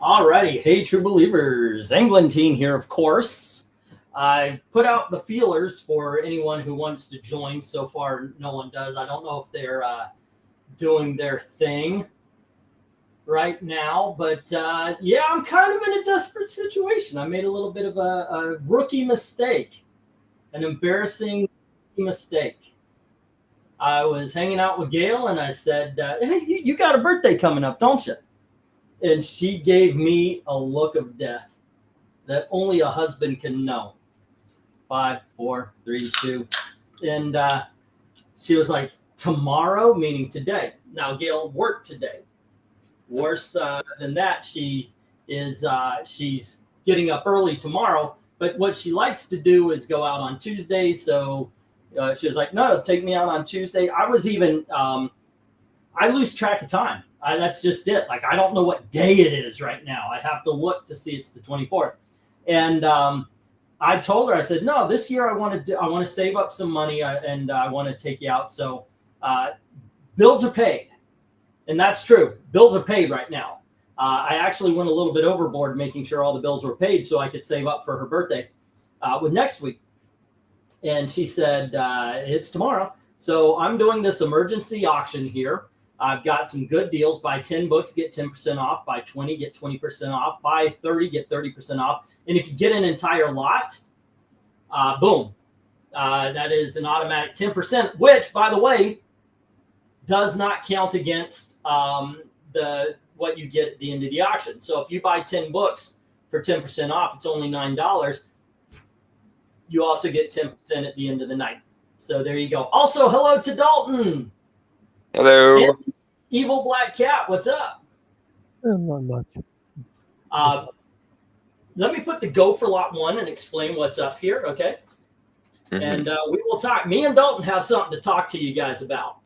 Alrighty, hey true believers, Englentine here, of course. I've put out the feelers for anyone who wants to join. So far, no one does. I don't know if they're doing their thing right now, but yeah, I'm kind of in a desperate situation. I made a little bit of a rookie mistake, an embarrassing mistake. I was hanging out with Gail and I said, "Hey, you got a birthday coming up, don't you?" And she gave me a look of death that only a husband can know. 5, 4, 3, 2. And she was like, tomorrow, meaning today. Now, Gail worked today. Worse than that, she's getting up early tomorrow. But what she likes to do is go out on Tuesdays. So she was like, no, take me out on Tuesday. I was even, I lose track of time. That's just it. Like, I don't know what day it is right now. I have to look to see it's the 24th. And I told her, I said, no, this year I want to save up some money and I want to take you out. So bills are paid. And that's true. Bills are paid right now. I actually went a little bit overboard making sure all the bills were paid so I could save up for her birthday with next week. And she said, it's tomorrow. So I'm doing this emergency auction here. I've got some good deals. Buy 10 books, get 10% off. Buy 20, get 20% off. Buy 30, get 30% off. And if you get an entire lot, boom, that is an automatic 10%, which, by the way, does not count against what you get at the end of the auction. So if you buy 10 books for 10% off, it's only $9. You also get 10% at the end of the night. So there you go. Also, hello to Dalton. Hello. And Evil Black Cat, what's up? Not much. Let me put the go for lot 1 and explain what's up here, okay? Mm-hmm. And we will talk. Me and Dalton have something to talk to you guys about.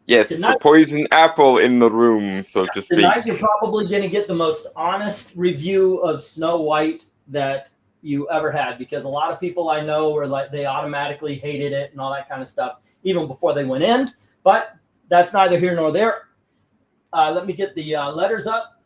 Yes, tonight, the poison apple in the room, so to speak. Tonight, you're probably going to get the most honest review of Snow White that you ever had, because a lot of people I know were like, they automatically hated it and all that kind of stuff, even before they went in. But that's neither here nor there. Let me get the letters up.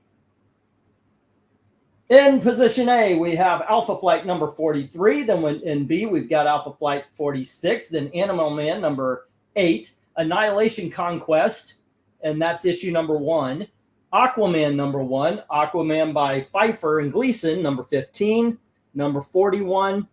In position A, we have Alpha Flight number 43. Then in B, we've got Alpha Flight 46. Then Animal Man number 8. Annihilation Conquest, and that's issue number 1. Aquaman number 1. Aquaman by Pfeiffer and Gleason number 15. Number 41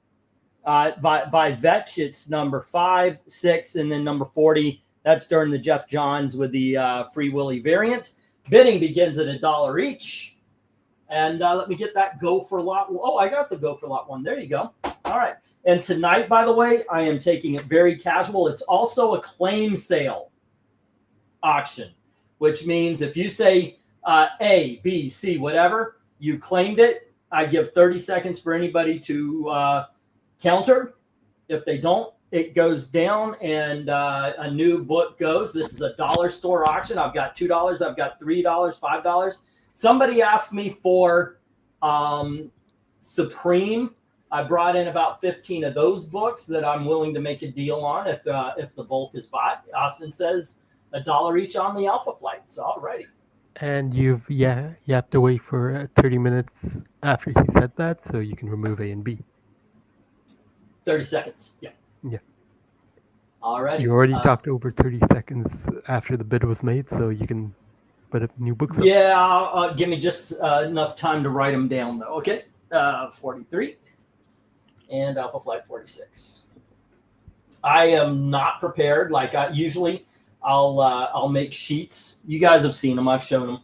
by Vetch, it's number 5, 6, and then number 40. That's during the Jeff Johns with the Free Willy variant. Bidding begins at $1 each. And let me get that go for lot. Oh, I got the go for lot 1. There you go. All right. And tonight, by the way, I am taking it very casual. It's also a claim sale auction, which means if you say A, B, C, whatever, you claimed it, I give 30 seconds for anybody to counter. If they don't, it goes down and a new book goes. This is a dollar store auction. I've got $2. I've got $3, $5. Somebody asked me for Supreme. I brought in about 15 of those books that I'm willing to make a deal on if the bulk is bought. Austin says $1 each on the Alpha Flights. Alrighty. And you have to wait for 30 minutes after he said that, so you can remove A and B. 30 seconds. Yeah. Yeah. Alrighty. You already talked over 30 seconds after the bid was made, so you can put up new books up. Yeah, give me just enough time to write them down, though. Okay. 43 and Alpha Flight 46. I am not prepared. Like usually, I'll make sheets. You guys have seen them. I've shown them.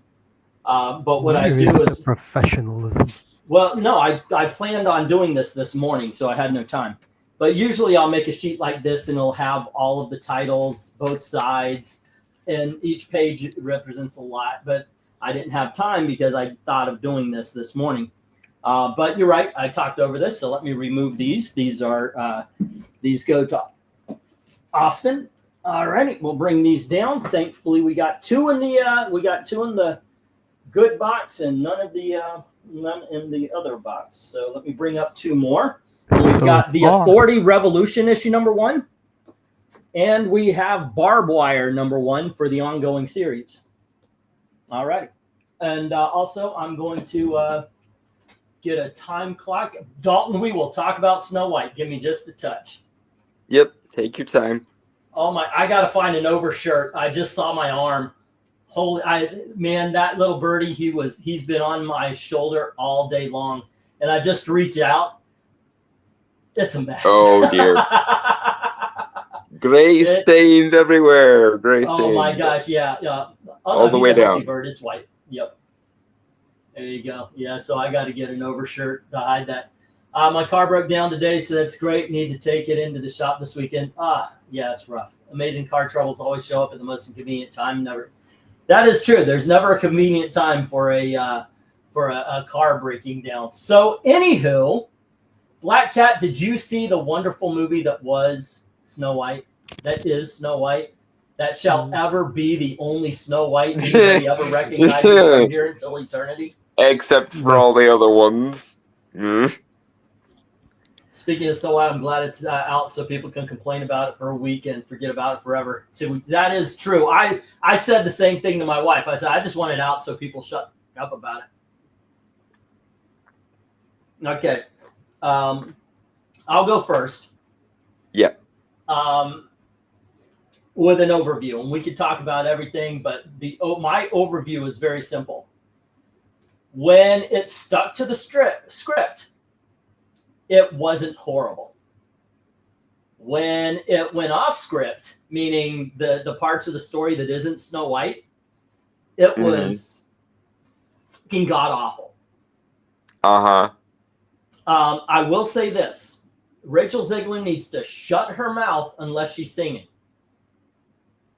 But what I do is professionalism. Well, no, I planned on doing this morning, so I had no time. But usually I'll make a sheet like this, and it'll have all of the titles, both sides, and each page represents a lot. But I didn't have time because I thought of doing this morning. But you're right. I talked over this, so let me remove these. These are these go to Austin. All right, we'll bring these down. Thankfully, we got two in the good box and none in the other box. So let me bring up 2 more. We've got the Authority Revolution issue number 1, and we have Barbed Wire number 1 for the ongoing series. All right. And also, I'm going to get a time clock. Dalton, we will talk about Snow White. Give me just a touch. Yep, take your time. Oh my! I gotta find an overshirt. I just saw my arm. Holy, man, that little birdie. He's been on my shoulder all day long, and I just reach out. It's a mess. Oh dear. Gray stains everywhere. Gray stains. Oh my gosh! Yeah. All the way down. Bird. It's white. Yep. There you go. Yeah. So I got to get an overshirt to hide that. My car broke down today, so that's great. Need to take it into the shop this weekend. Yeah, it's rough. Amazing car troubles always show up at the most inconvenient time. Never. That is true. There's never a convenient time for a car breaking down. So, anywho, Black Cat, did you see the wonderful movie that was Snow White? That is Snow White. That shall ever be the only Snow White anybody ever recognizes from here until eternity. Except for all the other ones. Mm. Speaking of Snow White, I'm glad it's out so people can complain about it for a week and forget about it forever. 2 weeks. That is true. I said the same thing to my wife. I said, I just want it out so people shut up about it. Okay. I'll go first. Yeah. With an overview, and we could talk about everything, but my overview is very simple. When it stuck to the script, it wasn't horrible. When it went off script, meaning the parts of the story that isn't Snow White, it was fucking god awful. I will say this: Rachel Zegler needs to shut her mouth unless she's singing.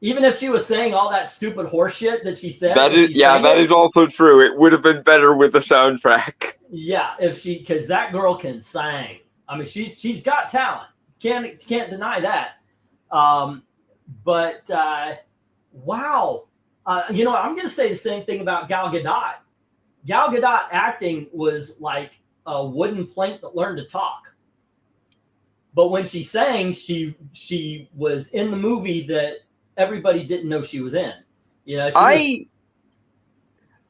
Even if she was saying all that stupid horse shit that she said. That is also true. It would have been better with the soundtrack. Yeah, because that girl can sing. I mean, she's got talent. Can't deny that. But wow. I'm going to say the same thing about Gal Gadot. Gal Gadot acting was like a wooden plank that learned to talk. But when she sang, she was in the movie that everybody didn't know she was in.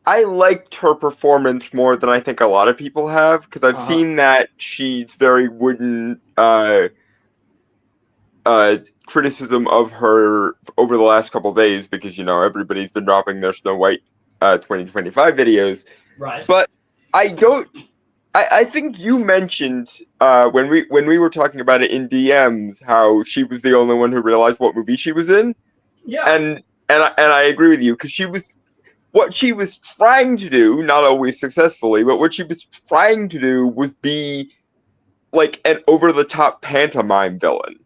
I liked her performance more than I think a lot of people have, because I've seen that she's very wooden criticism of her over the last couple of days, because everybody's been dropping their Snow White 2025 videos. Right. But I think you mentioned when we were talking about it in DMs how she was the only one who realized what movie she was in. Yeah. And I agree with you, because what she was trying to do, not always successfully, but what she was trying to do was be like an over-the-top pantomime villain.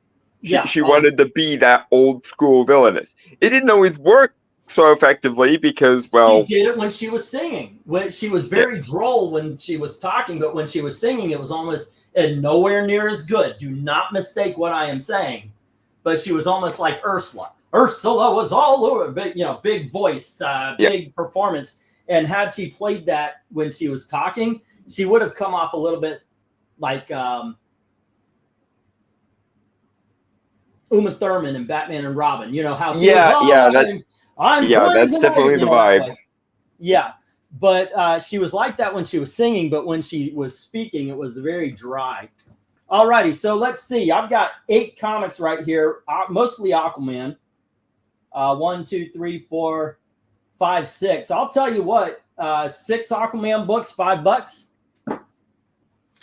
She wanted to be that old school villainess. It didn't always work so effectively because, well... She did it when she was singing. When she was very droll when she was talking, but when she was singing, it was almost nowhere near as good. Do not mistake what I am saying. But she was almost like Ursula. Ursula was all over, big voice, big performance. And had she played that when she was talking, she would have come off a little bit like Uma Thurman in Batman and Robin. How she was, that's definitely the vibe. Yeah, but she was like that when she was singing, but when she was speaking, it was very dry. Alrighty, so let's see. I've got 8 comics right here, mostly Aquaman. 1, 2, 3, 4, 5, 6. I'll tell you what, 6 Aquaman books, $5.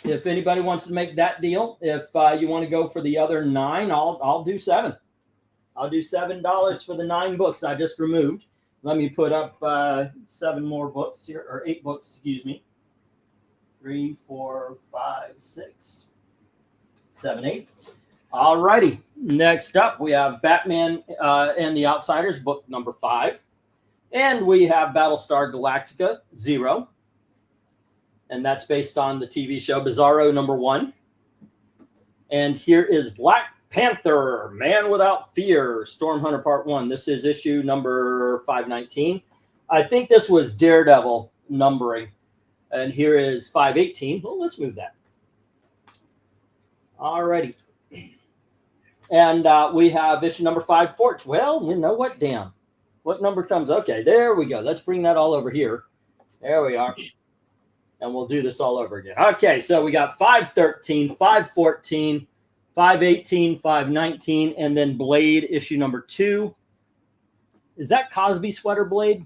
If anybody wants to make that deal, if you want to go for the other 9, I'll do 7. I'll do $7 for the 9 books I just removed. Let me put up 7 more books here, or 8 books, excuse me. 3, 4, 5, 6, 7, 8. All righty. Next up, we have Batman and the Outsiders, book number 5. And we have Battlestar Galactica 0. And that's based on the TV show Bizarro number 1. And here is Black Panther, Man Without Fear, Stormhunter Part 1. This is issue number 519. I think this was Daredevil numbering. And here is 518. Well, let's move that. All righty. And we have issue number 5, Forge. Well, you know what? Damn. What number comes? Okay, there we go. Let's bring that all over here. There we are. And we'll do this all over again. Okay, so we got 513, 514, 518, 519, and then Blade issue number 2. Is that Cosby sweater Blade?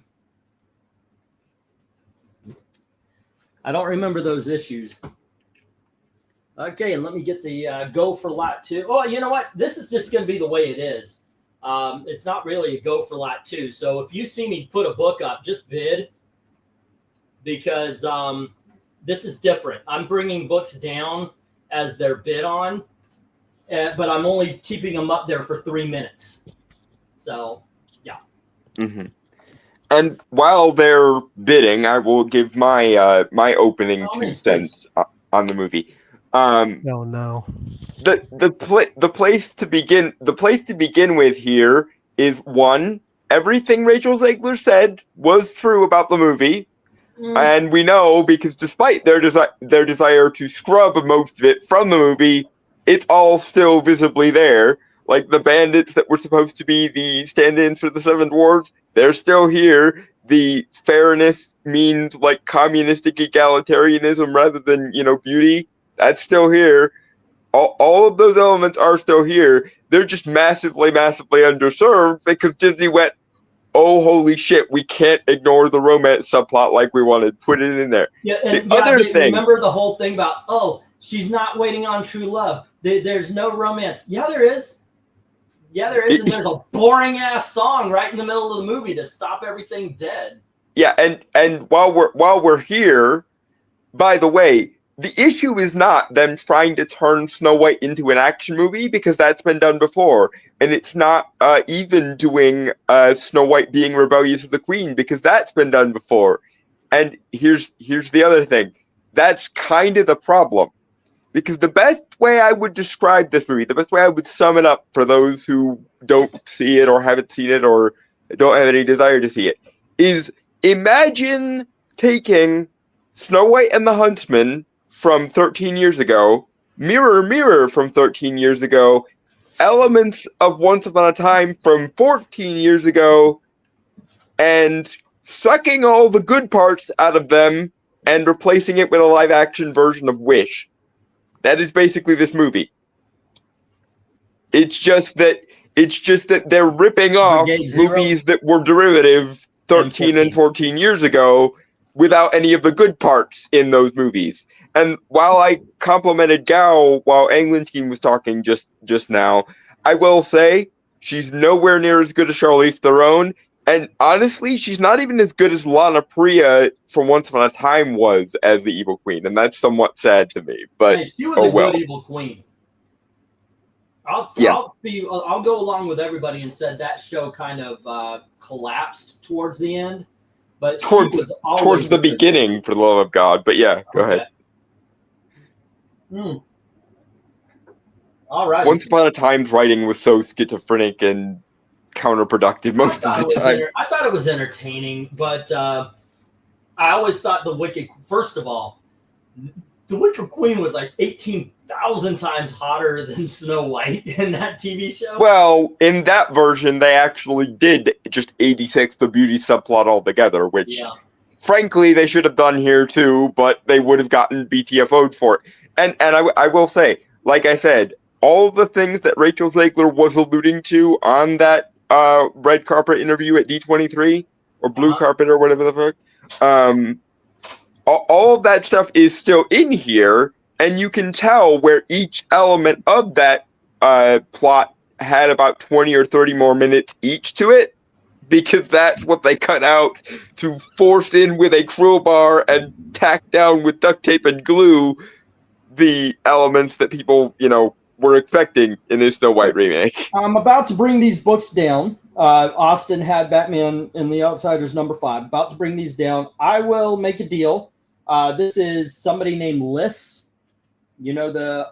I don't remember those issues. Okay, and let me get the go for lot 2. Oh, you know what? This is just going to be the way it is. It's not really a go for lot 2. So if you see me put a book up, just bid, because this is different. I'm bringing books down as they're bid on, but I'm only keeping them up there for 3 minutes. So, yeah. Mm-hmm. And while they're bidding, I will give my my opening 2 cents on the movie. No. The place to begin with here is, one, everything Rachel Zegler said was true about the movie. And we know, because despite their desire to scrub most of it from the movie, it's all still visibly there. Like the bandits that were supposed to be the stand-ins for the Seven Dwarves, they're still here. The fairness means like communistic egalitarianism rather than, beauty. That's still here. All of those elements are still here. They're just massively, massively underserved because Disney went, oh, holy shit, we can't ignore the romance subplot like we wanted. Put it in there. Yeah, and remember the whole thing about, oh, she's not waiting on true love. There's no romance. Yeah, there is. Yeah, there is. And there's a boring-ass song right in the middle of the movie to stop everything dead. Yeah, and while we're here, by the way, the issue is not them trying to turn Snow White into an action movie, because that's been done before. And it's not even doing Snow White being rebellious to the Queen, because that's been done before. And here's the other thing. That's kind of the problem. Because the best way I would describe this movie, the best way I would sum it up for those who don't see it or haven't seen it or don't have any desire to see it, is imagine taking Snow White and the Huntsman from 13 years ago, Mirror, Mirror from 13 years ago, elements of Once Upon a Time from 14 years ago, and sucking all the good parts out of them and replacing it with a live-action version of Wish. That is basically this movie. It's just that they're ripping off movies that were derivative 13 and 14 years ago without any of the good parts in those movies. And while I complimented Gao while Englentine was talking just now, I will say she's nowhere near as good as Charlize Theron. And honestly, she's not even as good as Lana Priya from Once Upon a Time was as the Evil Queen. And that's somewhat sad to me. But she was good Evil Queen. I'll go along with everybody and said that show kind of collapsed towards the end. But towards the beginning, for the love of God. But yeah, go ahead. All right. Once Upon a Time's writing was so schizophrenic and counterproductive most of the time. I thought it was entertaining, but I always thought first of all, the Wicked Queen was like 18,000 times hotter than Snow White in that TV show. Well, in that version, they actually did just 86 the beauty subplot altogether, which, frankly, they should have done here too, but they would have gotten BTFO'd for it. And I will say, like I said, all the things that Rachel Zegler was alluding to on that red carpet interview at D23, or blue carpet, or whatever the fuck, all of that stuff is still in here, and you can tell where each element of that plot had about 20 or 30 more minutes each to it, because that's what they cut out to force in with a crowbar and tack down with duct tape and glue the elements that people, were expecting in this Snow White remake. I'm about to bring these books down. Austin had Batman and the Outsiders #5. About to bring these down. I will make a deal. This is somebody named Liss. You know the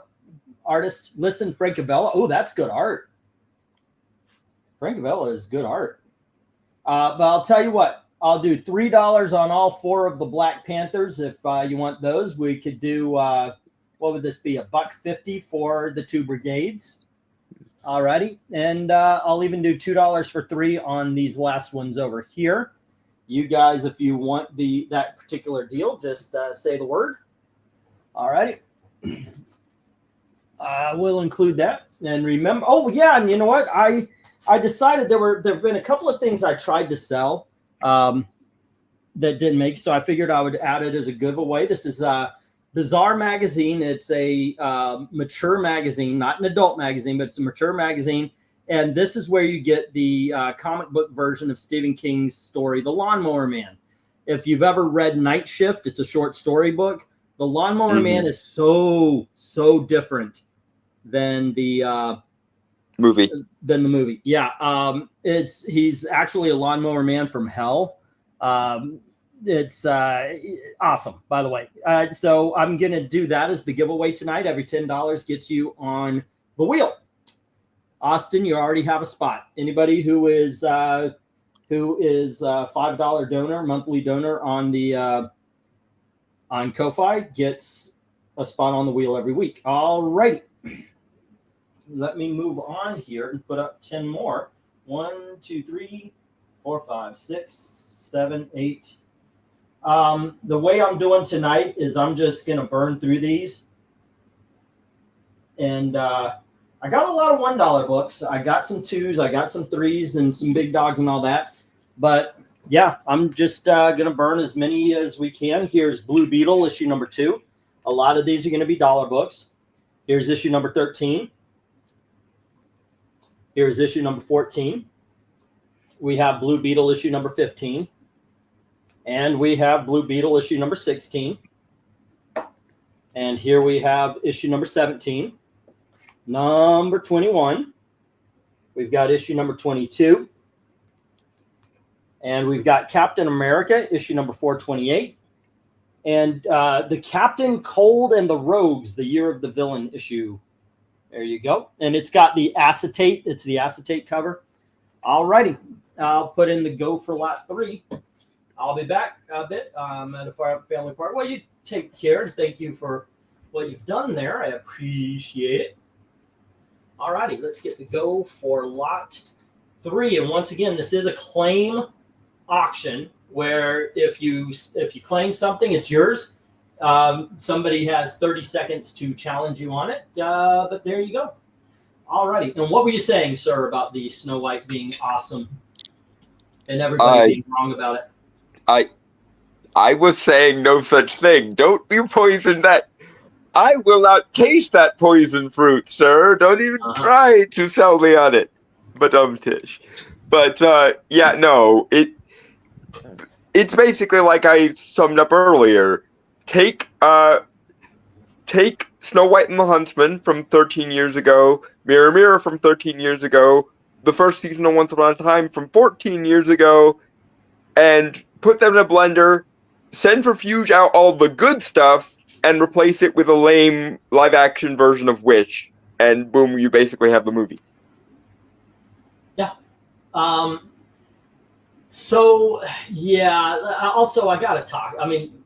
artist Liss and Francavilla? Oh, that's good art. Francavilla is good art. But I'll tell you what. I'll do $3 on all 4 of the Black Panthers. If you want those, we could do... what would this be? $1.50 for the 2 brigades. Alrighty. And I'll even do $2 for 3 on these last ones over here. You guys, if you want that particular deal, just say the word. All righty. I will include that. And remember, oh yeah, and you know what? I decided there've been a couple of things I tried to sell that didn't make, so I figured I would add it as a giveaway. This is Bizarre Magazine. It's a mature magazine, not an adult magazine, but it's a mature magazine. And this is where you get the comic book version of Stephen King's story, The Lawnmower Man. If you've ever read Night Shift, it's a short story book. The Lawnmower Man is so different than the movie. Yeah, he's actually a lawnmower man from hell. It's awesome, by the way. So I'm gonna do that as the giveaway tonight. Every $10 gets you on the wheel. Austin, you already have a spot. Anybody who is a $5 donor, monthly donor on the on Ko-Fi gets a spot on the wheel every week. All righty. Let me move on here and put up 10 more. 1, 2, 3, 4, 5, 6, 7, 8. The way I'm doing tonight is I'm just going to burn through these. And I got a lot of $1 books. I got some 2s, I got some 3s, and some big dogs and all that. But yeah, I'm just going to burn as many as we can. Here's Blue Beetle, issue number 2. A lot of these are going to be dollar books. Here's issue number 13. Here's issue number 14. We have Blue Beetle issue number 15. And we have Blue Beetle issue number 16. And here we have issue number 17. Number 21. We've got issue number 22. And we've got Captain America, issue number 428. And the Captain Cold and the Rogues, the Year of the Villain issue. There you go. And it's got the acetate. It's the acetate cover. All righty. I'll put in the go for lot 3. I'll be back a bit at a family party. Well, you take care, and thank you for what you've done there. I appreciate it. All righty. Let's get the go for lot 3. And once again, this is a claim auction where if you claim something, it's yours. Somebody has 30 seconds to challenge you on it, but there you go. All righty. And what were you saying, sir, about the Snow White being awesome and everybody being wrong about it? I was saying no such thing. Don't you poison that. I will not taste that poison fruit, sir. Don't even try to sell me on it. But Tish. But yeah, no. It's basically like I summed up earlier. Take Snow White and the Huntsman from 13 years ago, Mirror Mirror from 13 years ago, the first season of Once Upon a Time from 14 years ago, and put them in a blender, centrifuge out all the good stuff, and replace it with a lame live-action version of Wish, and boom, you basically have the movie. Yeah. So, yeah, also I got to talk. I mean,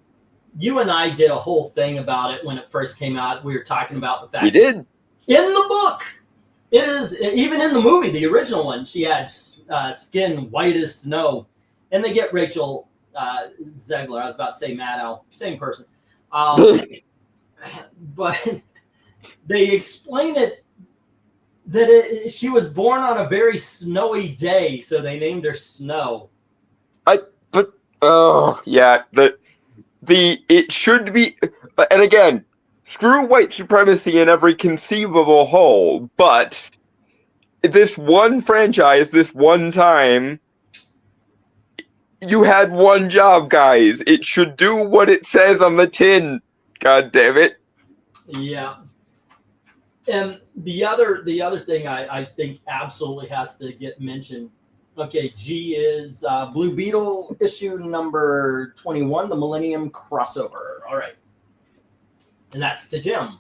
you and I did a whole thing about it when it first came out. We were talking about the fact we did. In the book, it is, even in the movie, the original one, she had skin white as snow. And they get Rachel Zegler. I was about to say Maddow. Same person. But they explain it that she was born on a very snowy day, so they named her Snow. Yeah, it should be, and again, screw white supremacy in every conceivable hole, but this one franchise, this one time, you had one job, guys. It should do what it says on the tin. God damn it. Yeah. And the other thing I think absolutely has to get mentioned. Okay, G is Blue Beetle issue number 21, the Millennium Crossover. All right. And that's to Jim.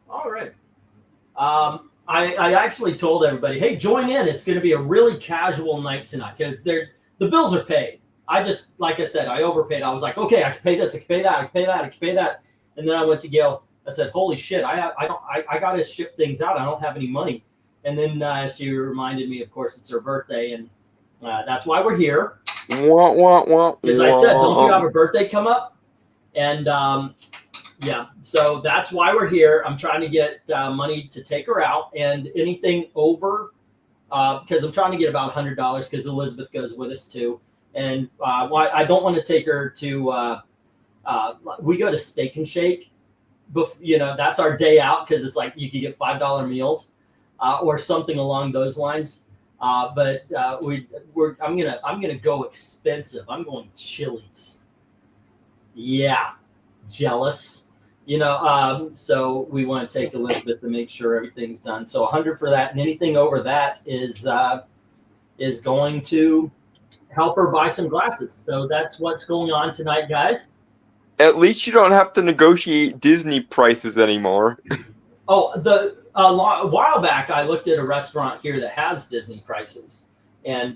All right. I actually told everybody, hey, join in. It's going to be a really casual night tonight because the bills are paid. I just, like I said, I overpaid. I was like, okay, I can pay this, I can pay that, I can pay that, I can pay that. And then I went to Gail. I said, holy shit, I got to ship things out. I don't have any money. And then she reminded me, of course, it's her birthday, and that's why we're here. Wah, wah, wah, Because I said, don't you wah. have a birthday come up? And yeah, so that's why we're here. I'm trying to get money to take her out, and anything over, because I'm trying to get about $100 because Elizabeth goes with us too. And I don't want to take her to, we go to Steak and Shake. That's our day out because it's like you could get $5 meals or something along those lines. But I'm gonna go expensive. I'm going Chili's. Yeah, jealous. So we want to take Elizabeth to make sure everything's done. So 100 for that, and anything over that is going to help her buy some glasses. So that's what's going on tonight, guys. At least you don't have to negotiate Disney prices anymore. Oh, a while back, I looked at a restaurant here that has Disney prices, and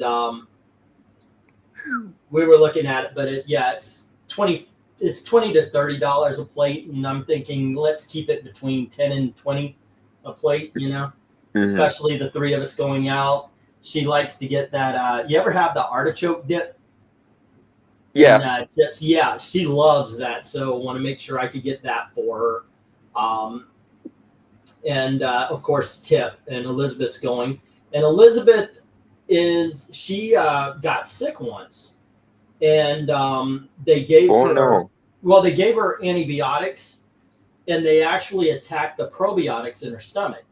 we were looking at it. But it's $20 to $30 a plate, and I'm thinking let's keep it between 10 and 20 a plate. Especially the three of us going out. She likes to get that. You ever have the artichoke dip? Yeah. And, chips? Yeah, she loves that. So I want to make sure I could get that for her. And of course, tip. And Elizabeth's going. And Elizabeth she got sick once, and they gave her. No. Well, they gave her antibiotics, and they actually attacked the probiotics in her stomach.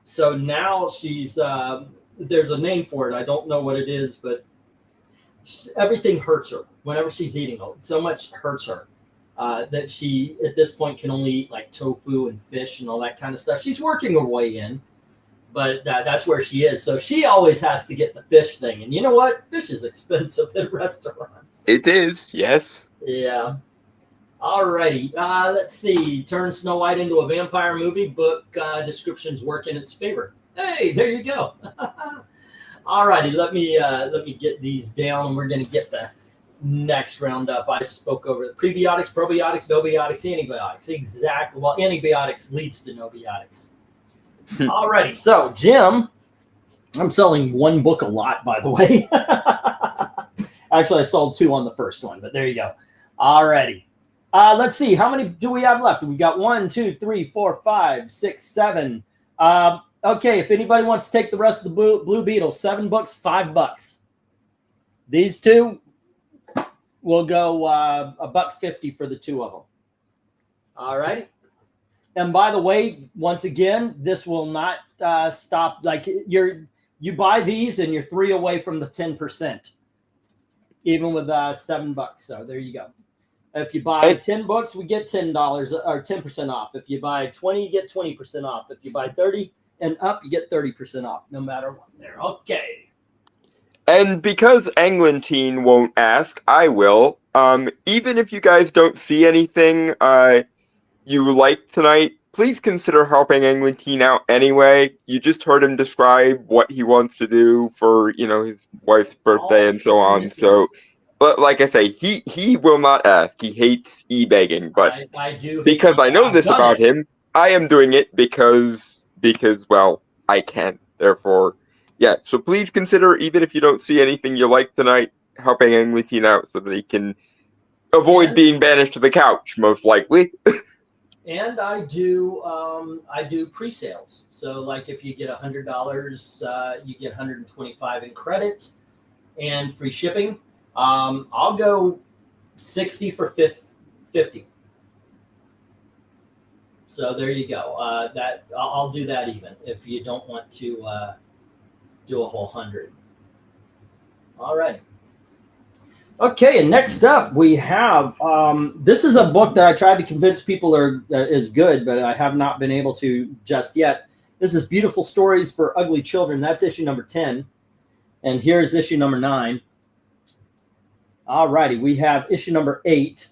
So now she's there's a name for it. I don't know what it is, but everything hurts her whenever she's eating. So much hurts her that she, at this point, can only eat like tofu and fish and all that kind of stuff. She's working her way in, but that's where she is. So she always has to get the fish thing. And you know what? Fish is expensive in restaurants. It is, yes. Yeah. Alrighty. Let's see. Turn Snow White into a vampire movie. Book descriptions work in its favor. Hey, there you go. Alrighty. Let me get these down, and we're going to get the next round up. I spoke over the prebiotics, probiotics, nobiotics, antibiotics. Exactly. Well, antibiotics leads to nobiotics. Alrighty. So, Jim, I'm selling one book a lot, by the way. Actually, I sold 2 on the first one, but there you go. Alrighty. Let's see. How many do we have left? We've got 1, 2, 3, 4, 5, 6, 7. Okay, if anybody wants to take the rest of the Blue Beetle, 7 books, $5. These 2 will go $1.50 for the 2 of them. All righty. And by the way, once again, this will not stop. Like you buy these and you're 3 away from the 10%, even with $7. So there you go. If you buy 10 books, we get $10 or 10% off. If you buy 20, you get 20% off. If you buy 30 and up, you get 30% off, no matter what. There. Okay. And because Anglantine won't ask, I will. Even if you guys don't see anything you like tonight, please consider helping Anglantine out anyway. You just heard him describe what he wants to do for, his wife's birthday and so on. So, but like I say, he will not ask. He hates e-begging, but I do, because I know this about him, I am doing it because well, I can. Therefore, yeah. So please consider, even if you don't see anything you like tonight, helping Anglantine out so that he can avoid being banished to the couch, most likely. And I do pre-sales. So like if you get $100, you get $125 in credit and free shipping. I'll go 60 for 50. So there you go. That I'll do that even if you don't want to do a whole 100. All right. Okay, and next up we have this is a book that I tried to convince people is good, but I have not been able to just yet. This is Beautiful Stories for Ugly Children. That's issue number 10, and here's issue number 9. All righty, we have issue number 8,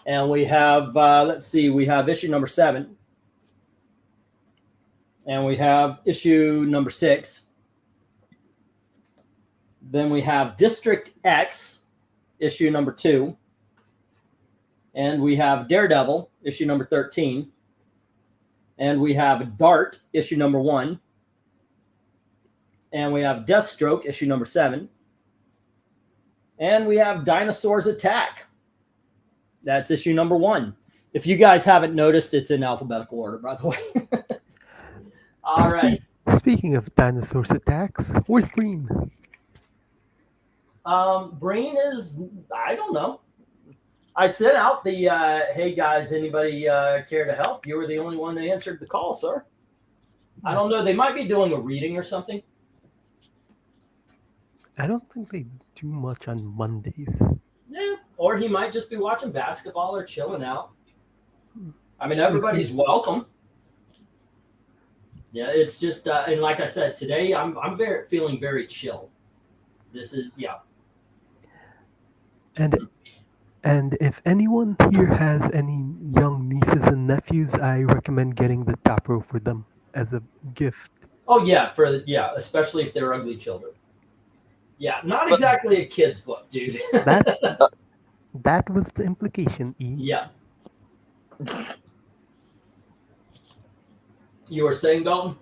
and we have let's see, we have issue number 7, and we have issue number 6. Then we have District X, issue number 2. And we have Daredevil, issue number 13. And we have Dart, issue number 1. And we have Deathstroke, issue number 7. And we have Dinosaurs Attack. That's issue number 1. If you guys haven't noticed, it's in alphabetical order, by the way. All right. Speaking of dinosaurs attacks, where's Breen? Breen is, I don't know. I sent out the, hey guys, anybody care to help? You were the only one that answered the call, sir. I don't know. They might be doing a reading or something. I don't think they do much on Mondays. Yeah. Or he might just be watching basketball or chilling out. I mean, everybody's welcome. Yeah, it's just, and like I said, today I'm feeling very chill. This is, yeah. And if anyone here has any young nieces and nephews, I recommend getting the top row for them as a gift. Oh yeah, especially if they're ugly children. Yeah, not exactly a kid's book, dude. That was the implication, E. Yeah. You were saying, Dalton?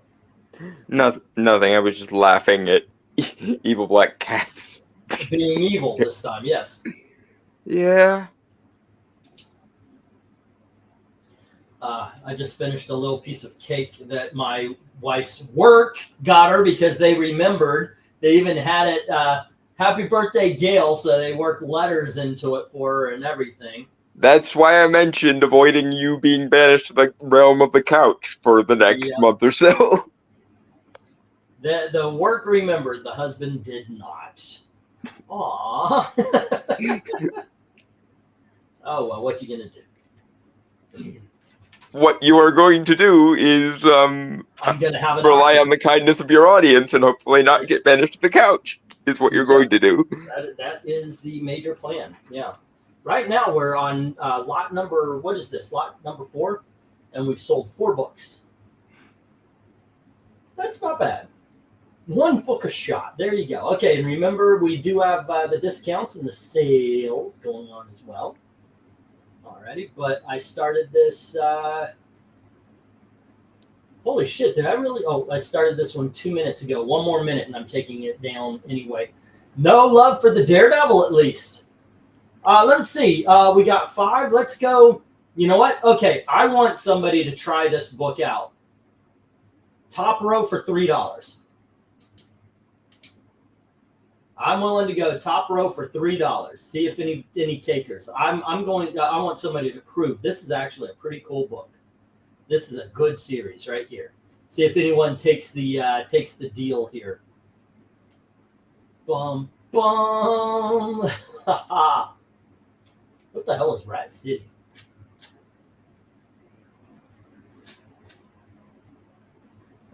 Nothing. I was just laughing at evil black cats. Being evil this time, yes. Yeah. I just finished a little piece of cake that my wife's work got her because they remembered. They even had it, happy birthday, Gail, so they worked letters into it for her and everything. That's why I mentioned avoiding you being banished to the realm of the couch for the next month or so. The work remembered, the husband did not. Aww. Oh, well, what you gonna do? What you are going to do is I'm gonna have rely on the kindness of your audience and hopefully not get banished to the couch, is what you're going to do. That is the major plan, yeah. Right now we're on lot number, what is this? Lot number 4, and we've sold 4 books. That's not bad. 1 book a shot. There you go. Okay, and remember we do have the discounts and the sales going on as well. Alrighty, but I started this. Holy shit! Did I really? Oh, I started this one 2 minutes ago. 1 more minute, and I'm taking it down anyway. No love for the Daredevil, at least. Let's see. We got 5. Let's go. You know what? Okay, I want somebody to try this book out. Top row for $3. I'm willing to go top row for $3. See if any takers. I'm going. I want somebody to prove this is actually a pretty cool book. This is a good series right here. See if anyone takes the deal here. Bum bum. What the hell is Rat City?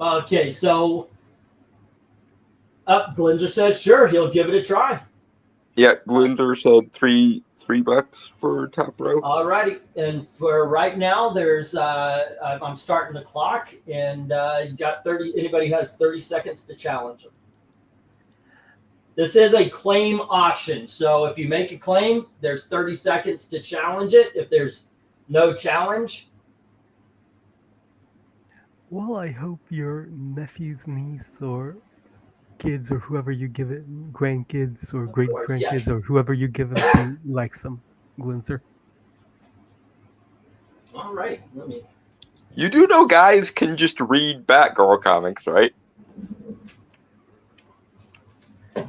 Okay, so. Glinzer says sure, he'll give it a try. Yeah, Glinzer said $3 for top row. All righty, and for right now, there's I'm starting the clock, and you got 30. Anybody has 30 seconds to challenge them. This is a claim auction, so if you make a claim, there's 30 seconds to challenge it. If there's no challenge, well, I hope your nephew's niece or kids or whoever you give it, grandkids or great grandkids, yes, or whoever you give it to likes them, Glinzer. All right, let me. You do know guys can just read Batgirl comics, right?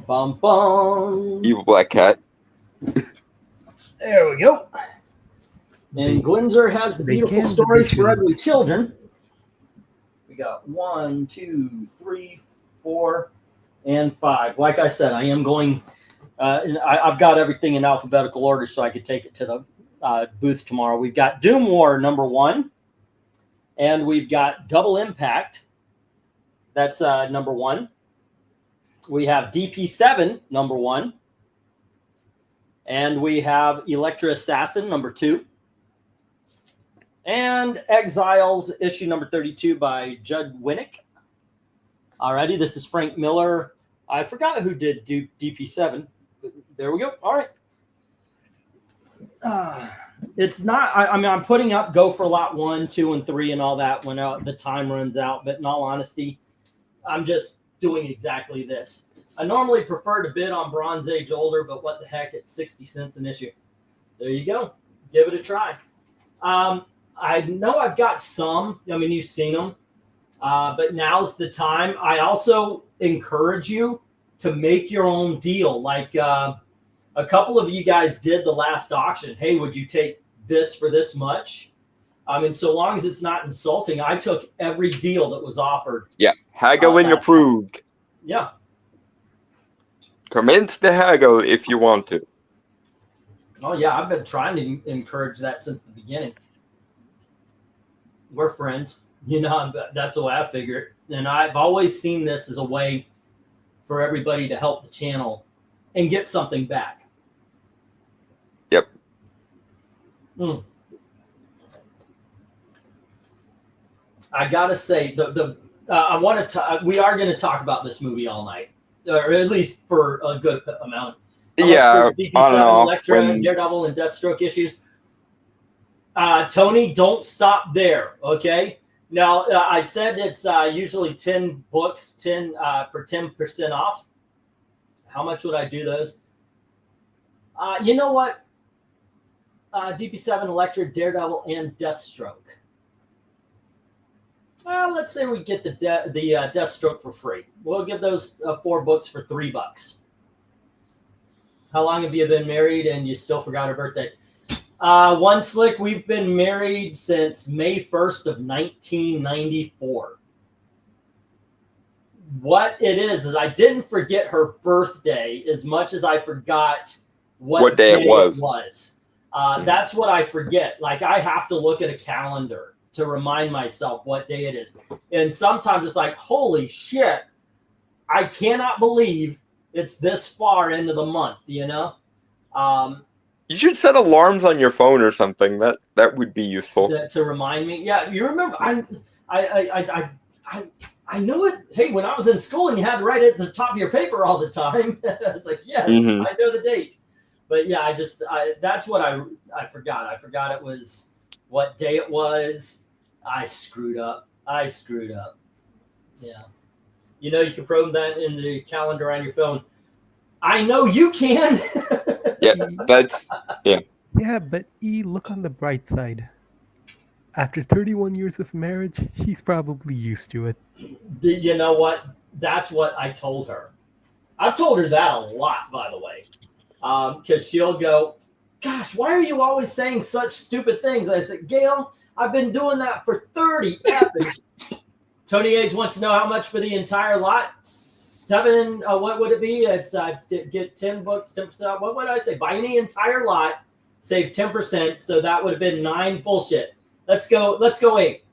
Bum bum. Evil Black Cat. There we go. And Glinzer has the beautiful stories for ugly children. We got 1, 2, 3, 4. And 5. Like I said, I am going. I've got everything in alphabetical order, so I could take it to the booth tomorrow. We've got Doom War number 1, and we've got Double Impact. That's number 1. We have DP7 number 1, and we have Elektra Assassin number 2, and Exiles issue number 32 by Judd Winnick. Alrighty, this is Frank Miller. I forgot who did DP7. There we go. All right. it's not. I mean, I'm putting up go for lot 1, 2, and 3, and all that when the time runs out. But in all honesty, I'm just doing exactly this. I normally prefer to bid on Bronze Age older, but what the heck? It's 60 cents an issue. There you go. Give it a try. I know I've got some. I mean, you've seen them, but now's the time. I also encourage you to make your own deal. Like a couple of you guys did the last auction. Hey, would you take this for this much? I mean, so long as it's not insulting, I took every deal that was offered. Yeah, haggling approved. Yeah. Commence the haggle if you want to. Oh, yeah, I've been trying to encourage that since the beginning. We're friends. You know, that's the way I figure it. And I've always seen this as a way for everybody to help the channel and get something back. Yep. I gotta say, I want to. We are going to talk about this movie all night, or at least for a good amount. Yeah, DP7, Elektra, Daredevil, and Deathstroke issues. Tony, don't stop there. Okay. Now I said it's usually 10 books, 10 for 10% off. How much would I do those? You know what? DP7, Elektra, Daredevil, and Deathstroke. Let's say we get the Deathstroke for free. We'll give those 4 books for $3. How long have you been married and you still forgot her birthday? One Slick, we've been married since May 1st of 1994. What it is I didn't forget her birthday as much as I forgot what day it was. That's what I forget. Like, I have to look at a calendar to remind myself what day it is. And sometimes it's like, holy shit, I cannot believe it's this far into the month, you know? You should set alarms on your phone or something. That would be useful. To remind me. Yeah, you remember, I know it. Hey, when I was in school and you had to write it at the top of your paper all the time, I was like, yes, Mm-hmm. I know the date. But yeah, that's what I forgot. I forgot it was what day it was. I screwed up. Yeah. You know, you can program that in the calendar on your phone. I know you can. Yeah, Yeah, but look on the bright side. After 31 years of marriage, she's probably used to it. You know what? That's what I told her. I've told her that a lot, by the way. Because she'll go, gosh, why are you always saying such stupid things? I said, Gail, I've been doing that for 30 epic. Tony Hayes wants to know how much for the entire lot. 7, what would it be? It's get 10 books, 10%. What would I say? Buy any entire lot, save 10%. So that would have been 9. Bullshit. Let's go 8.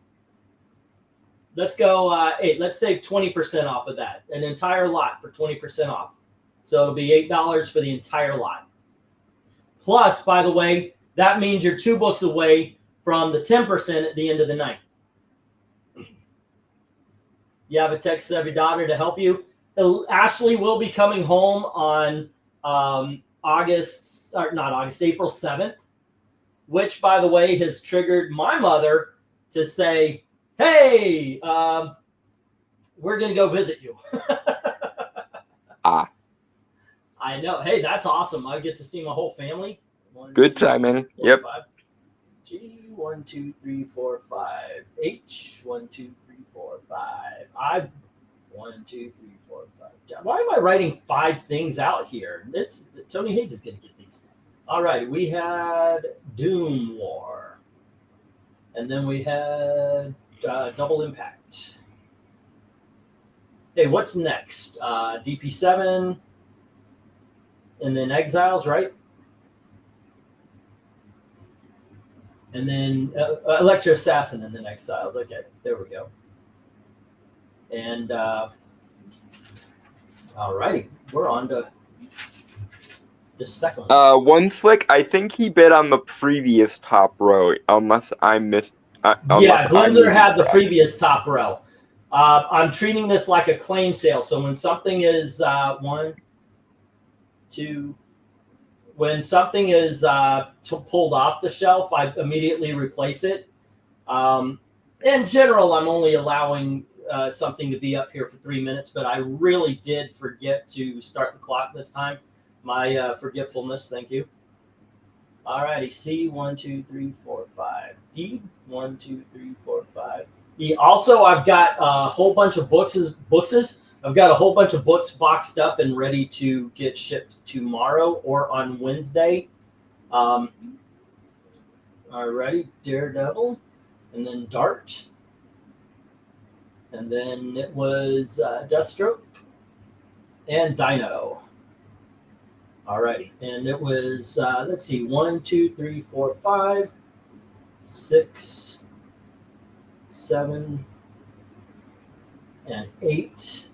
Let's go 8. Let's save 20% off of that. An entire lot for 20% off. So it'll be $8 for the entire lot. Plus, by the way, that means you're 2 books away from the 10% at the end of the night. You have a text of your daughter to help you. Ashley will be coming home on April 7th, which, by the way, has triggered my mother to say, hey, we're going to go visit you. I know. Hey, that's awesome. I get to see my whole family. Good timing. Yep. 5. G, 1, 2, 3, 4, 5. H, 1, 2, 3, 4, 5. I, 1, 2, 3, 4, 5. Why am I writing 5 things out here? Tony Hayes is going to get these. All right. We had Doom War. And then we had Double Impact. Hey, what's next? DP7. And then Exiles, right? And then Electro Assassin and then Exiles. Okay, there we go. And alrighty, we're on to the second one. One Slick, I think he bid on the previous top row, unless I missed. Yeah, Glimzer had the previous top row. I'm treating this like a claim sale. So when something is 1, 2, when something is pulled off the shelf, I immediately replace it. In general, I'm only allowing something to be up here for 3 minutes, but I really did forget to start the clock this time. My forgetfulness, thank you. All righty, C, 1, 2, 3, 4, 5. D, 1, 2, 3, 4, 5. E. Also, I've got a whole bunch of bookses. I've got a whole bunch of books boxed up and ready to get shipped tomorrow or on Wednesday. All righty, Daredevil, and then Dart. And then it was Deathstroke and Dino. Alrighty, and it was, let's see, 1, 2, 3, 4, 5, 6, 7, and 8.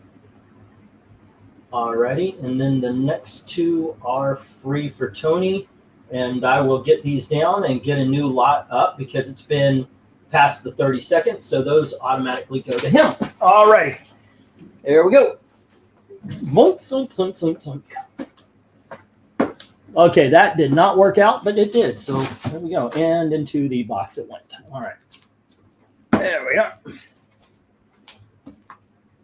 Alrighty, and then the next two are free for Tony, and I will get these down and get a new lot up because it's been past the 30 seconds, so those automatically go to him. Alrighty, there we go. Okay, that did not work out, but it did. So there we go. And into the box it went. All right. There we are.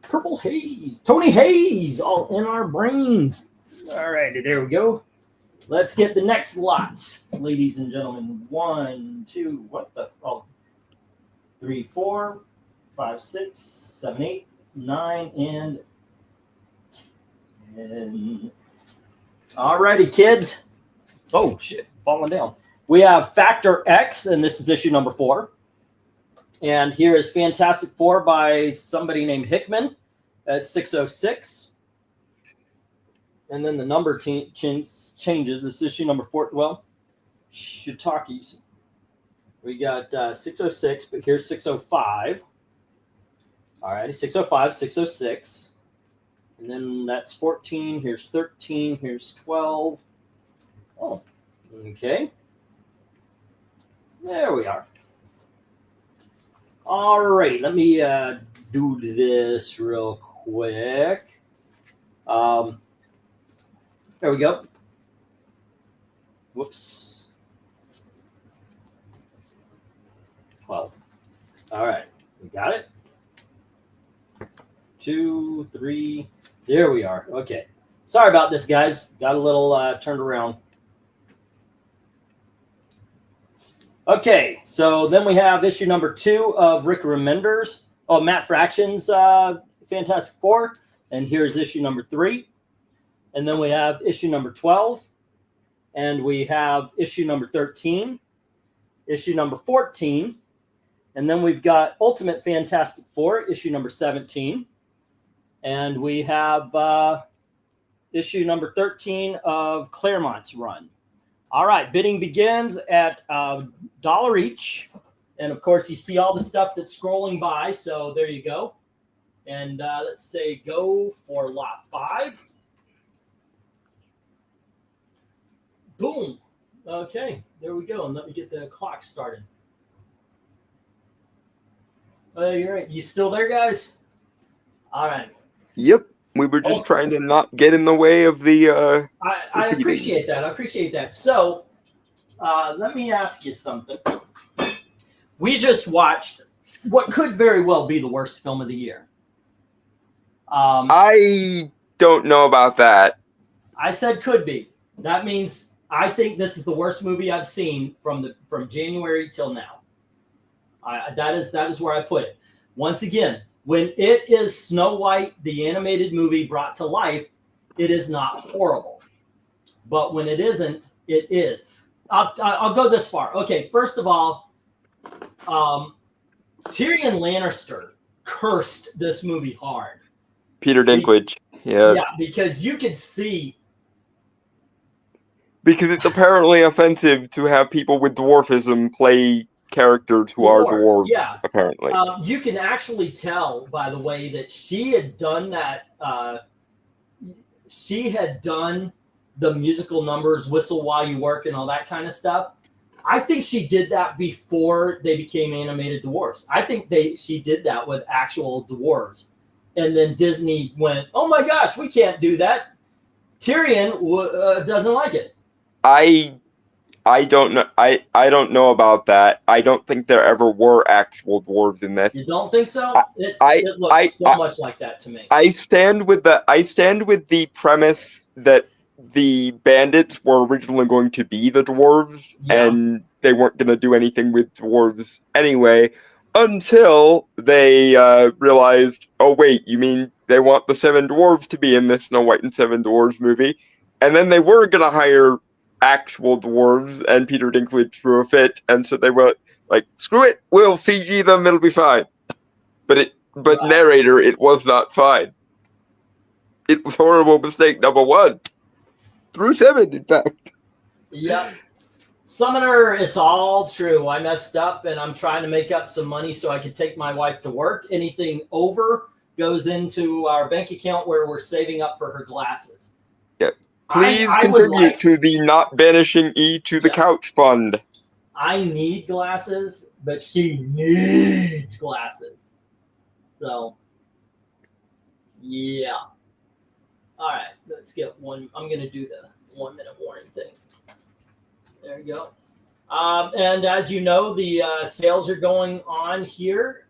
Purple Haze. Tony Hayes, all in our brains. All righty, there we go. Let's get the next lot, ladies and gentlemen. 1, 2, what the? Oh, 3, 4, 5, 6, 7, 8, 9, and 10. Alrighty, kids. Oh, shit, falling down. We have Factor X, and this is issue number 4. And here is Fantastic Four by somebody named Hickman at 606. And then the number changes. It's issue number 4. Well, Shiitakes. We got 606, but here's 605. Alrighty, 605, 606. And then that's 14. Here's 13. Here's 12. Oh, okay. There we are. All right, let me do this real quick. There we go. Whoops. 12. All right, we got it. 2, 3. There we are. Okay. Sorry about this, guys. Got a little turned around. Okay, so then we have issue number 2 of Rick Remender's, Matt Fraction's Fantastic Four. And here's issue number 3. And then we have issue number 12. And we have issue number 13. Issue number 14. And then we've got Ultimate Fantastic Four, issue number 17. And we have issue number 13 of Claremont's run. All right, bidding begins at $1 each. And, of course, you see all the stuff that's scrolling by. So there you go. And let's say go for lot 5. Boom. Okay, there we go. And let me get the clock started. You're right. You still there, guys? All right. Yep. We were just trying to not get in the way of the. I appreciate that. I appreciate that. So, let me ask you something. We just watched what could very well be the worst film of the year. I don't know about that. I said could be. That means I think this is the worst movie I've seen from January till now. That is where I put it. Once again, when it is Snow White, the animated movie brought to life, it is not horrible. But when it isn't, it is. I'll go this far. Okay, first of all, Tyrion Lannister cursed this movie hard. Peter Dinklage. Yeah. Yeah, because you could see. Because it's apparently offensive to have people with dwarfism play characters who are dwarves, yeah. Apparently. You can actually tell by the way that she had done that. She had done the musical numbers, Whistle While You Work, and all that kind of stuff. I think she did that before they became animated dwarves. I think she did that with actual dwarves. And then Disney went, oh my gosh, we can't do that. Tyrion doesn't like it. I don't know. I don't know about that. I don't think there ever were actual dwarves in this. You don't think so? It I looks so much like that to me. I stand with the premise that the bandits were originally going to be the dwarves, Yeah. and they weren't going to do anything with dwarves anyway, until they realized, oh wait, you mean they want the 7 dwarves to be in this Snow White and 7 Dwarves movie, and then they were going to hire actual dwarves, and Peter Dinklage threw a fit, and so they were like, screw it, we'll CG them, it'll be fine. But Right. narrator, it was not fine. It was horrible mistake number 1. Through 7, in fact. Yep. Summoner, it's all true. I messed up and I'm trying to make up some money so I could take my wife to work. Anything over goes into our bank account where we're saving up for her glasses. Yeah. Please I would contribute like, to the Not Banishing E to the Yes. Couch Fund. I need glasses, but she needs glasses. So, yeah. All right, let's get one. I'm going to do the 1 minute warning thing. There you go. And as you know, the sales are going on here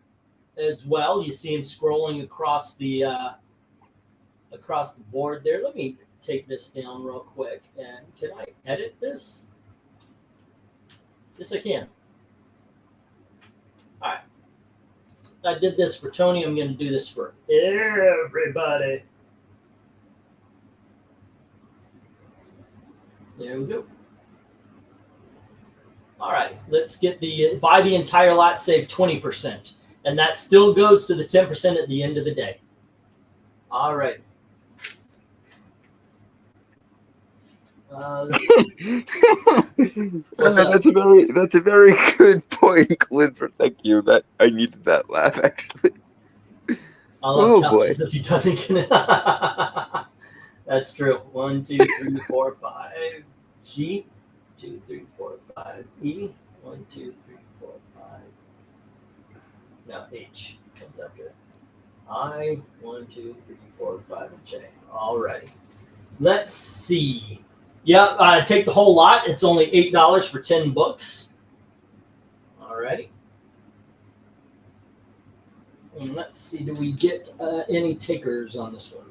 as well. You see them scrolling across the board there. Let me take this down real quick. And can I edit this? Yes, I can. All right. I did this for Tony. I'm going to do this for everybody. There we go. All right, let's get the buy the entire lot, save 20%. And that still goes to the 10% at the end of the day. All right. Let's see. What's up? That's a very good point, Clifford. Thank you. That I needed that laugh, actually. I love Oh, boy. couches if he doesn't get That's true. 1, 2, 3, 4, 5. G. 2, 3, 4, 5. E. 1, 2, 3, 4, 5. No, H comes after it. I. 1, 2, 3, 4, 5, and J. Alrighty. Let's see. Yeah, take the whole lot. It's only $8 for 10 books. Alrighty. And let's see, do we get any takers on this one?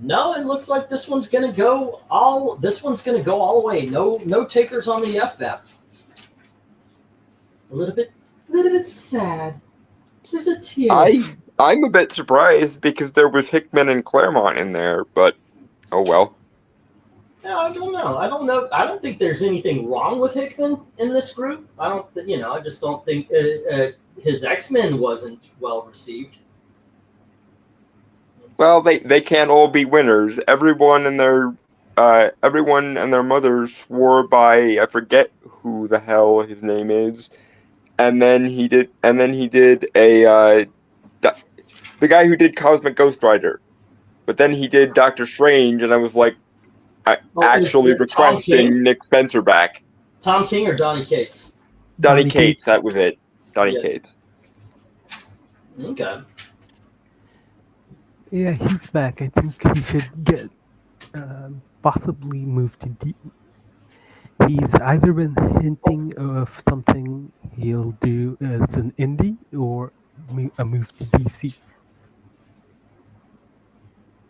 No, it looks like this one's gonna go all the way. No takers on the FF. A little bit sad. There's a tear. I'm a bit surprised because there was Hickman and Claremont in there, but oh well. No, I don't know. I don't think there's anything wrong with Hickman in this group. I just don't think his X-Men wasn't well received. Well, they can't all be winners. Everyone and their mother swore by, I forget who the hell his name is, and then he did a the guy who did Cosmic Ghost Rider, but then he did Doctor Strange, and I was like, actually requesting Nick Spencer back. Tom King or Donny Cates? Donny Cates, that was it. Donny Cates. Okay. Yeah, he's back. I think he should get possibly moved to D. He's either been hinting of something he'll do as an indie or a move to DC.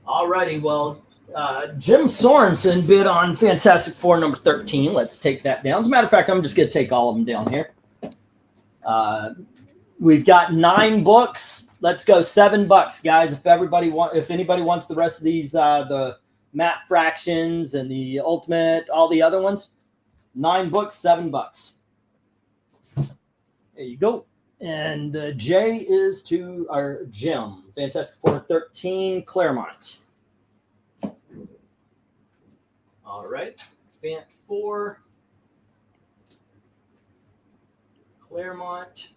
Alrighty, well, Jim Sorensen bid on Fantastic Four number 13. Let's take that down. As a matter of fact, I'm just going to take all of them down here. We've got 9 books. Let's go $7, guys. If anybody wants the rest of these, the Matt Fractions and the Ultimate, all the other ones, 9 books, $7. There you go. And J is to our Jim. Fantastic Four 13, Claremont. All right. Fant 4, Claremont.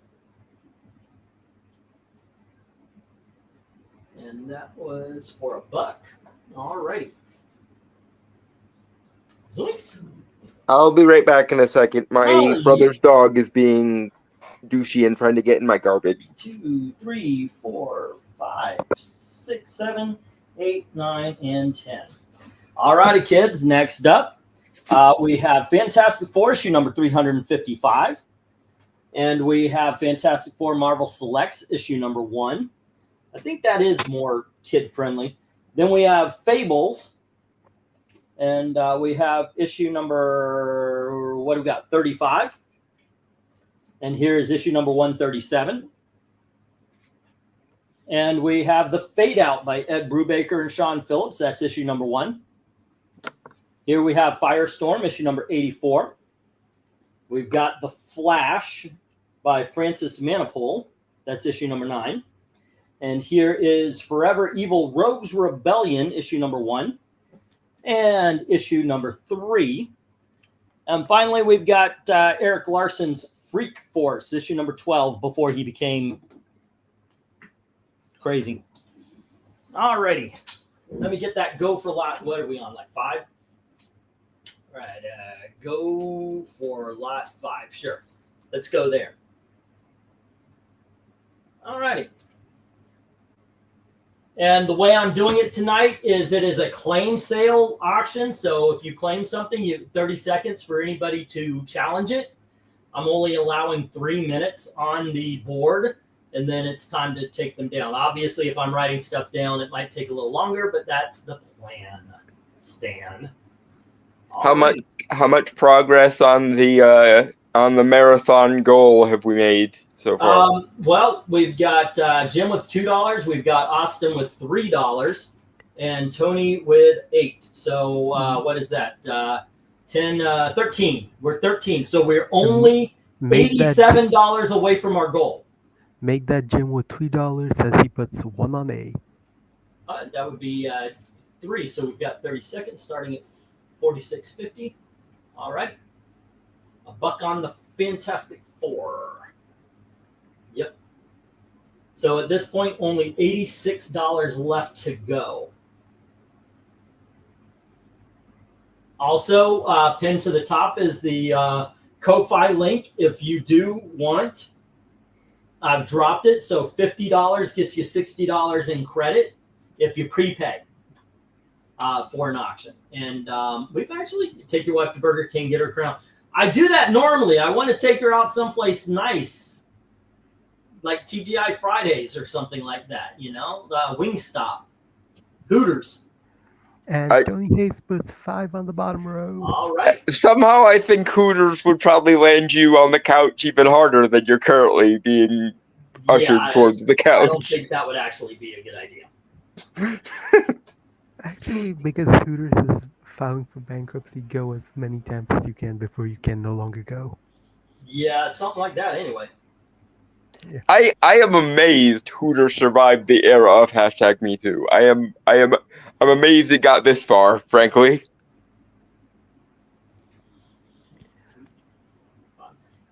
And that was for $1. All right. Zoinks. I'll be right back in a second. My brother's dog is being douchey and trying to get in my garbage. 2, 3, 4, 5. 5, 6, 7, 8, 9, and 10. All righty, kids. Next up, we have Fantastic Four issue number 355. And we have Fantastic Four Marvel Selects issue number 1. I think that is more kid-friendly. Then we have Fables. And we have issue number, what do we got, 35. And here's issue number 137. And we have The Fade Out by Ed Brubaker and Sean Phillips. That's issue number 1. Here we have Firestorm, issue number 84. We've got The Flash by Francis Manapul. That's issue number 9. And here is Forever Evil Rogues Rebellion, issue number 1. And issue number 3. And finally, we've got Eric Larson's Freak Force, issue number 12, before he became crazy. Alrighty. Let me get that go for lot. What are we on, like 5? All right, go for lot 5. Sure. Let's go there. All righty. And the way I'm doing it tonight is it is a claim sale auction. So if you claim something, you have 30 seconds for anybody to challenge it. I'm only allowing 3 minutes on the board, and then it's time to take them down. Obviously, if I'm writing stuff down, it might take a little longer, but that's the plan, Stan. How much progress on the marathon goal have we made so far? Well, we've got Jim with $2. We've got Austin with $3, and Tony with 8. So what is that? 10, 13. We're 13. So we're only $87 away from our goal. Make that Jim with $3 as he puts 1 on A. That would be 3. So we've got 30 seconds starting at 46.50. All right. A buck on the Fantastic Four. Yep. So at this point, only $86 left to go. Also, pinned to the top is the Ko-Fi link. If you do want, I've dropped it. So $50 gets you $60 in credit if you prepay for an auction. And we've actually take your wife to Burger King, get her crown. I do that normally. I want to take her out someplace nice, like TGI Fridays or something like that, you know, Wingstop, Hooters. And Tony Hayes puts 5 on the bottom row. All right. Somehow I think Hooters would probably land you on the couch even harder than you're currently being ushered towards the couch. I don't think that would actually be a good idea. Actually, because Hooters is filing for bankruptcy, go as many times as you can before you can no longer go. Yeah, something like that anyway. Yeah. I am amazed Hooters survived the era of #MeToo. I'm amazed it got this far, frankly.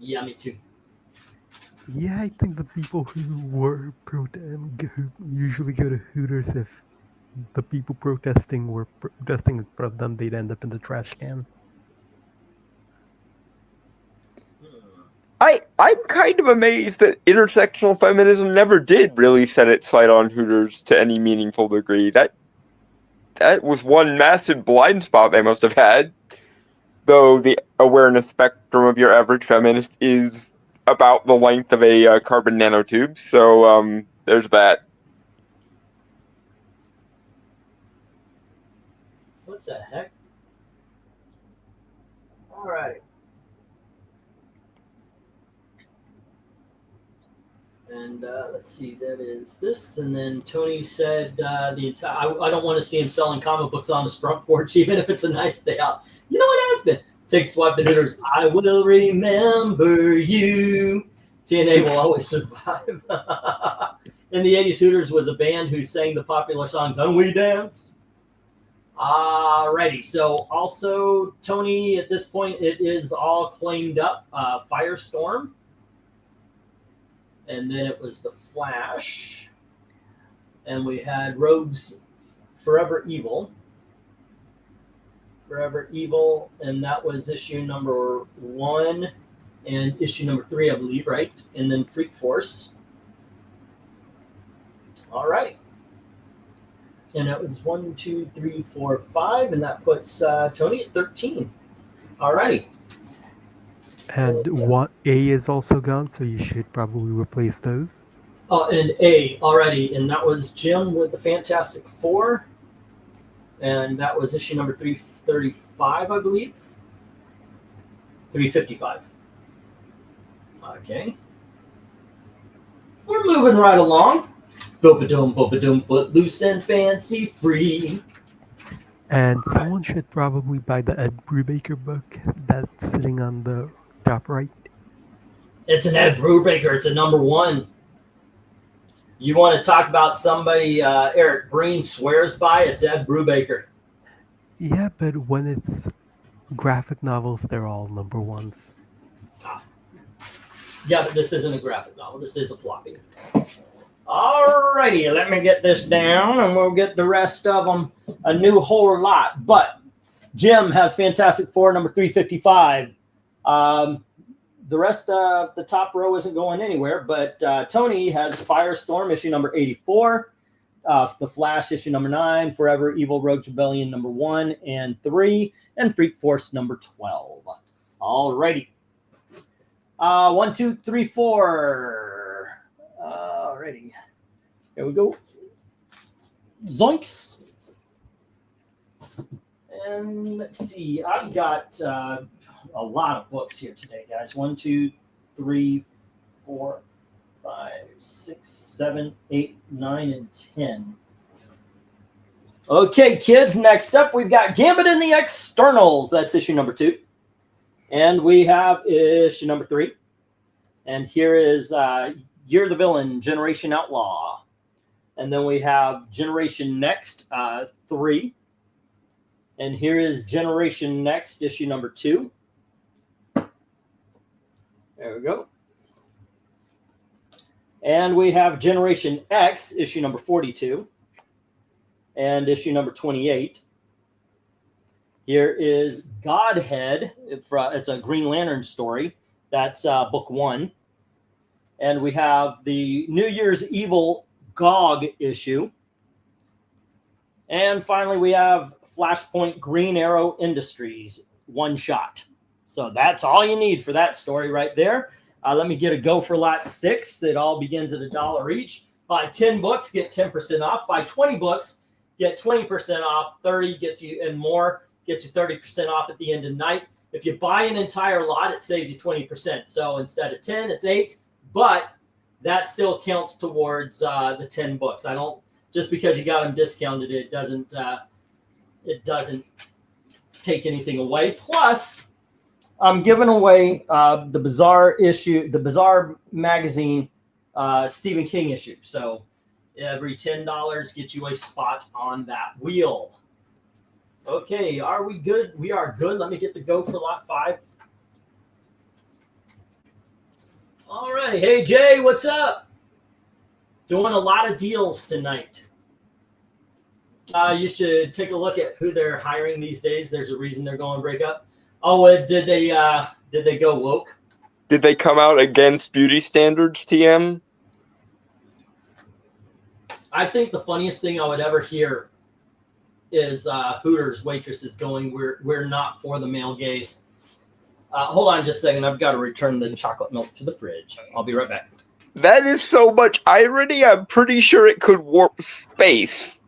Yeah, me too. Yeah, I think the people who who usually go to Hooters, if the people protesting were protesting in front of them, they'd end up in the trash can. I'm kind of amazed that intersectional feminism never did really set its sight on Hooters to any meaningful degree. That was one massive blind spot they must have had. Though the awareness spectrum of your average feminist is about the length of a carbon nanotube, so there's that. What the heck? All right. And let's see, that is this. And then Tony said the entire. I don't want to see him selling comic books on his front porch, even if it's a nice day out. You know what else been? Takes a swipe at Hooters. I will remember you. TNA will always survive. In the 80s, Hooters was a band who sang the popular song "Then We Danced." Alrighty. So also, Tony, at this point, it is all claimed up. Firestorm. And then it was The Flash. And we had Rogues Forever Evil. Forever Evil. And that was issue number 1 and issue number 3, I believe, right? And then Freak Force. All right. And it was 1, 2, 3, 4, 5, and that puts Tony at 13. Alrighty. And what A is also gone, so you should probably replace those. And A already, and that was Jim with the Fantastic Four, and that was issue number 335, I believe. 355. Okay. We're moving right along. Boop-a-doom, footloose and fancy free. And someone should probably buy the Ed Brubaker book that's sitting on the top right. It's an Ed Brubaker. It's a number 1. You want to talk about somebody Eric Breen swears by? It's Ed Brubaker. Yeah, but when it's graphic novels, they're all number 1s. Yeah, but this isn't a graphic novel. This is a floppy. Alrighty, let me get this down, and we'll get the rest of them a new whole lot. But Jim has Fantastic Four number 355. The rest of the top row isn't going anywhere, but Tony has Firestorm issue number 84, The Flash issue number 9, Forever Evil Rogues Rebellion number 1 and 3, and Freak Force number 12. Alrighty. 1, 2, 3, 4. Alrighty. Here we go. Zoinks. And let's see. I've got a lot of books here today, guys. 1, 2, 3, 4, 5, 6, 7, 8, 9, and 10. Okay, kids. Next up, we've got Gambit in the Externals. That's issue number 2. And we have issue number 3. And here is Year the Villain, Generation Outlaw. And then we have Generation Next, 3. And here is Generation Next, issue number 2. There we go. And we have Generation X, issue number 42. And issue number 28. Here is Godhead. It's a Green Lantern story. That's book 1. And we have the New Year's Evil GOG issue. And finally, we have Flashpoint Green Arrow Industries one shot. So that's all you need for that story right there. Let me get a go for lot 6. It all begins at $1 each. Buy 10 books, get 10% off. Buy 20 books, get 20% off. 30 gets you, and more gets you 30% off at the end of the night. If you buy an entire lot, it saves you 20%. So instead of 10, it's 8. But that still counts towards the 10 books. I don't, just because you got them discounted, it doesn't take anything away. Plus, I'm giving away the Bizarre issue, the Bizarre magazine Stephen King issue. So every $10 gets you a spot on that wheel. Okay, are we good? We are good. Let me get the go for lot 5. All right. Hey, Jay, what's up? Doing a lot of deals tonight. You should take a look at who they're hiring these days. There's a reason they're going break up. Oh, did they go woke? Did they come out against beauty standards, TM? I think the funniest thing I would ever hear is Hooters waitresses going, we're not for the male gaze. Hold on just a second. I've got to return the chocolate milk to the fridge. I'll be right back. That is so much irony, I'm pretty sure it could warp space.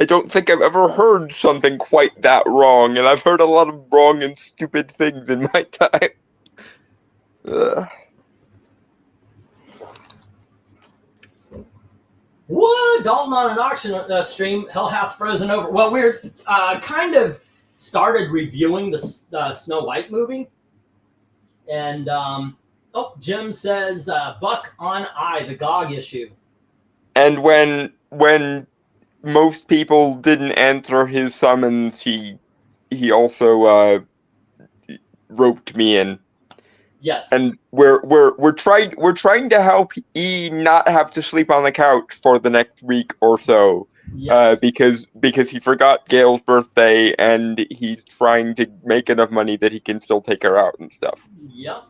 I don't think I've ever heard something quite that wrong, and I've heard a lot of wrong and stupid things in my time. What? Dalton on an auction stream. Hell hath frozen over. Well, we're kind of started reviewing the Snow White movie. And, Jim says, Buck on Eye, the GOG issue. And when most people didn't answer his summons, he also roped me in. Yes. And we're trying to help E not have to sleep on the couch for the next week or so. Yes. Because he forgot Gail's birthday and he's trying to make enough money that he can still take her out and stuff. Yep.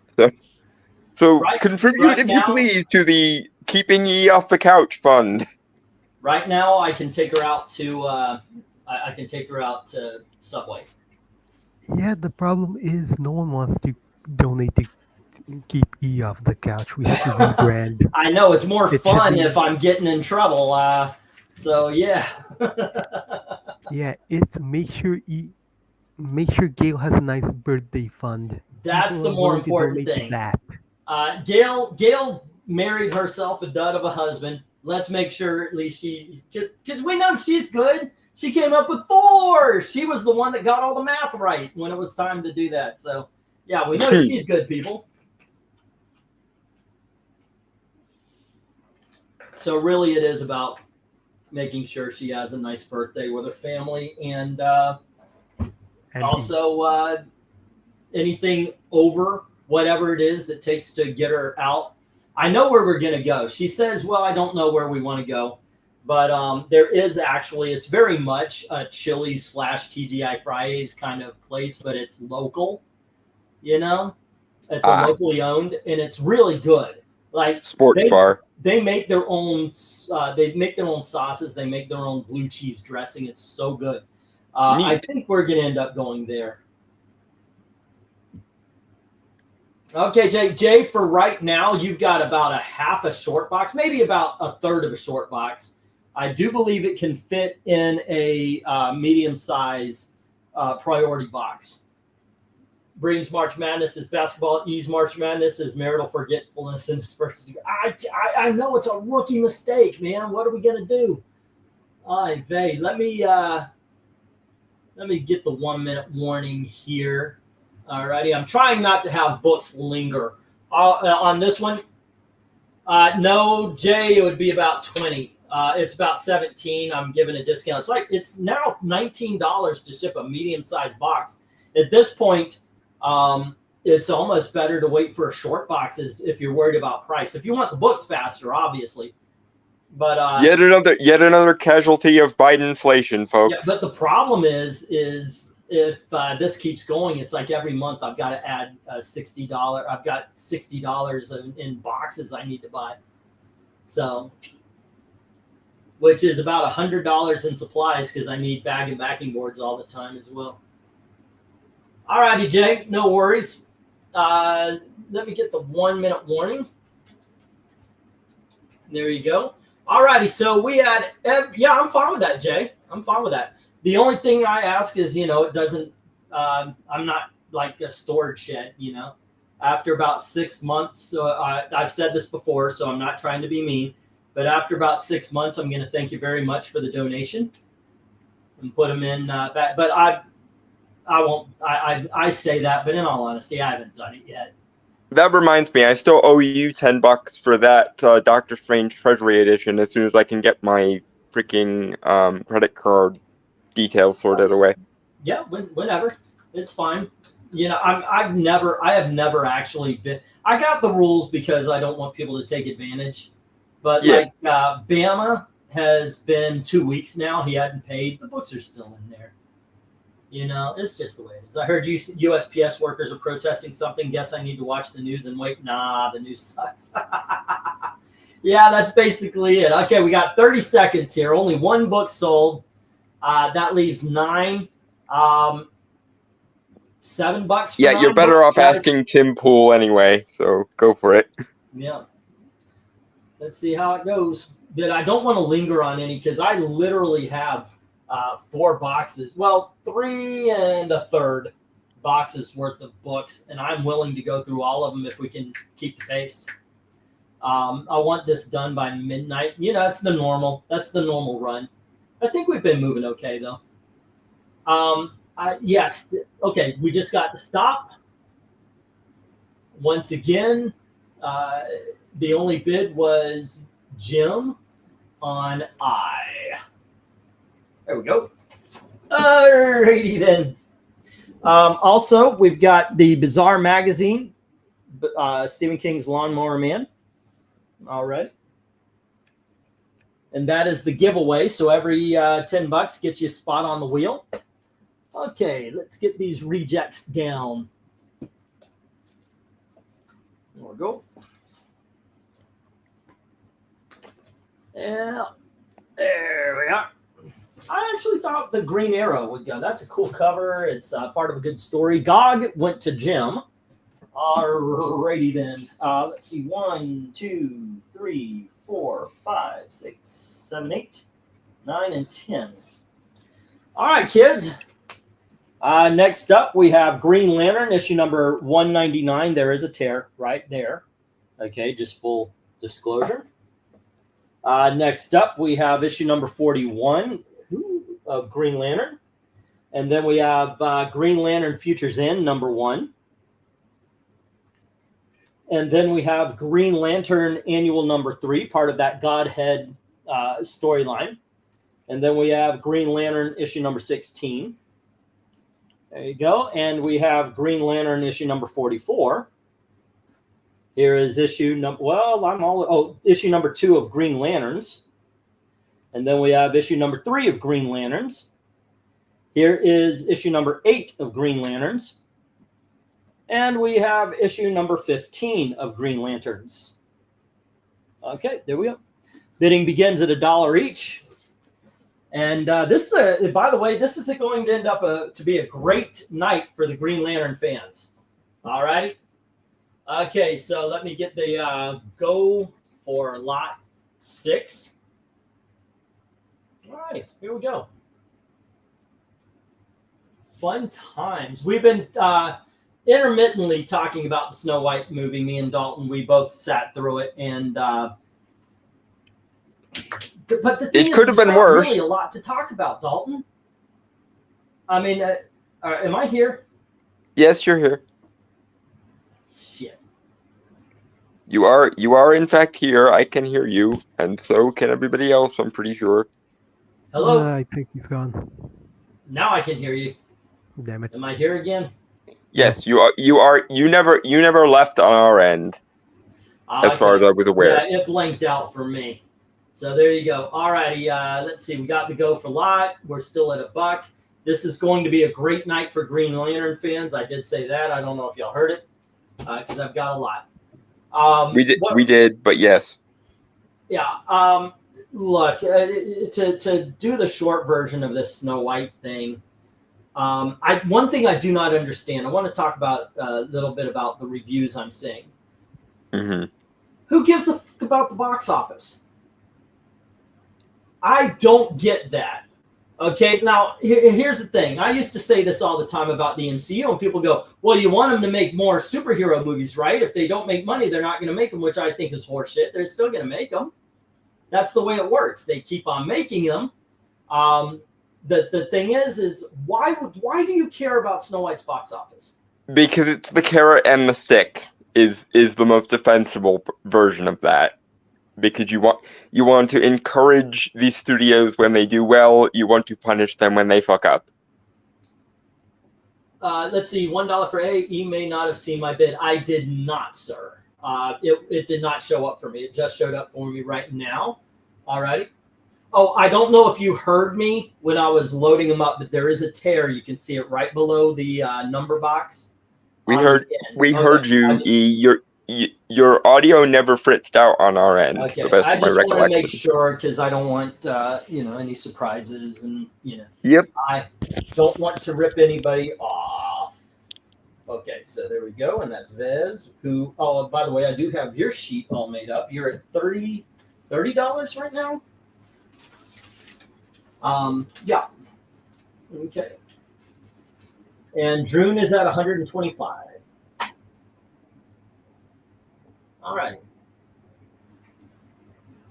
So Right- contribute, right if you now- please, to the Keeping E Off the Couch Fund. Right now, I can take her out to I can take her out to Subway. Yeah, the problem is no one wants to donate to keep E off the couch. We have to rebrand. I know it's more It should fun be- if I'm getting in trouble. So yeah. Yeah, it's make sure Gail has a nice birthday fund. That's People the are more willing to important donate to thing. That. Gail married herself a dud of a husband. Let's make sure at least because we know she's good. She came up with 4. She was the one that got all the math right when it was time to do that. So yeah, we know she's good, people. So really, it is about making sure she has a nice birthday with her family, and And also anything over whatever it is that takes to get her out. I know where we're going to go. She says, well, I don't know where we want to go, but there is actually, it's very much a Chili's / TGI Fridays kind of place, but it's local, you know, it's a locally owned, and it's really good. Like Sports bar. they make their own sauces. They make their own blue cheese dressing. It's so good. I think we're going to end up going there. Okay, Jay, for right now, you've got about a half a short box, maybe about a third of a short box. I do believe it can fit in a medium size priority box. Breen's March Madness is basketball. E's March Madness is marital forgetfulness in his first year. I know it's a rookie mistake, man. What are we gonna do? Let me get the 1 minute warning here. Alrighty, I'm trying not to have books linger on this one. No, Jay, it would be about 20. It's about 17. I'm giving a discount. It's now $19 to ship a medium-sized box. At this point, it's almost better to wait for a short box if you're worried about price. If you want the books faster, obviously. But yet another casualty of Biden inflation, folks. yeah, but the problem is if this keeps going, it's like every month I've got to add $60. I've got $60 in boxes I need to buy. So, which is about $100 in supplies because I need bag and backing boards all the time as well. All righty, Jay, no worries. Let me get the 1 minute warning. There you go. All righty, so we had, I'm fine with that, Jay. I'm fine with that. The only thing I ask is, it doesn't, I'm not like a storage shed, After about 6 months, I've said this before, so I'm not trying to be mean, but after about 6 months, I'm going to thank you very much for the donation and put them in back. But I won't, I say that, but in all honesty, I haven't done it yet. That reminds me, I still owe you $10 for that Doctor Strange Treasury Edition as soon as I can get my freaking credit card details sorted away. Yeah, whenever. It's fine. I have never actually been. I got the rules because I don't want people to take advantage. But Bama has been 2 weeks now. He hadn't paid. The books are still in there. It's just the way it is. I heard USPS workers are protesting something. Guess I need to watch the news and wait. Nah, the news sucks. Yeah, that's basically it. Okay, we got 30 seconds here. Only one book sold. That leaves 9. $7 for Yeah, you're 9 better books, off guys. asking Tim Pool anyway, so go for it. Yeah. Let's see how it goes. But I don't want to linger on any because I literally have 4 boxes. Well, 3 1/3 boxes worth of books, and I'm willing to go through all of them if we can keep the pace. I want this done by midnight. That's the normal run. I think we've been moving okay though. Yes. Okay. We just got to stop. Once again, the only bid was Jim on I. There we go. Alrighty then. Also, we've got the Bizarre Magazine, Stephen King's Lawnmower Man. All right. And that is the giveaway. So every $10 gets you a spot on the wheel. Okay, let's get these rejects down. There we go. Yeah, there we are. I actually thought the Green Arrow would go. That's a cool cover. It's part of a good story. Gog went to Jim. Alrighty then. Let's see. 1, 2, 3, 4, 5, 6, 7, 8, 9, and 10. All right, kids. Next up, we have Green Lantern, issue number 199. There is a tear right there. Okay, just full disclosure. Next up, we have issue number 41 of Green Lantern. And then we have Green Lantern Futures End, number 1. And then we have Green Lantern Annual number 3, part of that Godhead storyline. And then we have Green Lantern issue number 16. There you go. And we have Green Lantern issue number 44. Here is issue number, issue number 2 of Green Lanterns. And then we have issue number 3 of Green Lanterns. Here is issue number 8 of Green Lanterns. And we have issue number 15 of Green Lanterns. Okay, there we go. Bidding begins at $1 each. And this is, by the way, this is going to end up to be a great night for the Green Lantern fans. All righty. Okay, so let me get the go for lot 6. All right, here we go. Fun times. We've been intermittently talking about the Snow White movie. Me and Dalton, we both sat through it, and but the thing it could have been worse. Really a lot to talk about, Dalton. I mean, am I here? Yes, you're here. Shit. You are in fact here. I can hear you, and so can everybody else, I'm pretty sure. Hello? I think he's gone. Now I can hear you. Damn it. Am I here again? Yes, you are. You never left on our end, as far as I was aware. Yeah, it blanked out for me. So there you go. All righty. Let's see. We got the go for lot. We're still at $1. This is going to be a great night for Green Lantern fans. I did say that. I don't know if y'all heard it, because I've got a lot. We did, but yes. Yeah. Look, to do the short version of this Snow White thing, one thing I do not understand. I want to talk about a little bit about the reviews I'm seeing. Mm-hmm. Who gives a fuck about the box office? I don't get that. Okay, now here's the thing. I used to say this all the time about the MCU, and people go, well, you want them to make more superhero movies, right? If they don't make money, they're not going to make them, which I think is horseshit. They're still going to make them. That's the way it works. They keep on making them. The thing is why do you care about Snow White's box office? Because it's the carrot and the stick is the most defensible version of that. Because you want to encourage these studios when they do well. You want to punish them when they fuck up. Let's see. $1 for A. You may not have seen my bid. I did not, sir. It did not show up for me. It just showed up for me right now. All righty. Oh, I don't know if you heard me when I was loading them up, but there is a tear. You can see it right below the number box. We heard you. Your audio never fritzed out on our end. Okay, the best I of my just want to recollection. make sure because I don't want any surprises, and Yep. I don't want to rip anybody off. Okay, so there we go, and that's Vez. Who? Oh, by the way, I do have your sheet all made up. You're at $30 right now. Yeah. Okay. And Droon is at 125. All right.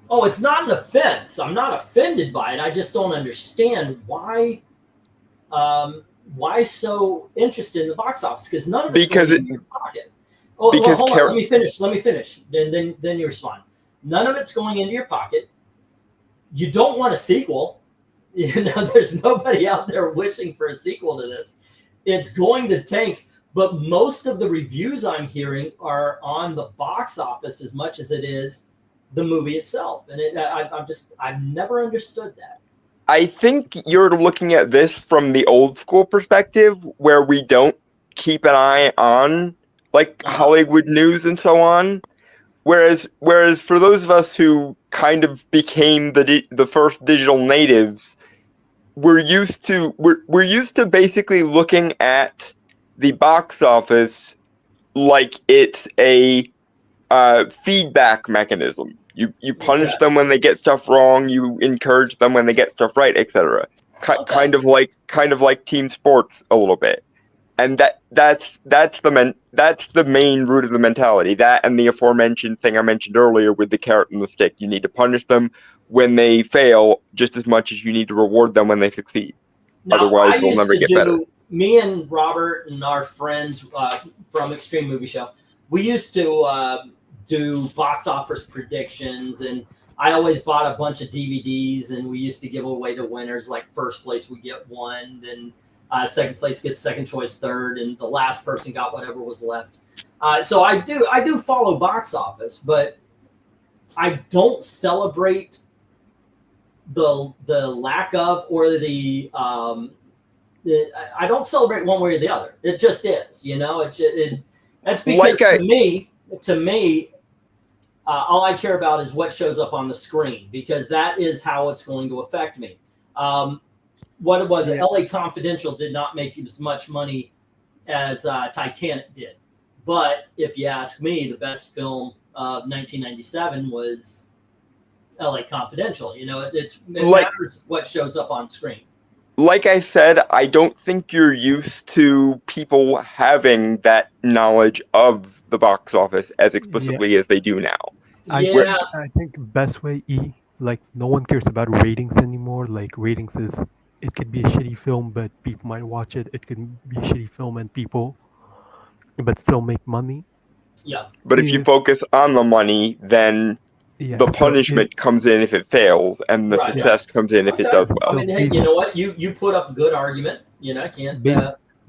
Oh, it's not an offense. I'm not offended by it. I just don't understand why so interested in the box office, because none of it's going in your pocket. Oh, well, hold on. Let me finish. Then you respond. None of it's going into your pocket. You don't want a sequel. There's nobody out there wishing for a sequel to this. It's going to tank. But most of the reviews I'm hearing are on the box office as much as it is the movie itself. And I've never understood that. I think you're looking at this from the old school perspective, where we don't keep an eye on like Hollywood News and so on. Whereas for those of us who kind of became the first digital natives, we're used to basically looking at the box office like it's a feedback mechanism. You punish them when they get stuff wrong. You encourage them when they get stuff right, etc. Kind of like team sports a little bit. And that's the main root of the mentality. That and the aforementioned thing I mentioned earlier with the carrot and the stick. You need to punish them when they fail just as much as you need to reward them when they succeed. Now, Otherwise, we'll never get better. Me and Robert and our friends from Extreme Movie Show, we used to do box office predictions, and I always bought a bunch of DVDs, and we used to give away to winners. Like first place we get one, then second place gets second choice, third, and the last person got whatever was left. So I do follow box office, but I don't celebrate the lack of or the I don't celebrate one way or the other. It just is, that's because to me, all I care about is what shows up on the screen, because that is how it's going to affect me. What it was, LA Confidential did not make as much money as Titanic did. But if you ask me, the best film of 1997 was LA Confidential. It matters what shows up on screen. Like I said, I don't think you're used to people having that knowledge of the box office as explicitly as they do now. I think the best way, like no one cares about ratings anymore. Like ratings it could be a shitty film, but people might watch it. It could be a shitty film but still make money. Yeah. But if you focus on the money, then the punishment comes in if it fails, and the success comes in if it does well. I mean, hey, you know what? You put up a good argument. I can't.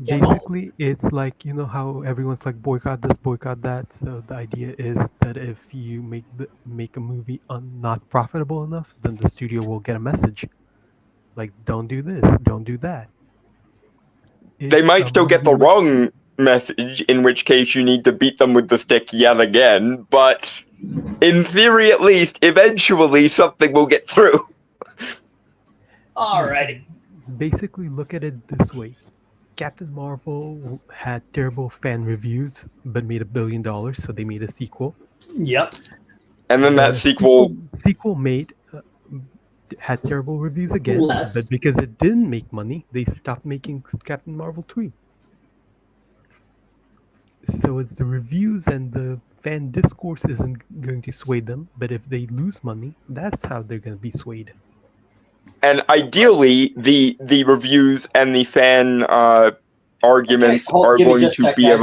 Basically, it's like, how everyone's like boycott this, boycott that. So the idea is that if you make a movie not profitable enough, then the studio will get a message like, don't do this, don't do that. They might still get the wrong message, in which case you need to beat them with the stick yet again, but in theory at least, eventually something will get through. Alrighty. Basically, look at it this way. Captain Marvel had terrible fan reviews, but made $1 billion, so they made a sequel. Yep. And then that sequel had terrible reviews again, but because it didn't make money, they stopped making Captain Marvel 3. So it's the reviews and the fan discourse isn't going to sway them, but if they lose money, that's how they're going to be swayed. And ideally, the reviews and the fan arguments are going to be of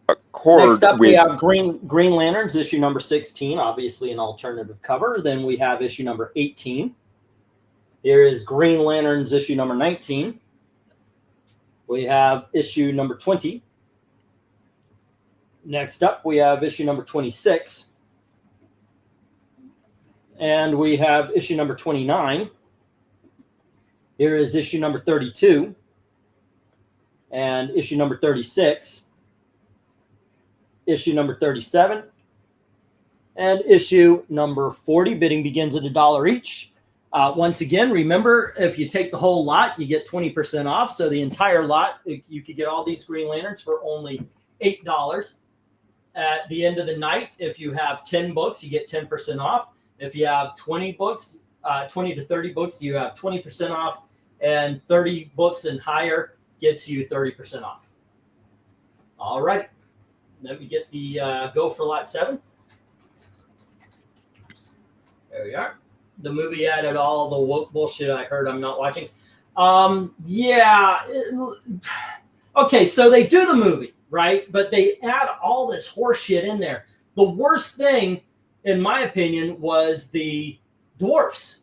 accord. Next up, we have Green Lanterns, issue number 16, obviously an alternative cover. Then we have issue number 18. Here is Green Lanterns, issue number 19. We have issue number 20. Next up, we have issue number 26. And we have issue number 29. Here is issue number 32. And issue number 36. Issue number 37. And issue number 40. Bidding begins at $1 each. Once again, remember, if you take the whole lot, you get 20% off. So the entire lot, you could get all these Green Lanterns for only $8. At the end of the night, if you have 10 books, you get 10% off. If you have 20 books, 20 to 30 books, you have 20% off. And 30 books and higher gets you 30% off. All right. Let me get the go for lot 7. There we are. The movie added all the woke bullshit I heard I'm not watching. Okay, so they do the movie, right? But they add all this horse shit in there. The worst thing, in my opinion, was the dwarfs,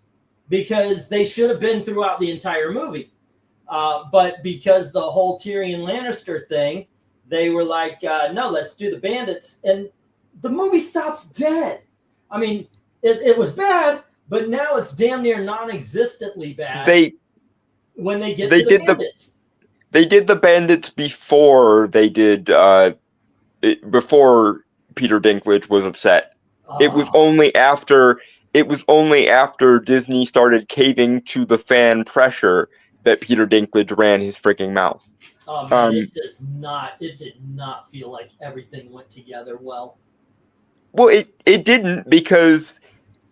because they should have been throughout the entire movie. But because the whole Tyrion Lannister thing, they were like, no, let's do the bandits. And the movie stops dead. I mean, it was bad, but now it's damn near non-existently bad when they get to the bandits. They did the bandits before they did before Peter Dinklage was upset. It was Oh, only after Disney started caving to the fan pressure that Peter Dinklage ran his freaking mouth. oh man, Um, it did not feel like everything went together well. well, it didn't, because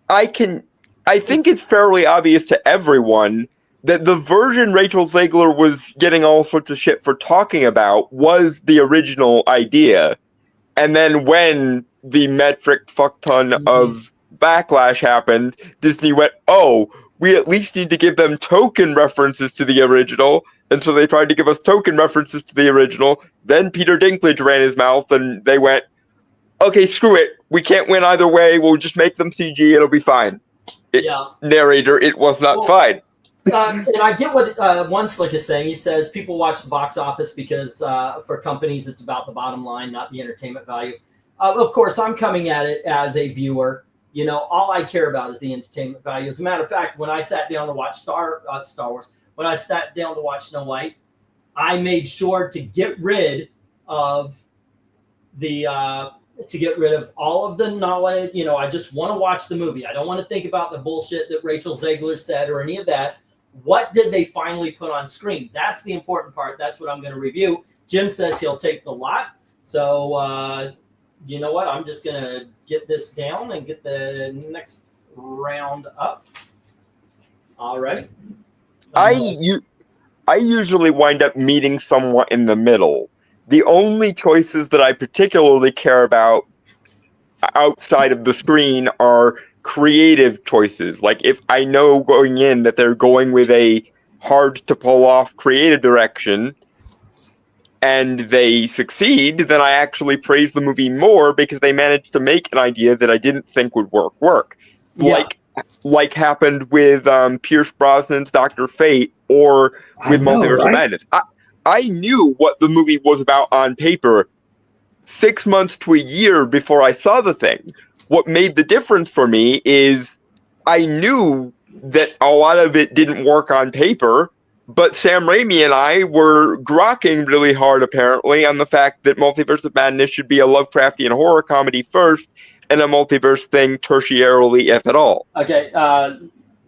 I think it's fairly obvious to everyone that the version Rachel Zegler was getting all sorts of shit for talking about was the original idea. And then when the metric fuck ton of backlash happened, Disney went, oh, we at least need to give them token references to the original. And so they tried to give us token references to the original. Then Peter Dinklage ran his mouth and they went, okay, screw it. We can't win either way. We'll just make them CG. It'll be fine. Yeah. Narrator, it was not fine. And I get what One Slick is saying. He says people watch the box office because for companies it's about the bottom line, not the entertainment value. Of course, I'm coming at it as a viewer. You know, all I care about is the entertainment value. As a matter of fact, when I sat down to watch Star Wars, when I sat down to watch Snow White, I made sure to get rid of all of the knowledge. You know, I just want to watch the movie. I don't want to think about the bullshit that Rachel Zegler said or any of that. What did they finally put on screen? That's the important part. That's what I'm going to review. Jim says he'll take the lot. So, you know what? I'm just going to get this down and get the next round up. All righty. I usually wind up meeting somewhat in the middle. The only choices that I particularly care about outside of the screen are creative choices. Like if I know going in that they're going with a hard to pull off creative direction and they succeed, then I actually praise the movie more because they managed to make an idea that I didn't think would work. Yeah. Like happened with Pierce Brosnan's Dr. Fate or with Multiverse of Madness. I knew what the movie was about on paper 6 months to a year before I saw the thing. What made the difference for me is I knew that a lot of it didn't work on paper, but Sam Raimi and I were grokking really hard, apparently, on the fact that Multiverse of Madness should be a Lovecraftian horror comedy first and a multiverse thing tertiarily, if at all. Okay.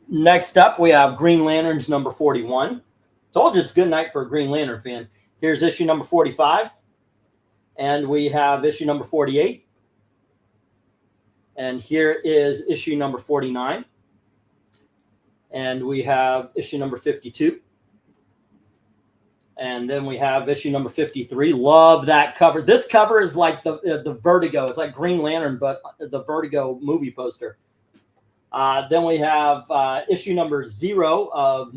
Next up, we have Green Lanterns number 41. Told you it's a good night for a Green Lantern fan. Here's issue number 45. And we have issue number 48. And here is issue number 49. And we have issue number 52. And then we have issue number 53. Love that cover. This cover is like the Vertigo. It's like Green Lantern, but the Vertigo movie poster. Then we have issue number 0 of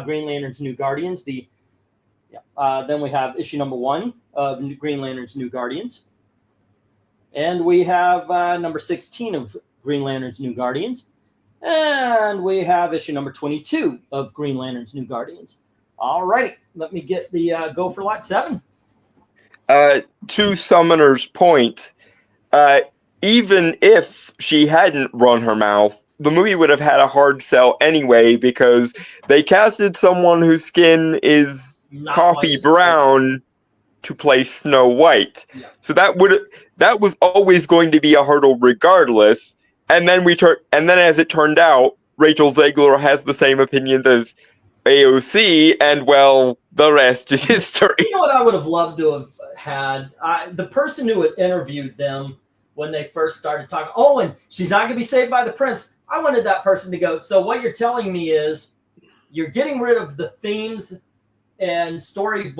Green Lantern's New Guardians. Then we have issue number 1 of Green Lantern's New Guardians. And we have number 16 of Green Lantern's New Guardians. And we have issue number 22 of Green Lantern's New Guardians. All righty. Let me get the go for lot 7. To Summoner's point, even if she hadn't run her mouth, the movie would have had a hard sell anyway because they casted someone whose skin is Not coffee white. brown to play Snow White. Yeah. So that was always going to be a hurdle regardless. And then as it turned out, Rachel Zegler has the same opinions as AOC, and well, the rest is history. You know what I would have loved to have had? The person who had interviewed them when they first started talking, oh, and she's not going to be saved by the prince. I wanted that person to go, so what you're telling me is you're getting rid of the themes and story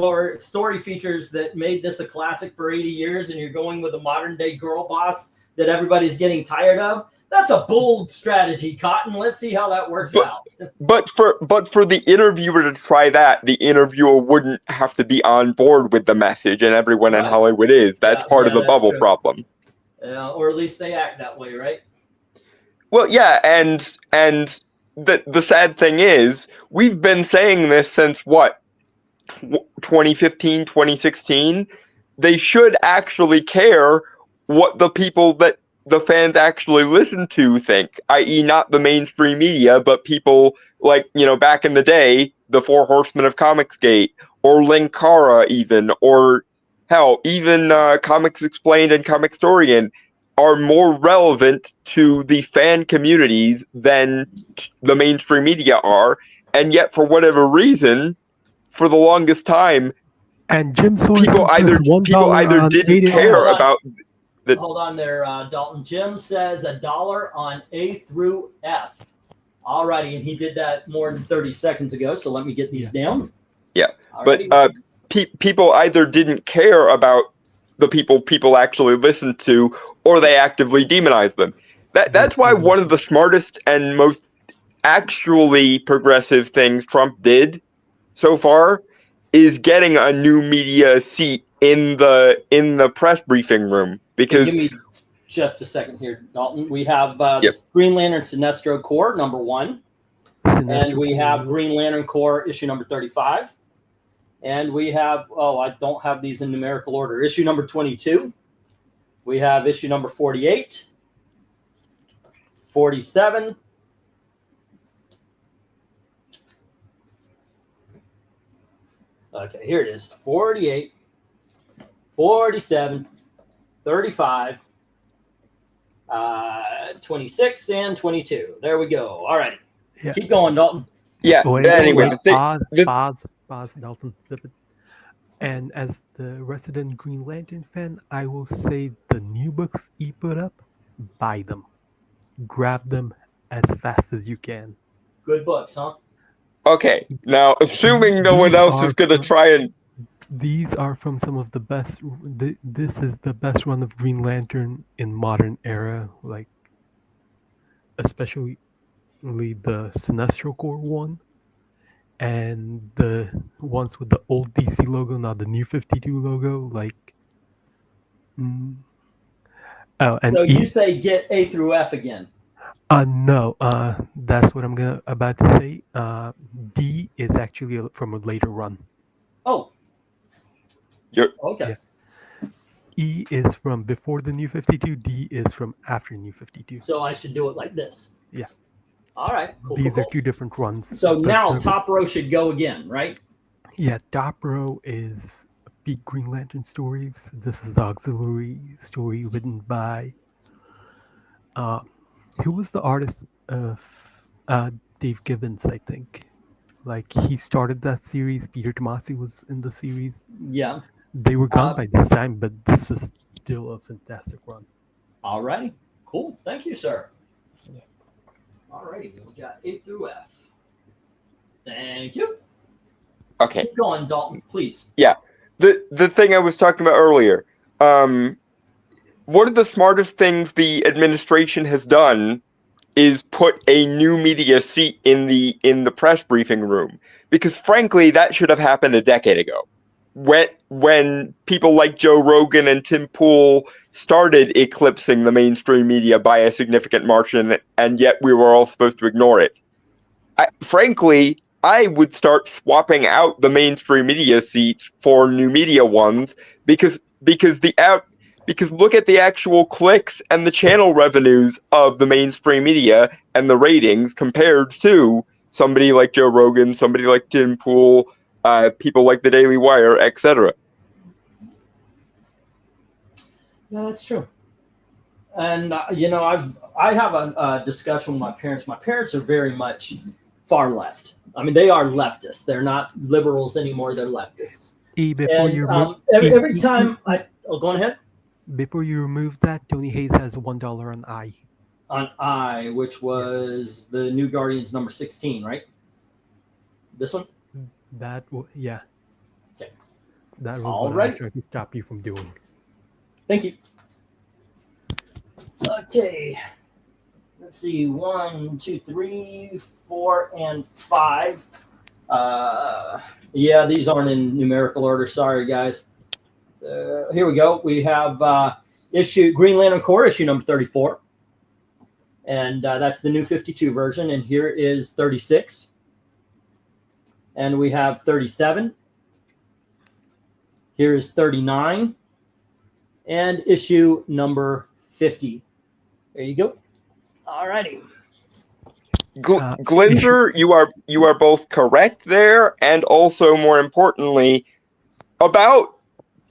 features that made this a classic for 80 years, and you're going with a modern day girl boss that everybody's getting tired of. That's a bold strategy, Cotton. Let's see how that works out. But for the interviewer to try that, the interviewer wouldn't have to be on board with the message, and everyone in Hollywood is. That's part of the bubble problem. Or at least they act that way, right? Well, yeah, and the sad thing is, we've been saying this since what, 2015, 2016? They should actually care what the people that the fans actually listen to think, i.e. not the mainstream media, but people like, back in the day, the Four Horsemen of Comicsgate, or Linkara even, or hell, even Comics Explained and Comicstorian are more relevant to the fan communities than the mainstream media are, and yet for whatever reason, for the longest time, And Jim Sorensen people either on didn't 8 care Hold on. about the. Hold on there, Dalton. Jim says $1 on A through F. Alrighty, and he did that more than 30 seconds ago, so let me get these down. Yeah, Alrighty. but people either didn't care about the people actually listened to, or they actively demonized them. That's why one of the smartest and most actually progressive things Trump did so far is getting a new media seat in the press briefing room, because Give me just a second here, Dalton. We have Yep. Green Lantern Sinestro Corps #1, and we have Green Lantern Corps issue number 35, and we have I don't have these in numerical order. Issue number 22. We have issue number 48, 47. Okay, here it is. 48, 47, 35, 26, and 22. There we go. All right. Yeah. Keep going, Dalton. yeah. Wait, But anyway, wait, pause, Dalton. And as the resident Green Lantern fan, I will say the new books he put up, buy them. Grab them as fast as you can. Good books, huh? okay. Now, assuming no one else is going to try and These are from some of the best. This is the best run of Green Lantern in modern era, like especially the Sinestro Corps one, and the ones with the old DC logo, not the new 52 logo. Like, oh, and So you say get A through F again. no, that's what I'm about to say. D is actually from a later run. Oh. You're- Okay. Yeah. E is from before the new 52. D is from after new 52. So I should do it like this. Yeah. All right. Cool. These cool, are two different runs. So But now the- top row should go again, right? Yeah, top row is Peak Green Lantern stories. This is the auxiliary story written by who was the artist of Dave Gibbons, I think. Like, he started that series. Peter Tomasi was in the series. Yeah. They were gone by this time, but this is still a fantastic run. All righty. Cool. Thank you, sir. Yeah. All righty. We got A through F. Thank you. okay. Keep going, Dalton, please. The thing I was talking about earlier, one of the smartest things the administration has done is put a new media seat in the press briefing room, because frankly that should have happened a decade ago, when people like Joe Rogan and Tim Pool started eclipsing the mainstream media by a significant margin, and yet we were all supposed to ignore it. Frankly, I would start swapping out the mainstream media seats for new media ones, because look at the actual clicks and the channel revenues of the mainstream media and the ratings compared to somebody like Joe Rogan, somebody like Tim Pool, people like the Daily Wire, etc. Yeah, that's true. And I have a discussion with my parents. My parents are very much far left. I mean, they are leftists. They're not liberals anymore. They're leftists. Every time go ahead. Before you remove that, Tony Hayes has $1 on I. On I, which was the New Guardians number 16, right? This one? Yeah. Okay. That was All what right. I was trying to stop you from doing. Thank you. Okay. Let's see. 1, 2, 3, 4, and 5. Yeah, these aren't in numerical order. Sorry, guys. Here we go. We have Green Lantern Corps issue number 34. And that's the new 52 version. And here is 36. And we have 37. Here is 39. And issue number 50. There you go. All righty. Glinzer, you are both correct there, and also more importantly, about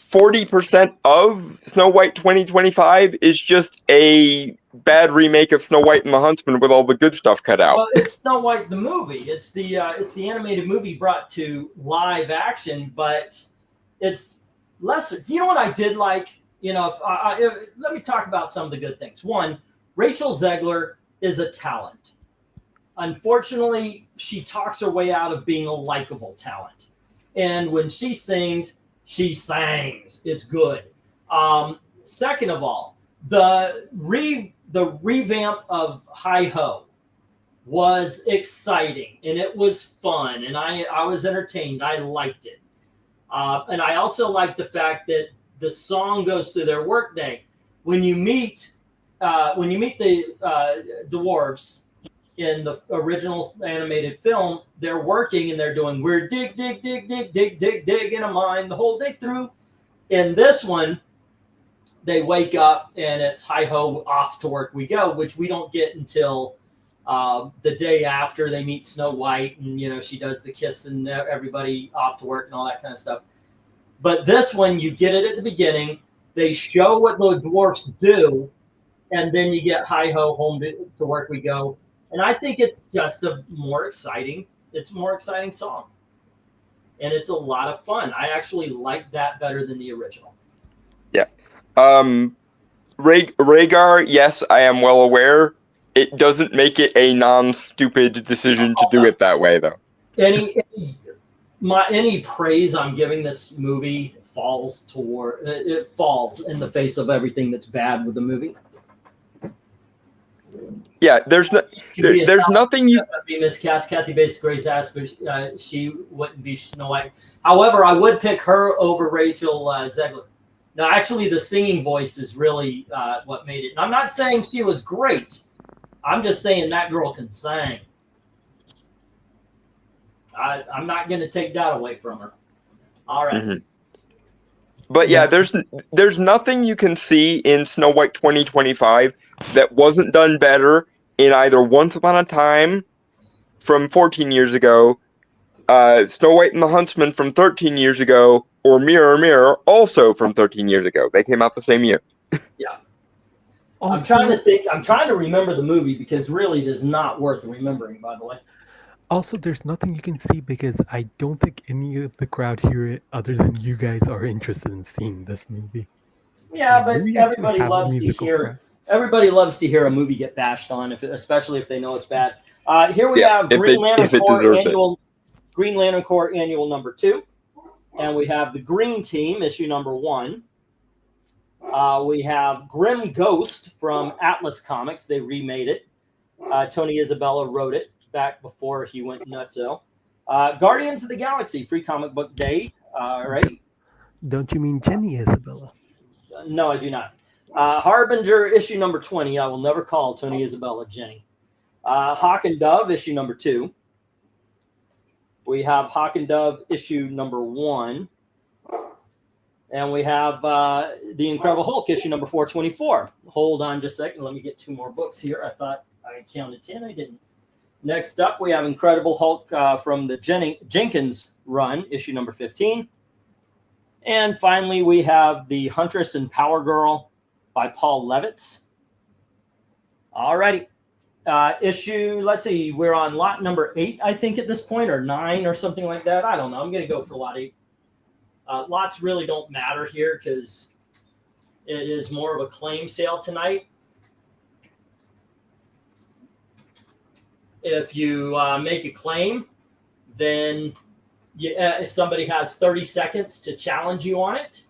40% of Snow White 2025 is just a bad remake of Snow White and the Huntsman with all the good stuff cut out. Well, it's Snow White the movie. It's the animated movie brought to live action, but it's lesser. You know what I did like? You know, let me talk about some of the good things. One, Rachel Zegler is a talent. Unfortunately, she talks her way out of being a likable talent. And when she sings, she sangs. It's good. Second of all, the revamp of Hi Ho was exciting and it was fun and I was entertained. I liked it. And I also like the fact that the song goes through their workday. When you meet the dwarves in the original animated film, they're working and they're doing we're dig in a mine the whole day through. In this one, they wake up and it's hi ho, off to work we go, which we don't get until the day after they meet Snow White and you know she does the kiss and everybody off to work and all that kind of stuff. But this one, you get it at the beginning. They show what the dwarfs do, and then you get hi ho, home to work we go. And I think it's just a more exciting song. And it's a lot of fun. I actually like that better than the original. Yeah. Rhaegar, yes, I am well aware. It doesn't make it a non-stupid decision to do it that way, though. Any praise I'm giving this movie falls in the face of everything that's bad with the movie. Yeah, there's nothing you be miscast. Kathy Bates Gray's ass, but she wouldn't be Snow White. However, I would pick her over Rachel Zegler. Now, actually, the singing voice is really what made it. And I'm not saying she was great. I'm just saying that girl can sing. I'm not going to take that away from her. All right. Mm-hmm. But yeah, there's nothing you can see in Snow White 2025 that wasn't done better in either Once Upon a Time from 14 years ago, Snow White and the Huntsman from 13 years ago, or Mirror Mirror also from 13 years ago. They came out the same year. Yeah. I'm trying to think. I'm trying to remember the movie because really it is not worth remembering, by the way. Also, there's nothing you can see because I don't think any of the crowd here, other than you guys, are interested in seeing this movie. Yeah, but everybody loves to hear. Everybody loves to hear a movie get bashed on, especially if they know it's bad. Here we have Green Lantern Corps Annual number 2, and we have the Green Team issue number 1. We have Grim Ghost from Atlas Comics. They remade it. Tony Isabella wrote it back before he went nutso. Guardians of the Galaxy, Free Comic Book Day. All right. Don't you mean Jenny Isabella? No, I do not. Harbinger, issue number 20. I will never call Tony Isabella Jenny. Hawk and Dove, issue number 2. We have Hawk and Dove, issue number 1. And we have The Incredible Hulk, issue number 424. Hold on just a second. Let me get 2 more books here. I thought I counted 10. I didn't. Next up, we have Incredible Hulk from the Jenkins run, issue number 15. And finally, we have The Huntress and Power Girl by Paul Levitz. All righty. Issue, let's see, we're on lot number 8, I think, at this point, or 9 or something like that. I don't know. I'm going to go for lot 8. Lots really don't matter here because it is more of a claim sale tonight. If you make a claim, then somebody has 30 seconds to challenge you on it.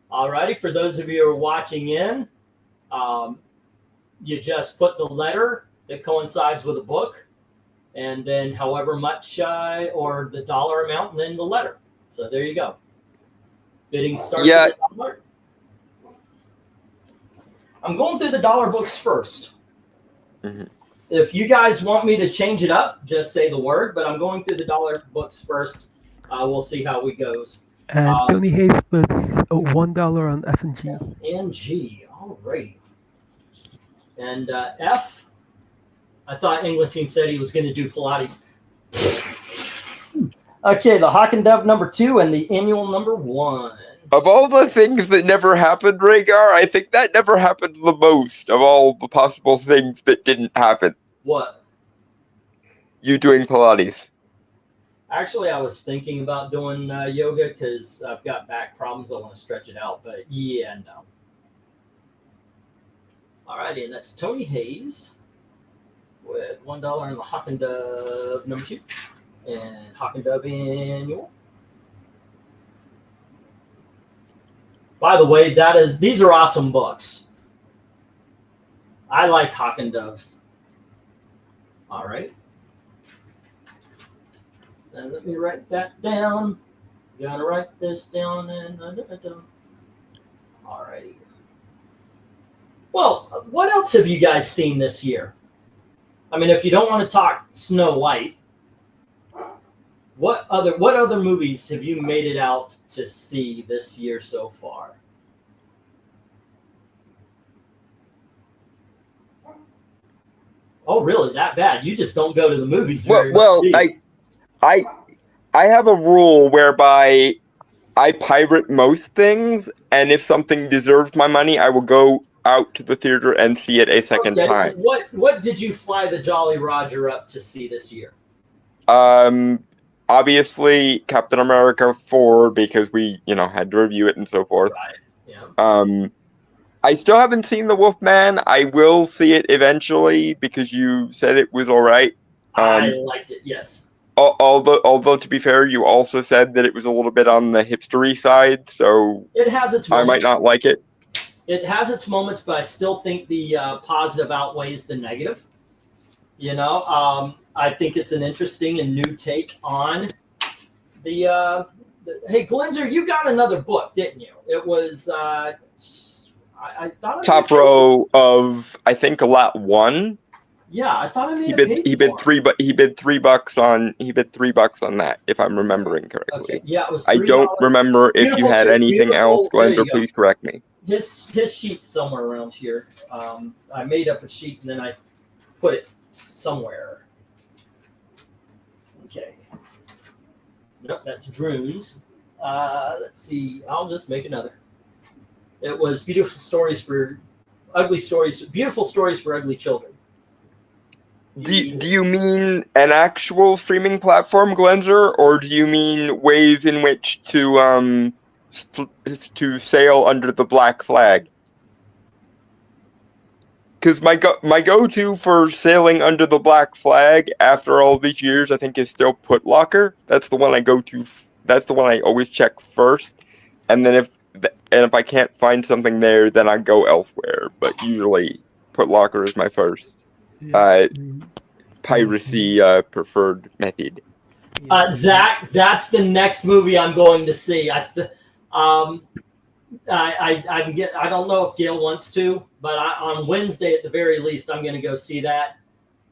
Alrighty, for those of you who are watching in, you just put the letter that coincides with a book, and then however much or the dollar amount, and then the letter. So there you go. Bidding starts at $1. I'm going through the dollar books first. Mm-hmm. If you guys want me to change it up, just say the word, but I'm going through the dollar books first. We'll see how it goes. And Tony Hayes puts $1 on F and G. F and G, all right. And F, I thought Englentine said he was going to do Pilates. Okay, the Hawk and Dove number 2 and the annual number 1. Of all the things that never happened, Rhaegar, I think that never happened the most of all the possible things that didn't happen. What? You doing Pilates. Actually, I was thinking about doing yoga because I've got back problems. I want to stretch it out, but yeah, no. Alrighty, and that's Tony Hayes with $1 in the Hawk and Dove number 2, and Hawk and Dove annual. By the way, these are awesome books. I like Hawk and Dove. All right. Then let me write that down. Gonna write this down and all righty. Well, what else have you guys seen this year? I mean, if you don't want to talk Snow White, what other movies have you made it out to see this year so far? Oh, really? That bad? You just don't go to the movies very Well, much. I have a rule whereby I pirate most things, and if something deserves my money, I will go out to the theater and see it a second time. What did you fly the Jolly Roger up to see this year? Obviously Captain America 4 because we, had to review it and so forth. Right. Yeah. I still haven't seen The Wolfman. I will see it eventually because you said it was all right. I liked it. Yes. Although to be fair, you also said that it was a little bit on the hipstery side, so it has its moments. I might not like it. It has its moments, but I still think the positive outweighs the negative. I think it's an interesting and new take on the hey, Glenzer, you got another book, didn't you? It was I thought top row of I think lot 1. Yeah, I thought I made he bid $3 on that, if I'm remembering correctly. Okay. Yeah, it was $3. I don't remember if you had anything else, Glenzer. Please correct me. His sheet's somewhere around here. I made up a sheet and then I put it somewhere. Okay. Nope, that's Droon's. Let's see. I'll just make another. It was beautiful stories for ugly children. Do you mean an actual streaming platform, Glenzer, or do you mean ways in which to sail under the black flag? Because my go-to for sailing under the black flag after all these years, I think, is still Putlocker. That's the one I go to. That's the one I always check first, and then if I can't find something there, then I go elsewhere. But usually, Putlocker is my first piracy preferred method. Zach, that's the next movie I'm going to see. I don't know if Gail wants to, but on Wednesday at the very least, I'm going to go see that.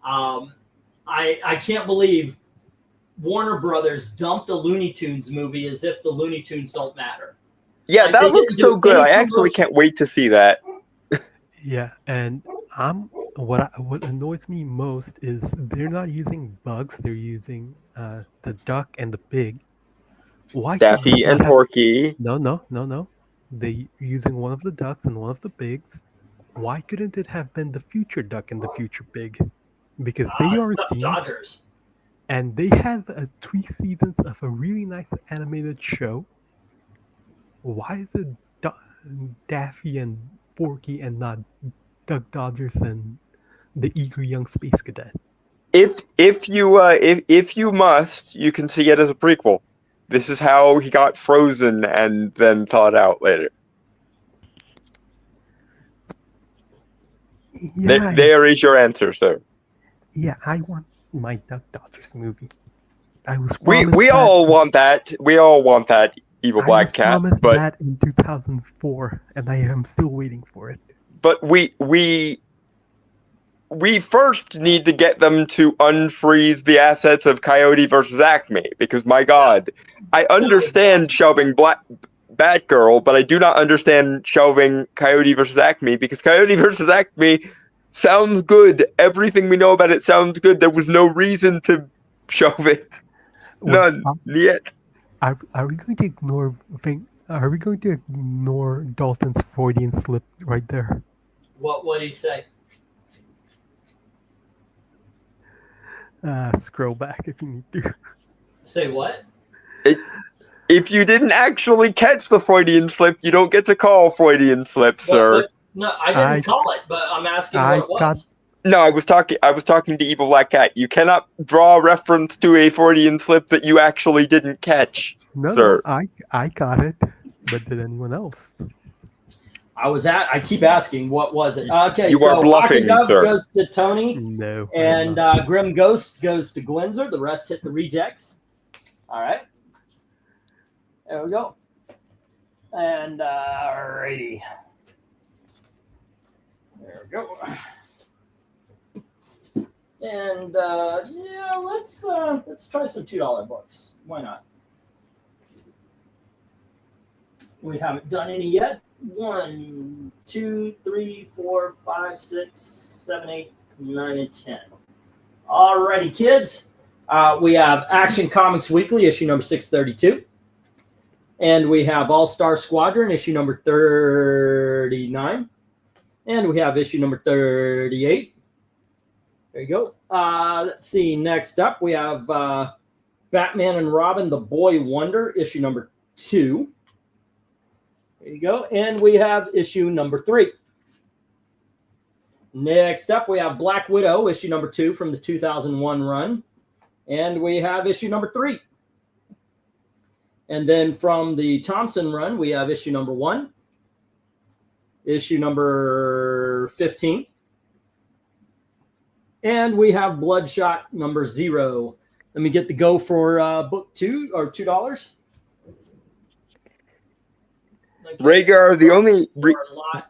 I can't believe Warner Brothers dumped a Looney Tunes movie as if the Looney Tunes don't matter. Yeah, like, that looks so good. I actually can't wait to see that. Yeah, and what annoys me most is they're not using bugs. They're using the duck and the pig. Why? Daffy and Porky. No. They're using one of the ducks and one of the pigs. Why couldn't it have been the future duck and the future pig? Because they are a team. Dodgers. And they have 3 seasons of a really nice animated show. Why is it Daffy and Porky and not Duck Dodgers and the eager young space cadet? If you must, you can see it as a prequel. This is how he got frozen and then thawed out later. Yeah, there is your answer, sir. Yeah, I want my Duck Dodgers movie. We all want that. We all want that evil black cat. I promised but that in 2004, and I am still waiting for it. But we first need to get them to unfreeze the assets of Coyote versus Acme, because my God, I understand shelving Batgirl, but I do not understand shelving Coyote versus Acme, because Coyote versus Acme sounds good. Everything we know about it sounds good. There was no reason to shelve it. None. Yet. Are we going to ignore Are we going to ignore Dalton's Freudian slip right there? What would he say? Scroll back if you need to. Say what? If you didn't actually catch the Freudian slip, you don't get to call Freudian slip, sir. No, I didn't call it, but I'm asking what it was. No, I was talking to Evil Black Cat. You cannot draw reference to a Freudian slip that you actually didn't catch, sir. No, I got it, but did anyone else? I keep asking, what was it? Okay, You are bluffing, Akadub sir. goes to Tony, No. and Grim Ghost goes to Glenzer. The rest hit the rejects. All right. There we go. And alrighty. There we go. And yeah, let's try some $2 books. Why not? We haven't done any yet. 1, 2, 3, 4, 5, 6, 7, 8, 9, and 10. Alrighty, kids. We have Action Comics Weekly, issue number 632. And we have All-Star Squadron, issue number 39. And we have issue number 38. There you go. Let's see. Next up, we have Batman and Robin, The Boy Wonder, issue number 2. There you go. And we have issue number 3. Next up, we have Black Widow, issue number 2 from the 2001 run. And we have issue number 3. And then from the Thompson run, we have issue number 1, issue number 15. And we have Bloodshot number 0. Let me get the go for book 2 or $2. Rhaegar, the only lot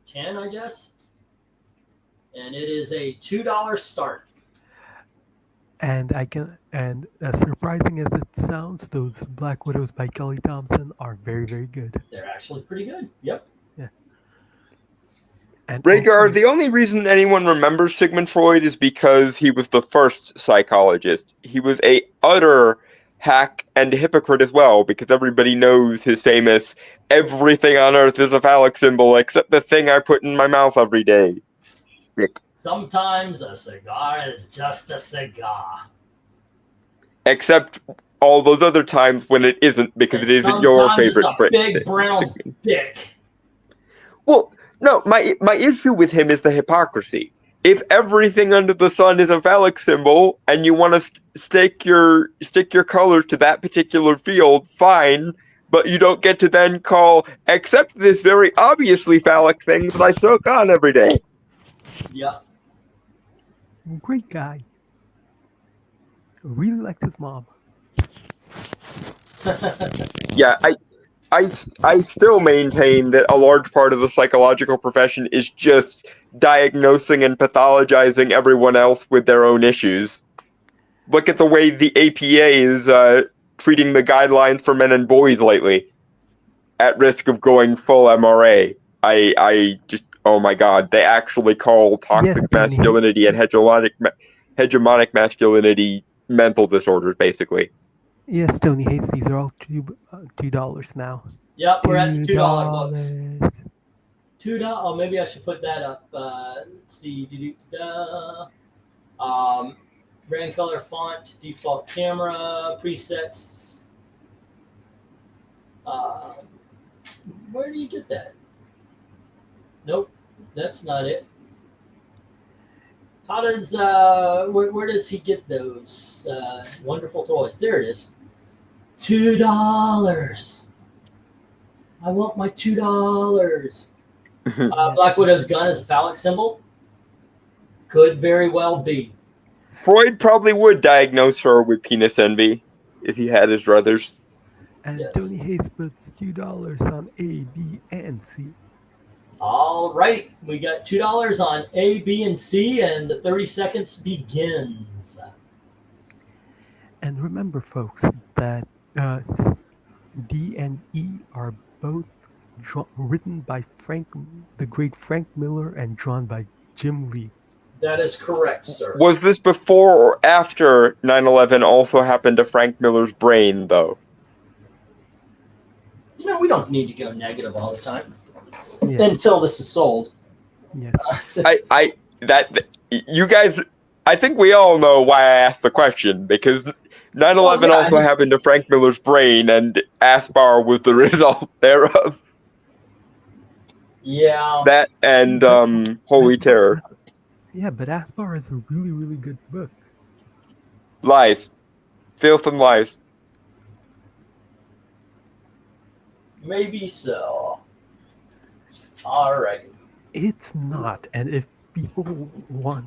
10, I guess. And it is a $2 start. And as surprising as it sounds, those Black Widows by Kelly Thompson are very, very good. They're actually pretty good. Yep. Yeah. And Rhaegar, the only reason anyone remembers Sigmund Freud is because he was the first psychologist. He was a utter hack and hypocrite as well, because everybody knows his famous "everything on earth is a phallic symbol except the thing I put in my mouth every day." Sometimes a cigar is just a cigar. Except all those other times when it isn't, because it isn't your favorite it's a big brown dick. Well, no, my issue with him is the hypocrisy. If everything under the sun is a phallic symbol, and you want to stick your colors to that particular field, fine, but you don't get to then call, except this very obviously phallic thing that I soak on every day. Yeah. Great guy. Really liked his mom. Yeah, I still maintain that a large part of the psychological profession is just diagnosing and pathologizing everyone else with their own issues. Look at the way the APA is treating the guidelines for men and boys lately, at risk of going full MRA. I just, oh my god, they actually call toxic masculinity and hegemonic masculinity mental disorders, basically. Yes, Tony Hayes, these are all $2 now. Yep, we're at the $2 books. $2. Oh, maybe I should put that up. Let's see. Brand color, font, default camera, presets. Where do you get that? Nope, that's not it. How does where does he get those wonderful toys? There it is. $2. I want my $2. Black Widow's gun is a phallic symbol. Could very well be. Freud probably would diagnose her with penis envy if he had his druthers. And Yes. Tony Hayes puts $2 on A, B, and C. All right, we got $2 on A, B, and C, and the 30 seconds begins. And remember, folks, that D and E are both written by the great Frank Miller and drawn by Jim Lee. That is correct, sir. Was this before or after 9/11 also happened to Frank Miller's brain, though? You know, we don't need to go negative all the time Yeah. until this is sold. Yes. You guys, I think we all know why I asked the question, because 9/11 Well, yeah, also he's- happened to Frank Miller's brain, and Aspar was the result thereof. yeah. That and Holy Terror. Yeah, but Aspar is a really, really good book. Lies. Filth and lies. Maybe so. All right. It's not, and if people want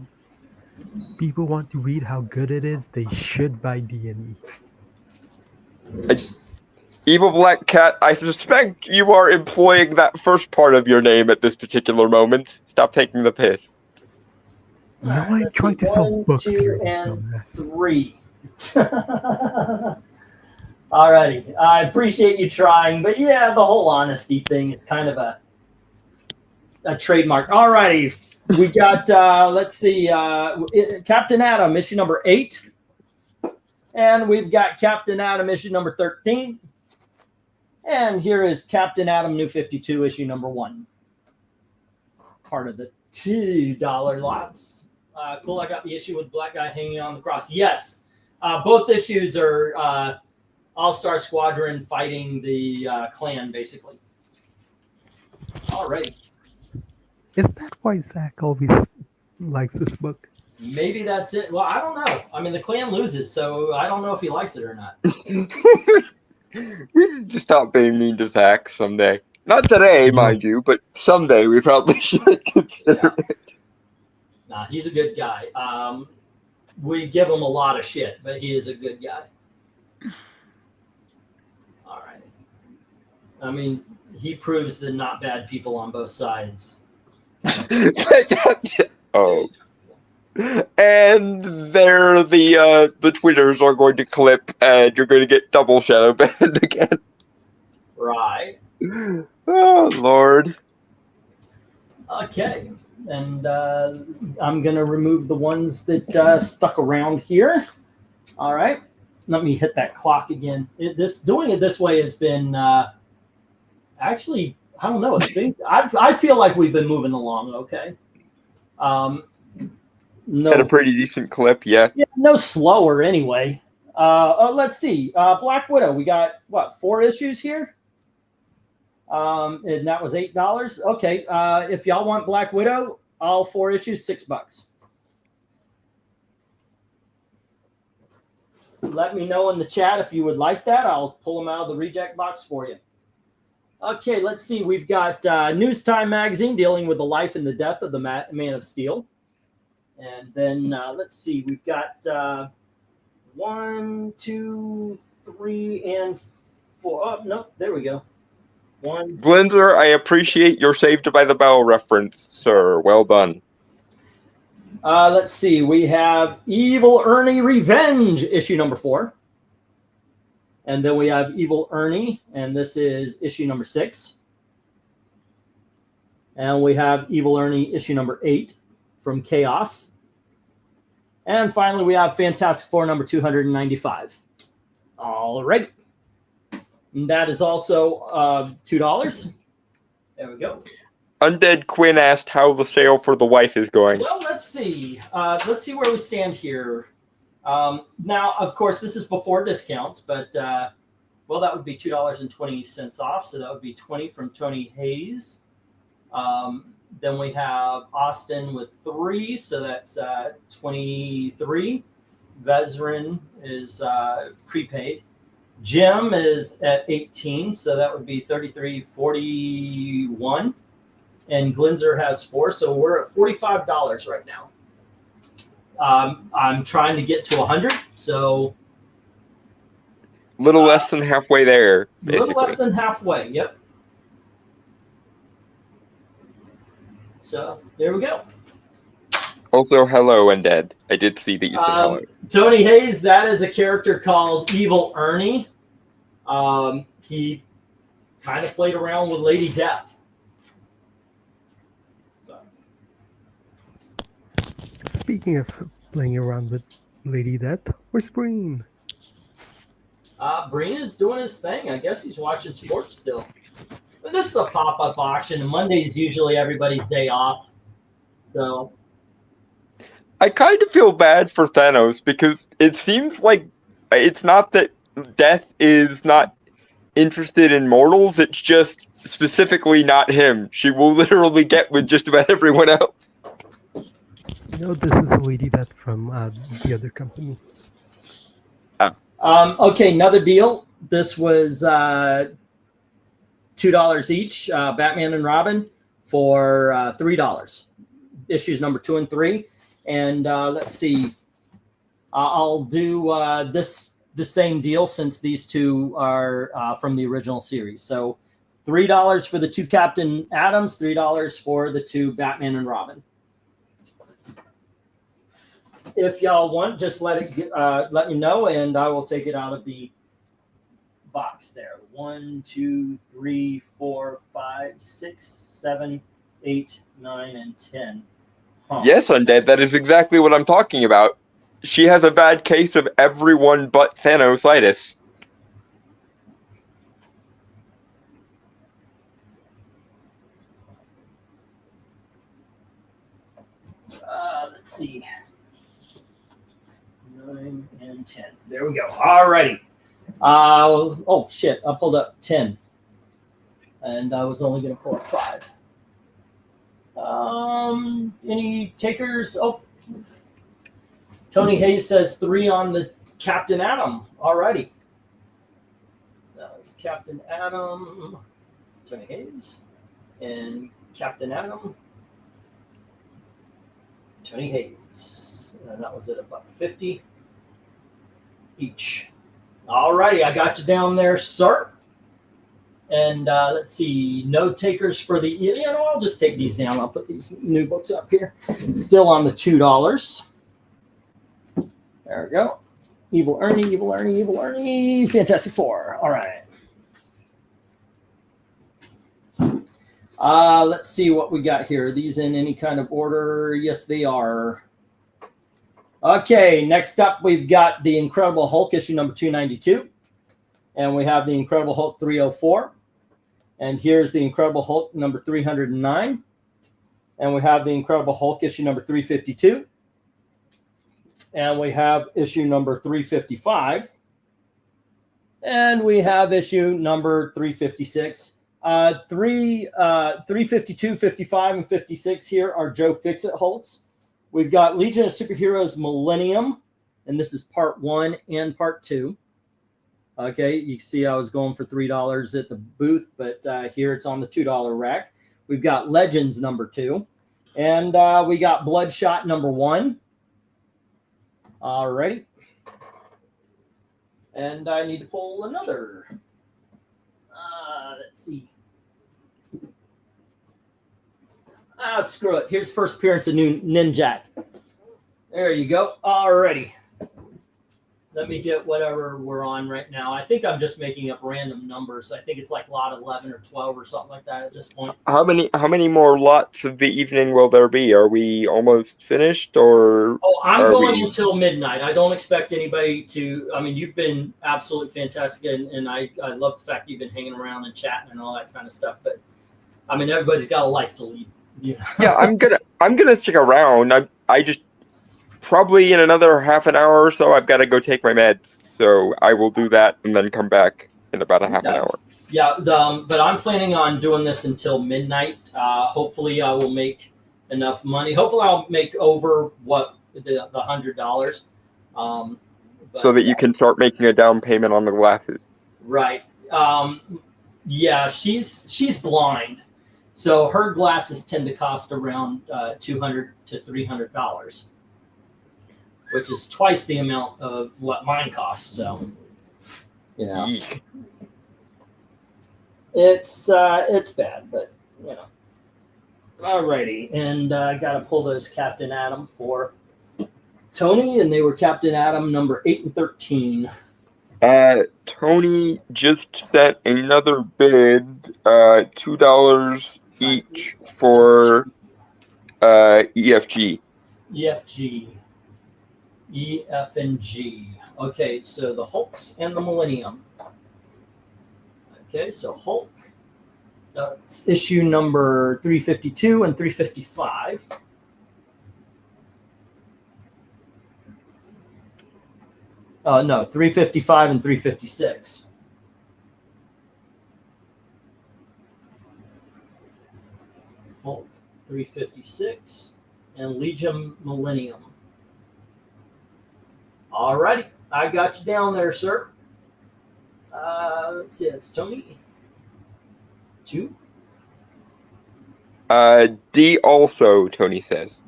to read how good it is, they should buy D&E. Evil Black Cat, I suspect you are employing that first part of your name at this particular moment. Stop taking the piss. No, Alright, I let's tried see. to sell 1, books 2, here. and dumbass. 3. Alrighty. I appreciate you trying, but yeah, the whole honesty thing is kind of a trademark. Alrighty. We got, let's see, Captain Atom, issue number 8. And we've got Captain Atom, issue number 13. And here is Captain Atom, New 52, issue number 1. Part of the $2 lots. Cool, I got the issue with Black Guy hanging on the cross. Yes, both issues are All-Star Squadron fighting the Klan, basically. All right. Is that why Zach always likes this book? Maybe that's it. Well, I don't know. I mean, the Klan loses, so I don't know if he likes it or not. We need to stop being mean to Zach someday. Not today, mind you, but someday we probably should consider it. Nah, he's a good guy. We give him a lot of shit, but he is a good guy. All right. I mean, he proves the not bad people on both sides. Oh. And there the Twitters are going to clip, and you're going to get double shadow banned again. Right. Oh, Lord. Okay. And I'm going to remove the ones that stuck around here. All right. Let me hit that clock again. Doing it this way has been actually, I don't know. It's been, I feel like we've been moving along okay. No, Had a pretty decent clip, yeah. Yeah, no slower anyway. Let's see. Black Widow, we got, what, 4 issues here? And that was $8. Okay, if y'all want Black Widow, all 4 issues, $6. Let me know in the chat if you would like that. I'll pull them out of the reject box for you. Okay, let's see. We've got News Time magazine dealing with the life and the death of the Man of Steel. And then let's see. We've got 1, 2, 3, and 4. Oh, no, there we go. 1. Glenzer, I appreciate your Saved by the Bell reference, sir. Well done. Let's see. We have Evil Ernie Revenge, issue number 4. And then we have Evil Ernie, and this is issue number 6. And we have Evil Ernie, issue number 8 from Chaos. And finally, we have Fantastic Four number 295. All right. And that is also $2. There we go. Undead Quinn asked how the sale for the wife is going. Well, let's see. Let's see where we stand here. Now, of course, this is before discounts, but well, that would be $2.20 off. So that would be 20 from Tony Hayes. Then we have Austin with 3, so that's 23. Vezrin is prepaid. Jim is at 18, so that would be 33.41. And Glenzer has 4, so we're at $45 right now. I'm trying to get to 100, so A little less than halfway there, a basically. little less than halfway. Yep. So there we go. Also, hello, Undead. I did see that you said hello. Tony Hayes, that is a character called Evil Ernie. He kind of played around with Lady Death. So. Speaking of playing around with Lady Death, where's Breen? Breen is doing his thing. I guess he's watching sports still. this is a pop-up auction, and Monday's usually everybody's day off. So I kind of feel bad for Thanos because it seems like it's not that Death is not interested in mortals, it's just specifically not him. She will literally get with just about everyone else. No, this is a lady that's from the other company. okay, another deal. This was $2 each. Batman and Robin for $3. Issues number 2 and 3. And let's see. I'll do the same deal since these two are from the original series. So $3 for the 2 Captain Adams, $3 for the 2 Batman and Robin. If y'all want, just let me know, and I will take it out of the box there. 1, 2, 3, 4, 5, 6, 7, 8, 9, and 10. Huh. Yes, Undead, that is exactly what I'm talking about. She has a bad case of everyone but Thanositis. Let's see. 9 and 10. There we go. Alrighty. Oh shit! I pulled up 10, and I was only going to pull up 5. Any takers? Oh, Tony Hayes says 3 on the Captain Atom. Alrighty. That was Captain Atom, Tony Hayes, and Captain Atom, Tony Hayes. And that was at about 50 each. Alrighty, I got you down there, sir. And let's see, no takers for the, I'll just take these down. I'll put these new books up here. Still on the $2. There we go. Evil Ernie, Fantastic Four. All right. Let's see what we got here. Are these in any kind of order? Yes, they are. Okay, next up, we've got the Incredible Hulk issue number 292. And we have the Incredible Hulk 304. And here's the Incredible Hulk number 309. And we have the Incredible Hulk issue number 352. And we have issue number 355. And we have issue number 356. 352, 55, and 56 here are Joe Fixit Hulks. We've got Legion of Superheroes Millennium. And this is part 1 and part 2. Okay, you see I was going for $3 at the booth, but here it's on the $2 rack. We've got Legends number 2. And we got Bloodshot number 1. Alrighty. And I need to pull another. Let's see. Screw it. Here's the first appearance of new Ninjak. There you go. Alrighty. Let me get whatever we're on right now. I think I'm just making up random numbers. I think it's like lot 11 or 12 or something like that at this point. How many more lots of the evening will there be? Are we almost finished, or? Oh, I'm going until midnight. I don't expect anybody to. I mean, you've been absolutely fantastic, and I love the fact you've been hanging around and chatting and all that kind of stuff. But I mean, everybody's got a life to lead. You know? Yeah, I'm gonna stick around. I just probably in another half an hour or so, I've got to go take my meds. So I will do that and then come back in about a half an hour. Yeah, but I'm planning on doing this until midnight. Hopefully, I will make enough money. Hopefully, I'll make over what the $100. So that you can start making a down payment on the glasses. Right. Yeah, she's blind, so her glasses tend to cost around $200 to $300. Which is twice the amount of what mine costs. So, yeah, it's bad, but you know. Alrighty, and I got to pull those Captain Atom for Tony, and they were Captain Atom number 8 and 13. Tony just sent another bid, $2 each for EFG. EFG. E, F, and G. Okay, so the Hulks and the Millennium. Okay, so Hulk It's issue number 352 and 355. No, 355 and 356. Hulk 356 and Legion Millennium. All righty, I got you down there, sir. Let's see, it's Tony. 2. D also, Tony says.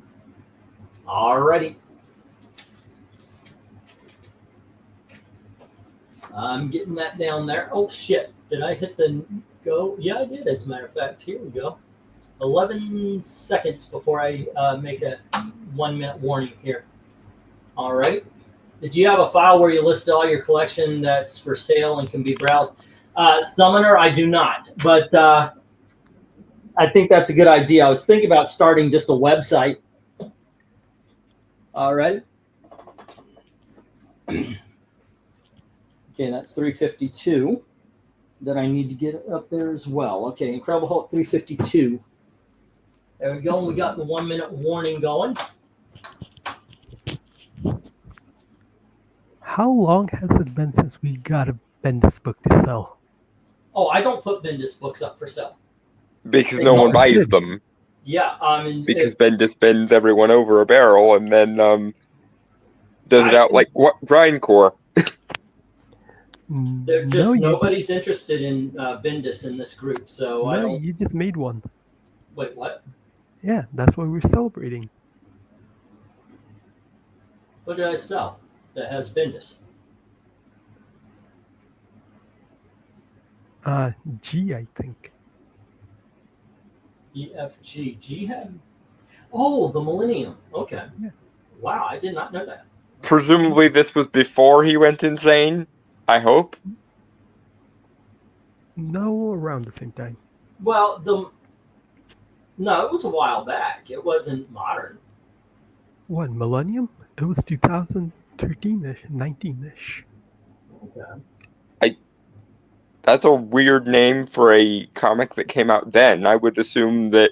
All righty. I'm getting that down there. Oh, shit. Did I hit the go? Yeah, I did, as a matter of fact. Here we go. 11 seconds before I make a 1-minute warning here. All right. Did you have a file where you listed all your collection that's for sale and can be browsed? Summoner, I do not. But I think that's a good idea. I was thinking about starting just a website. All right. Okay, that's 352 that I need to get up there as well. Okay, Incredible Hulk 352. There we go. And we got the 1-minute warning going. How long has it been since we got a Bendis book to sell? Oh, I don't put Bendis books up for sale. Because no one buys them. Yeah, I mean, Because Bendis bends everyone over a barrel and then does it out like what grindcore. They're just nobody's interested in Bendis in this group, so I don't. You just made one. Wait, what? Yeah, that's what we're celebrating. What did I sell that has Bendis? G, I think. EFG. G had. Oh, the Millennium. Okay. Yeah. Wow, I did not know that. Presumably this was before he went insane, I hope. No, around the same time. Well, no, it was a while back. It wasn't modern. What, Millennium? It was 2013-ish, 19-ish. Okay. That's a weird name for a comic that came out then. I would assume that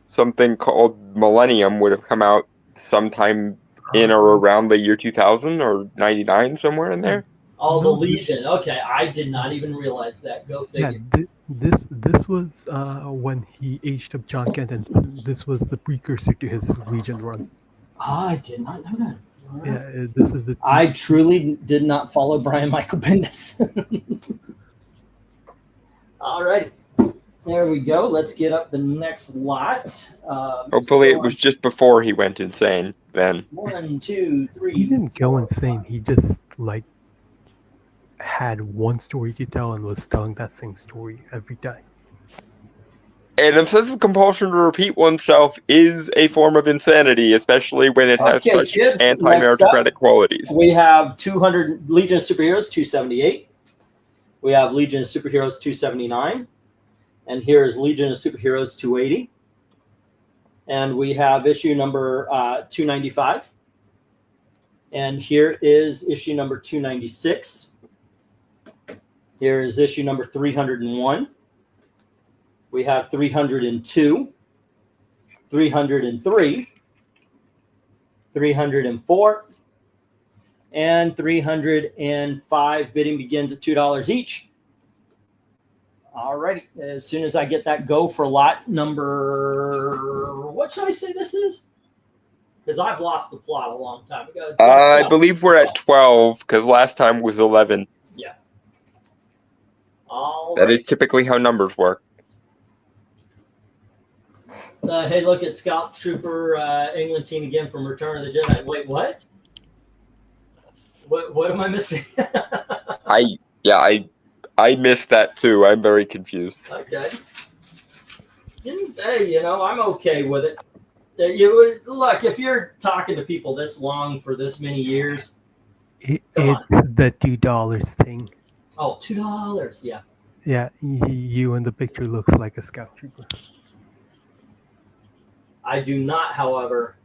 something called Millennium would have come out sometime in or around the year 2000 or 99, somewhere in there. Oh, No, the Legion. Okay, I did not even realize that. Go Yeah, figure. this was when he aged up John Kent, and this was the precursor to his Legion run. I did not know that. All right. Yeah, this is the. I truly did not follow Brian Michael Bendis. All righty. There we go. Let's get up the next lot. Hopefully it was just before he went insane then. 1, 2, 3. He didn't go 4, insane. 5. He just had one story to tell and was telling that same story every time. An obsessive compulsion to repeat oneself is a form of insanity, especially when it has Okay, such kids, anti-meritocratic qualities. We have 200 Legion of Superheroes 278. We have Legion of Superheroes 279. And here is Legion of Superheroes 280. And we have issue number 295. And here is issue number 296. Here is issue number 301. We have 302, 303, 304, and 305. Bidding begins at $2 each. All righty. As soon as I get that go for lot number, what should I say this is? Because I've lost the plot a long time ago. I believe we're at 12, because last time was 11. Yeah. All That right. is typically how numbers work. Hey, look at Scout Trooper Eglantine again from Return of the Jedi. Wait, what? What am I missing? I missed that too. I'm very confused. Okay. Hey, I'm okay with it. Look, if you're talking to people this long for this many years, It's Come on. the $2 thing. oh, $2, yeah. Yeah, you in the picture looks like a scout trooper. I do not, however,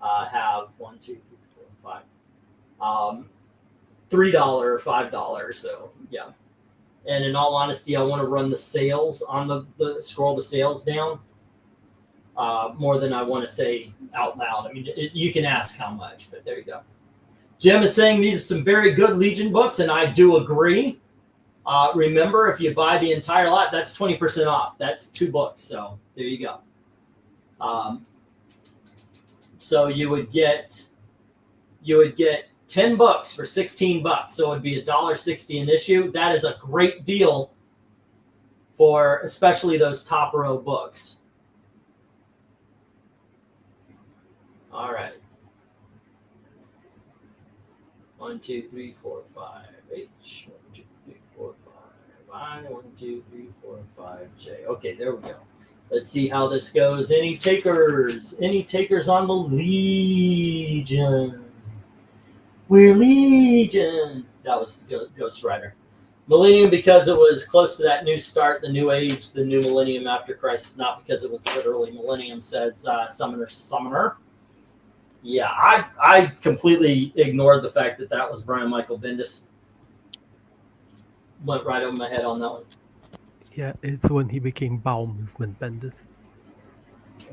have $1, 2, 3, 4, 5, $3 or $5. So yeah, And in all honesty, I want to run the sales on the scroll the sales down more than I want to say out loud. I mean, you can ask how much, but there you go. Jim is saying these are some very good Legion books, and I do agree. Remember, if you buy the entire lot, that's 20% off. That's 2 books. So there you go. So you would get 10 books for $16. So it'd be $1.60 an issue. That is a great deal for especially those top row books. All right. 1, 2, 3, 4, 5. H. 1, 2, 3, 4, 5. I. 1, 2, 3, 4, 5. J. Okay, there we go. Let's see how this goes. Any takers? Any takers on the Legion? We're Legion. That was Ghost Rider. Millennium, because it was close to that new start, the new age, the new millennium after Christ, not because it was literally millennium, says Summoner. Yeah, I completely ignored the fact that was Brian Michael Bendis. Went right over my head on that one. Yeah, it's when he became Bowel Movement Bendis.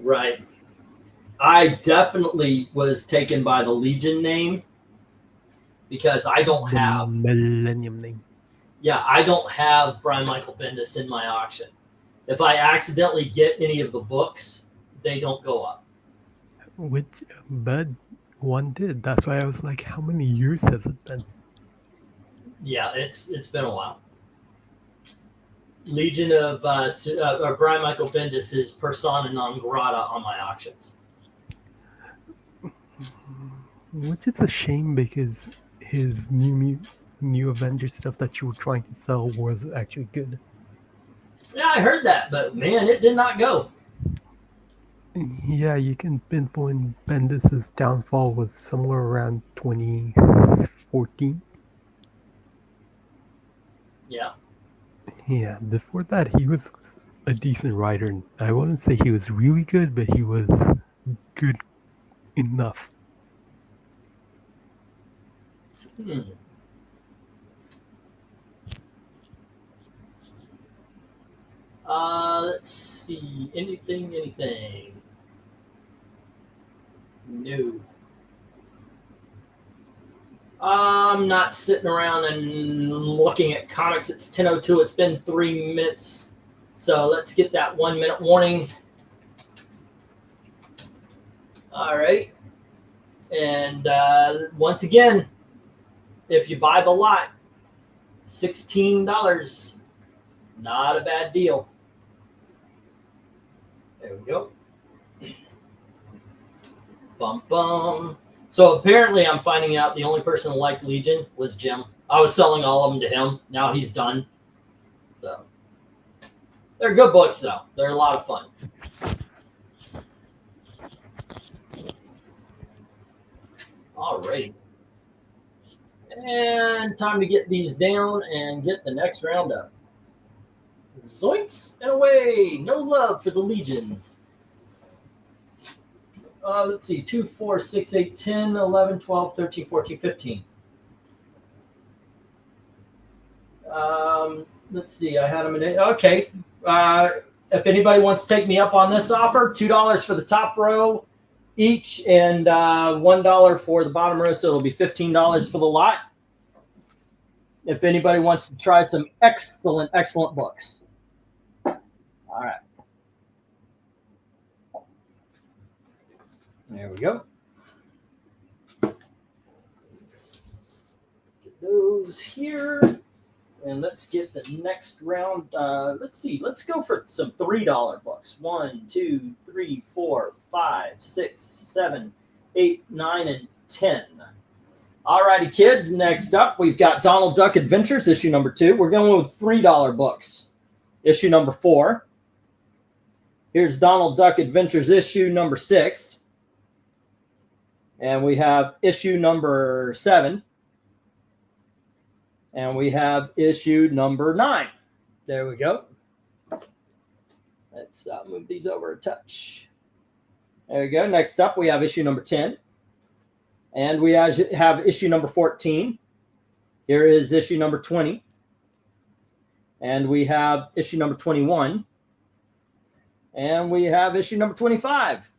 Right. I definitely was taken by the Legion name because I don't have Millennium name. Yeah, I don't have Brian Michael Bendis in my auction. If I accidentally get any of the books, they don't go up. But one did. That's why I was like, how many years has it been? Yeah, it's been a while. Legion of or Brian Michael Bendis is persona non grata on my auctions. Which is a shame because his new Avengers stuff that you were trying to sell was actually good. Yeah, I heard that, but man, it did not go. Yeah, you can pinpoint Bendis' downfall was somewhere around 2014. Yeah. Yeah, before that he was a decent writer. I wouldn't say he was really good, but he was good enough. Let's see. Anything? No. I'm not sitting around and looking at comics. It's 10:02. It's been 3 minutes. So let's get that 1 minute warning. All right. And once again, if you buy the lot, $16. Not a bad deal. There we go. Bum bum. So apparently I'm finding out the only person who liked Legion was Jim. I was selling all of them to him. Now he's done. So they're good books though. They're a lot of fun. All right. And time to get these down and get the next round up. Zoinks and away. No love for the Legion. Let's see. 2, 4, 6, 8, 10, 11, 12, 13, 14, 15. Let's see. I had them in. Okay. If anybody wants to take me up on this offer, $2 for the top row each and $1 for the bottom row. So it'll be $15 for the lot. If anybody wants to try some excellent books. All right. There we go. Get those here. And let's get the next round. Let's see. Let's go for some $3 books. 1, 2, 3, 4, 5, 6, 7, 8, 9, and 10. All righty, kids. Next up, we've got Donald Duck Adventures, issue number 2. We're going with $3 books. Issue number 4. Here's Donald Duck Adventures, issue number 6. And we have issue number 7. And we have issue number 9. There we go. Let's move these over a touch. There we go. Next up, we have issue number 10. And we have issue number 14. Here is issue number 20. And we have issue number 21. And we have issue number 25.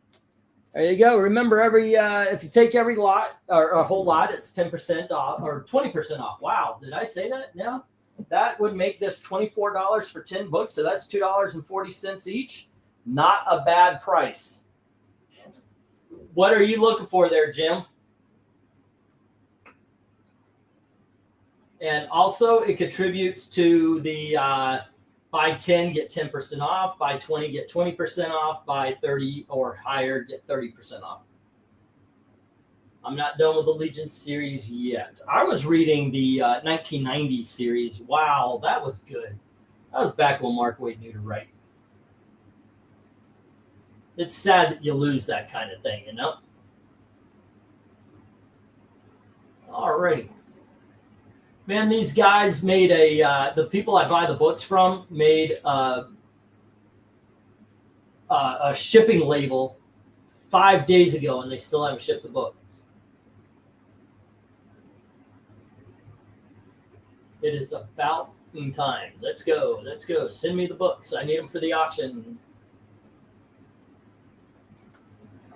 There you go. Remember, if you take every lot or a whole lot, it's 10% off or 20% off. Wow, did I say that? Yeah, that would make this $24 for 10 books. So that's $2.40 each. Not a bad price. What are you looking for there, Jim? And also, it contributes to the buy 10, get 10% off. Buy 20, get 20% off. Buy 30 or higher, get 30% off. I'm not done with the Legion series yet. I was reading the 1990 series. Wow, that was good. That was back when Mark Waid knew to write. It's sad that you lose that kind of thing, you know? All righty. Man, these guys made the people I buy the books from made a shipping label 5 days ago, and they still haven't shipped the books. It is about time. Let's go. Let's go. Send me the books. I need them for the auction.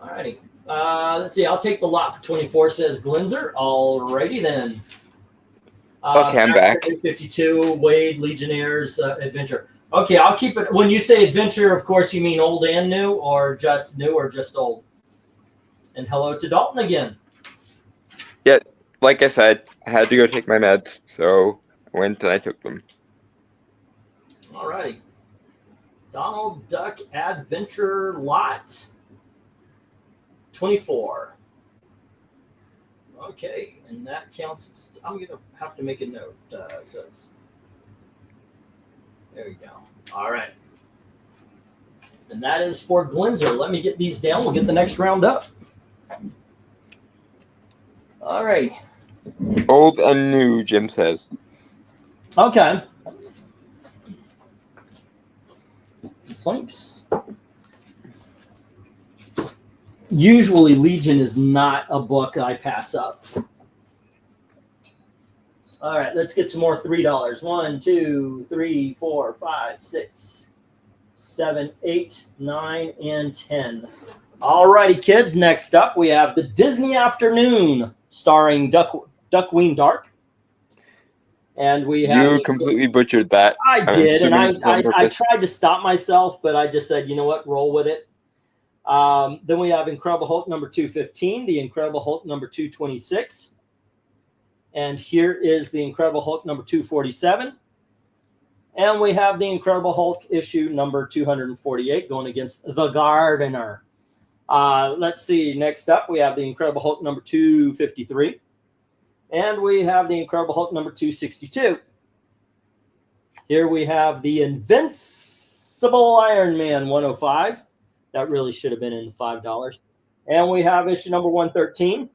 All righty. Let's see. I'll take the lot for 24, says Glinzer. All righty then. Okay, I'm back. 52, Waid, Legionnaires, Adventure. Okay, I'll keep it. When you say adventure, of course, you mean old and new, or just old? And hello to Dalton again. Yeah, like I said, I had to go take my meds, so I went and I took them. All righty. Donald Duck Adventure Lot 24. Okay, and that counts. I'm going to have to make a note. Says, there you go. All right. And that is for Glinzer. Let me get these down. We'll get the next round up. All right. Old and new, Jim says. Okay. Thanks. Usually Legion is not a book I pass up. All right, let's get some more $3. 1, 2, 3, 4, 5, 6, 7, 8, 9, and 10. All righty, kids. Next up, we have the Disney Afternoon, starring Duckwing Dark. And we have. You completely butchered that. I did, and I tried to stop myself, but I just said, you know what, roll with it. Then we have Incredible Hulk number 215, the Incredible Hulk number 226. And here is the Incredible Hulk number 247. And we have the Incredible Hulk issue number 248 going against The Gardener. Let's see. Next up, we have the Incredible Hulk number 253. And we have the Incredible Hulk number 262. Here we have the Invincible Iron Man 105. That really should have been in the $5. And we have issue number 113.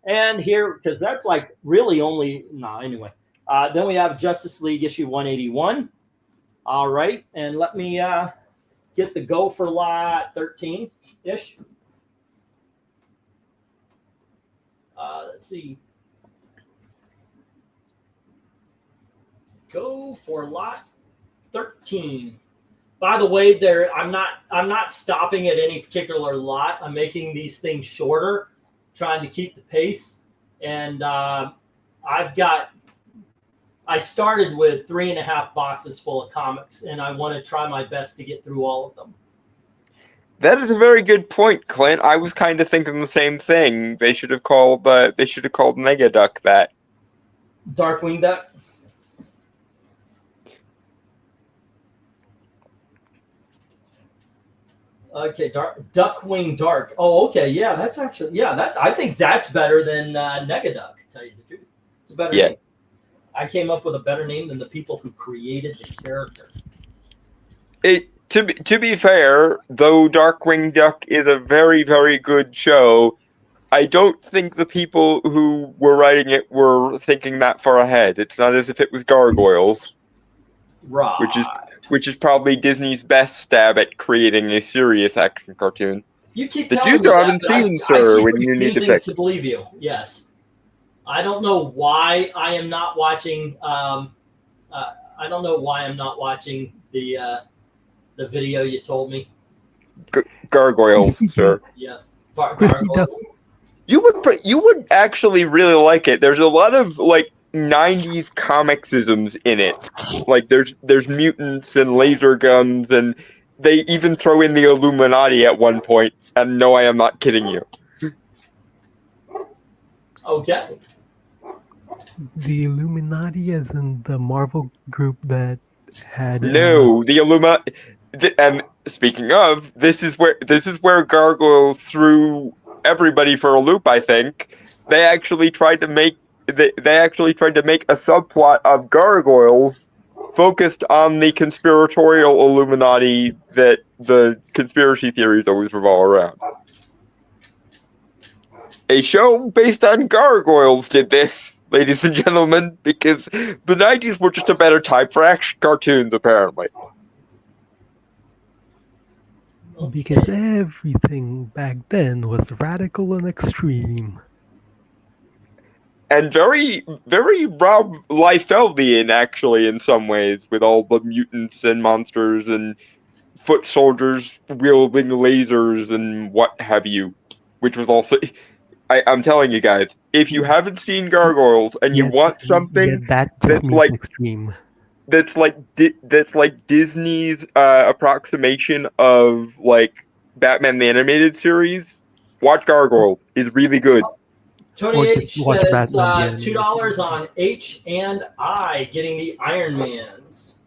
And here, because that's like really only, anyway. Then we have Justice League issue 181. All right. And let me get the go for lot 13-ish. Let's see. Go for lot 13. By the way, I'm not stopping at any particular lot. I'm making these things shorter, trying to keep the pace. And I started with 3.5 boxes full of comics, and I want to try my best to get through all of them. That is a very good point, Clint. I was kind of thinking the same thing. They should have called Mega Duck that. Darkwing Duck. Okay, Duckwing Dark. Oh, okay, yeah, that's actually I think that's better than Negaduck. To tell you the truth, it's a better name. I came up with a better name than the people who created the character. To be fair, though Darkwing Duck is a very, very good show, I don't think the people who were writing it were thinking that far ahead. It's not as if it was Gargoyles. Right. Which is probably Disney's best stab at creating a serious action cartoon. You keep telling me that, but I keep refusing to believe you. Yes. I don't know why I am not watching. I don't know why I'm not watching the video you told me. Gargoyles, sir. Yeah, Christy gargoyles. Duff. You would actually really like it. There's a lot of like 90s comicsisms in it. Like there's mutants and laser guns, and they even throw in the Illuminati at one point. And no, I am not kidding you. Okay. The Illuminati, as in the Marvel group that had No, the Illuminati. And speaking of, this is where Gargoyles threw everybody for a loop. I think they actually tried to make a subplot of Gargoyles focused on the conspiratorial Illuminati that the conspiracy theories always revolve around. A show based on Gargoyles did this, ladies and gentlemen, because the 90s were just a better time for action cartoons, apparently. because everything back then was radical and extreme. And very, very Rob Liefeldian, actually, in some ways, with all the mutants and monsters and foot soldiers wielding lasers and what have you. Which was also... I'm telling you guys, if you haven't seen Gargoyles and you want something that just that's means like extreme. that's like Disney's approximation of like Batman the Animated Series, watch Gargoyles. It's really good. Tony Or H just watch says Batman, yeah. $2 on H and I getting the Iron Mans.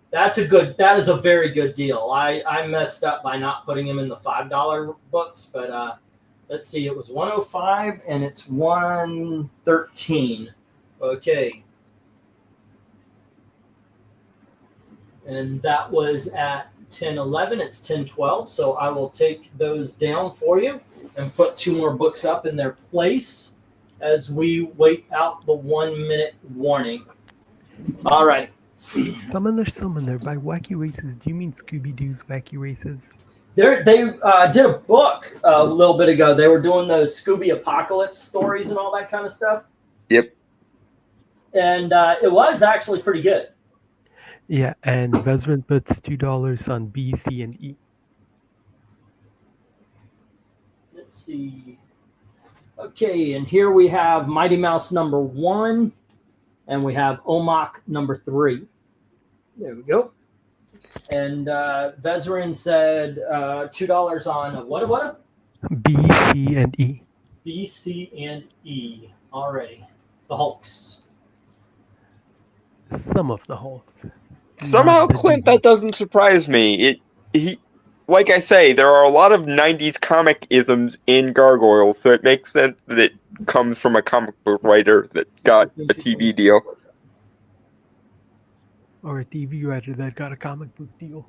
That is a very good deal. I messed up by not putting him in the $5 books, but let's see, it was 105 and it's 113. Okay. And that was at 10:11. It's 10:12. So I will take those down for you and put 2 more books up in their place as we wait out the 1-minute warning. All right. Summoner. By Wacky Races, do you mean Scooby-Doo's Wacky Races? They did a book a little bit ago. They were doing those Scooby Apocalypse stories and all that kind of stuff. Yep. And it was actually pretty good. Yeah, and Vezran puts $2 on B, C, and E. Let's see. Okay, and here we have Mighty Mouse number 1, and we have Omok number 3. There we go. And Vezran said $2 on what? B, C, and E. B, C, and E. Already. The Hulks. Some of the Hulks. Somehow, Not the Clint, DB. that doesn't surprise me. Like I say, there are a lot of 90s comic isms in Gargoyles, so it makes sense that it comes from a comic book writer that got a TV deal. Or a TV writer that got a comic book deal.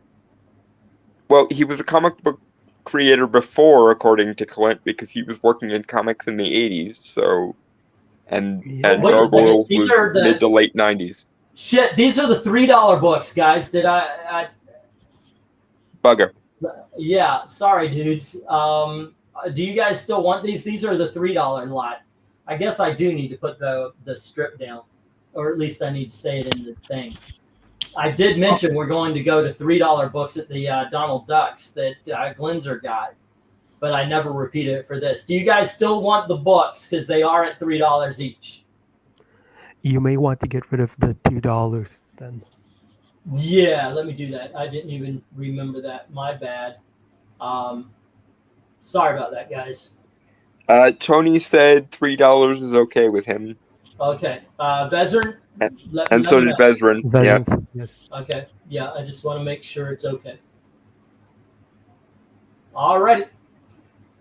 Well, he was a comic book creator before, according to Clint, because he was working in comics in the 80s, so... And Yeah. Wait a second, Gargoyles these was are the- mid to late 90s. Shit, these are the $3 books, guys. Did I Bugger. yeah, sorry, dudes. Do you guys still want these? These are the $3 lot. I guess I do need to put the strip down, or at least I need to say it in the thing. I did mention we're going to go to $3 books at the Donald Ducks that Glenzer got, but I never repeated it for this. Do you guys still want the books because they are at $3 each? You may want to get rid of the $2 then. Yeah, let me do that. I didn't even remember that. My bad. Sorry about that, guys. Tony said $3 is okay with him. Okay. Vezran? And so did Vezran. Yeah. Vezran says yes. Okay. Yeah, I just want to make sure it's okay. Alrighty.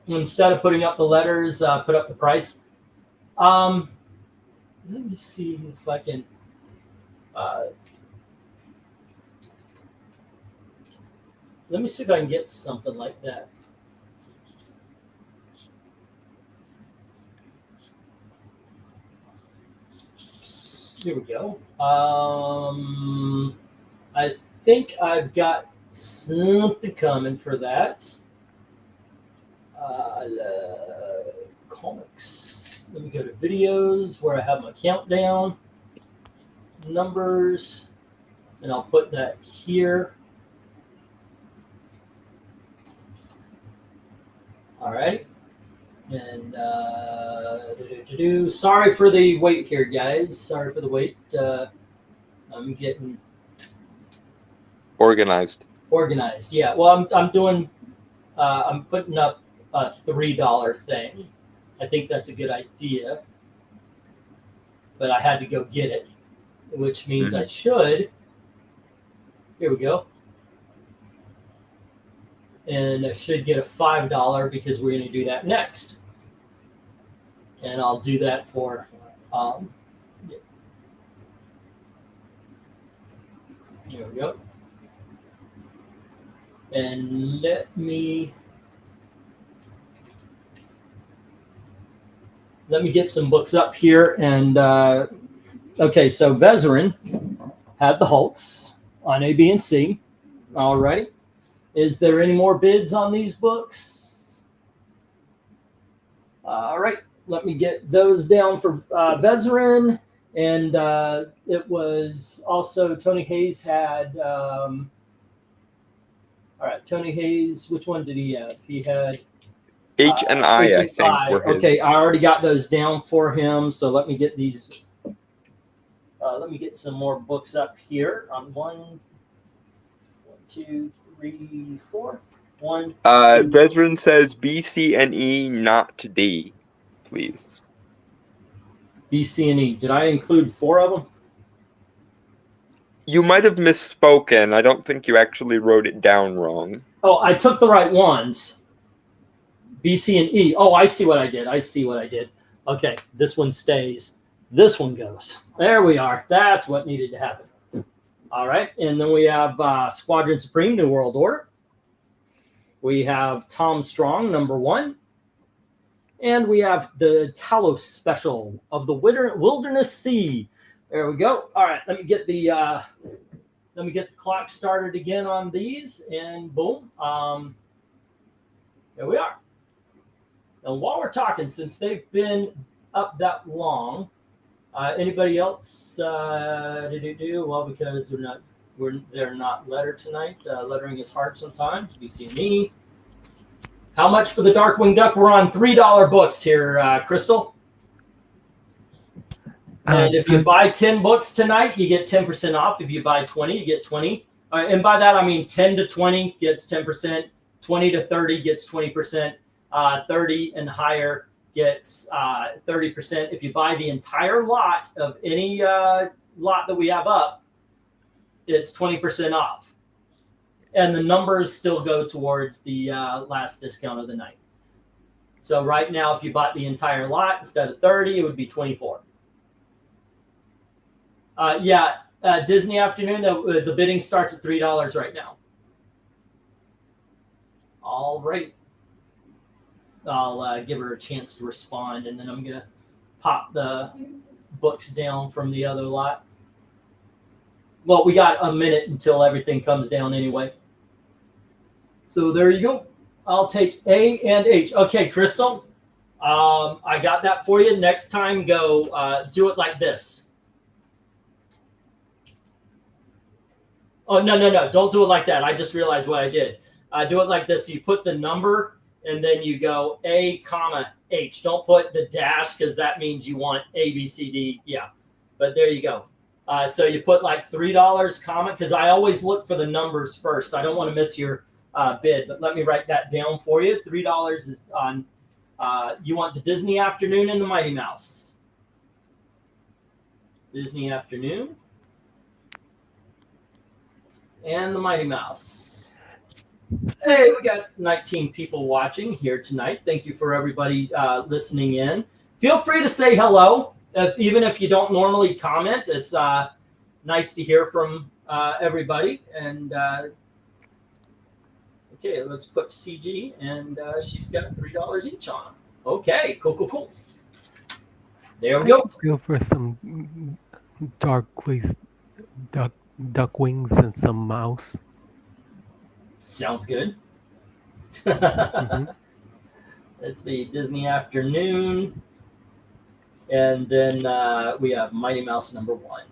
Instead of putting up the letters, put up the price. Let me see if I can. Let me see if I can get something like that. Here we go. I think I've got something coming for that. Comics. Let me go to videos where I have my countdown. Numbers. and I'll put that here. All right. And sorry for the wait here, guys. Sorry for the wait. I'm getting Organized. organized. Well, I'm doing. I'm putting up a $3 thing. I think that's a good idea, but I had to go get it, which means I should. Here we go. And I should get a $5 because we're going to do that next. And I'll do that for here we go. And let me get some books up here. And okay, so Vezerin had the Hulks on A, B, and C. Alrighty. Is there any more bids on these books? All right, let me get those down for Vezerin. And it was also Tony Hayes had, all right, Tony Hayes, which one did he have? He had H and I think, were his. Okay, I already got those down for him. So let me get these, let me get some more books up here on 1, 2, 3, 4. 1, 2. Veteran says B, C, and E, not D, please. B, C, and E. Did I include 4 of them? You might have misspoken. I don't think you actually wrote it down wrong. Oh, I took the right ones. B, C, and E. Oh, I see what I did. Okay, this one stays. This one goes. There we are. That's what needed to happen. All right, and then we have Squadron Supreme, New World Order. We have Tom Strong, #1. And we have the Talos Special of the Wilderness Sea. There we go. All right, let me get the clock started again on these, and boom. There we are. And while we're talking, since they've been up that long, anybody else well, because they're not lettered tonight. Lettering is hard sometimes. BC and E. How much for the Darkwing Duck? We're on $3 books here, Crystal. And if you buy 10 books tonight, you get 10% off. If you buy 20, you get 20. And by that, I mean 10 to 20 gets 10%. 20 to 30 gets 20%. 30 and higher gets 30%. If you buy the entire lot of any lot that we have up, it's 20% off. And the numbers still go towards the last discount of the night. So right now, if you bought the entire lot, instead of 30, it would be 24. Disney Afternoon, the bidding starts at $3 right now. All right. I'll give her a chance to respond, and then I'm going to pop the books down from the other lot. Well, we got a minute until everything comes down anyway. So there you go. I'll take A and H. Okay, Crystal, I got that for you. Next time, go do it like this. Oh, no. Don't do it like that. I just realized what I did. Do it like this. You put the number, and then you go A, comma, H. Don't put the dash because that means you want A, B, C, D. Yeah, but there you go. So you put like $3, comma, because I always look for the numbers first. I don't want to miss your bid, but let me write that down for you. $3 is on, you want the Disney Afternoon and the Mighty Mouse. Disney Afternoon and the Mighty Mouse. Hey, we got 19 people watching here tonight. Thank you for everybody listening in. Feel free to say hello, even if you don't normally comment. It's nice to hear from everybody. And okay, let's put CG, and she's got $3 each on them. Okay, cool. There we go. Go for some dark glazed duck wings and some mouse. Sounds good. Mm-hmm. Let's see, Disney Afternoon. And then we have Mighty Mouse #1.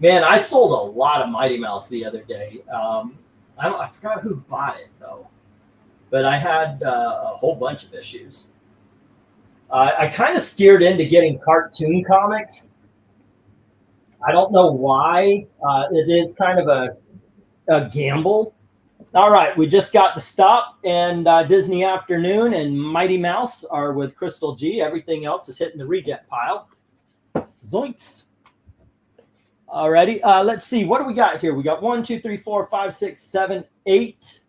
Man, I sold a lot of Mighty Mouse the other day. I forgot who bought it though, but I had a whole bunch of issues. I kind of steered into getting cartoon comics. I don't know why. It is kind of a gamble. All right, we just got the stop, and Disney Afternoon and Mighty Mouse are with Crystal G. Everything else is hitting the reject pile. Zoinks. Alrighty, let's see. What do we got here? We got 1, 2, 3, 4, 5, 6, 7, 8.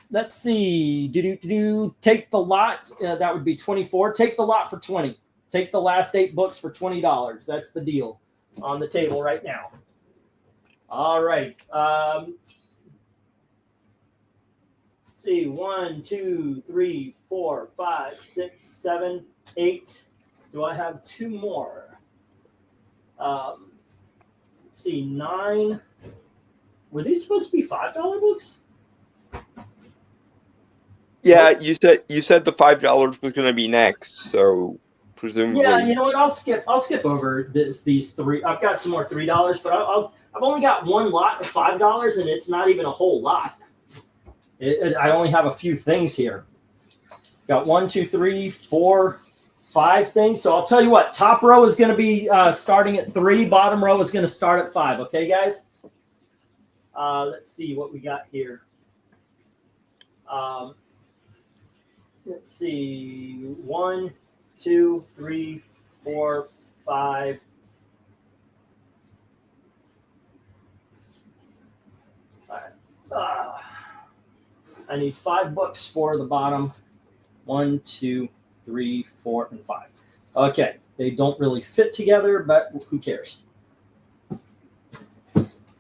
Let's see. Take the lot. That would be 24. Take the lot for 20. Take the last 8 books for $20. That's the deal on the table right now. All right. Let's see. 1, 2, 3, 4, 5, 6, 7, 8. Do I have 2 more? Let's see. 9. Were these supposed to be $5 books? Yeah, you said the $5 was going to be next, so presumably. Yeah, you know what? I'll skip over these 3. I've got some more $3, but I've only got one lot of $5, and it's not even a whole lot. I only have a few things here. Got 1, 2, 3, 4, 5 things. So I'll tell you what. Top row is going to be starting at 3. Bottom row is going to start at 5. Okay, guys. Let's see what we got here. Let's see. 1, 2, 3, 4, 5. I need 5 books for the bottom. 1, 2, 3, 4, and 5. Okay, they don't really fit together, but who cares?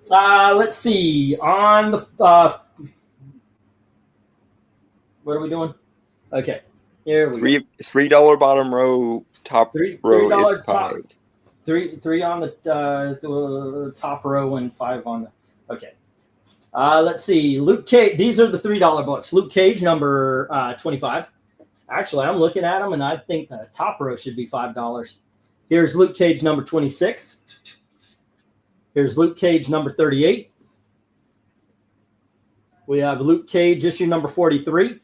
Let's see. On the what are we doing? Okay, here we go. $3 bottom row, top row is 5. Three on the top row and 5 on the. Okay. Let's see. Luke Cage. These are the $3 books. Luke Cage, number 25. Actually, I'm looking at them, and I think the top row should be $5. Here's Luke Cage, number 26. Here's Luke Cage, number 38. We have Luke Cage, issue number 43.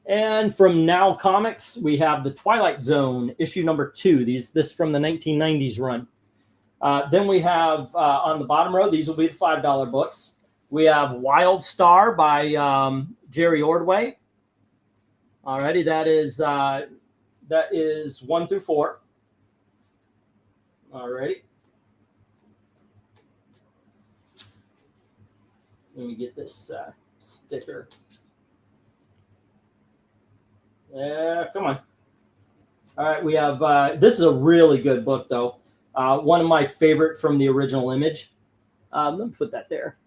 And from Now Comics, we have The Twilight Zone, issue number 2. This from the 1990s run. Then we have, on the bottom row, these will be the $5 books. We have Wild Star by Jerry Ordway. Alrighty, that is 1 through 4. Alrighty. Let me get this sticker. Come on. All right, we have, this is a really good book, though. One of my favorite from the original Image. Let me put that there.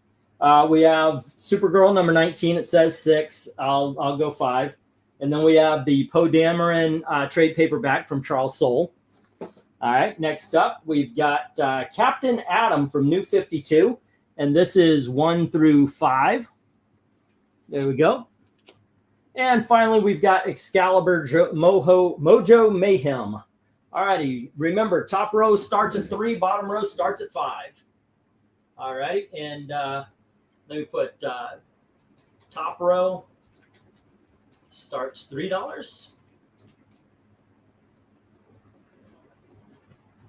We have Supergirl, number 19. It says 6. I'll go 5. And then we have the Poe Dameron trade paperback from Charles Soule. All right, next up, we've got Captain Atom from New 52. And this is 1 through 5. There we go. And finally, we've got Excalibur Mojo Mayhem. All righty. Remember, top row starts at 3, bottom row starts at 5. All right. And let me put top row starts $3.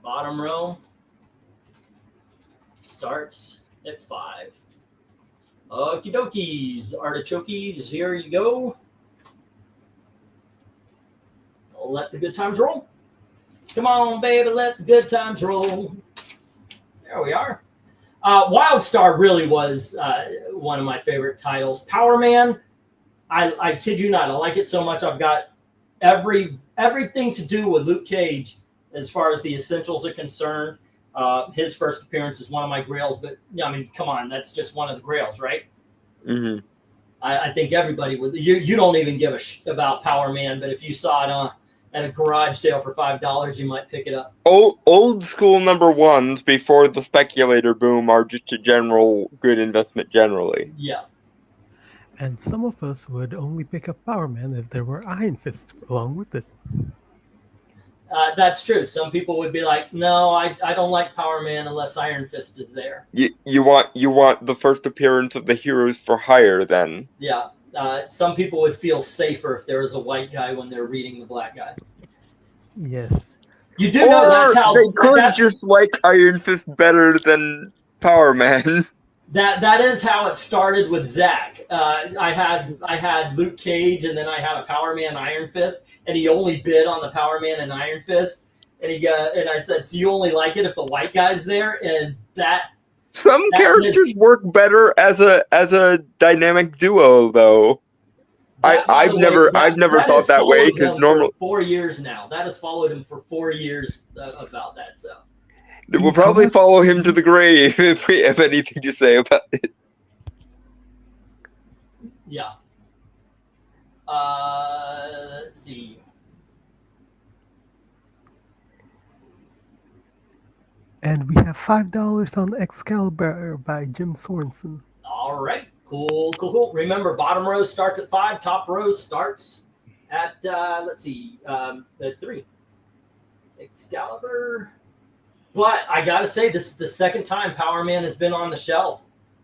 Bottom row starts at 5. Okie dokies, artichokes, here you go. Let the good times roll. Come on, baby, let the good times roll. There we are. Wildstar really was one of my favorite titles. Power Man, I kid you not, I like it so much. I've got everything to do with Luke Cage as far as the essentials are concerned. His first appearance is one of my grails, but I mean, come on, that's just one of the grails, right? Mm-hmm. I think everybody would. You don't even give a about Power Man, but if you saw it at a garage sale for $5, you might pick it up. Old school number ones before the speculator boom are just a general good investment generally. Yeah. And some of us would only pick up Power Man if there were Iron Fist along with it. That's true. Some people would be like, no, I don't like Power Man unless Iron Fist is there. You want the first appearance of the Heroes for Hire then. Yeah. Some people would feel safer if there was a white guy when they're reading the black guy. Yes. You do know that's how they could just like Iron Fist better than Power Man. That is how it started with Zach. I had Luke Cage, and then I had a Power Man Iron Fist, and he only bid on the Power Man and Iron Fist, and I said, so you only like it if the white guy's there, and some characters work better as a dynamic duo, though. I've never thought that way because normally 4 years now. That has followed him for 4 years about that. So we'll probably follow him to the grave if we have anything to say about it. Yeah. Let's see. And we have $5 on Excalibur by Jim Sorensen. All right. Cool. Remember, bottom row starts at 5. Top row starts at, at 3. Excalibur. But I got to say, this is the second time Power Man has been on the shelf.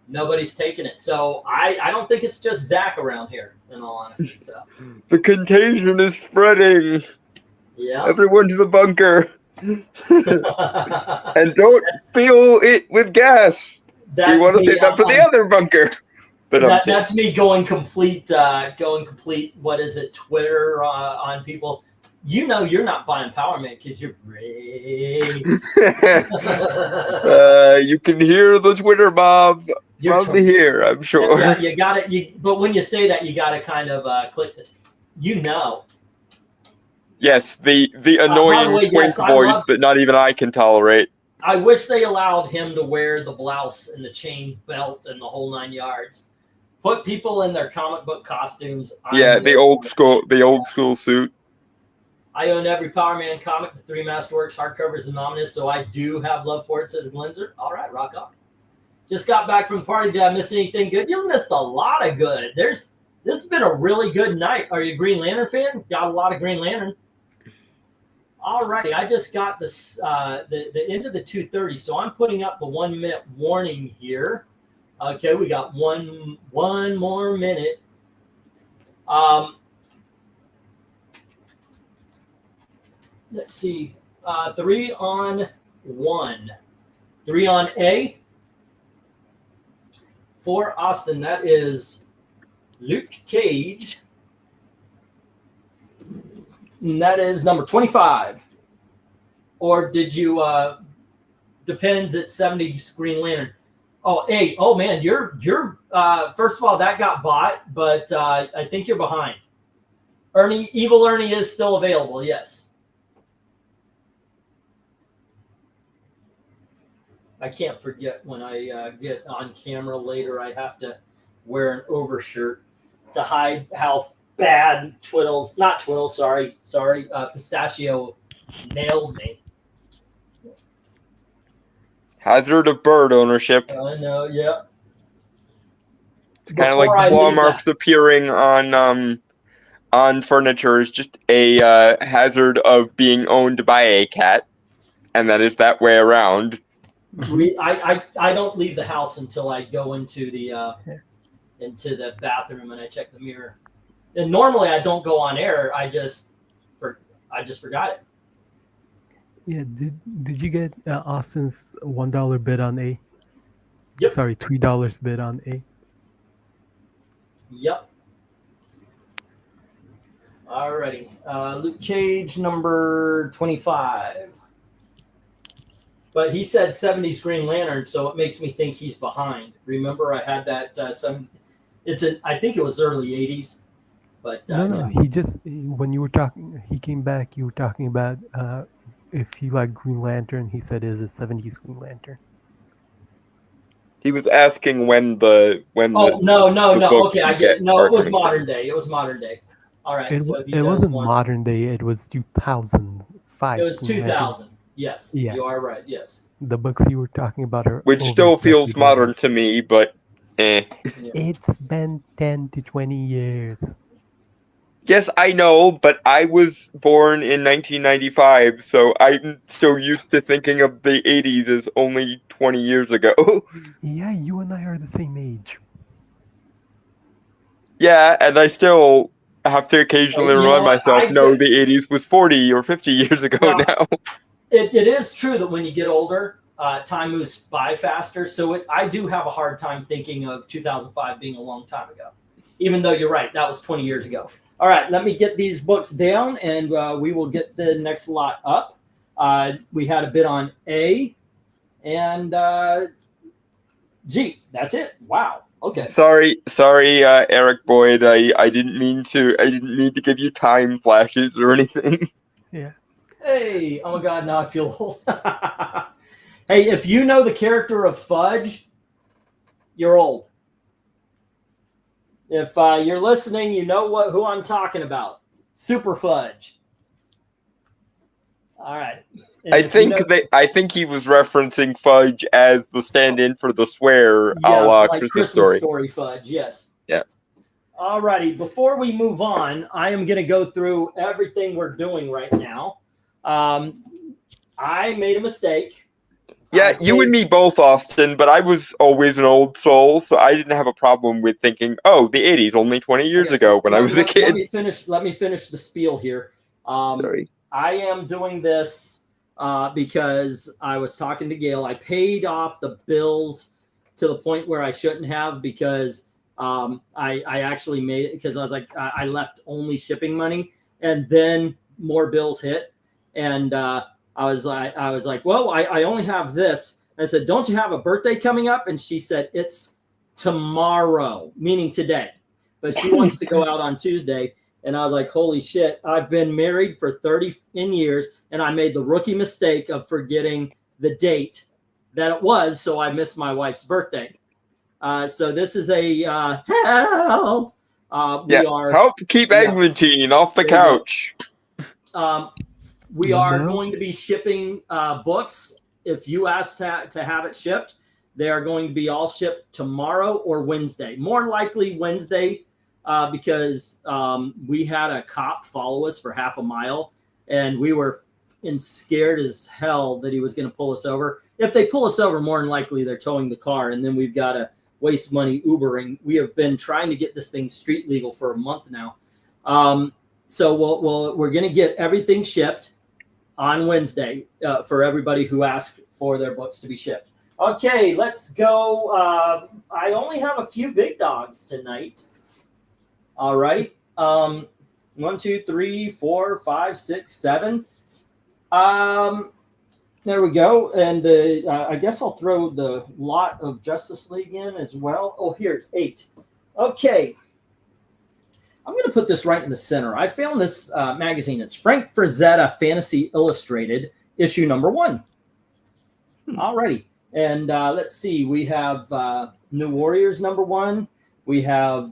Nobody's taken it. So I don't think it's just Zach around here, in all honesty. So the contagion is spreading. Yeah. Everyone to the bunker. And don't fill it with gas. We want to save that for the other bunker. But that's me going complete. What is it? Twitter on people. You know you're not buying Power Man because you're racist. You can hear the Twitter mobs from here, I'm sure. Yeah, you got it. But when you say that, you got to kind of click the. You know. Yes, the annoying twink voice that not even I can tolerate. I wish they allowed him to wear the blouse and the chain belt and the whole 9 yards. Put people in their comic book costumes. The old school suit. I own every Power Man comic, the 3 Masterworks hardcovers and Omnibus, so I do have love for it, says Glenzer. All right, rock on. Just got back from the party. Did I miss anything good? You missed a lot of good. This has been a really good night. Are you a Green Lantern fan? Got a lot of Green Lantern. All righty, I just got this the end of the 2:30, so I'm putting up the 1 minute warning here. Okay, we got one more minute. Let's see, 3 on 1, 3 on A. For Austin, that is Luke Cage. And that is number 25. Or did you, depends at 70 Green Lantern. Oh, A. Oh, man, you're first of all, that got bought, but I think you're behind. Evil Ernie is still available, yes. I can't forget when I get on camera later, I have to wear an overshirt to hide how bad Pistachio nailed me. Hazard of bird ownership. I know, yeah. It's kind of like claw marks appearing on furniture is just a hazard of being owned by a cat, and that is that way around. I don't leave the house until I go into the bathroom and I check the mirror. And normally I don't go on air. I just forgot it. Yeah. Did you get Austin's $1 bid on A? Yep. Sorry, $3 bid on A. Yep. Alrighty. Luke Cage, number 25. But he said 70s Green Lantern, so it makes me think he's behind. Remember, I had that I think it was early 80s. But No. He just, when you were talking, he came back, you were talking about if he liked Green Lantern, he said is a 70s Green Lantern. He was asking when the no. Okay, I get it. No, it was modern day. All right. It wasn't modern day. It was 2005. It was 2000. Yes. Yeah. You are right. Yes. The books you were talking about are which still feels modern to me, but eh. It's been 10 to 20 years. Yes, I know, but I was born in 1995, so I'm still used to thinking of the 80s as only 20 years ago. Yeah, you and I are the same age. Yeah, and I still have to occasionally You know remind what? myself, no, the 80s was 40 or 50 years ago No. now. It is true that when you get older, time moves by faster. So I do have a hard time thinking of 2005 being a long time ago, even though you're right. That was 20 years ago. All right, let me get these books down, and we will get the next lot up. We had a bit on A and G. That's it. Wow. Okay. Sorry, Eric Boyd. I didn't mean to give you time flashes or anything. Yeah. Hey, oh my God, now I feel old. Hey, if you know the character of Fudge, you're old. If you're listening, you know who I'm talking about. Super Fudge. All right. And I if think you know, I think he was referencing Fudge as the stand-in for the swear a yeah, la like Christmas Story. Fudge, yes. Yeah. All righty. Before we move on, I am going to go through everything we're doing right now. I made a mistake. Yeah, you and me both, Austin, but I was always an old soul, so I didn't have a problem with thinking, oh, the 80s, only 20 years ago when I was a kid. Let me finish the spiel here. Sorry. I am doing this because I was talking to Gail. I paid off the bills to the point where I shouldn't have because I actually made it because I was like, I left only shipping money, and then more bills hit. And I was like, well, I only have this. And I said, don't you have a birthday coming up? And she said, it's tomorrow, meaning today. But she wants to go out on Tuesday. And I was like, holy shit, I've been married for 30 years, and I made the rookie mistake of forgetting the date that it was, so I missed my wife's birthday. So this is a help. Help keep Eglantine off the couch. We are going to be shipping books. If you ask to have it shipped, they are going to be all shipped tomorrow or Wednesday. More likely Wednesday. Because we had a cop follow us for half a mile, and we were scared as hell that he was going to pull us over. If they pull us over, more than likely they're towing the car, and then we've got to waste money Ubering. We have been trying to get this thing street legal for a month now. So we're going to get everything shipped on Wednesday for everybody who asked for their books to be shipped. Okay, let's go. I only have a few big dogs tonight. All righty. 1, 2, 3, 4, 5, 6, 7. There we go. And I guess I'll throw the lot of Justice League in as well. Oh, here's 8. Okay. I'm going to put this right in the center. I found this magazine. It's Frank Frazetta Fantasy Illustrated, issue number 1. All righty. And let's see. We have New Warriors number 1. We have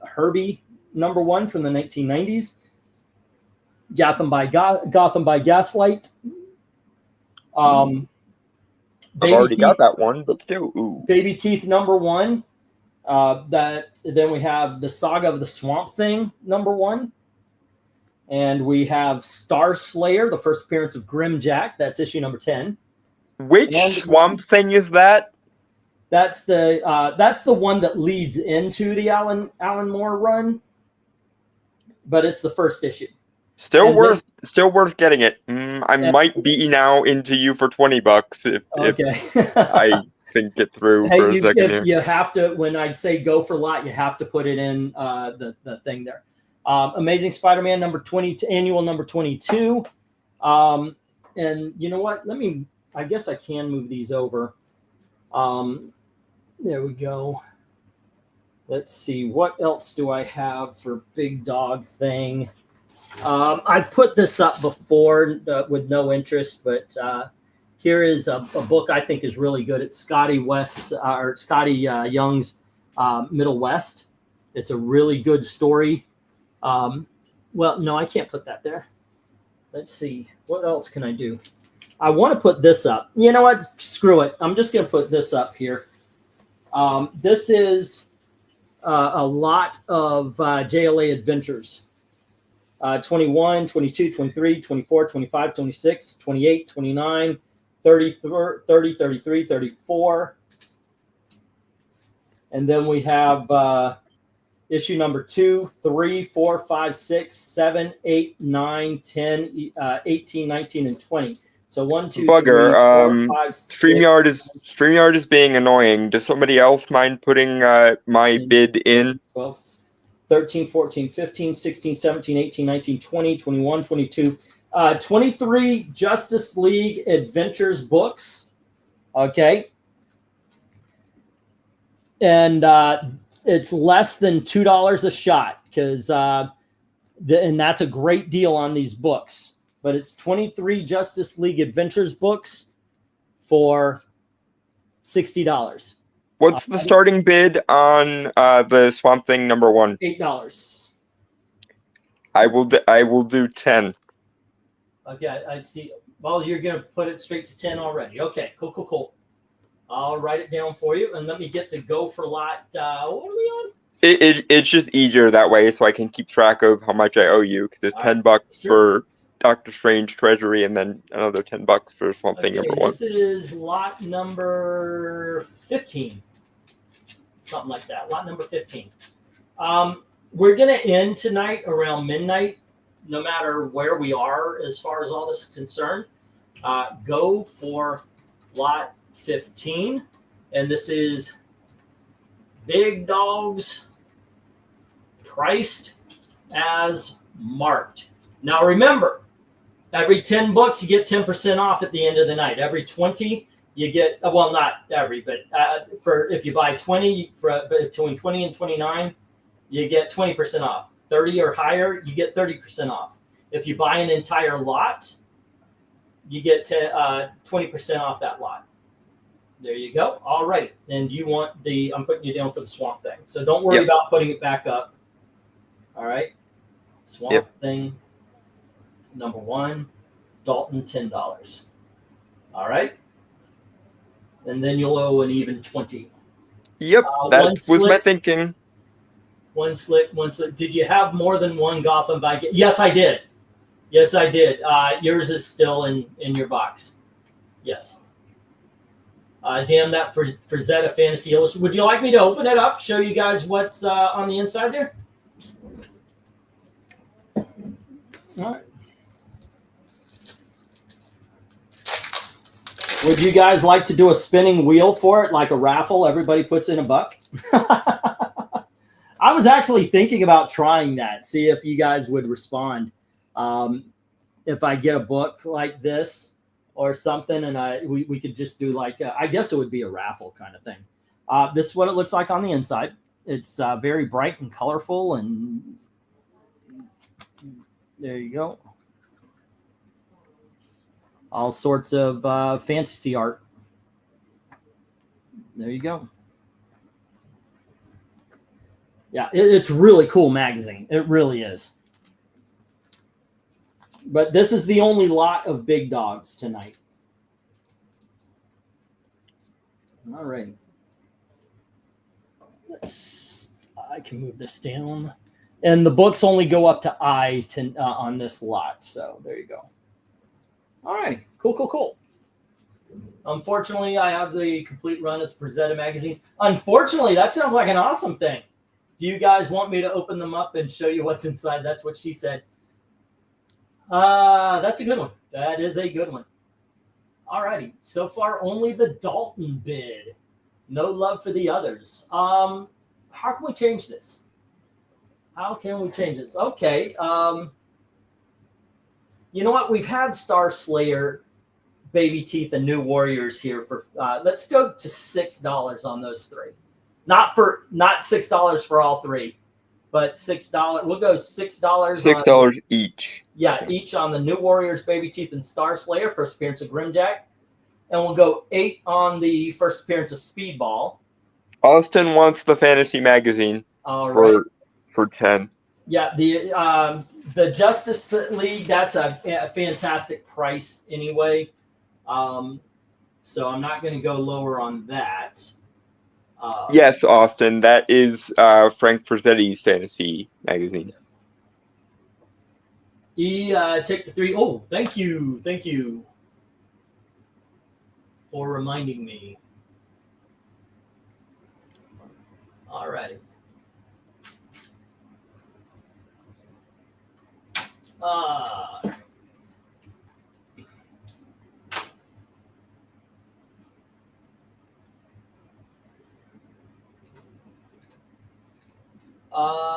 Herbie number 1 from the 1990s. Gotham by Gaslight. I've already got that one, but still. Ooh. Baby Teeth number 1. Then we have the Saga of the Swamp Thing number 1. And we have Star Slayer, the first appearance of Grimjack. That's issue number 10. Which Swamp Thing is that? That's the one that leads into the Alan Moore run, but it's the first issue. Still worth getting it. I might be now into you for $20 if I think it through for a second here. You have to, when I say go for lot, you have to put it in the thing there. Amazing Spider-Man number 20, annual number 22. And you know what? I guess I can move these over. There we go. Let's see. What else do I have for Big Dog Thing? I put this up before with no interest, but here is a book I think is really good. It's Scotty Young's Middle West. It's a really good story. Well, no, I can't put that there. Let's see. What else can I do? I want to put this up. You know what? Screw it. I'm just going to put this up here. This is a lot of JLA Adventures. 21, 22, 23, 24, 25, 26, 28, 29, 30, 30, 33, 34. And then we have issue number 2, 3, 4, 5, 6, 7, 8, 9, 10, 18, 19, and 20. So 1, 2, Bugger. 3, 4, 5, 6. StreamYard is being annoying. Does somebody else mind putting my bid in? 12, 13, 14, 15, 16, 17, 18, 19, 20, 21, 22, 23 Justice League Adventures books. Okay. And it's less than $2 a shot because, and that's a great deal on these books. But it's 23 Justice League Adventures books for $60. What's the starting bid on the Swamp Thing #1? $8. I will do 10. Okay, I see. Well, you're gonna put it straight to 10 already. Okay, cool. I'll write it down for you, and let me get the go for lot. What are we on? It's just easier that way, so I can keep track of how much I owe you. Because it's $10 for Doctor Strange Treasury, and then another $10 for Swamp Thing #1. This is lot number 15, something like that. Lot number 15. We're gonna end tonight around midnight, no matter where we are as far as all this is concerned. Go for lot 15, and this is Big Dogs priced as marked. Now remember, every 10 books you get 10% off at the end of the night. Every 20 you get, well, not every, but for if you buy 20, between 20 and 29, you get 20% off. 30 or higher, you get 30% off. If you buy an entire lot, you get 20% off that lot. There you go. All right. And you want I'm putting you down for the Swamp Thing. So don't worry about putting it back up. All right. Swamp Thing #1, Dalton, $10. All right. And then you'll owe an even 20. Yep, that was my thinking. One slip. Did you have more than one Gotham by? Yes, I did. Yours is still in your box. Yes. Damn that for Zeta Fantasy Illustrated. Would you like me to open it up, show you guys what's on the inside there? All right. Would you guys like to do a spinning wheel for it, like a raffle? Everybody puts in $1. I was actually thinking about trying that, see if you guys would respond. If I get a book like this or something, and we could just do like, I guess it would be a raffle kind of thing. This is what it looks like on the inside. It's very bright and colorful, and there you go. All sorts of fantasy art. There you go. Yeah, it's really cool magazine. It really is. But this is the only lot of Big Dogs tonight. All right. I can move this down. And the books only go up to I on this lot. So there you go. All right. Cool. Unfortunately, I have the complete run of the Frazetta magazines. Unfortunately, that sounds like an awesome thing. Do you guys want me to open them up and show you what's inside? That's what she said. That's a good one. That is a good one. All righty. So far, only the Dalton bid. No love for the others. How can we change this? Okay. You know what? We've had Star Slayer, Baby Teeth, and New Warriors here for. Let's go to $6 on those three. Not $6 for all three, but $6. We'll go $6. $6 each. Yeah, each on the New Warriors, Baby Teeth, and Star Slayer, first appearance of Grimjack. And we'll go $8 on the first appearance of Speedball. Austin wants the fantasy magazine for 10. Yeah, the Justice League, that's a fantastic price anyway. So I'm not going to go lower on that. Yes, Austin, that is Frank Frazzetti's fantasy magazine. Take the 3. Oh, thank you for reminding me. Alrighty.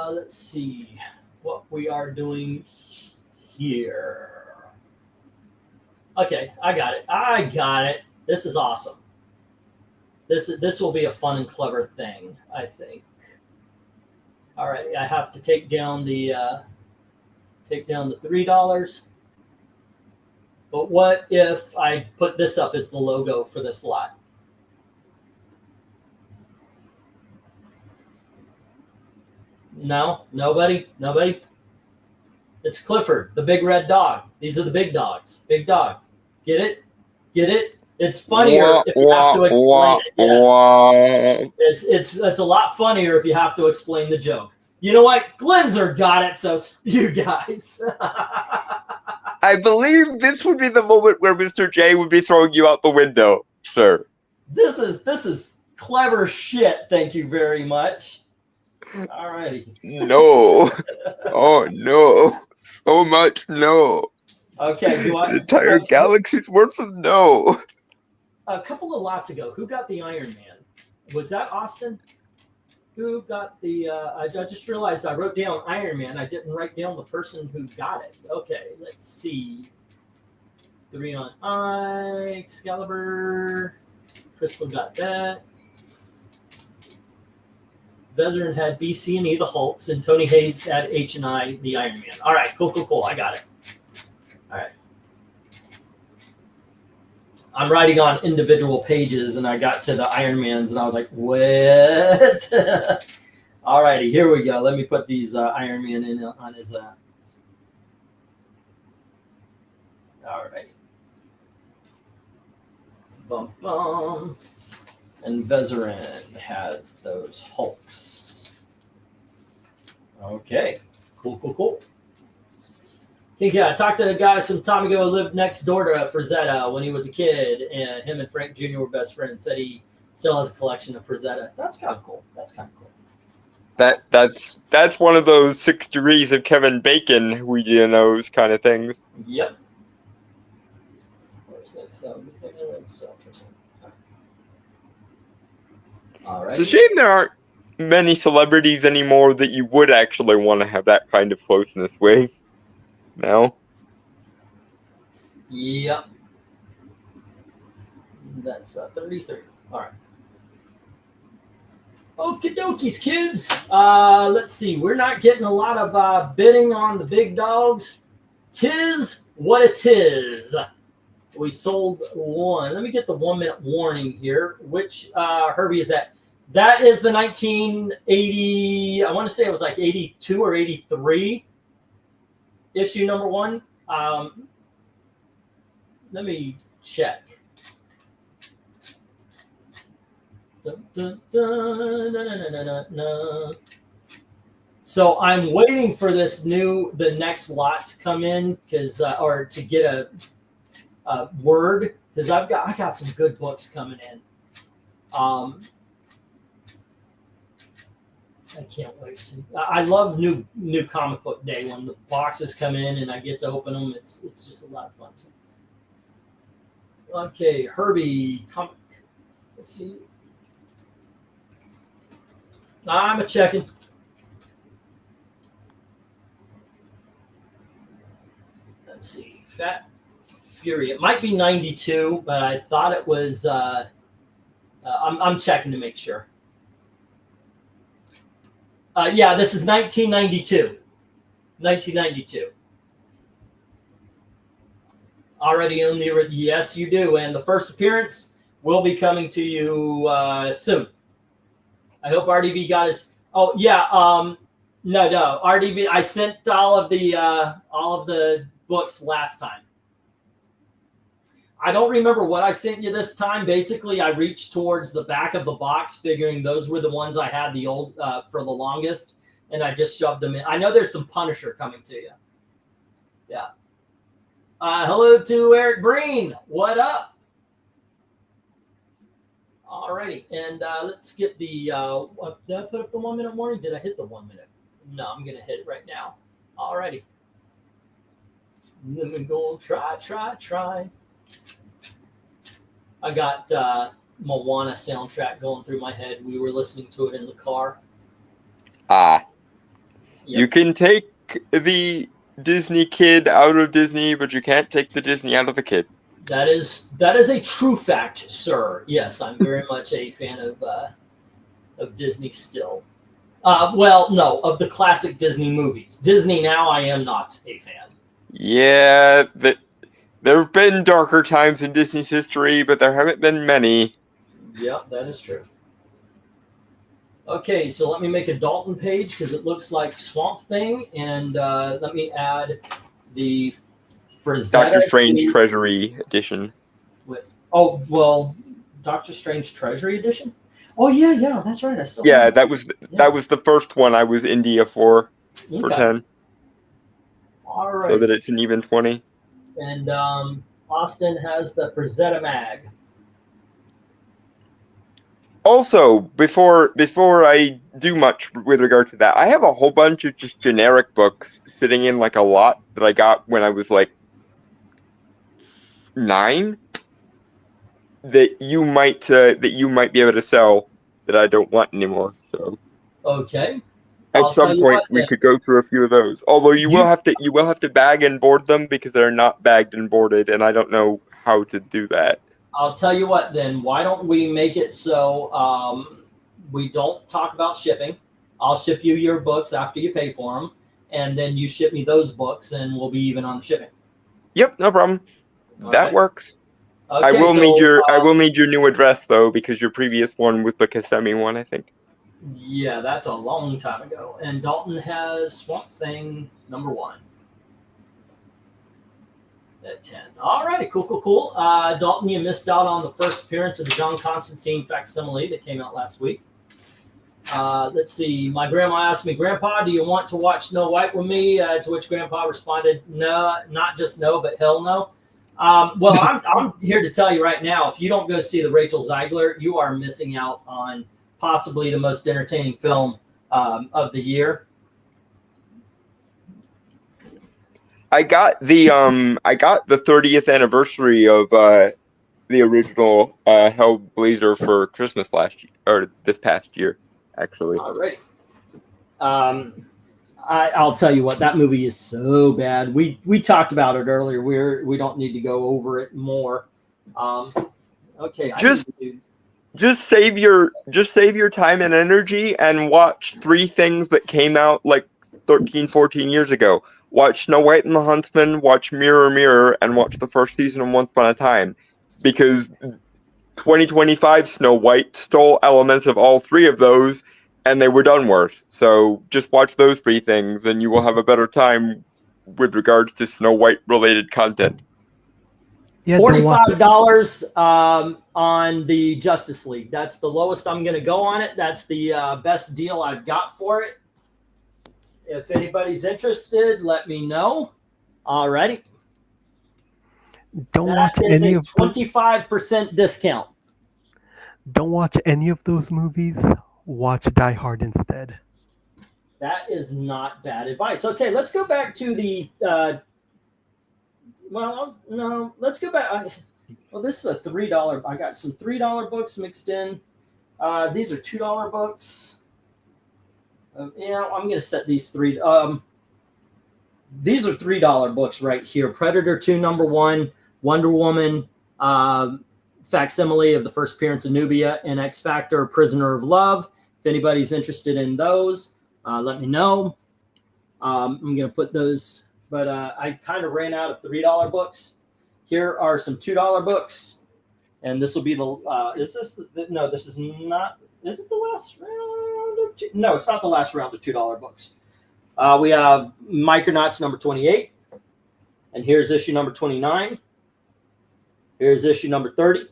Let's see what we are doing here. Okay, I got it. This is awesome. This will be a fun and clever thing, I think. All right, I have to take down the $3. But what if I put this up as the logo for this lot? No, nobody. It's Clifford, the big red dog. These are the big dogs. Big dog. Get it? It's funnier if you have to explain it. Yes. It's a lot funnier if you have to explain the joke. You know what? Glenzer got it, so you guys. I believe this would be the moment where Mr. J would be throwing you out the window, sir. This is clever shit. Thank you very much. Alrighty. No. Oh no. So much no. Okay. The entire galaxy's worth of no. A couple of lots ago, who got the Iron Man? Was that Austin? Who got the? I just realized I wrote down Iron Man. I didn't write down the person who got it. Okay, let's see. 3 on Excalibur. Crystal got that. Veteran had B, C, and E, the Hulks, and Tony Hayes had H and I, the Iron Man. All right, cool. I got it. All right. I'm writing on individual pages, and I got to the Iron Mans, and I was like, what? All righty, here we go. Let me put these Iron Man in on his... All righty. Bum. And Vezerin has those Hulks. Okay, cool. Yeah, I talked to a guy some time ago who lived next door to Frazetta when he was a kid, and him and Frank Jr. were best friends. Said he still has a collection of Frazetta. That's kind of cool. That's one of those 6 degrees of Kevin Bacon who knows kind of things. Yep. All right. It's a shame there aren't many celebrities anymore that you would actually want to have that kind of closeness with. No? Yep. That's 33. All right. Okie dokies, kids. Let's see. We're not getting a lot of bidding on the big dogs. Tis what it is. We sold one. Let me get the 1-minute warning here. Which Herbie is that? That is the 1980. I want to say it was like 82 or 83 issue number 1. Let me check. So I'm waiting for the next lot to come in or to get a word, because I got some good books coming in. I can't wait I love new comic book day when the boxes come in and I get to open them. It's just a lot of fun. Okay, Herbie comic. Let's see. I'm checking. Let's see. Fat Fury. It might be 92, but I thought it was. I'm checking to make sure. Yeah, this is 1992. 1992. Already on the... Yes, you do. And the first appearance will be coming to you soon. I hope RDB got his... Oh, yeah. No. RDB, I sent all of the books last time. I don't remember what I sent you this time. Basically, I reached towards the back of the box, figuring those were the ones I had the old for the longest, and I just shoved them in. I know there's some Punisher coming to you. Yeah. Hello to Eric Breen. What up? Alrighty, and let's get the. Did I put up the 1 minute warning? Did I hit the 1 minute? No, I'm gonna hit it right now. Alrighty. Let me go try. I got Moana soundtrack going through my head. We were listening to it in the car. Yep. You Yep. can take the Disney kid out of Disney, but you can't take the Disney out of the kid. That is a true fact, sir. Yes, I'm very much a fan of Disney still. Well, no, of the classic Disney movies. Disney now, I am not a fan. Yeah, there have been darker times in Disney's history, but there haven't been many. Yep, that is true. Okay, so let me make a Dalton page because it looks like Swamp Thing, and let me add the Frazetta. Doctor Strange Treasury Edition. Oh, well, Doctor Strange Treasury Edition? Oh, yeah, that's right. I still Yeah, that was the first one I was India for Okay. 10. All right. So that it's an even 20. And Austin has the Frazetta Mag. Also, before I do much with regard to that, I have a whole bunch of just generic books sitting in like a lot that I got when I was like 9 that you might be able to sell that I don't want anymore. So Okay. at I'll some tell you point what, we then. could go through a few of those. Although you will have to bag and board them because they're not bagged and boarded, and I don't know how to do that. I'll tell you what, then. Why don't we make it so we don't talk about shipping? I'll ship you your books after you pay for them, and then you ship me those books, and we'll be even on the shipping. Yep, no problem. All That right? works. Okay, I will so, need your new address though, because your previous one was the Kissimmee one, I think. Yeah, that's a long time ago. And Dalton has Swamp Thing #1 at 10. Alrighty, cool. Dalton, you missed out on the first appearance of the John Constantine facsimile that came out last week. Let's see. My grandma asked me, "Grandpa, do you want to watch Snow White with me?" To which Grandpa responded, "No, not just no, but hell no." Well, I'm here to tell you right now, if you don't go see the Rachel Zegler, you are missing out on possibly the most entertaining film of the year. I got the 30th anniversary of the original Hellblazer for Christmas last year, or this past year, actually. All right. I'll tell you what, that movie is so bad. We talked about it earlier. We don't need to go over it more. Okay. Just save your time and energy and watch 3 things that came out like 13, 14 years ago. Watch Snow White and the Huntsman, watch Mirror Mirror, and watch the first season of Once Upon a Time. Because 2025 Snow White stole elements of all 3 of those, and they were done worse. So just watch those 3 things, and you will have a better time with regards to Snow White related content. Yeah, $45 on the Justice League. That's the lowest I'm going to go on it. That's the best deal I've got for it. If anybody's interested, let me know. Alrighty. Don't watch any of 25% discount. Don't watch any of those movies. Watch Die Hard instead. That is not bad advice. Okay, let's go back to the. Let's go back. Well, this is a $3. I got some $3 books mixed in. These are $2 books. I'm going to set these 3. These are $3 books right here. Predator 2 #1, Wonder Woman, facsimile of the first appearance of Nubia, and X Factor, Prisoner of Love. If anybody's interested in those, let me know. I'm going to put those, but I kind of ran out of $3 books. Here are some $2 books, and this will be the. This is not. Is it the last round of two? No, it's not the last round of $2 books. We have Micronauts #28, and here's issue #29. Here's issue #30,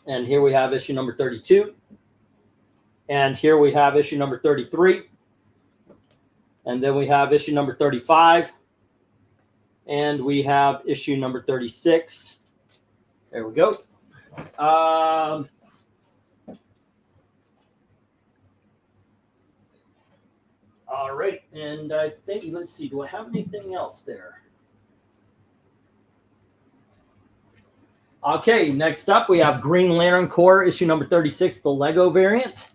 and here we have issue #32, and here we have issue #33, and then we have issue #35, And we have issue number 36. There we go. All right. And I think, let's see, do I have anything else there? Okay, next up we have Green Lantern Corps, issue number 36, the Lego variant.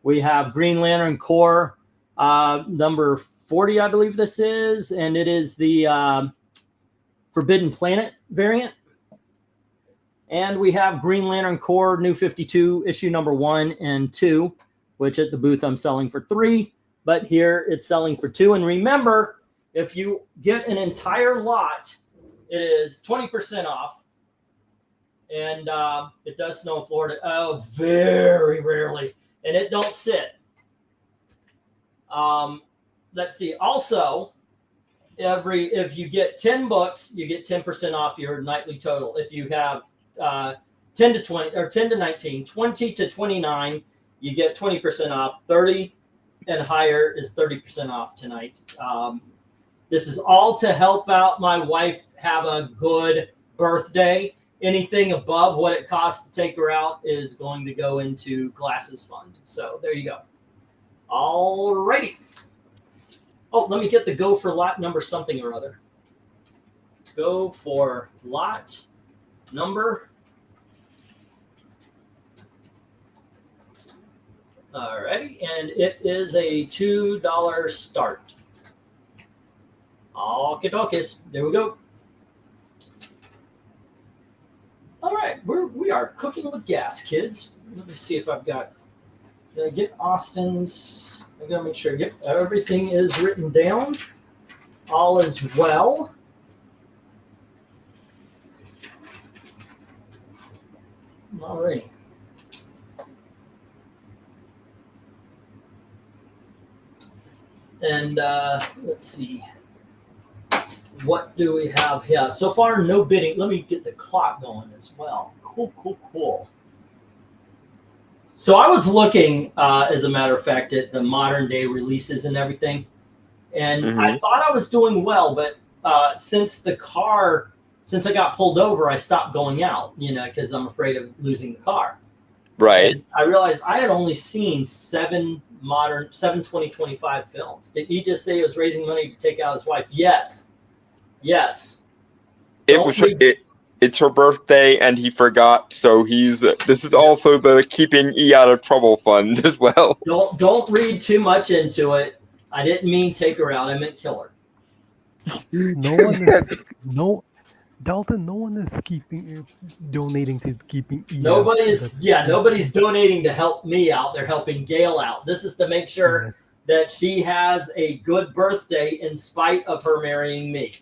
We have Green Lantern Corps number 40, I believe this is, and it is the Forbidden Planet variant. And we have Green Lantern Corps New 52, issue number 1 and 2, which at the booth I'm selling for $3, but here it's selling for $2. And remember, if you get an entire lot, it is 20% off. And it does snow in Florida. Oh, very rarely. And it don't sit. Let's see. Also, if you get 10 books, you get 10% off your nightly total. If you have 10 to 20 or 10 to 19, 20 to 29, you get 20% off. 30 and higher is 30% off tonight. This is all to help out my wife have a good birthday. Anything above what it costs to take her out is going to go into Glasses Fund. So there you go. All righty. Oh, let me get the go for lot number something or other. Go for lot number. All righty. And it is a $2 start. Okie dokies. There we go. All right, we are cooking with gas, kids. Let me see if I've got. Did I get Austin's? I gotta make sure. Yep, everything is written down. All is well. All right. And let's see. What do we have here? So far, no bidding. Let me get the clock going as well. Cool. So I was looking, as a matter of fact, at the modern day releases and everything. And I thought I was doing well, but since I got pulled over, I stopped going out, because I'm afraid of losing the car. Right. And I realized I had only seen seven 2025 films. Did he just say he was raising money to take out his wife? Yes. It's her birthday and he forgot, so this is also the keeping E out of trouble fund as well. Don't read too much into it. I didn't mean take her out, I meant kill her. Dalton, no one is donating to keeping E. Nobody's donating to help me out. They're helping Gail out. This is to make sure that she has a good birthday in spite of her marrying me.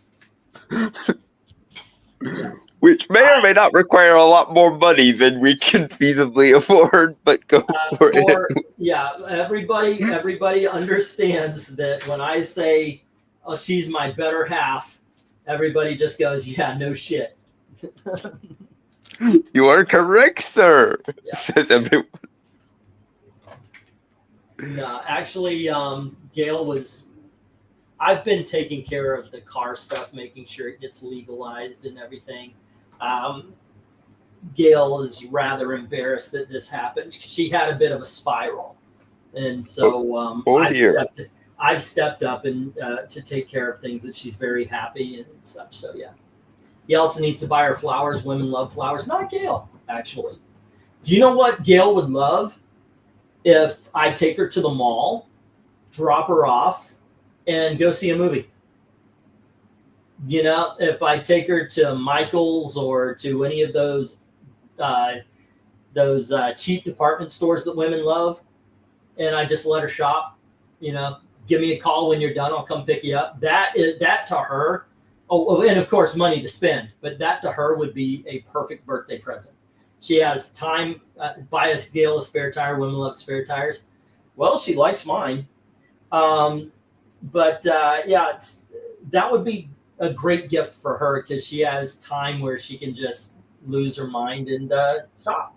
Yes. Which may or may not require a lot more money than we can feasibly afford, but go for it. Yeah, everybody understands that when I say, "Oh, she's my better half," everybody just goes, "Yeah, no shit." You are correct, sir. Yeah. Says everyone. No, actually, Gail I've been taking care of the car stuff, making sure it gets legalized and everything. Gail is rather embarrassed that this happened. She had a bit of a spiral. And so I've stepped up and to take care of things that she's very happy and such. So, yeah. He also needs to buy her flowers. Women love flowers. Not Gail, actually. Do you know what Gail would love? If I take her to the mall, drop her off, and go see a movie. If I take her to Michael's or to any of those cheap department stores that women love, and I just let her shop, give me a call when you're done, I'll come pick you up. That to her, and of course money to spend, but that to her would be a perfect birthday present. She has time, buy us Gail a spare tire. Women love spare tires. Well, she likes mine. But that would be a great gift for her because she has time where she can just lose her mind and shop.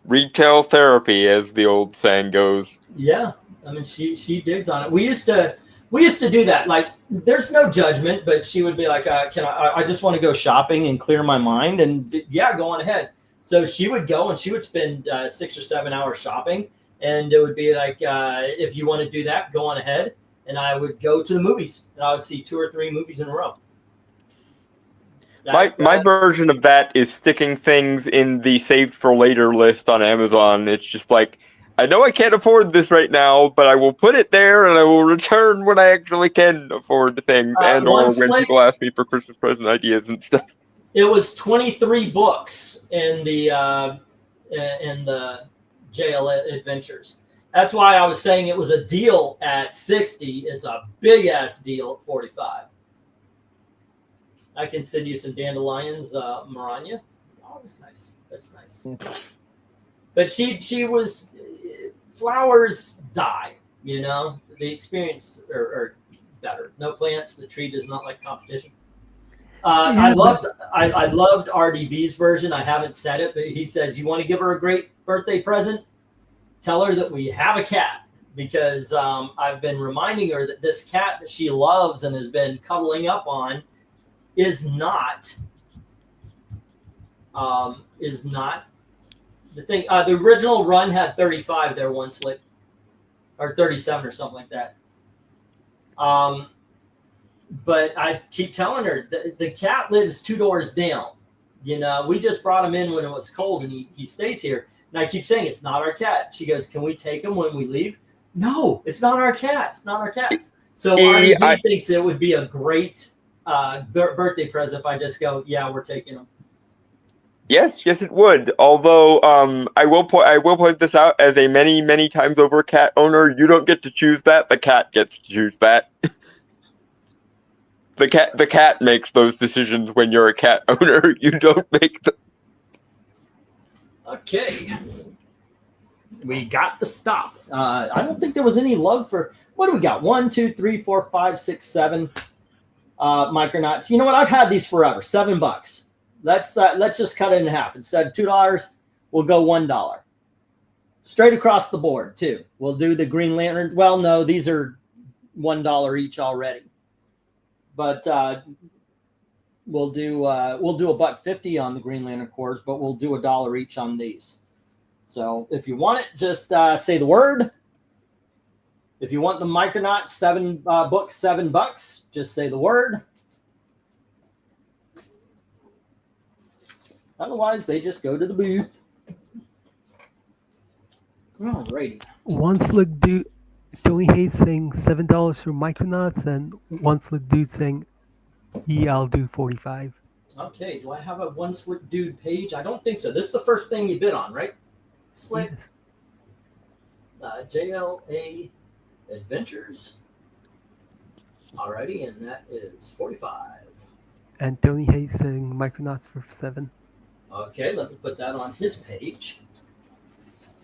Retail therapy, as the old saying goes. Yeah, I mean she digs on it. We used to We used to do that. Like, there's no judgment, but she would be like, "Can I just want to go shopping and clear my mind." And yeah, go on ahead. So she would go and she would spend 6 or 7 hours shopping, and it would be like, if you want to do that, go on ahead. And I would go to the movies, and I would see 2 or 3 movies in a row. My version of that is sticking things in the saved for later list on Amazon. It's just like, I know I can't afford this right now, but I will put it there and I will return when I actually can afford things, and or when people ask me for Christmas present ideas and stuff. It was 23 books in the JL Adventures. That's why I was saying it was a deal at 60. It's a big ass deal at 45. I can send you some dandelions, Maranya. Oh, that's nice. That's nice. But she was, flowers die, you know, the experience are better. No plants, the tree does not like competition. I loved RDV's version. I haven't said it, but he says, you want to give her a great birthday present? Tell her that we have a cat, because I've been reminding her that this cat that she loves and has been cuddling up on is not the thing. The original run had 35 there once, like, or 37 or something like that. But I keep telling her the cat lives 2 doors down. You know, we just brought him in when it was cold, and he stays here. And I keep saying, it's not our cat. She goes, can we take him when we leave? No, it's not our cat. It's not our cat. So RDV thinks it would be a great birthday present if I just go, yeah, we're taking him. Yes, it would. Although I will point this out, as a many times over cat owner, you don't get to choose that. The cat gets to choose that. The cat makes those decisions when you're a cat owner. You don't make them. Okay. We got the stop. I don't think there was any love for, what do we got? 1, 2, 3, 4, 5, 6, 7 Micronauts. You know what? I've had these forever. $7. Let's just cut it in half. Instead of $2, we'll go $1. Straight across the board too. We'll do the Green Lantern. Well, no, these are $1 each already. But we'll do $1.50 on the Green Lantern Corps, but we'll do $1 each on these. So if you want it, just say the word. If you want the Micronauts 7 books, $7, just say the word. Otherwise, they just go to the booth. Alrighty. One slick dude, Tony Hayes saying $7 for Micronauts, and one slick dude saying, "Yeah, I'll do 45." Okay. Do I have a One Slick Dude page? I don't think so. This is the first thing you bid on, right? Slick. Yes. JLA Adventures. Alrighty, and that is 45. And Tony Hayes saying Micronauts for 7. Okay, let me put that on his page.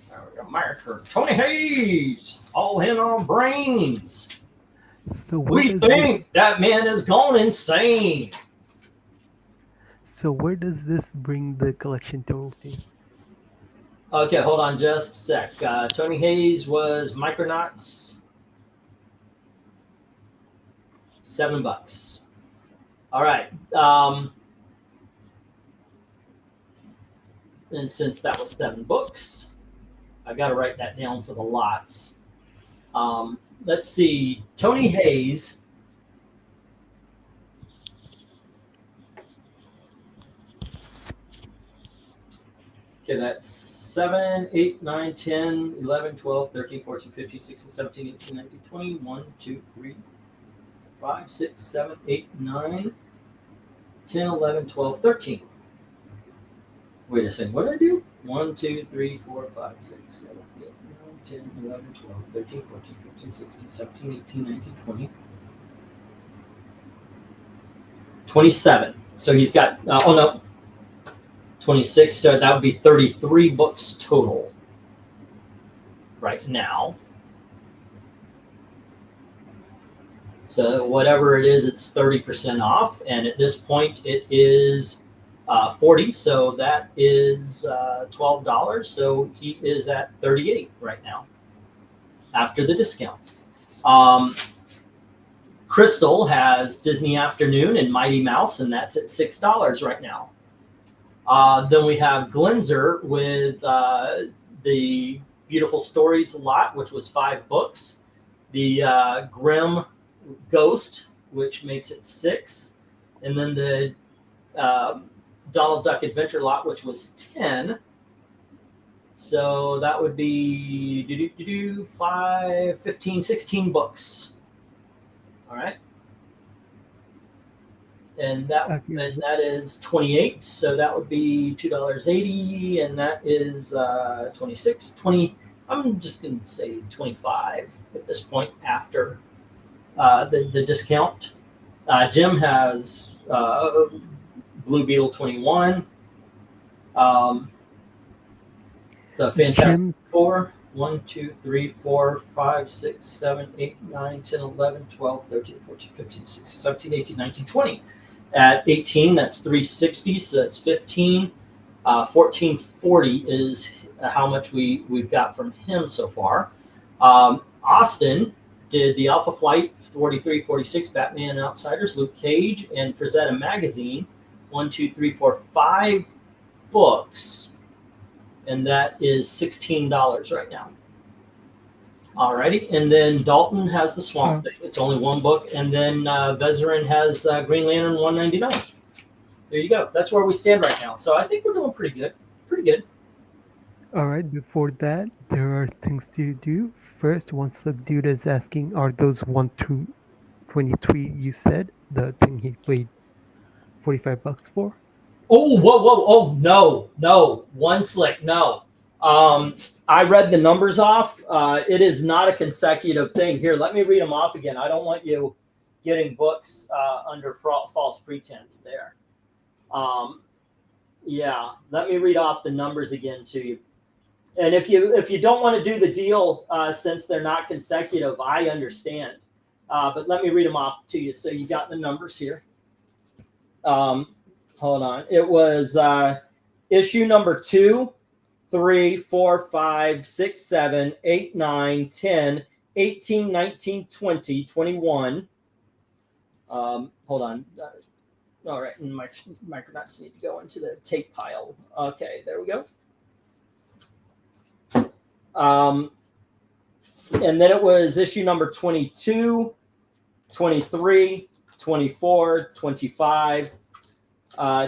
There we go. Marker. Tony Hayes, all in on brains. So we think that man has gone insane. So where does this bring the collection total to? Okay, hold on just a sec. Tony Hayes was Micronauts. $7. All right. And since that was 7 books, I got to write that down for the lots. Let's see. Tony Hayes. Okay, that's 7, 8, 9, 10, 11, 12, 13, 14, 15, 16, 17, 18, 19, 20, 1, 2, 3, 5, 6, 7, 8, 9, 10, 11, 12, 13. Wait a second, what did I do? 1, 2, 3, 4, 5, 6, 7, 8, 9, 10, 11, 12, 13, 14, 15, 16, 17, 18, 19, 20. 27. So he's got, 26. So that would be 33 books total right now. So whatever it is, it's 30% off. And at this point, it is 40. So that is $12. So he is at 38 right now after the discount. Crystal has Disney Afternoon and Mighty Mouse, and that's at $6 right now. Then we have Glenzer with the Beautiful Stories lot, which was 5 books. The Grimm Ghost, which makes it 6. And then the Donald Duck Adventure lot, which was 10. So that would be 5, 15, 16 books. All right. And that is 28. So that would be $2.80, and that is 26, 20. I'm just going to say 25 at this point after the discount. Jim has Blue Beetle 21. The Fantastic Four, 1, 2, 3, 4, 5, 6, 7, 8, 9, 10, 11, 12, 13, 14, 15, 16, 17, 18, 19, 20. At 18, that's 360, so that's 15. 1440 is how much we've got from him so far. Austin did the Alpha Flight 43, 46, Batman and Outsiders, Luke Cage, and Frazetta Magazine. 1, 2, 3, 4, 5 books. And that is $16 right now. Alrighty, and then Dalton has the Swamp Thing. It's only 1 book, and then Vezerin has Green Lantern $1.99. There you go. That's where we stand right now. So I think we're doing pretty good. Pretty good. All right. Before that, there are things to do. First, once the dude is asking, are those 1 through 23 you said the thing he played $45 for? Oh, whoa! Oh, no! One slick, no. I read the numbers off. It is not a consecutive thing. Here, let me read them off again. I don't want you getting books under false pretense there. Yeah, let me read off the numbers again to you. And if you don't want to do the deal since they're not consecutive, I understand. But let me read them off to you. So you got the numbers here. Hold on. It was issue number 2, 3, 4, 5, 6, 7, 8, 9, 10, 18, 19, 20, 21. Hold on. All right. And my Micronauts need to go into the tape pile. Okay. There we go. And then it was issue number 22, 23, 24, 25,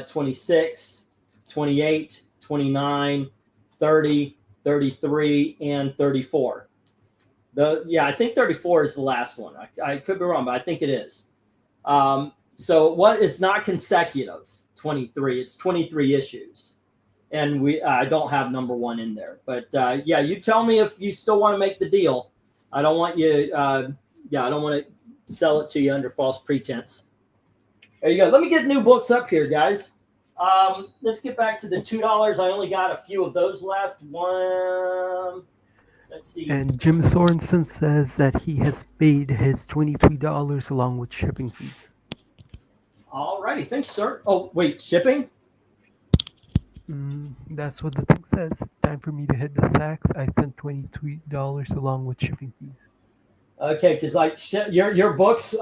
26, 28, 29, 30, 33, and 34. I think 34 is the last one. I could be wrong, but I think it is. So it's not consecutive, 23. It's 23 issues. And I don't have number 1 in there. But yeah, you tell me if you still want to make the deal. I don't want you, I don't want to sell it to you under false pretense. There you go. Let me get new books up here, guys. Let's get back to the $2. I only got a few of those left. One, let's see. And Jim Sorensen says that he has paid his $23 along with shipping fees. All righty. Thanks, sir. Oh, wait, shipping? That's what the thing says. Time for me to hit the sacks. I sent $23 along with shipping fees. Okay, because like your books, you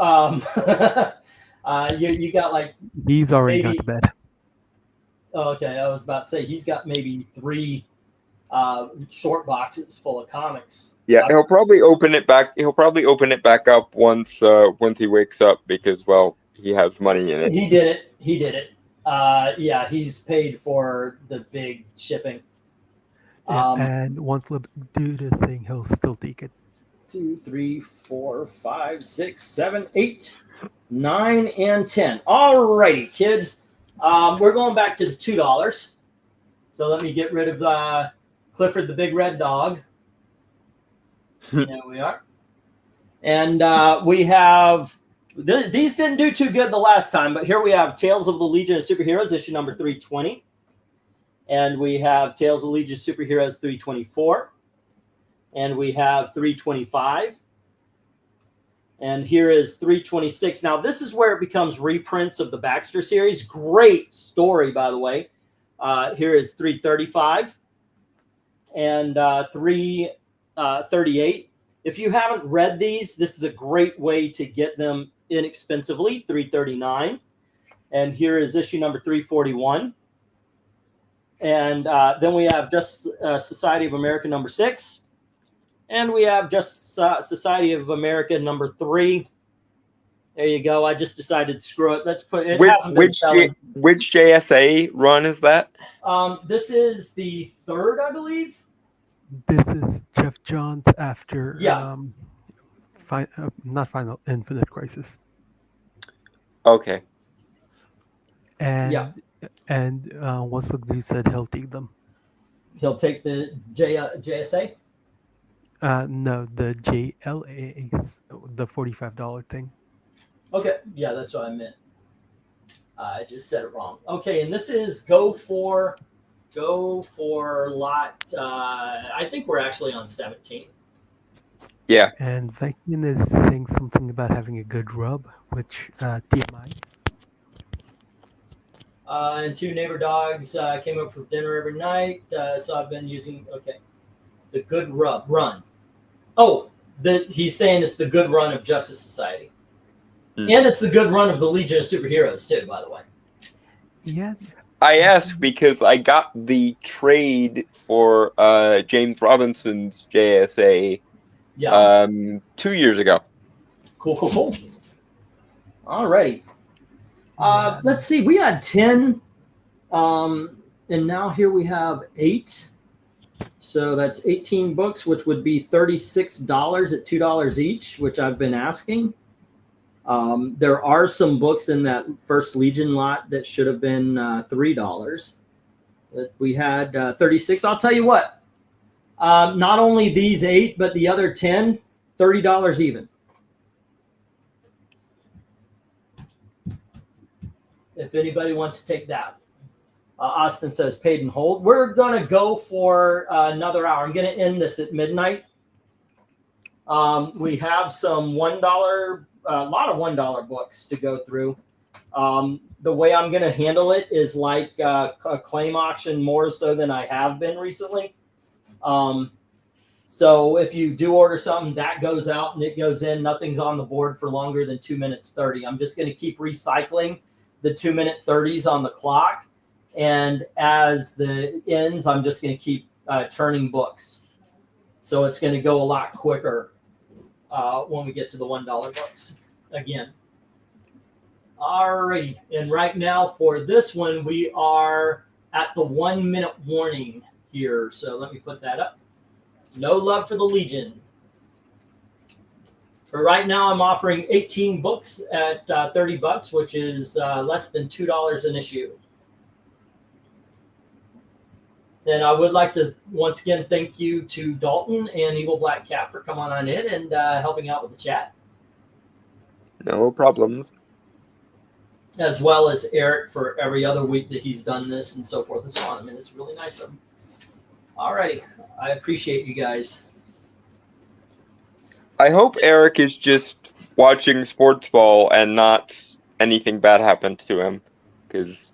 got like he's already got to bed. Okay, I was about to say he's got maybe 3 short boxes full of comics. Yeah, he'll probably open it back. He'll probably open it back up once he wakes up because he has money in it. He did it. Yeah, he's paid for the big shipping. And once the dude is saying he'll still take it. 2, 3, 4, 5, 6, 7, 8, 9, and 10. All righty, kids. We're going back to the $2. So let me get rid of Clifford the Big Red Dog. There we are. And we have... These didn't do too good the last time, but here we have Tales of the Legion of Superheroes, issue number 320. And we have Tales of the Legion of Superheroes 324. And we have 325. And here is 326. Now, this is where it becomes reprints of the Baxter series. Great story, by the way. Here is 335 and 338. If you haven't read these, this is a great way to get them inexpensively, $3.39. And here is issue number 341. And then we have Just Society of America number 6. And we have Just Society of America number 3. There you go. I just decided to screw it. Let's put it. Hasn't been selling. Which JSA run is that? This is the 3rd, I believe. This is Jeff Johns after not Final Infinite Crisis. Okay. And once Luke said he'll take them. He'll take the JSA? No, the JLA, the $45 thing. Okay, yeah, that's what I meant. I just said it wrong. Okay, and this is go for lot. I think we're actually on 17. Yeah. And Viking is saying something about having a good rub, which TMI. And 2 neighbor dogs came up for dinner every night. So I've been using the good run. Oh, he's saying it's the good run of Justice Society. And it's the good run of the Legion of Superheroes, too, by the way. Yeah. I asked because I got the trade for James Robinson's JSA 2 years ago. Cool. All right. Let's see. We had 10, and now here we have 8. So that's 18 books, which would be $36 at $2 each, which I've been asking. There are some books in that first Legion lot that should have been $3. But we had 36. I'll tell you what. Not only these 8, but the other 10, $30 even. If anybody wants to take that. Austin says paid and hold. We're going to go for another hour. I'm going to end this at midnight. We have some $1, a lot of $1 books to go through. The way I'm going to handle it is like a claim auction more so than I have been recently. So if you do order something, that goes out and it goes in. Nothing's on the board for longer than 2 minutes 30. I'm just going to keep recycling the 2 minute 30s on the clock. And as the ends, I'm just going to keep churning books. So it's going to go a lot quicker when we get to the $1 books again. All righty. And right now for this one, we are at the 1 minute warning here. So let me put that up. No love for the Legion. For right now, I'm offering 18 books at $30, which is less than $2 an issue. Then I would like to once again thank you to Dalton and Evil Black Cat for coming on in and helping out with the chat. No problems. As well as Eric for every other week that he's done this and so forth and so on. I mean, it's really nice of him. All righty. I appreciate you guys. I hope Eric is just watching sports ball and not anything bad happens to him, because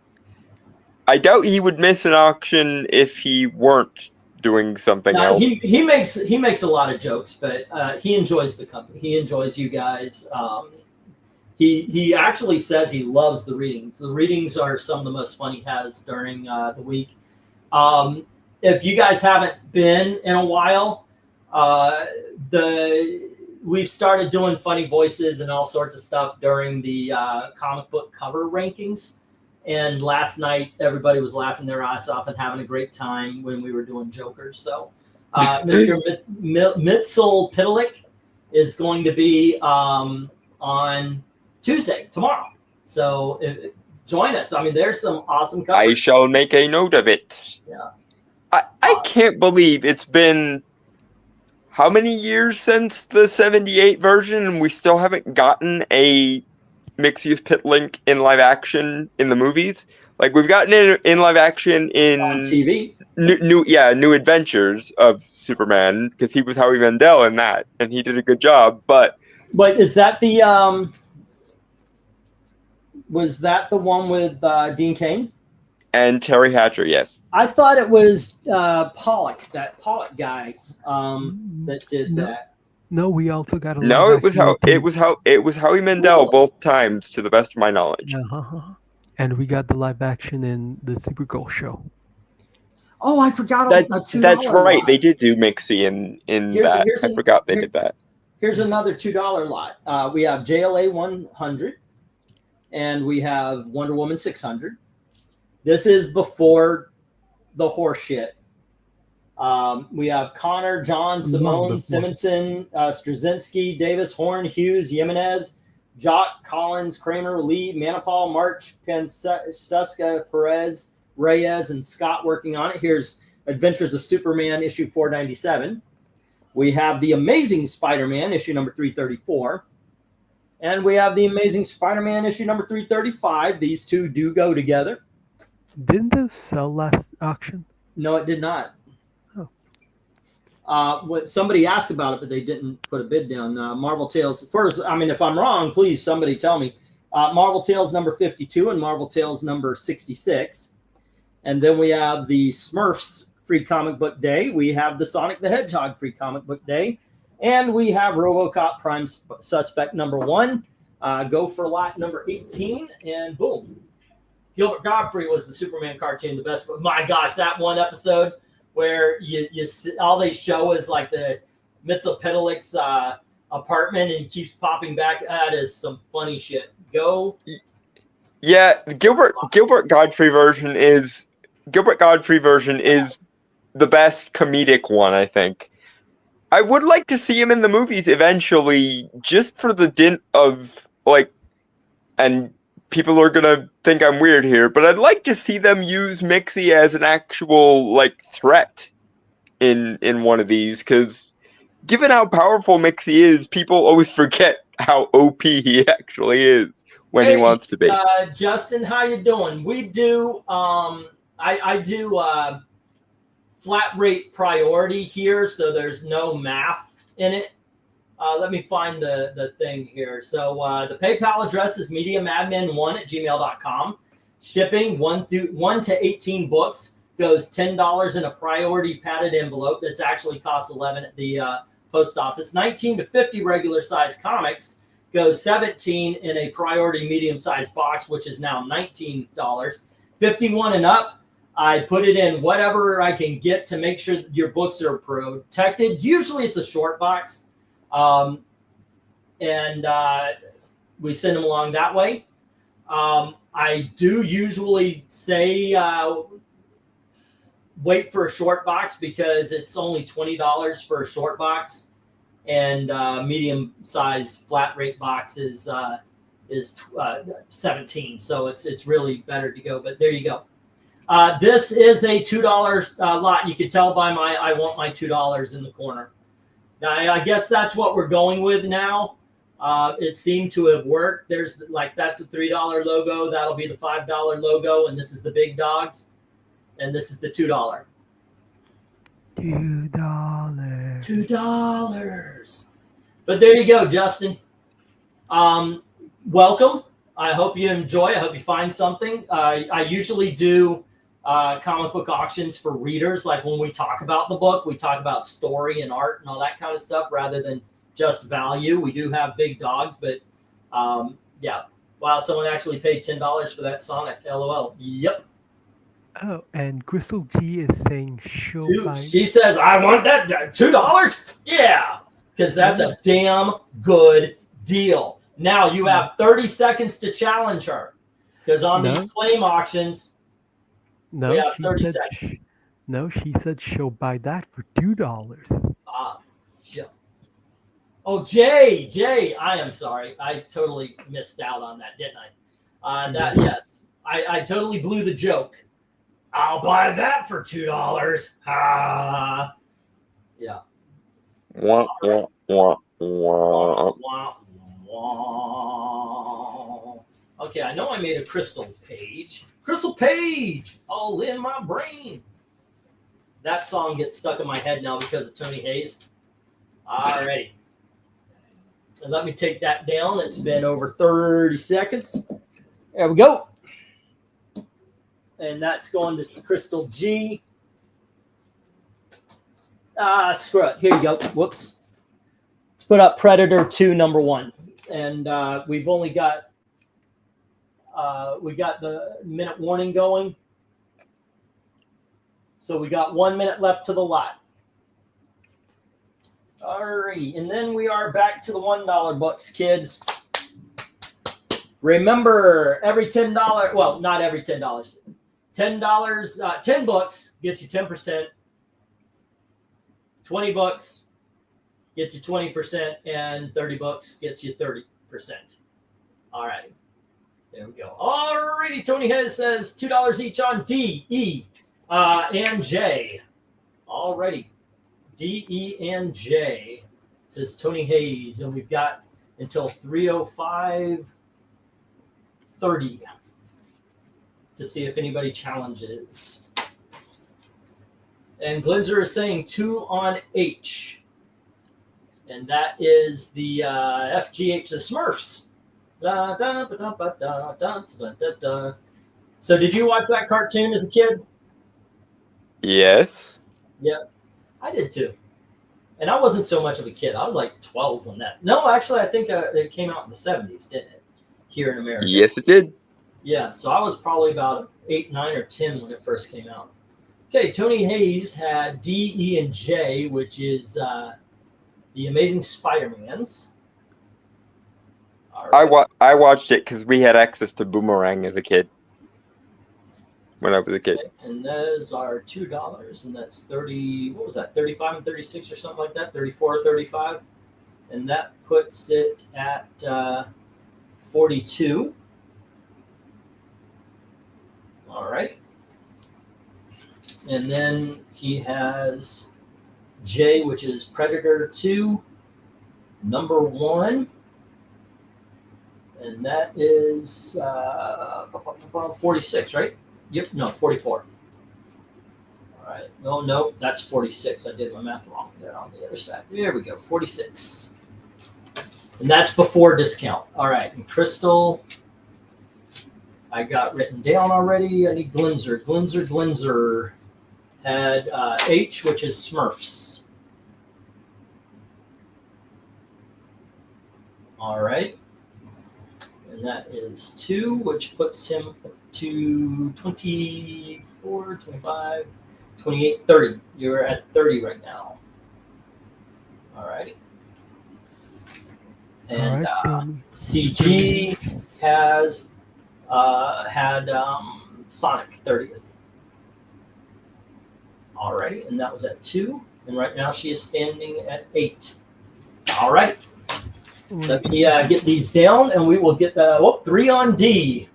I doubt he would miss an auction if he weren't doing something else. He makes a lot of jokes, but he enjoys the company. He enjoys you guys. He actually says he loves the readings. The readings are some of the most fun he has during the week. If you guys haven't been in a while, we've started doing funny voices and all sorts of stuff during the comic book cover rankings. And last night, everybody was laughing their ass off and having a great time when we were doing Jokers. So Mr. Mitzel Pitalik is going to be on Tuesday, tomorrow. So join us. I mean, there's some awesome coverage. I shall make a note of it. Yeah. I can't believe it's been how many years since the 78 version and we still haven't gotten a Mixius Pitalik in live action in the movies. Like, we've gotten it in live action in on TV. New Adventures of Superman, because he was Howie Mandel in that, and he did a good job. But is that the was that the one with Dean Cain and Terry Hatcher? Yes, I thought it was Pollock, that Pollock guy that did that. No, we also got a No, live action. it was Howie Mandel both times, to the best of my knowledge. And we got the live action in the Supergirl show. Oh, I forgot That, a $2 that's right. lot. They did do Mixie in that. I forgot they did that. Here's another $2 lot. We have JLA 100, and we have Wonder Woman 600. This is before the horse shit. We have Connor, John, Simone, Simonson, Straczynski, Davis, Horn, Hughes, Jimenez, Jock, Collins, Kramer, Lee, Manipal, March, Penseska, Perez, Reyes, and Scott working on it. Here's Adventures of Superman, issue 497. We have The Amazing Spider-Man, issue number 334. And we have The Amazing Spider-Man, issue number 335. These two do go together. Didn't this sell last auction? No, it did not. Oh. What somebody asked about it, but they didn't put a bid down. Marvel Tales. First, I mean, if I'm wrong, please somebody tell me. Marvel Tales number 52 and Marvel Tales number 66. And then we have the Smurfs Free Comic Book Day. We have the Sonic the Hedgehog Free Comic Book Day. And we have RoboCop Prime Suspect number 1. Go for lot number 18. And boom. Gilbert Godfrey was the Superman cartoon, the best. My gosh, that one episode where you all they show is like the Mitsopetalik's apartment, and he keeps popping back. That is some funny shit. Go. Yeah, Gilbert Godfrey version is the best comedic one, I think. I would like to see him in the movies eventually, just for the dint of and people are gonna think I'm weird here, but I'd like to see them use Mixie as an actual threat in one of these, because given how powerful Mixie is, people always forget how OP he actually is when he wants to be. Justin, how you doing? We do I do flat rate priority here, so there's no math in it. Let me find the thing here. So the PayPal address is MediaMadmen1@gmail.com. Shipping 1 to 18 books goes $10 in a priority padded envelope. That's actually costs $11 at the post office. 19 to 50 regular size comics goes $17 in a priority medium sized box, which is now $19. 51 and up, I put it in whatever I can get to make sure that your books are protected. Usually it's a short box. And we send them along that way. I do usually say wait for a short box, because it's only $20 for a short box, and medium size flat rate box is 17. So it's really better to go. But there you go. This is a $2 lot. You can tell by I want my $2 in the corner. Now, I guess that's what we're going with now. It seemed to have worked. There's that's a $3 logo. That'll be the $5 logo. And this is the big dogs. And this is the $2. $2. But there you go, Justin. Welcome. I hope you enjoy. I hope you find something. I usually do comic book auctions for readers. Like when we talk about the book, we talk about story and art and all that kind of stuff rather than just value. We do have big dogs, but yeah. Wow, someone actually paid $10 for that Sonic. LOL. Yep. Oh, and Crystal G is saying show by... She says, I want that $2? Yeah, because that's a damn good deal. Now you have 30 seconds to challenge her, because on these claim auctions, we have 30 seconds. No, she said she'll buy that for $2. Sure. Oh, Jay, I am sorry. I totally missed out on that, didn't I? Yes, I totally blew the joke. I'll buy that for $2. Yeah. Wah, wah, wah, wah. Okay, I know I made a Crystal Page. Crystal Page, all in my brain. That song gets stuck in my head now because of Tony Hayes. Alrighty. And let me take that down. It's been over 30 seconds. There we go. And that's going to Crystal G. Screw it. Here you go. Whoops. put up Predator 2 number 1, and we've only got we got the minute warning going, so we got 1 minute left to the lot. Alrighty, and then we are back to the $1 books, kids. Remember, every $10, well, not every $10, $10, 10 books gets you 10%, 20 books gets you 20%, and 30 books gets you 30%. All right, there we go. All righty, Tony Hayes says $2 each on D, E, and J. All righty, D, E, and J, says Tony Hayes, and we've got until 3:05:30 to see if anybody challenges. And Glinzer is saying 2 on H. And that is the FGH, the Smurfs. Da, da, ba, da, ba, da, da, da, da, da. So did you watch that cartoon as a kid? Yes. Yeah, I did too. And I wasn't so much of a kid. I was like 12 when that. No, actually, I think it came out in the 70s, didn't it? Here in America. Yes, it did. Yeah, so I was probably about 8, 9, or 10 when it first came out. Okay, Tony Hayes had D, E, and J, which is the Amazing Spider-Mans. All right. I watched it because we had access to Boomerang as a kid. When I was a kid. Okay, and those are $2, and that's 30. What was that? 35 and 36 or something like that. 34 or 35, and that puts it at 42. All right. And then he has J, which is Predator 2, number 1. And that is 46, right? Yep, no, 44. All right. No, that's 46. I did my math wrong there on the other side. There we go, 46. And that's before discount. All right. And Crystal, I got written down already. I need Glinzer. Glinzer had H, which is Smurfs. All right. And that is 2, which puts him up to 24, 25, 28, 30. You're at 30 right now. All righty. And CG has had Sonic 30th. Alrighty, and that was at 2. And right now she is standing at 8. All right. Let me get these down, and we will get the 3 on D.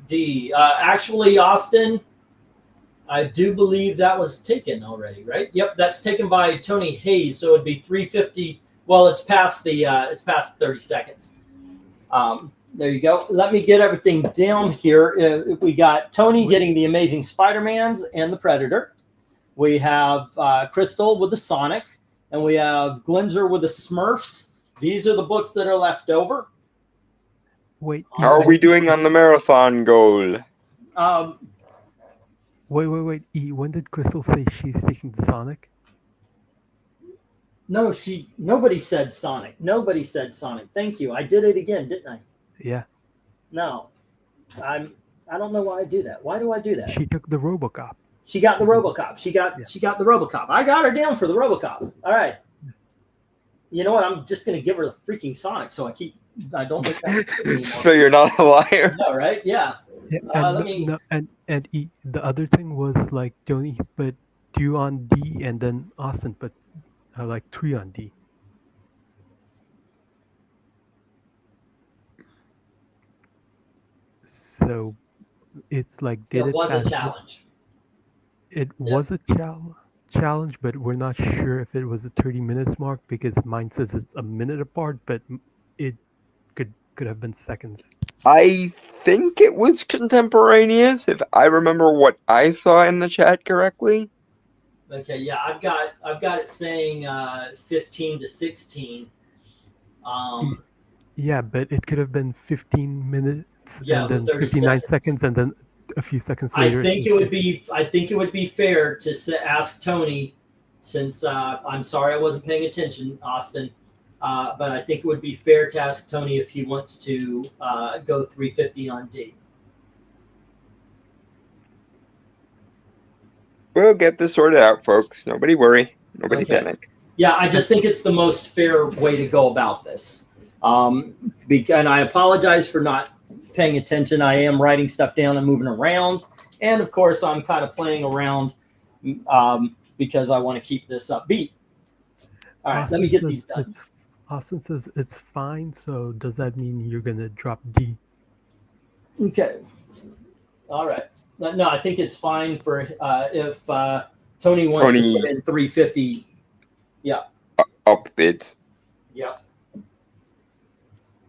D. Actually, Austin, I do believe that was taken already, right? Yep, that's taken by Tony Hayes. So it'd be 3:50. Well, it's past the 30 seconds. There you go. Let me get everything down here. We got Tony getting the Amazing Spider-Mans and the Predator. We have Crystal with the Sonic. And we have Glinzer with the Smurfs. These are the books that are left over. Wait. How are we doing on the marathon goal? Wait. E, when did Crystal say she's taking the Sonic? No, nobody said Sonic. Nobody said Sonic. Thank you. I did it again, didn't I? Yeah. No. I don't know why I do that. Why do I do that? She took the RoboCop. She got the RoboCop. She got the RoboCop. I got her down for the RoboCop. All right. You know what? I'm just going to give her the freaking Sonic, so I don't make that mistake anymore. So you're not a liar. No, right? Yeah. And E, the other thing was like Tony put 2 on D, and then Austin put like 3 on D. So it's like it was a challenge. It was a challenge, but we're not sure if it was a 30 minutes mark because mine says it's a minute apart, but it could have been seconds. I think it was contemporaneous, if I remember what I saw in the chat correctly. Okay, yeah, I've got it saying 15 to 16. Yeah, but it could have been 15 minutes and then 59 seconds and then a few seconds later. I think it would be fair to ask Tony since I'm sorry I wasn't paying attention, Austin. But I think it would be fair to ask Tony if he wants to go 350 on D. We'll get this sorted out, folks. Nobody worry. Nobody Okay. panic. Yeah, I just think it's the most fair way to go about this. And I apologize for not paying attention. I am writing stuff down and moving around. And of course, I'm kind of playing around because I want to keep this upbeat. All right, let me get these done. Austin says it's fine, so does that mean you're going to drop D? Okay. All right. No, I think it's fine for if Tony wants to put in 350. Yeah. Up bids. Yeah.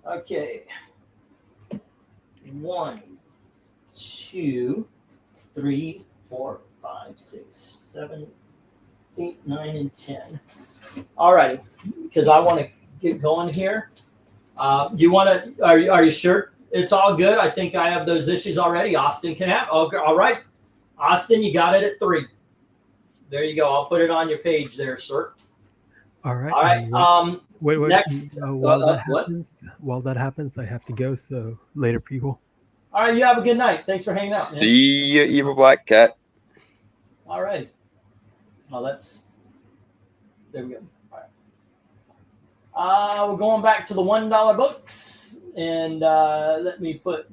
Okay. 1, 2, 3, 4, 5, 6, 7, 8, 9, and 10. All righty. Because I want to get going here. You want to? Are you sure? It's all good. I think I have those issues already. Austin can have. All right. Austin, you got it at 3. There you go. I'll put it on your page there, sir. All right. All right. Wait. Next. While that happens, I have to go. So later, people. All right. You have a good night. Thanks for hanging out, man. See you, evil black cat. All right. Well, there we go. All right. We're going back to the $1 books, and let me put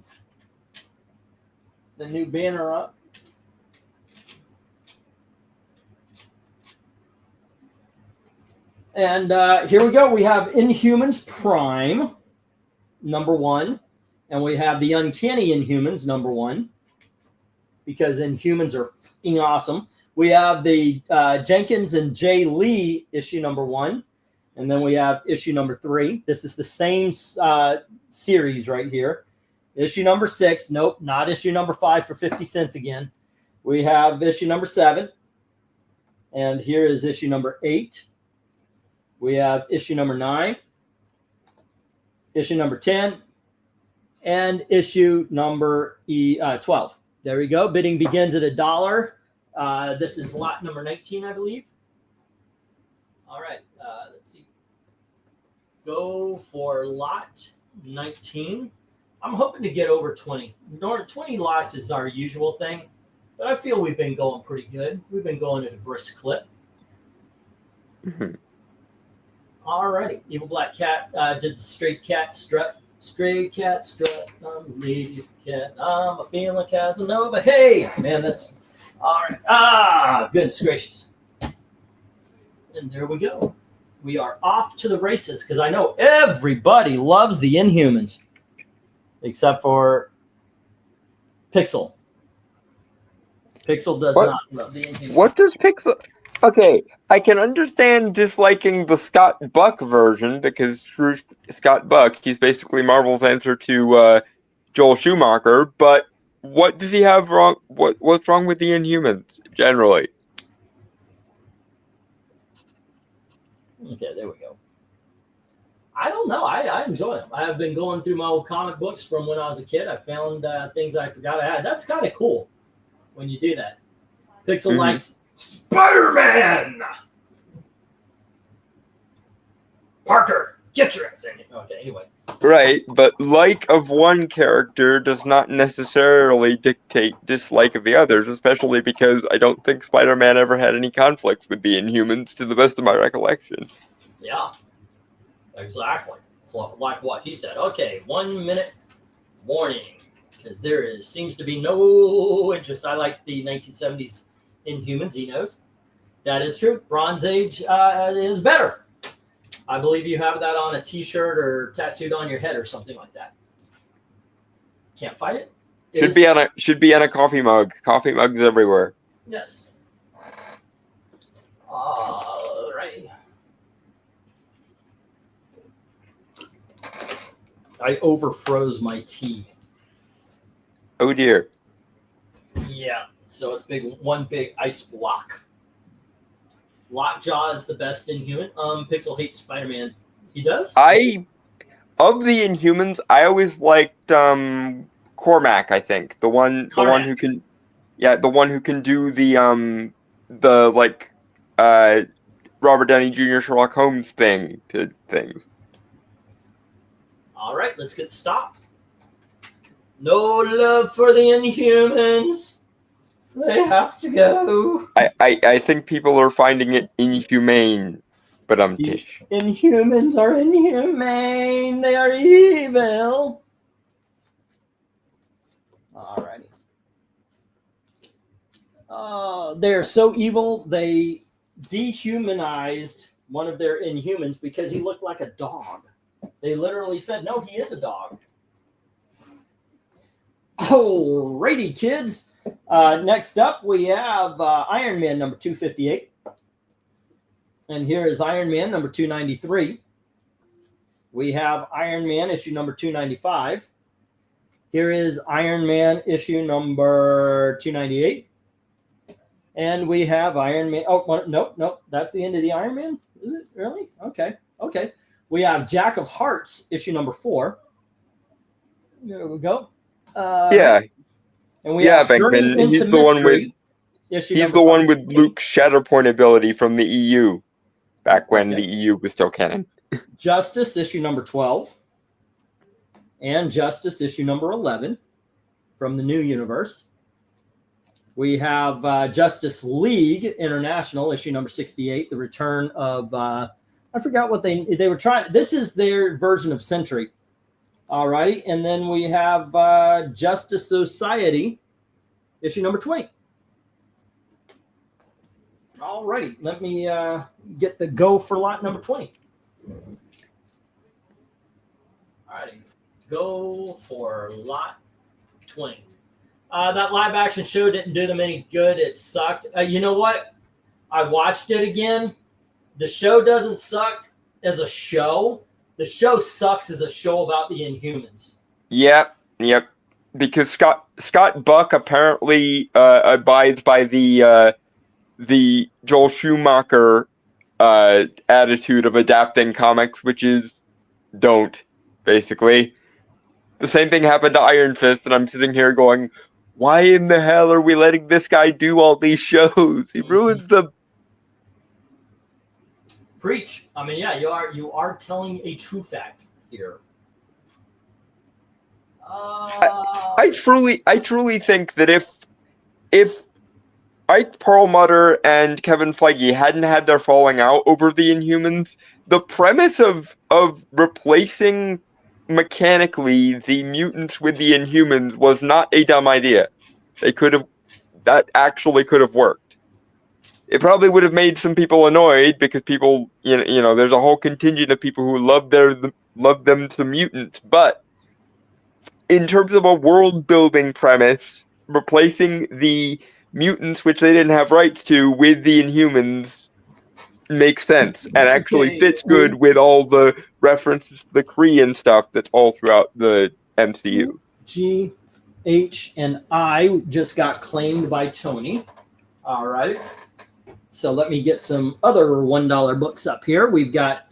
the new banner up. And here we go. We have Inhumans Prime, number 1. And we have the Uncanny Inhumans, number 1. Because Inhumans are f***ing awesome. We have the Jenkins and Jay Lee issue number 1. And then we have issue number 3. This is the same series right here. Issue number 6. Nope, not issue number 5 for 50 cents again. We have issue number 7. And here is issue number 8. We have issue number 9, issue number 10, and issue number 12. There we go. Bidding begins at $1. This is lot number 19, I believe. All right. Let's see. Go for lot 19. I'm hoping to get over 20. 20 lots is our usual thing, but I feel we've been going pretty good. We've been going at a brisk clip. All righty. Evil Black Cat did the stray cat strut. Stray cat strut. I'm the lady's cat. I'm a feeling like Casanova. Hey, man, that's all right. Goodness gracious. And there we go. We are off to the races because I know everybody loves the Inhumans except for Pixel. Pixel does not love the Inhumans. What does Pixel... Okay, I can understand disliking the Scott Buck version because screw Scott Buck, he's basically Marvel's answer to Joel Schumacher, but what does he have wrong? What's wrong with the Inhumans, generally? Okay, there we go. I don't know. I enjoy them. I've been going through my old comic books from when I was a kid. I found things I forgot I had. That's kind of cool when you do that. Pixel likes Spider-Man! Parker, get your ass in here. Okay, anyway. Right, but like of one character does not necessarily dictate dislike of the others, especially because I don't think Spider-Man ever had any conflicts with the Inhumans, to the best of my recollection. Yeah, exactly. It's like what he said. Okay, 1 minute warning, because there seems to be no interest. I like the 1970s Inhumans, he knows. That is true. Bronze Age is better. I believe you have that on a t-shirt or tattooed on your head or something like that. Can't fight it. Should be on a coffee mug. Coffee mugs everywhere. Yes. All right. I overfroze my tea. Oh dear. Yeah. So it's one big ice block. Lockjaw is the best Inhuman. Pixel hates Spider-Man. He does? Of the Inhumans, I always liked Cormac, I think. The one who can do the like Robert Downey Jr. Sherlock Holmes thing to things. All right, let's get the stop. No love for the Inhumans. They have to go. I think people are finding it inhumane, but tish. Inhumans are inhumane. They are evil. Alrighty. They are so evil, they dehumanized one of their Inhumans because he looked like a dog. They literally said, no, he is a dog. Alrighty, kids. Next up, we have Iron Man number 258. And here is Iron Man number 293. We have Iron Man issue number 295. Here is Iron Man issue number 298. And we have Iron Man. Oh, nope. That's the end of the Iron Man? Is it really? Okay. We have Jack of Hearts issue number 4. There we go. Yeah. And we have Journey into he's the one with issue he's the one with Luke's Shatterpoint ability from the EU, back when the EU was still canon. Justice issue number 12, and Justice issue number 11 from the new universe. We have Justice League International issue number 68, the return of I forgot what they were trying. This is their version of Sentry. All righty, and then we have Justice Society, issue number 20. All righty, let me get the go for lot number 20. All righty, go for lot 20. That live action show didn't do them any good. It sucked. You know what? I watched it again. The show doesn't suck as a show. The show sucks as a show about the Inhumans. Yep. Because Scott Buck apparently abides by the Joel Schumacher attitude of adapting comics, which is don't, basically. The same thing happened to Iron Fist, and I'm sitting here going, why in the hell are we letting this guy do all these shows? He ruins the... Preach. I mean, yeah, you are telling a true fact here. I truly think that if Ike Perlmutter and Kevin Feige hadn't had their falling out over the Inhumans, the premise of replacing mechanically the mutants with the Inhumans was not a dumb idea. That actually could have worked. It probably would have made some people annoyed because people, you know, there's a whole contingent of people who love them to mutants. But in terms of a world building premise, replacing the mutants, which they didn't have rights to, with the Inhumans makes sense and actually fits good with all the references to the Kree and stuff that's all throughout the MCU. G, H, and I just got claimed by Tony. All right. So let me get some other $1 books up here. We've got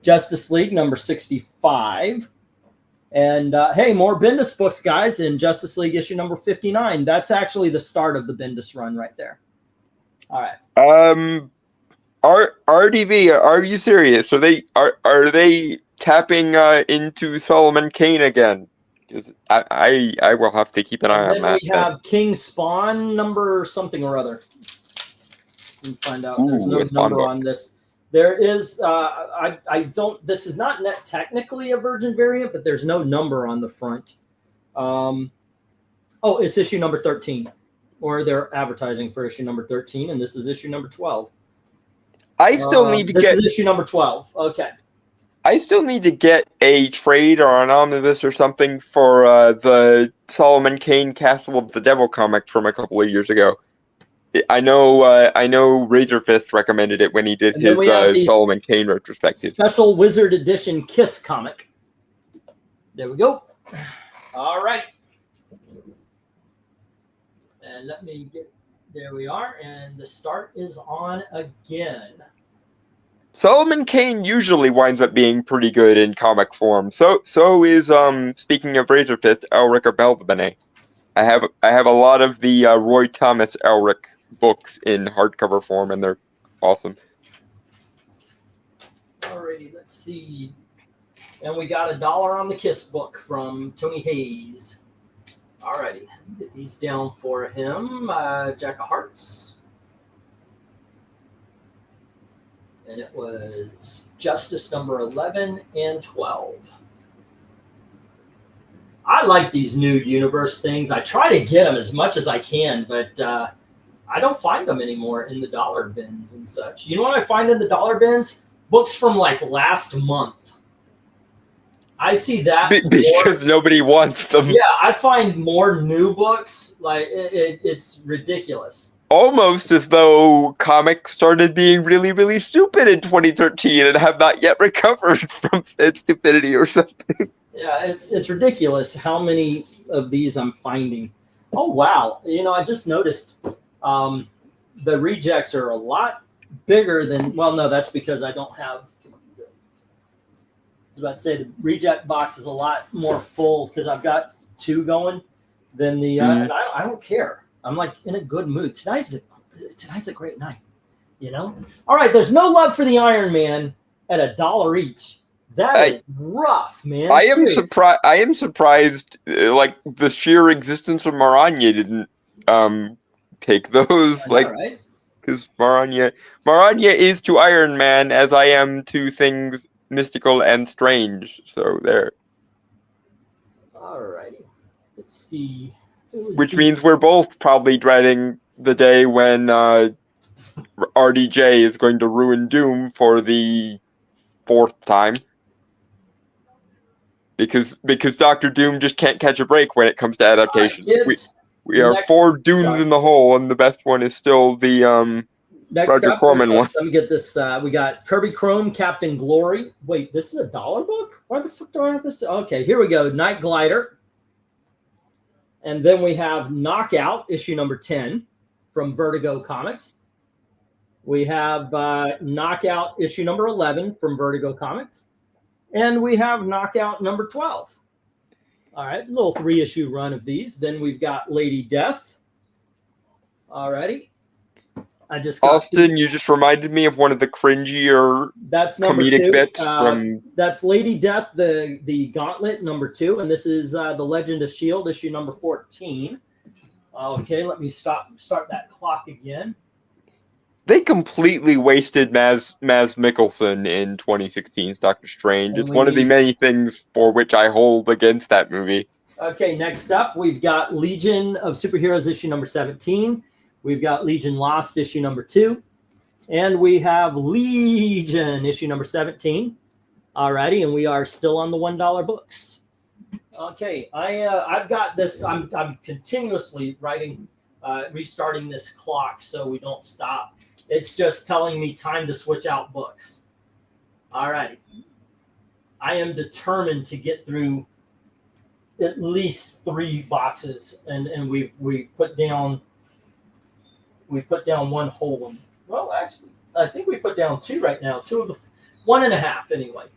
Justice League number 65. And hey, more Bendis books, guys, in Justice League issue number 59. That's actually the start of the Bendis run right there. All right. RDV, are you serious? Are they tapping into Solomon Kane again? Because I will have to keep an eye on that. We have King Spawn number something or other. And find out. There's no number on this. There is. I don't. This is not technically a Virgin variant, but there's no number on the front. It's issue number 13, or they're advertising for issue number 13, and this is issue number 12. I still need to get. This is issue number 12. Okay. I still need to get a trade or an omnibus or something for the Solomon Kane Castle of the Devil comic from a couple of years ago. I know Razor Fist recommended it when he did his Solomon Kane retrospective. Special Wizard Edition Kiss comic. There we go. All right. And let me get, there we are. And the start is on again. Solomon Kane usually winds up being pretty good in comic form. So is speaking of Razor Fist, Elric Abelbene. I have a lot of the Roy Thomas Elric books in hardcover form, and they're Awesome. Alrighty, let's see. And we got $1 on the Kiss book from Tony Hayes. Alrighty, get these down for him. Jack of Hearts. And it was Justice number 11 and 12. I like these new universe things. I try to get them as much as I can, but I don't find them anymore in the dollar bins and such. You know what I find in the dollar bins? Books from like last month. I see that because nobody wants them. Yeah, I find more new books. Like it's ridiculous. Almost as though comics started being really, really stupid in 2013 and have not yet recovered from said stupidity or something. Yeah, it's ridiculous how many of these I'm finding. Oh wow! You know, I just noticed the rejects are a lot bigger than. Well, no, that's because I don't have. I was about to say the reject box is a lot more full because I've got 2 going than the. And I don't care. I'm like in a good mood. Tonight's a great night. You know. All right. There's no love for the Iron Man at $1 each. That is rough, man. I am surprised. I am surprised. Like the sheer existence of Maranya didn't take those. Because Maranya is to Iron Man as I am to things mystical and strange. So there. Alrighty. Let's see. Which means we're both probably dreading the day when RDJ is going to ruin Doom for the 4th time. Because Dr. Doom just can't catch a break when it comes to adaptations. We are 4 Dooms in the hole, and the best one is still the Roger Corman one. Let me get this. We got Kirby Chrome, Captain Glory. Wait, this is a $1 book? Why the fuck do I have this? Okay, here we go. Night Glider. And then we have Knockout, issue number 10 from Vertigo Comics. We have Knockout, issue number 11 from Vertigo Comics. And we have Knockout number 12. All right, little 3-issue run of these. Then we've got Lady Death. All righty. I just got Austin, you just reminded me of one of the cringier comedic bits from. That's Lady Death, the Gauntlet number 2, and this is the Legend of Shield issue number 14. Okay, let me start that clock again. They completely wasted Maz Mikkelsen in 2016's Doctor Strange. It's one of the many things for which I hold against that movie. Okay, next up, we've got Legion of Superheroes issue number 17. We've got Legion Lost issue number 2. And we have Legion issue number 17. Alrighty, and we are still on the $1 books. Okay, I've got this. I'm continuously writing, restarting this clock so we don't stop. It's just telling me time to switch out books. All right. I am determined to get through at least 3 boxes, and we put down 1 whole one. Well, actually, I think we put down 2 right now. 2 of the 1.5 anyway.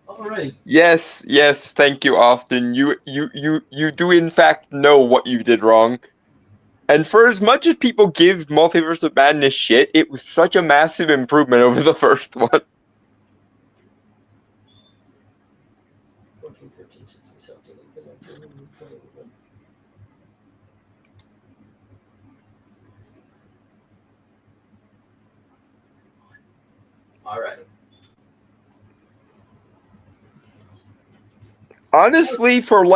All right. Yes. Thank you, Austin. You do in fact know what you did wrong. And for as much as people give Multiverse of Madness shit, it was such a massive improvement over the first one. 14, 15, 16, 17, 18, 19, 20. All right. Honestly, for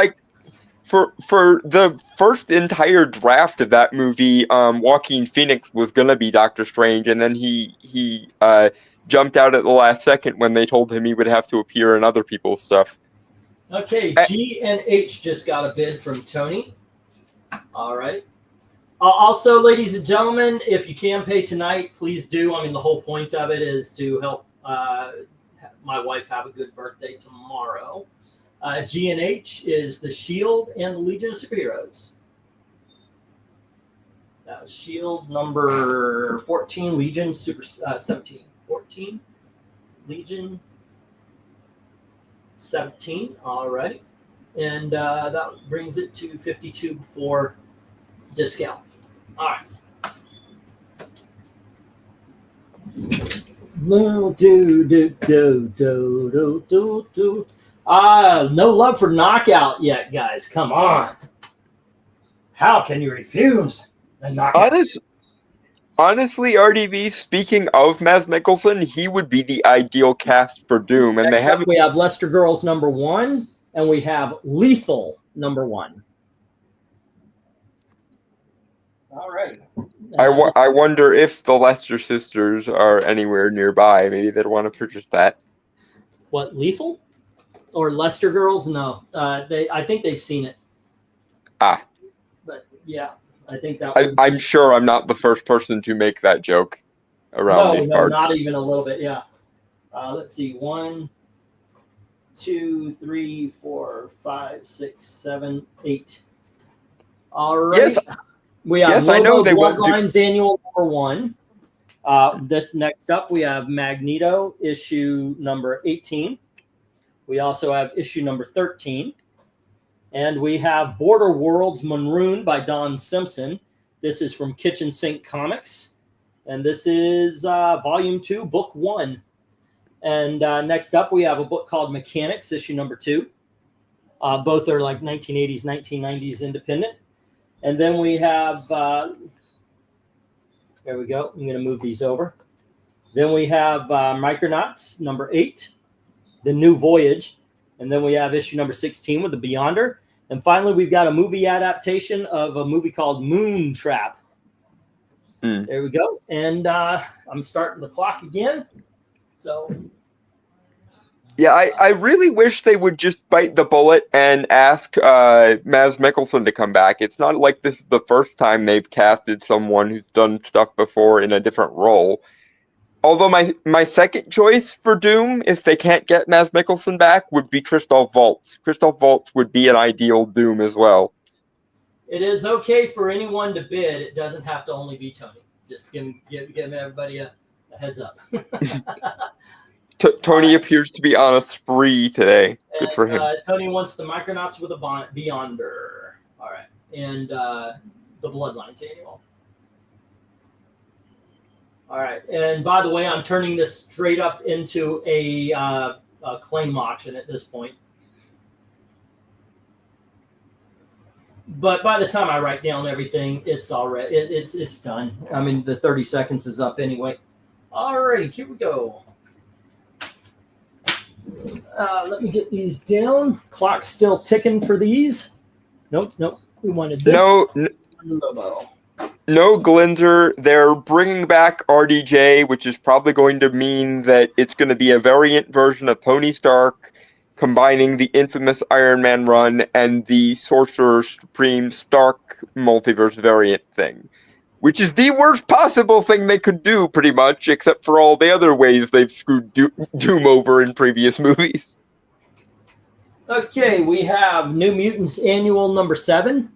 the first entire draft of that movie, Joaquin Phoenix was gonna be Doctor Strange, and then he jumped out at the last second when they told him he would have to appear in other people's stuff. Okay, G and H just got a bid from Tony. All right. Also, ladies and gentlemen, if you can pay tonight, please do. I mean, the whole point of it is to help my wife have a good birthday tomorrow. G and H is the Shield and the Legion of Superheroes. Shield number 14, Legion 17. 14, Legion 17. All right. And that brings it to 52 before discount. All right. No, do. No love for Knockout yet, guys. Come on. How can you refuse the Knockout? Honestly, RDV, speaking of Mads Mikkelsen, he would be the ideal cast for Doom, and Next they up, haven't. we have Lester Girls #1, and we have Lethal #1. All right. I wonder if the Lester sisters are anywhere nearby. Maybe they'd want to purchase that. What, Lethal or Lester Girls? No, I think they've seen it. Ah, But yeah, I think that. I'm sure I'm not the first person to make that joke around these parts. Not even a little bit. Yeah. Let's see. 1, 2, 3, 4, 5, 6, 7, 8. All right. Yes, We have I know they won't do. Bloodlines Annual #1. This next up, we have Magneto issue number 18. We also have issue number 13. And we have Border Worlds Maroon by Don Simpson. This is from Kitchen Sink Comics. And this is Volume 2, Book 1. And next up, we have a book called Mechanics, issue number 2. Both are like 1980s, 1990s independent. And then we have, there we go. I'm going to move these over. Then we have Micronauts number 8, The New Voyage. And then we have issue number 16 with The Beyonder. And finally, we've got a movie adaptation of a movie called Moontrap. There we go. And I'm starting the clock again. So. Yeah, I really wish they would just bite the bullet and ask Mads Mikkelsen to come back. It's not like this is the first time they've casted someone who's done stuff before in a different role. Although my second choice for Doom, if they can't get Mads Mikkelsen back, would be Christoph Waltz. Christoph Waltz would be an ideal Doom as well. It is okay for anyone to bid. It doesn't have to only be Tony. Just give everybody a heads up. Tony appears to be on a spree today. Good for him. Tony wants the Micronauts with a Beyonder. All right. And the Bloodlines Annual. All right. And by the way, I'm turning this straight up into a claim auction at this point. But by the time I write down everything, it's already it's done. I mean, the 30 seconds is up anyway. All right, here we go. Let me get these down. Clock's still ticking for these. Nope. We wanted this. No, Glinzer. They're bringing back RDJ, which is probably going to mean that it's going to be a variant version of Tony Stark, combining the infamous Iron Man run and the Sorcerer Supreme Stark multiverse variant thing, which is the worst possible thing they could do, pretty much, except for all the other ways they've screwed Doom over in previous movies. Okay, we have New Mutants Annual number 7,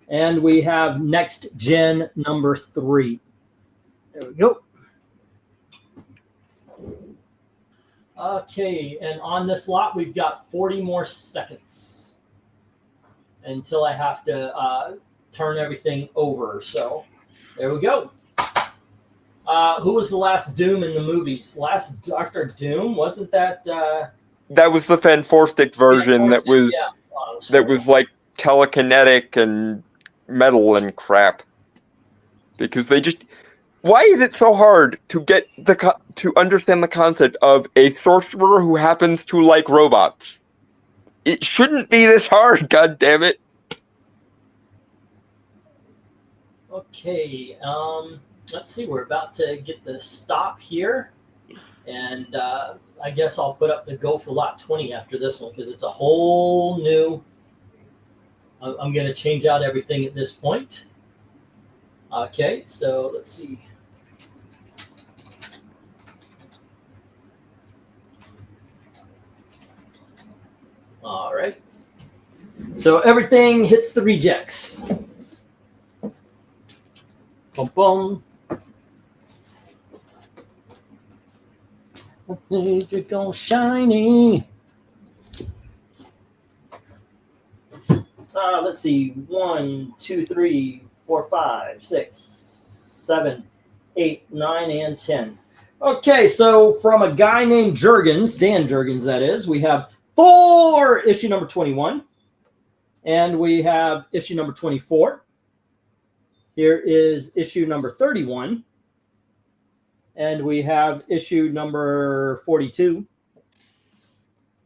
and we have Next Gen number 3. There we go. Okay, and on this lot, we've got 40 more seconds until I have to turn everything over. So there we go. Who was the last Doom in the movies? Last Doctor Doom? Wasn't that... That was the Fanforstic version that was like telekinetic and metal and crap. Because they just... Why is it so hard to get to understand the concept of a sorcerer who happens to like robots? It shouldn't be this hard, god damn it. Okay, let's see, we're about to get the stop here. And I guess I'll put up the Go for Lot 20 after this one because it's a whole new... I'm going to change out everything at this point. Okay, so let's see. All right. So everything hits the rejects. Boom, boom. You're going shiny. Let's see. 1, 2, 3, 4, 5, 6, 7, 8, 9, and 10. Okay, so from a guy named Jurgens, Dan Jurgens, that is, we have Thor issue number 21, and we have issue number 24. Here is issue number 31, and we have issue number 42,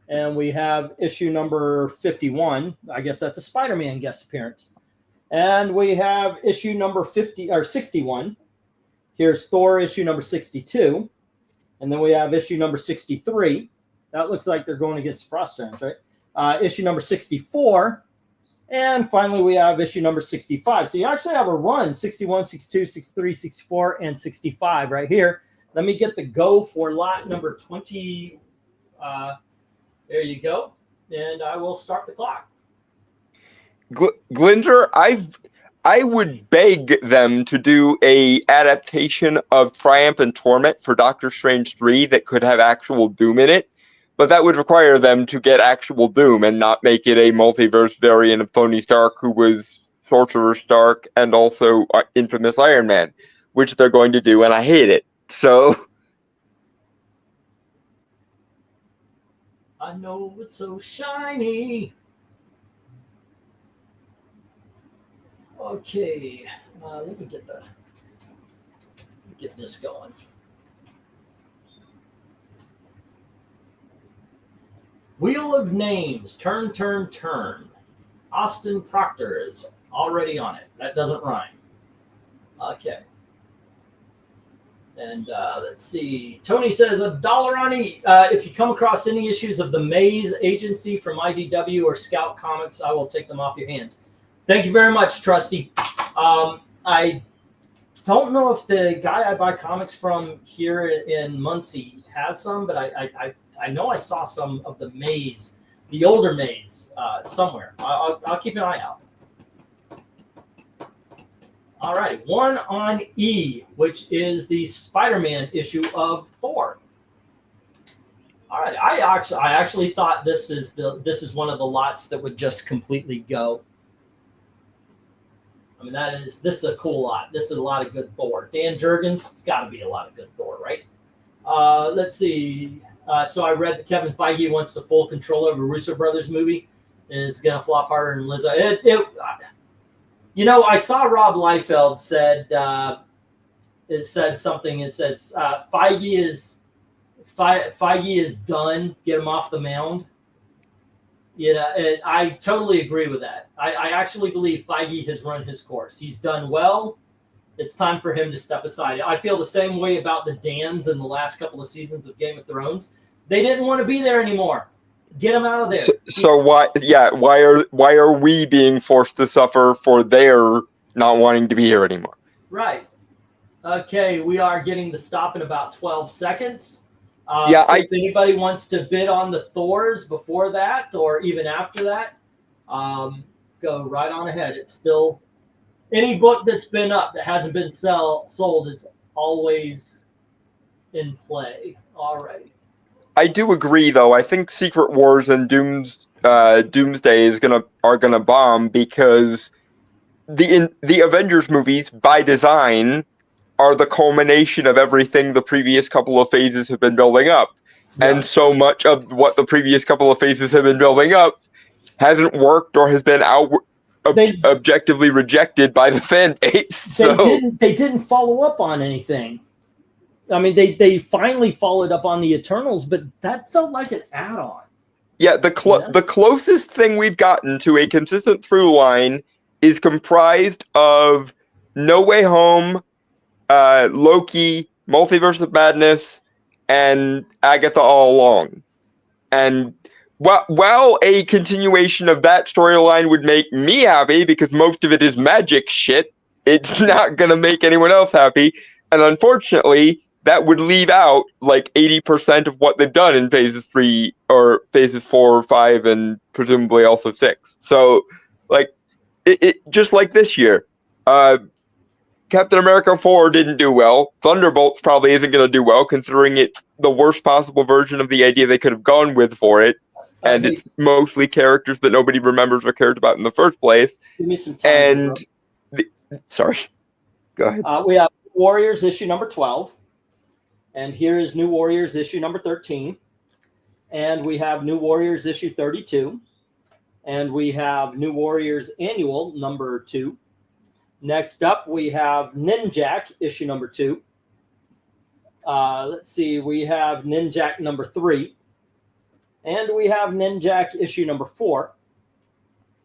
and we have issue number 51. I guess that's a Spider-Man guest appearance, and we have issue number 61. Here's Thor issue number 62. And then we have issue number 63. That looks like they're going against Frost Giants, right? Issue number 64. And finally, we have issue number 65. So you actually have a run, 61, 62, 63, 64, and 65 right here. Let me get the go for lot number 20. There you go. And I will start the clock. Glinger, I would beg them to do a adaptation of Triumph and Torment for Doctor Strange 3 that could have actual Doom in it, but that would require them to get actual Doom and not make it a multiverse variant of Tony Stark, who was Sorcerer Stark and also infamous Iron Man, which they're going to do, and I hate it. So I know it's so shiny. Okay, let me get this going. Wheel of Names, turn, turn, turn. Austin Proctor is already on it. That doesn't rhyme. Okay. And let's see. Tony says $1 on each. If you come across any issues of the Maze Agency from IDW or Scout Comics, I will take them off your hands. Thank you very much, Trusty. I don't know if the guy I buy comics from here in Muncie has some, but I know I saw some of the Maze, the older Maze, somewhere. I'll keep an eye out. All right, one on E, which is the Spider-Man issue of Thor. All right, I actually thought this is one of the lots that would just completely go. I mean, this is a cool lot. This is a lot of good Thor. Dan Jurgens, it's got to be a lot of good Thor, right? Let's see. So I read that Kevin Feige wants the full control over Russo Brothers movie. It's going to flop harder than Lizzo. I saw Rob Liefeld said something. It says Feige is done. Get him off the mound. I totally agree with that. I actually believe Feige has run his course. He's done well. It's time for him to step aside. I feel the same way about the Dans in the last couple of seasons of Game of Thrones. They didn't want to be there anymore. Get them out of there. So why are we being forced to suffer for their not wanting to be here anymore? Right. Okay, we are getting the stop in about 12 seconds. If anybody wants to bid on the Thors before that or even after that, go right on ahead. It's still any book that's been up that hasn't been sold is always in play. All right. I do agree, though. I think Secret Wars and Doomsday are gonna bomb because the Avengers movies, by design, are the culmination of everything the previous couple of phases have been building up. Yeah. And so much of what the previous couple of phases have been building up hasn't worked or has been objectively rejected by the fan base. They didn't follow up on anything. I mean, they finally followed up on the Eternals, but that felt like an add-on. Yeah, the closest thing we've gotten to a consistent through line is comprised of No Way Home, Loki, Multiverse of Madness, and Agatha All Along. And while a continuation of that storyline would make me happy because most of it is magic shit, it's not going to make anyone else happy. And unfortunately, that would leave out like 80% of what they've done in phases 3 or phases 4 or 5 and presumably also 6. So, like, it just like this year, Captain America 4 didn't do well. Thunderbolts probably isn't going to do well, considering it's the worst possible version of the idea they could have gone with for it. And it's mostly characters that nobody remembers or cared about in the first place. Give me some time. Sorry. Go ahead. We have Warriors issue number 12. And here is New Warriors issue number 13. And we have New Warriors issue 32. And we have New Warriors Annual number 2. Next up, we have Ninjak issue number 2. Let's see, we have Ninjak number 3. And we have Ninjak issue number 4.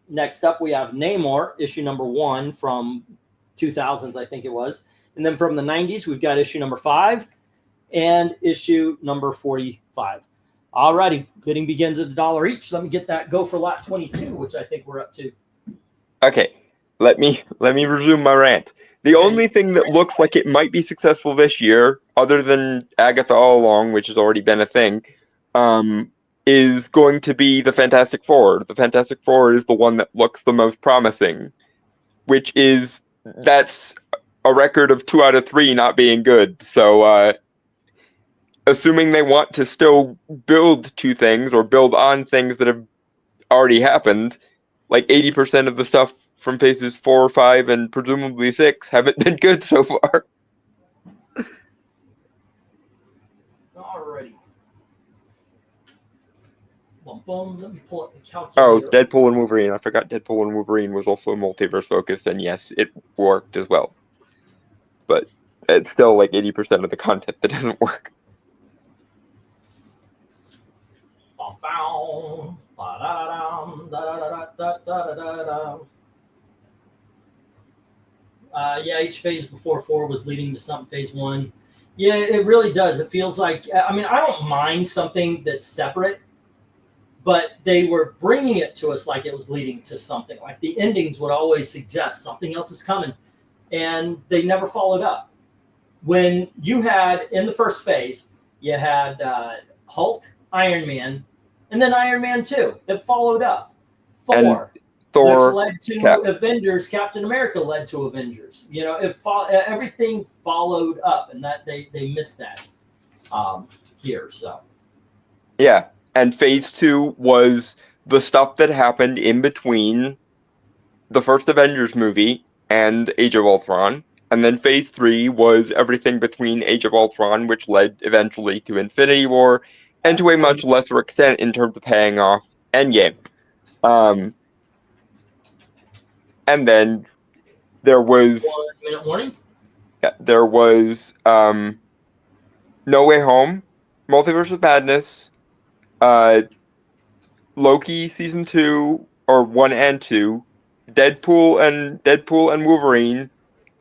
Next up, we have Namor issue number 1 from 2000s, I think it was. And then from the 90s, we've got issue number 5 and issue number 45. All righty, bidding begins at $1 each. Let me get that go for lot 22, which I think we're up to. Okay, let me resume my rant. The only thing that looks like it might be successful this year, other than Agatha All Along, which has already been a thing, is going to be the Fantastic Four. The Fantastic Four is the one that looks the most promising, that's a record of 2 out of 3 not being good. So, assuming they want to still build to things or build on things that have already happened, like 80% of the stuff from phases 4, 5, and presumably 6 haven't been good so far. Alrighty. Boom, boom. Let me pull up the Oh, calculator. Deadpool and Wolverine. I forgot Deadpool and Wolverine was also multiverse focused, and yes, it worked as well. But it's still like 80% of the content that doesn't work. Yeah, each phase before 4 was leading to something phase 1. Yeah, it really does. It feels like, I mean, I don't mind something that's separate, but they were bringing it to us like it was leading to something. Like the endings would always suggest something else is coming, and they never followed up. When you had, in the first phase, you had Hulk, Iron Man, and then Iron Man 2. It followed up. Thor, Thor, which led to Cap. Avengers. Captain America led to Avengers. You know, everything followed up, and that they missed that here. So Yeah, and phase 2 was the stuff that happened in between the first Avengers movie and Age of Ultron. And then phase 3 was everything between Age of Ultron, which led eventually to Infinity War, and to a much lesser extent in terms of paying off Endgame. And then there was 1 minute warning. there was No Way Home, Multiverse of Madness, Loki season 2 or 1 and 2, Deadpool and Wolverine,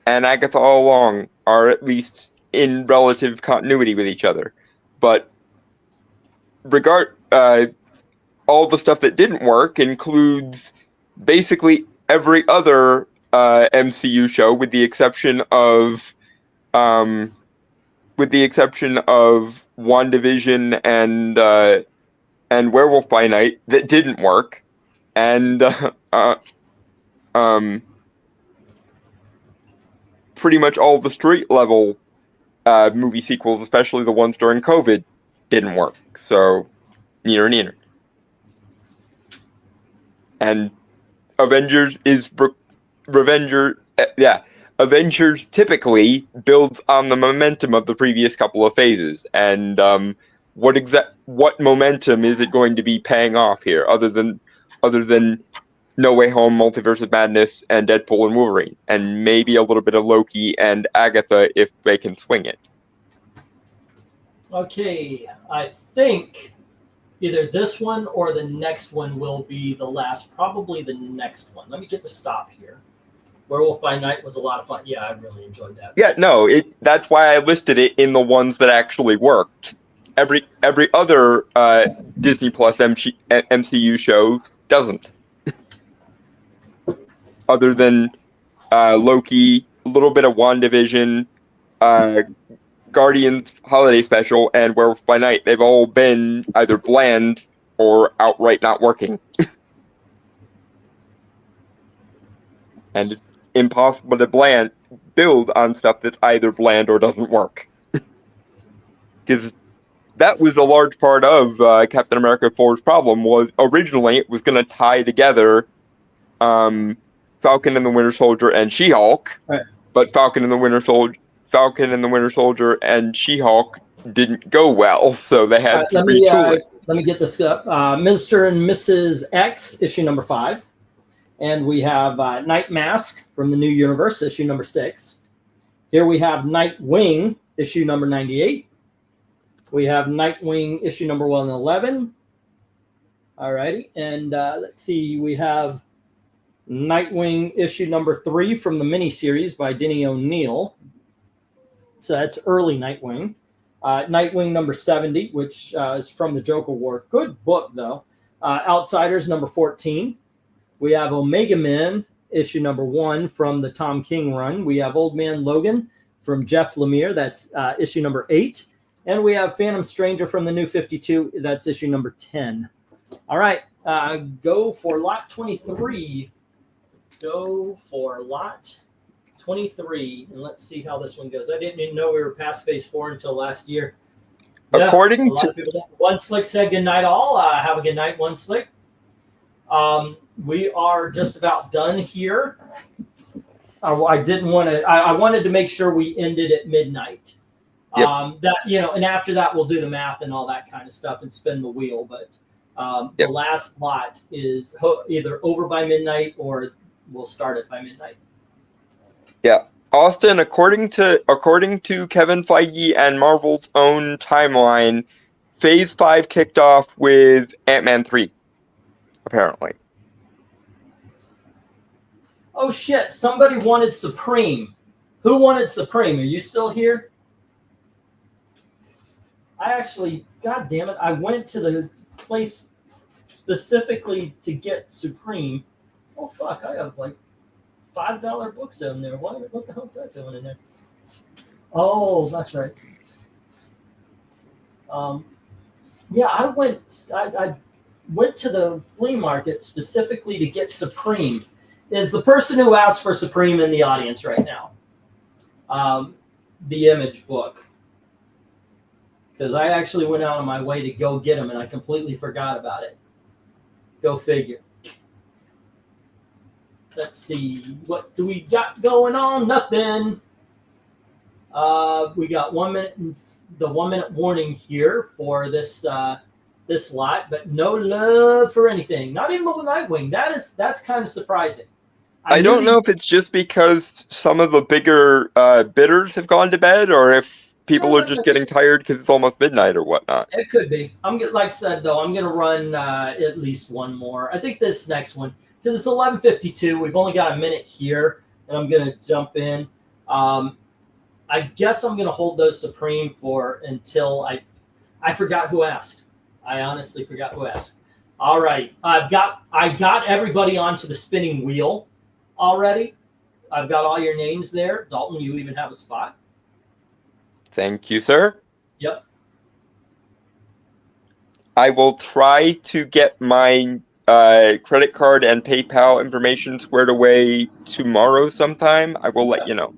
and Agatha All Along are at least in relative continuity with each other. But all the stuff that didn't work includes basically every other MCU show, with the exception of WandaVision and Werewolf by Night, that didn't work, and pretty much all the street level movie sequels, especially the ones during COVID, didn't work. So, neither. And Avengers typically builds on the momentum of the previous couple of phases. And what momentum is it going to be paying off here, other than No Way Home, Multiverse of Madness, and Deadpool and Wolverine, and maybe a little bit of Loki and Agatha if they can swing it. Okay, I think either this one or the next one will be the last. Probably the next one. Let me get the stop here. Werewolf by Night was a lot of fun. Yeah, I really enjoyed that. Yeah, no, that's why I listed it in the ones that actually worked. Every other Disney Plus MCU show doesn't. Other than Loki, a little bit of WandaVision, Guardians Holiday Special, and Werewolf by Night, they've all been either bland or outright not working. And it's impossible to build on stuff that's either bland or doesn't work. Because that was a large part of Captain America 4's problem. Was originally it was going to tie together Falcon and the Winter Soldier and She-Hulk, right. But Falcon and the Winter Soldier and She-Hulk didn't go well, so they had to let retool it. me get this up. Mr. and Mrs. X, issue number 5. And we have Night Mask from the New Universe, issue number 6. Here we have Nightwing, issue number 98. We have Nightwing, issue number 111. All righty. And let's see, we have Nightwing, issue number 3 from the miniseries by Denny O'Neil. So that's early Nightwing. Nightwing number 70, which is from the Joker War. Good book, though. Outsiders number 14. We have Omega Men, issue number 1 from the Tom King run. We have Old Man Logan from Jeff Lemire. That's issue number 8. And we have Phantom Stranger from the New 52. That's issue number 10. All right. Go for lot 23. Go for lot 23. And let's see how this one goes. I didn't even know we were past phase 4 until last year. According a lot of people don't. One Slick said good night all. Have a good night, One Slick. We are just about done here. I didn't want to. I wanted to make sure we ended at midnight. Yep. And after that we'll do the math and all that kind of stuff and spin the wheel. But the last lot is either over by midnight or we'll start it by midnight. Yeah, Austin. According to Kevin Feige and Marvel's own timeline, Phase 5 kicked off with Ant-Man 3. Apparently. Oh shit! Somebody wanted Supreme. Who wanted Supreme? Are you still here? I actually, god damn it, I went to the place specifically to get Supreme. Oh fuck! I have like $5 books in there. What the hell's that doing in there? Oh, that's right. Yeah, I went to the flea market specifically to get Supreme. Is the person who asked for Supreme in the audience right now? The Image book. Because I actually went out on my way to go get them and I completely forgot about it. Go figure. Let's see. What do we got going on? Nothing. We got 1 minute and the 1 minute warning here for this this lot, but no love for anything. Not even the Nightwing. That's kind of surprising. I don't know if it's just because some of the bigger bidders have gone to bed, or if people are just getting tired because it's almost midnight or whatnot. It could be. Like I said, though, I'm going to run at least one more. I think this next one, because it's 11:52. We've only got a minute here, and I'm going to jump in. I guess I'm going to hold those Supreme for until I forgot who asked. I honestly forgot who asked. All right. I got everybody onto the spinning wheel already. I've got all your names there. Dalton, you even have a spot. Thank you, sir. Yep. I will try to get my credit card and PayPal information squared away tomorrow sometime. I will let you know.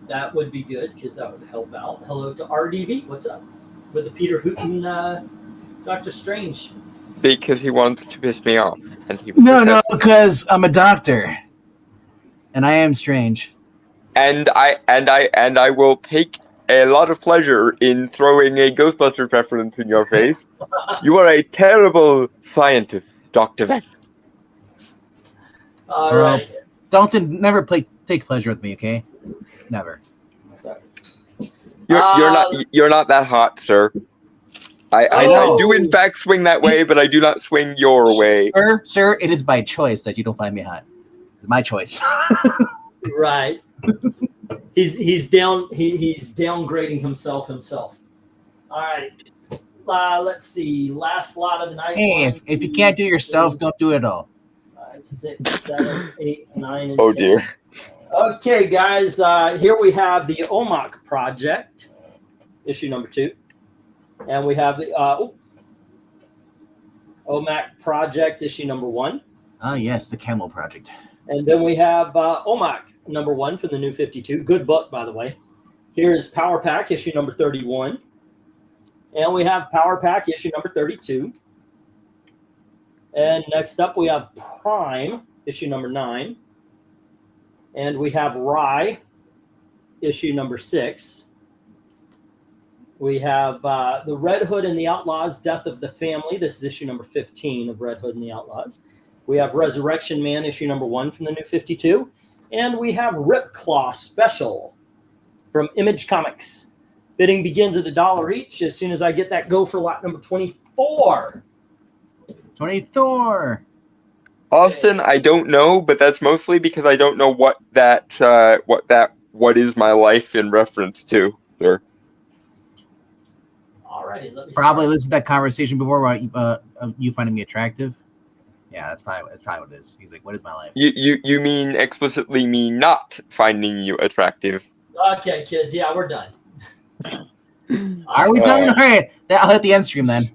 That would be good because that would help out. Hello to RDV. What's up? With the Peter Hooten Doctor Strange. Because he wants to piss me off. And he was No, because I'm a doctor. And I am strange. And I will take a lot of pleasure in throwing a Ghostbusters reference in your face. You are a terrible scientist, Dr. Venn. All right. Dalton, never take pleasure with me, okay? Never. You're not that hot, sir. I do in fact swing that way, but I do not swing your way. Sir, it is by choice that you don't find me hot. It's my choice. Right. He's downgrading himself. All right. Let's see. Last lot of the night. Hey, if you can't do it yourself, don't do it at all. 5, 6, 7, 8, 9, and 10. Oh dear. Okay, guys. Here we have the OMAC project, issue number 2, and we have the OMAC project, issue number 1. Ah, yes, the Camel Project. And then we have OMAC number 1 from the New 52. Good book, by the way. Here's Power Pack issue number 31. And we have Power Pack issue number 32. And next up we have Prime issue number 9. And we have Rye issue number 6. We have the Red Hood and the Outlaws, Death of the Family. This is issue number 15 of Red Hood and the Outlaws. We have Resurrection Man, issue number 1 from the New 52. And we have Rip Claw Special from Image Comics. Bidding begins at $1 each as soon as I get that go for lot number 24. 24. Austin, I don't know, but that's mostly because I don't know what is my life in reference to, sir. Alrighty, let me Probably start. listened to that conversation before about you finding me attractive. Yeah, that's probably what it is. He's like, "What is my life?" You mean explicitly me not finding you attractive? Okay, kids, yeah, we're done. Are we done? All right, I'll hit the end stream then.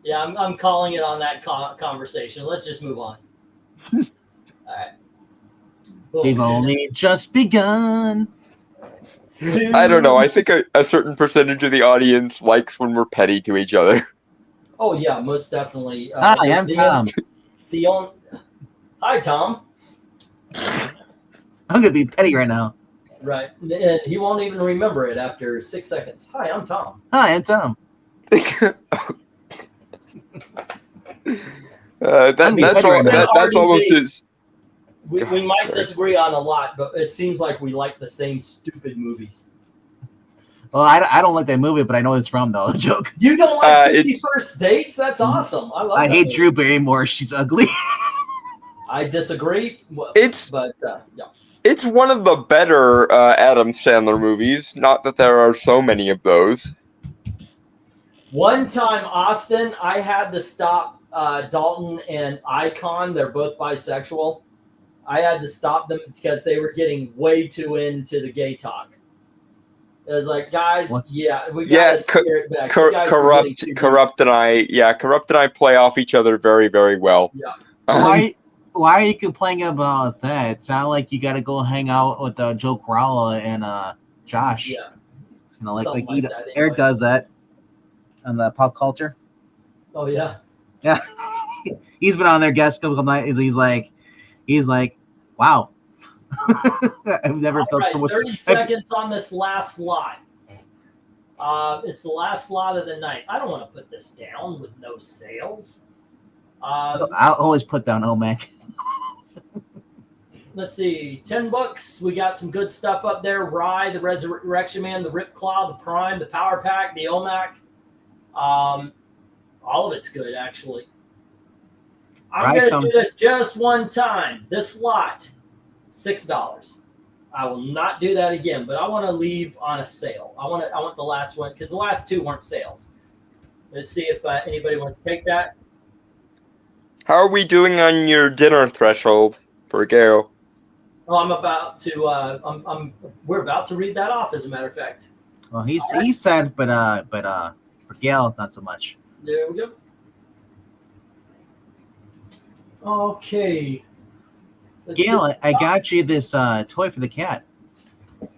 Yeah, I'm calling it on that conversation. Let's just move on. All right. Boom. We've only just begun. I don't know. I think a certain percentage of the audience likes when we're petty to each other. Oh yeah, most definitely. Hi, I'm Tom. Hi, Tom. I'm gonna be petty right now. Right, and he won't even remember it after 6 seconds. Hi, I'm Tom. Hi, I'm Tom. That's almost as. We might disagree on a lot, but it seems like we like the same stupid movies. Well, I don't like that movie, but I know it's from though. The joke. You don't like 50 First Dates? That's awesome. I love. I that hate movie. Drew Barrymore. She's ugly. I disagree. Yeah. It's one of the better Adam Sandler movies. Not that there are so many of those. One time, Austin, I had to stop Dalton and Icon. They're both bisexual. I had to stop them because they were getting way too into the gay talk. It was like, guys, we gotta steer it back. Corrupt and I play off each other very, very well. Yeah. Why are you complaining about that? It sounds like you got to go hang out with Joe Corolla and Josh. Yeah. You know, like Something like that, Eric anyway. does that on the pop culture. Oh yeah. Yeah, he's been on their guest couple nights. He's like, wow. I've never felt Right, so much. 30 seconds on this last lot. It's the last lot of the night. I don't want to put this down with no sales. I'll always put down OMAC. Let's see, $10. We got some good stuff up there. Rye, the Resurrection Man, the Rip Claw, the Prime, the Power Pack, the OMAC. All of it's good, actually. I'm going to do this just one time. This lot, $6. I will not do that again, but I want to leave on a sale. I want the last one because the last two weren't sales. Let's see if anybody wants to take that. How are we doing on your dinner threshold for Gale? Oh, I'm about to. We're about to read that off, as a matter of fact. Well, he said, but for Gail, not so much. There we go. Okay. Gail, I got you this toy for the cat.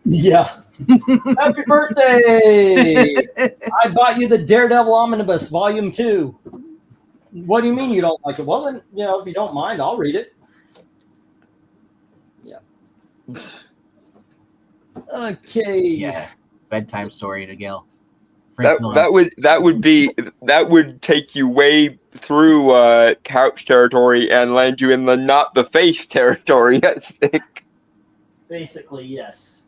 Yeah. Happy birthday! I bought you the Daredevil Omnibus Volume 2. What do you mean you don't like it? Well, then, if you don't mind, I'll read it. Yeah. Okay. Yeah. Bedtime story to Gail. That would take you way through couch territory and land you in the not the face territory, I think. Basically, yes.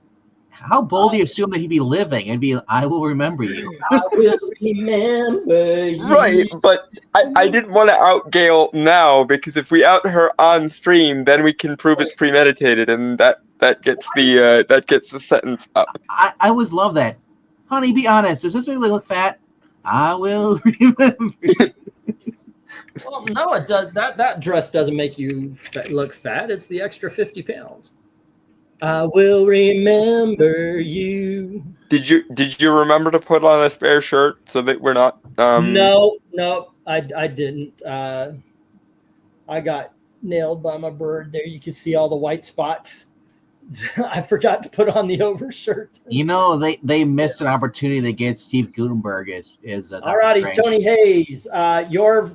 How bold do you assume that he'd be living? It'd be, I will remember you. I will remember you. Right, but I didn't want to out Gail now because if we out her on stream, then we can prove it's premeditated, and that gets the sentence up. I always love that. Honey, be honest. Does this make me look fat? I will remember you. Well, no, it does. That dress doesn't make you look fat. It's the extra 50 pounds. I will remember you. Did you remember to put on a spare shirt so that we're not? No, I didn't. I got nailed by my bird. There, you can see all the white spots. I forgot to put on the overshirt. They missed an opportunity to get Steve Gutenberg is all righty, Tony Hayes. Your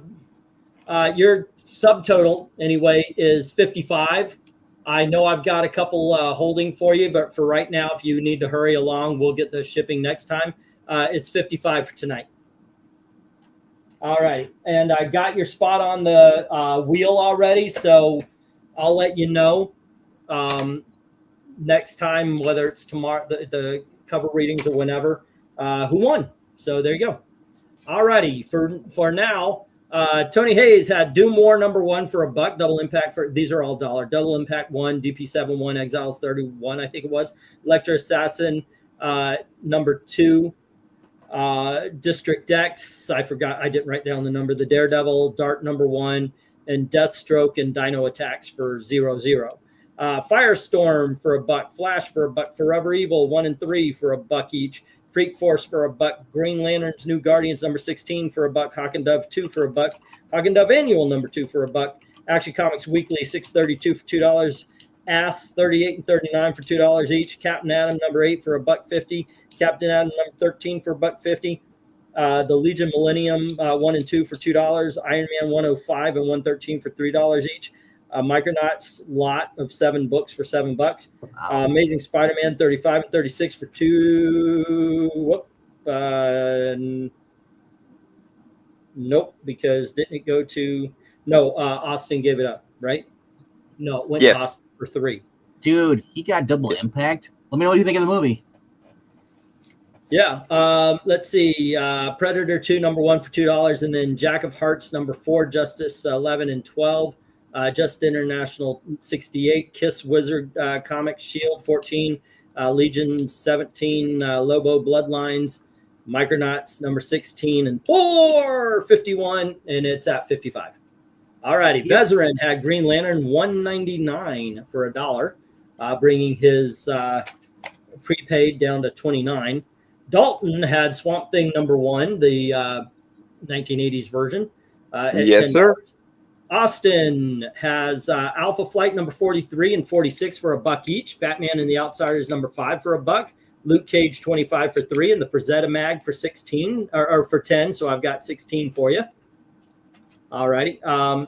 subtotal anyway is 55. I know I've got a couple holding for you, but for right now, if you need to hurry along, we'll get the shipping next time. It's 55 for tonight. All right, and I got your spot on the wheel already, so I'll let you know next time, whether it's tomorrow, the cover readings or whenever, who won. So there you go. All righty, for now, Tony Hayes had Doom War #1 for $1, Double Impact for, these are all $1, Double Impact 1, DP7 1, Exiles 31, I think it was, Electra Assassin #2, District X, I forgot, I didn't write down the number, the Daredevil, Dart #1, and Deathstroke and Dino Attacks for 0. Firestorm for $1, Flash for $1, Forever Evil 1 and 3 for $1 each, Freak Force for $1, Green Lanterns New Guardians #16 for $1, Hawk and Dove 2 for $1, Hawk and Dove Annual #2 for $1, Action Comics Weekly 632 for $2, Ass 38 and 39 for $2 each, Captain Atom #8 for $1.50, Captain Atom #13 for $1.50, the Legion Millennium 1 and 2 for $2, Iron Man 105 and 113 for $3 each, Micronauts lot of 7 books for $7. Amazing Spider-Man 35 and 36 for nope, because didn't it go to Austin gave it up, right? No, it went to Austin for 3. Dude, he got Double Impact. Let me know what you think of the movie. Yeah, let's see. Predator 2 #1 for $2, and then Jack of Hearts #4, Justice 11 and 12. Just International 68, Kiss Wizard Comics Shield 14, Legion 17, Lobo Bloodlines, Micronauts #16 and 451, and it's at 55. All righty, Bezarin had Green Lantern 199 for $1, bringing his prepaid down to 29. Dalton had Swamp Thing #1, the 1980s version. At yes, $10. sir. Austin has Alpha Flight #43 and 46 for $1 each. Batman and the Outsiders #5 for $1. Luke Cage 25 for 3, and the Frazetta Mag for 16 or for 10. So I've got 16 for you. All righty. And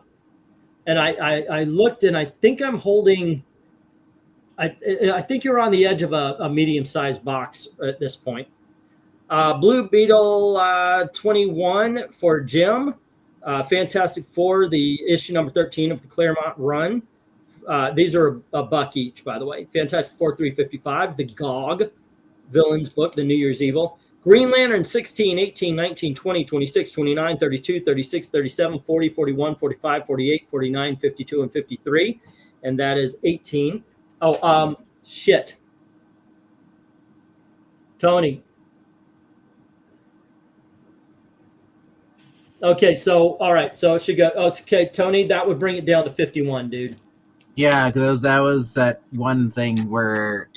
I looked, and I think I'm holding. I think you're on the edge of a medium-sized box at this point. Blue Beetle 21 for Jim. Fantastic Four, the issue #13 of the Claremont run. These are $1 each, by the way. Fantastic Four 355, the GOG Villains book, the New Year's Evil. Green Lantern 16, 18, 19, 20, 26, 29, 32, 36, 37, 40, 41, 45, 48, 49, 52, and 53. And that is 18. Oh, shit. Tony. Okay, so all right, so it should go. Okay, Tony, that would bring it down to 51, dude. Yeah, because that was that one thing where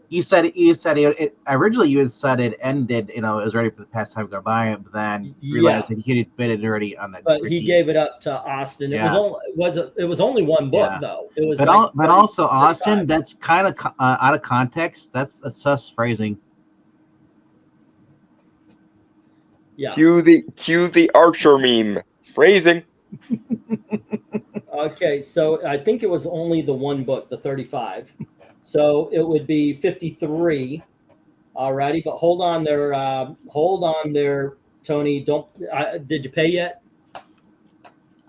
you said it originally. You had said it ended. It was ready for the pastime go by, but then realized that he had bid it already on the. But he gave it up to Austin. It was only one book though. It was. But also Austin. That's kind of out of context. That's sus phrasing. Yeah. Cue the Archer meme. Phrasing. Okay, so I think it was only the one book, the 35. So it would be 53. Alrighty, but hold on there, Tony. Don't. Did you pay yet?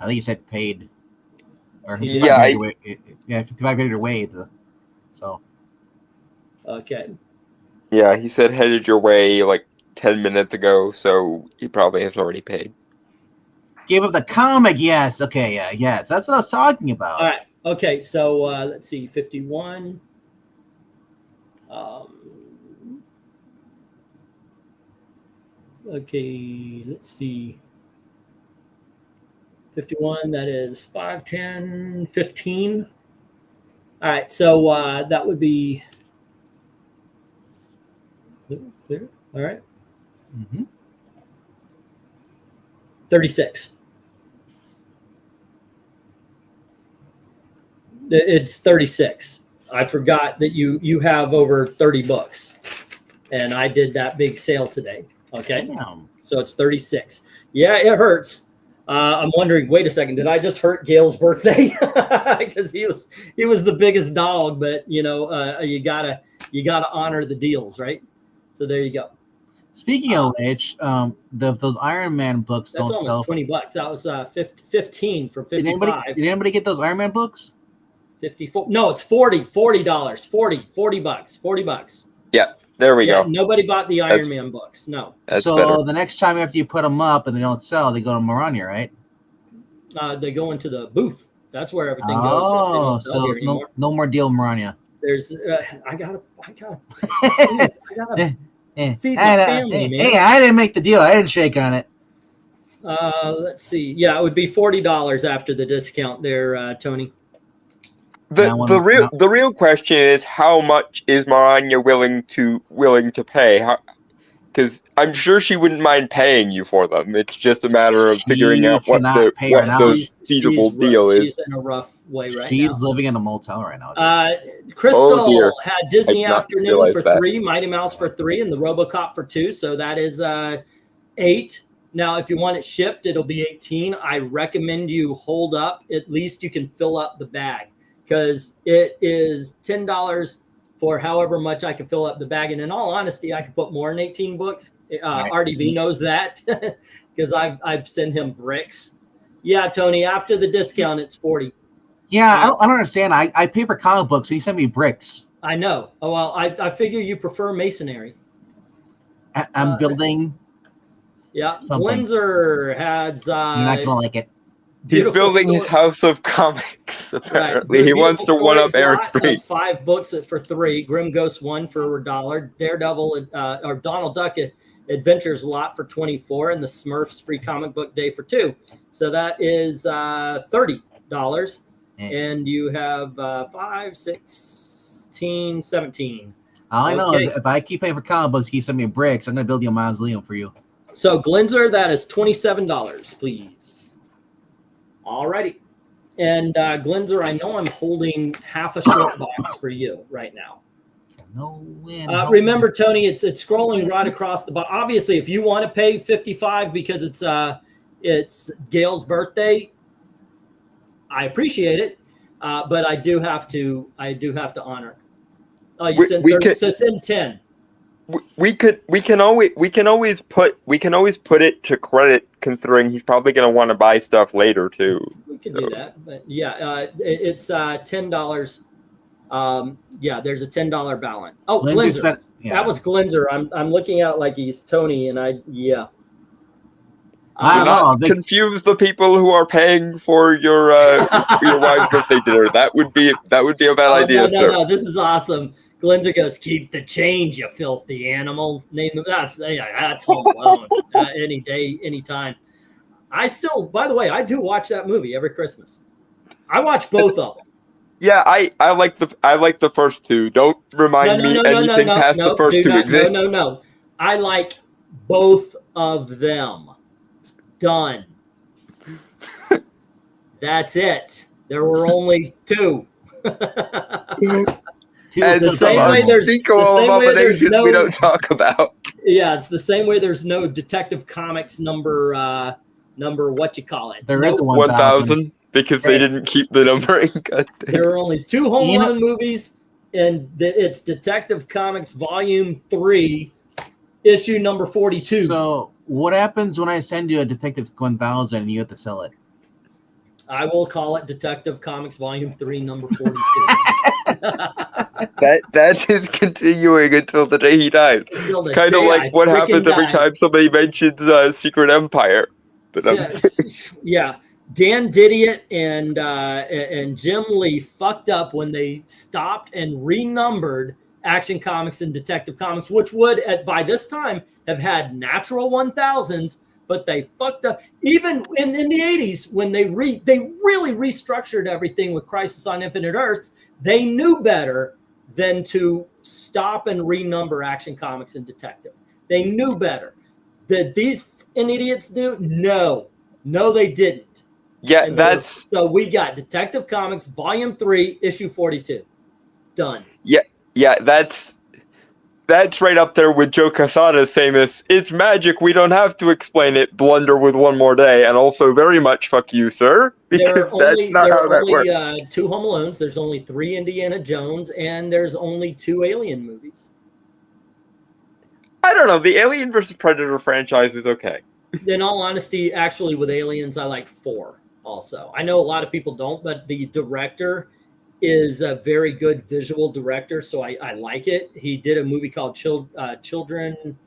I think you said paid. Or yeah, 55 paid away. So. Okay. Yeah, he said headed your way like 10 minutes ago, so he probably has already paid. Gave up the comic, yes. Okay, yes. That's what I was talking about. All right. Okay, so let's see, 51. Okay, let's see. 51, that is 5, 10, 15. All right, so that would be clear. All right. 36. It's 36. I forgot that you have over 30 books, and I did that big sale today. Okay, so it's 36. Yeah, it hurts. I'm wondering. Wait a second. Did I just hurt Gail's birthday? Because he was the biggest dog, but you gotta honor the deals, right? So there you go. Speaking of which, those Iron Man books That's don't sell. almost $20. That was 15 for 55. Did anybody get those Iron Man books? 54. No, it's $40. $40. Yeah, there we Yeah, go. nobody bought the Iron Man books. No. That's so better. the next time after you put them up and they don't sell, they go to Marania, right? They go into the booth. That's where everything goes. They Oh, don't sell so here anymore. no more deal Marania. There's I gotta feed my family, man. Hey, I didn't make the deal. I didn't shake on it. Let's see. Yeah, it would be $40 after the discount there, Tony. The real question is, how much is Maranya willing to pay? Because I'm sure she wouldn't mind paying you for them. It's just a matter of figuring out what the feasible deal is. She's in a rough way right now. She's living in a motel right now. Crystal had Disney I did not Afternoon realize for that. 3, Mighty Mouse for 3, and the RoboCop for 2. So that is 8. Now, if you want it shipped, it'll be 18. I recommend you hold up. At least you can fill up the bag, because it is $10 for however much I can fill up the bag. And in all honesty, I could put more than 18 books. RDV knows that because I've sent him bricks. Yeah, Tony, after the discount, it's 40. Yeah, I don't understand. I pay for comic books, and you send me bricks. I know. Oh, well, I figure you prefer masonry. I'm building. Yeah, something. Glenzer has. You're not gonna like it. He's building his house of comics, apparently. Right. He wants to one-up Eric Green. 5 books for 3. Grim Ghost 1 for $1. Daredevil or Donald Duck Adventures lot for 24, and the Smurfs Free Comic Book Day for 2. So that is $30. And you have 5, 16, 17. All I know is if I keep paying for comic books, you send me bricks, I'm gonna build you a mausoleum for you. So Glenzer, that is $27, please. Alrighty. And Glenzer, I know I'm holding half a short box for you right now. No win. Remember, Tony, it's scrolling right across the bottom. Obviously, if you want to pay $55 because it's Gail's birthday, I appreciate it. But I do have to honor it. Oh, you send 30, so send 10. We can always put it to credit, considering he's probably going to want to buy stuff later too. We could do that, but yeah, it's $10. Yeah, there's a $10 balance. Oh, Glenzer. That was Glenzer. I'm looking at it like he's Tony, and Do not confuse the people who are paying for your wife's birthday dinner. That would be a bad idea. No, this is awesome. Glenzer goes, keep the change, you filthy animal. That's Home Alone. Any day, anytime. By the way, I do watch that movie every Christmas. I watch both of them. Yeah, I like the first 2. Don't remind me anything past the first 2 exist. No. I like both of them. Done. That's it. There were only 2. And the same way there's no, we don't talk about. Yeah, it's the same way there's no Detective Comics number what you call it. There is 1,000 because they didn't keep the numbering. There are only 2 Home Alone movies, and it's Detective Comics Volume 3, issue number 42. So what happens when I send you a Detective 1000 and you have to sell it? I will call it Detective Comics Volume 3, number 42. That is continuing until the day he dies. Kind of like what happens every time somebody mentions Secret Empire. Yeah, Dan Didiot and Jim Lee fucked up when they stopped and renumbered Action Comics and Detective Comics, which would by this time have had natural 1000s. But they fucked up. Even in the 80s, when they really restructured everything with Crisis on Infinite Earths, they knew better than to stop and renumber Action Comics and Detective. They knew better. Did these idiots do? No, they didn't. Yeah, so we got Detective Comics Volume 3, issue 42. Done. Yeah, that's right up there with Joe Quesada's famous, it's magic, we don't have to explain it, blunder with One More Day, and also very much fuck you, sir. There are only 2 Home Alones, there's only 3 Indiana Jones, and there's only 2 Alien movies. I don't know. The Alien versus Predator franchise is okay. In all honesty, actually, with Aliens, I like 4 also. I know a lot of people don't, but the director is a very good visual director, so I like it. He did a movie called Children.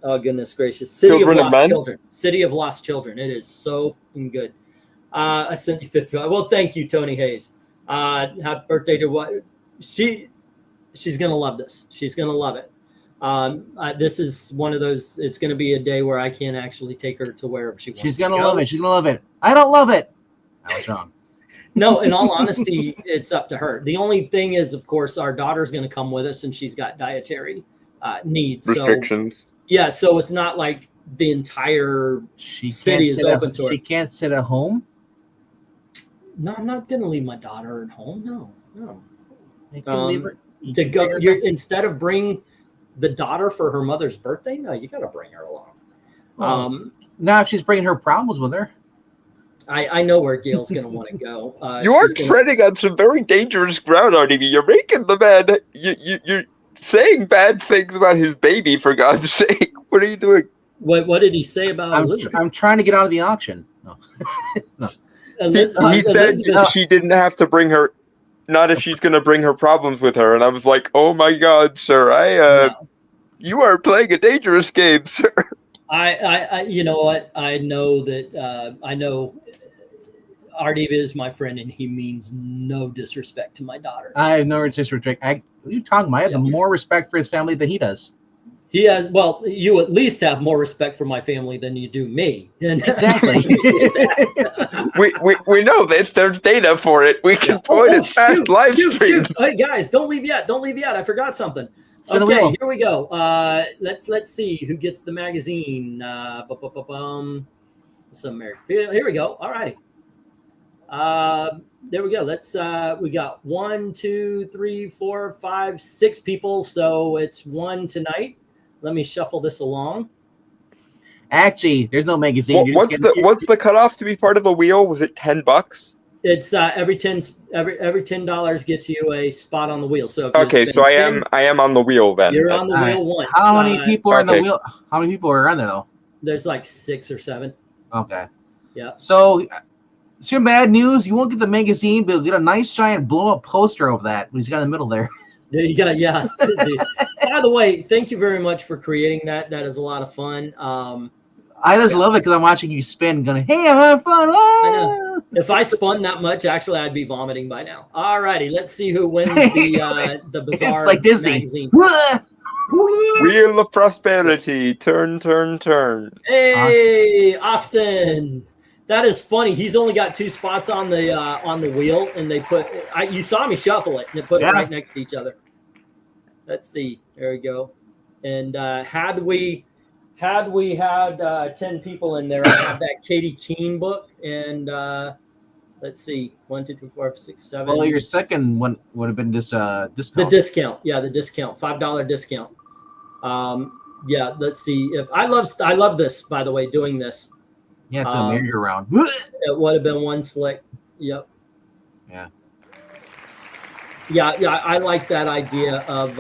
Oh, goodness gracious. City of Lost Children. City of Lost Children. It is so good. I sent you 50. Well, thank you, Tony Hayes. Happy birthday to what? She's going to love this. She's going to love it. This is one of those, it's going to be a day where I can't actually take her to wherever she wants. She's going to love it. She's going to love it. I don't love it. I was wrong. No, in all honesty, it's up to her. The only thing is, of course, our daughter's going to come with us, and she's got dietary needs. Restrictions. So, yeah, so it's not like the entire city is open to her. She can't sit at home? No, I'm not going to leave my daughter at home. No. You can leave her. To go, instead of bring the daughter for her mother's birthday, no, you got to bring her along. Now, if she's bringing her problems with her. I know where Gail's going to want to go. You are treading on some very dangerous ground, RDB. You're making the man. You're saying bad things about his baby, for God's sake. What are you doing? What did he say about Elizabeth? I'm trying to get out of the auction. No. No. He said that she didn't have to bring her, not if she's going to bring her problems with her. And I was like, oh my God, sir, you are playing a dangerous game, sir. I you know what? I know that, I know RDB is my friend, and he means no disrespect to my daughter. I have no disrespect. What are you talking about? I have more respect for his family than he does. He has, well, you at least have more respect for my family than you do me. Exactly. we know this. There's data for it. We can point it past live stream. Hey, guys, don't leave yet. Don't leave yet. I forgot something. Okay, here we go. Let's see who gets the magazine. Some American Feel. Here we go. All righty. There we go. Let's we got 1, 2, 3, 4, 5, 6 people. So it's 1 tonight. Let me shuffle this along. Actually, there's no magazine. What's the cutoff to be part of the wheel? Was it $10? It's every $10 gets you a spot on the wheel. So if okay, so I am on the wheel then. You're on the wheel once. How many people are on the wheel? How many people are on there though? There's like 6 or 7. Okay. Yeah. So, some bad news. You won't get the magazine, but you'll get a nice giant blow-up poster of that. He's got in the middle there. There you go. Yeah. By the way, thank you very much for creating that. That is a lot of fun. I just love it because I'm watching you spin, going, "Hey, I'm having fun!" Ah! I know. If I spun that much, actually, I'd be vomiting by now. All righty, let's see who wins the Bizarre it's like Disney. magazine. Wheel of Prosperity, turn, turn, turn. Hey, Austin. That is funny. He's only got 2 spots on the wheel, and they put. You saw me shuffle it, and they put it right next to each other. Let's see. There we go. And had we had 10 people in there, I have that Katie Keene book, and let's see, 1, 2, 3, 4, 5, 6, 7. Well, your second one would have been this discount. The discount, yeah, the discount, $5 discount. Yeah, let's see. If I love this, by the way, doing this. Yeah, it's a merry-go-round. It would have been one slick. Yep. Yeah. Yeah. I like that idea of.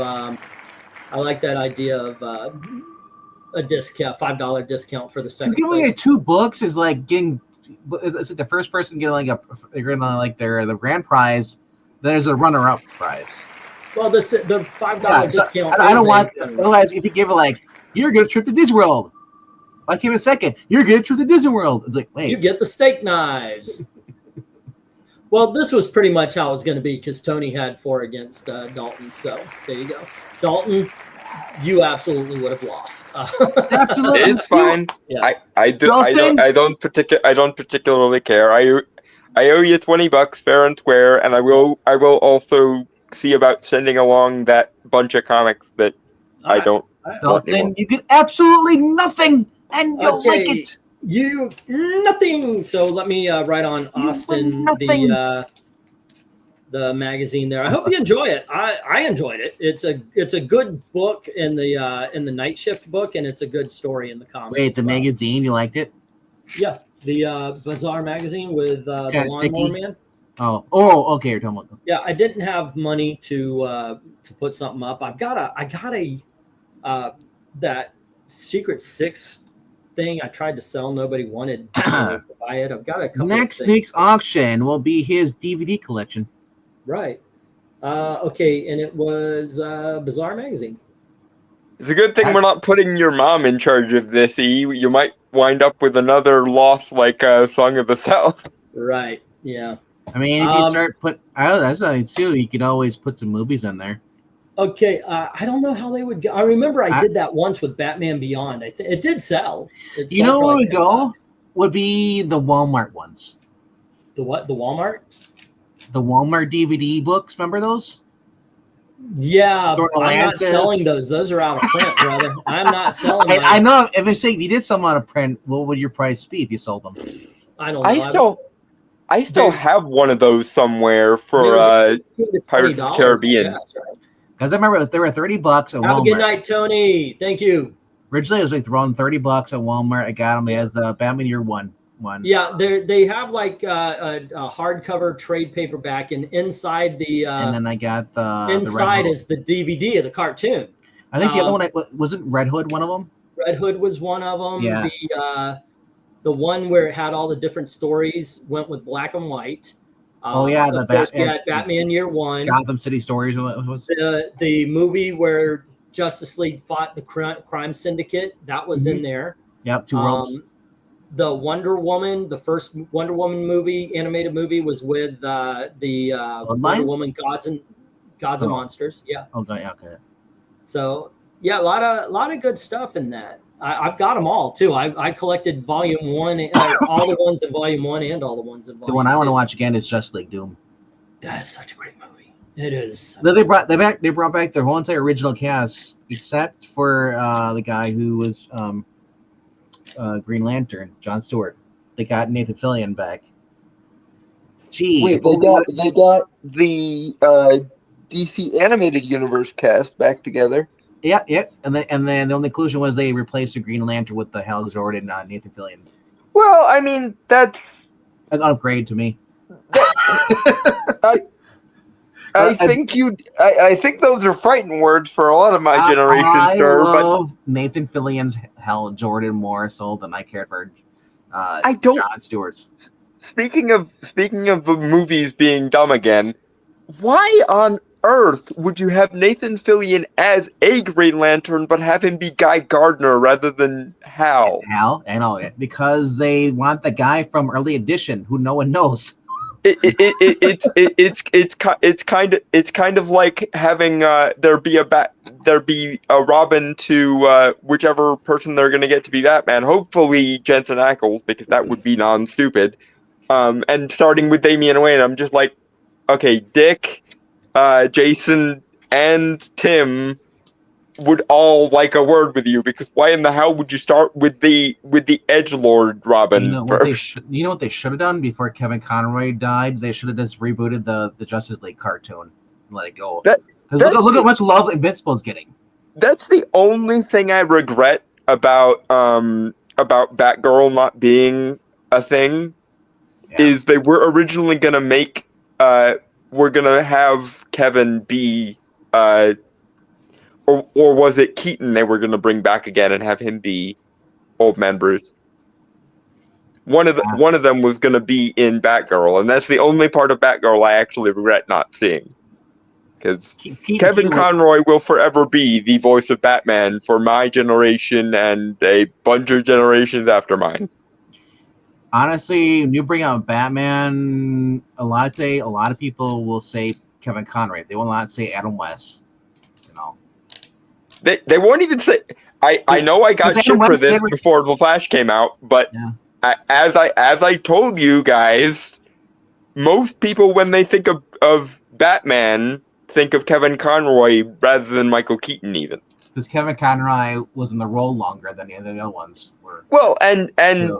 A discount, $5 discount for the second giving place. away 2 books is like getting. It's like the first person getting the grand prize. Then there's a runner-up prize. Well, the $5 discount. I don't want. Otherwise, if you give it you're a good trip to Disney World. I came in second. You're a good trip to Disney World. It's like, wait. You get the steak knives. Well, this was pretty much how it was going to be because Tony had 4 against Dalton. So there you go, Dalton. You absolutely would have lost. Absolutely, it's fine. Yeah. I don't particularly care. I owe you $20 fair and square, and I will also see about sending along that bunch of comics that I don't. Dalton, you get absolutely nothing, and you'll like it. You nothing. So let me write on Austin the magazine there. I hope you enjoy it. I enjoyed it. It's a good book in the Night Shift book, and it's a good story in the comics. Wait, the magazine, you liked it? Yeah, the Bizarre magazine with the Lawnmower Man. Oh, okay. You're talking about. Yeah, I didn't have money to put something up. I got a that Secret Six thing I tried to sell. Nobody wanted to buy it. I've got a couple. Next of things. week's auction will be his DVD collection. Right. Okay, and it was Bizarre Magazine. It's a good thing we're not putting your mom in charge of this, E. You might wind up with another loss like Song of the South. Right. Yeah. I mean, if you start that's something too. You could always put some movies in there. Okay, I don't know how they would go. I remember I did that once with Batman Beyond. It did sell. You know where we go? Would be the Walmart ones. The what? The Walmarts? The Walmart DVD books. Remember those? Yeah, I'm not selling those. Those are out of print, brother. I'm not selling them. I know. If I say you did some out of print, what would your price be if you sold them? I don't know. I still have one of those somewhere for Pirates of the Caribbean. Because I remember they were $30 at Walmart. Have a good night, Tony. Thank you. Originally, it was like around $30 at Walmart. I got them as the Batman Year One. Yeah, they have like a hardcover trade paperback, and inside the and then I got the inside is the DVD of the cartoon. I think the other one wasn't Red Hood one of them. Red Hood was one of them. Yeah. The one where it had all the different stories went with black and white. We had Batman Year One, Gotham City Stories. The movie where Justice League fought the crime syndicate, that was in there. Yep, Two Worlds. The Wonder Woman, the first Wonder Woman movie, animated movie, was with the Wonder Woman Gods and Monsters. Yeah. Okay. Okay. So yeah, a lot of good stuff in that. I've got them all too. I collected Volume 1, all the ones in Volume 1 and all the ones in Volume 2. The one I want to watch again is Justice League Doom. That is such a great movie. It is. They brought back their whole entire original cast except for the guy who was Green Lantern, Jon Stewart. They got Nathan Fillion back. Gee, wait, they got the DC animated universe cast back together. Yeah, and then the only conclusion was they replaced the Green Lantern with the Hal Jordan, Nathan Fillion. Well, I mean that's an upgrade to me. I think those are fighting words for a lot of my generation, sir. I love Nathan Fillion's Hal Jordan more so than I cared for Jon Stewart's. Speaking of the movies being dumb again, why on earth would you have Nathan Fillion as a Green Lantern but have him be Guy Gardner rather than Hal? Hal, I know it because they want the guy from Early Edition who no one knows. It's kind of like having there be a Robin to whichever person they're gonna get to be Batman. Hopefully Jensen Ackles, because that would be non-stupid. And starting with Damian Wayne, I'm just like, okay, Dick, Jason, and Tim would all like a word with you, because why in the hell would you start with the edgelord Robin? You know what they should have done before Kevin Conroy died? They should have just rebooted the Justice League cartoon and let it go. Look at how much love Invincible's getting. That's the only thing I regret about Batgirl not being a thing. Yeah. Is they were originally gonna make we're gonna have Kevin be or was it Keaton they were going to bring back again and have him be Old Man Bruce? One of them was going to be in Batgirl, and that's the only part of Batgirl I actually regret not seeing. Because Kevin Conroy will forever be the voice of Batman for my generation and a bunch of generations after mine. Honestly, when you bring out Batman, a lot of people will say Kevin Conroy. They will not say Adam West. You know. They won't even say. I know I got shit for this before The Flash came out, but as I told you guys, most people when they think of Batman think of Kevin Conroy rather than Michael Keaton, even. Because Kevin Conroy was in the role longer than the other ones were. Well, and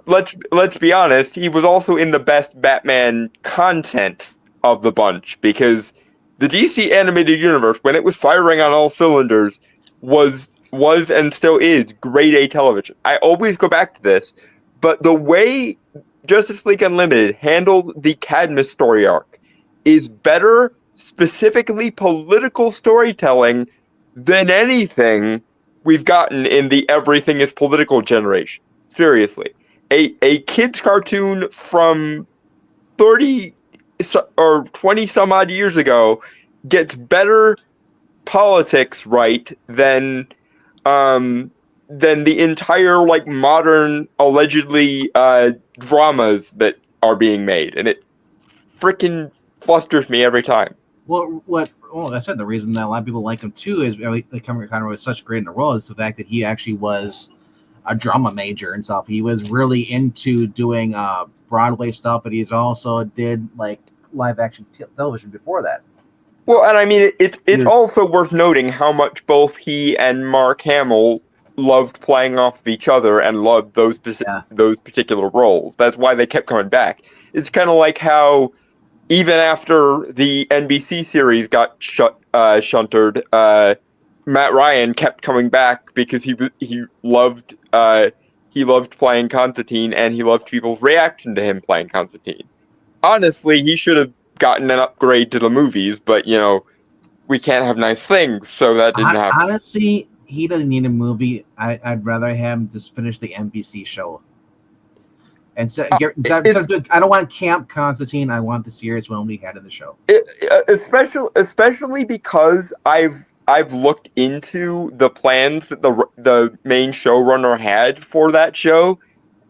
let's be honest, he was also in the best Batman content of the bunch, because the DC animated universe, when it was firing on all cylinders, was and still is grade A television. I always go back to this, but the way Justice League Unlimited handled the Cadmus story arc is better, specifically political storytelling than anything we've gotten in the everything is political generation. Seriously. A kid's cartoon from 30 or 20 some odd years ago gets better politics right than the entire like modern allegedly dramas that are being made, and it freaking flusters me every time. Well, I said the reason that a lot of people like him too is Cameron Conroy was such great in the role is the fact that he actually was a drama major and stuff. He was really into doing Broadway stuff, but he's also did like live action television before that. Well, and I mean, it's also worth noting how much both he and Mark Hamill loved playing off of each other and loved those particular roles. That's why they kept coming back. It's kind of like how even after the NBC series got shuntered, Matt Ryan kept coming back because he loved playing Constantine and he loved people's reaction to him playing Constantine. Honestly, he should have gotten an upgrade to the movies, but we can't have nice things, so that didn't happen. Honestly, he doesn't need a movie. I'd rather have him just finish the NBC show. And so, I don't want Camp Constantine. I want the series when we had in the show. Especially because I've looked into the plans that the main showrunner had for that show,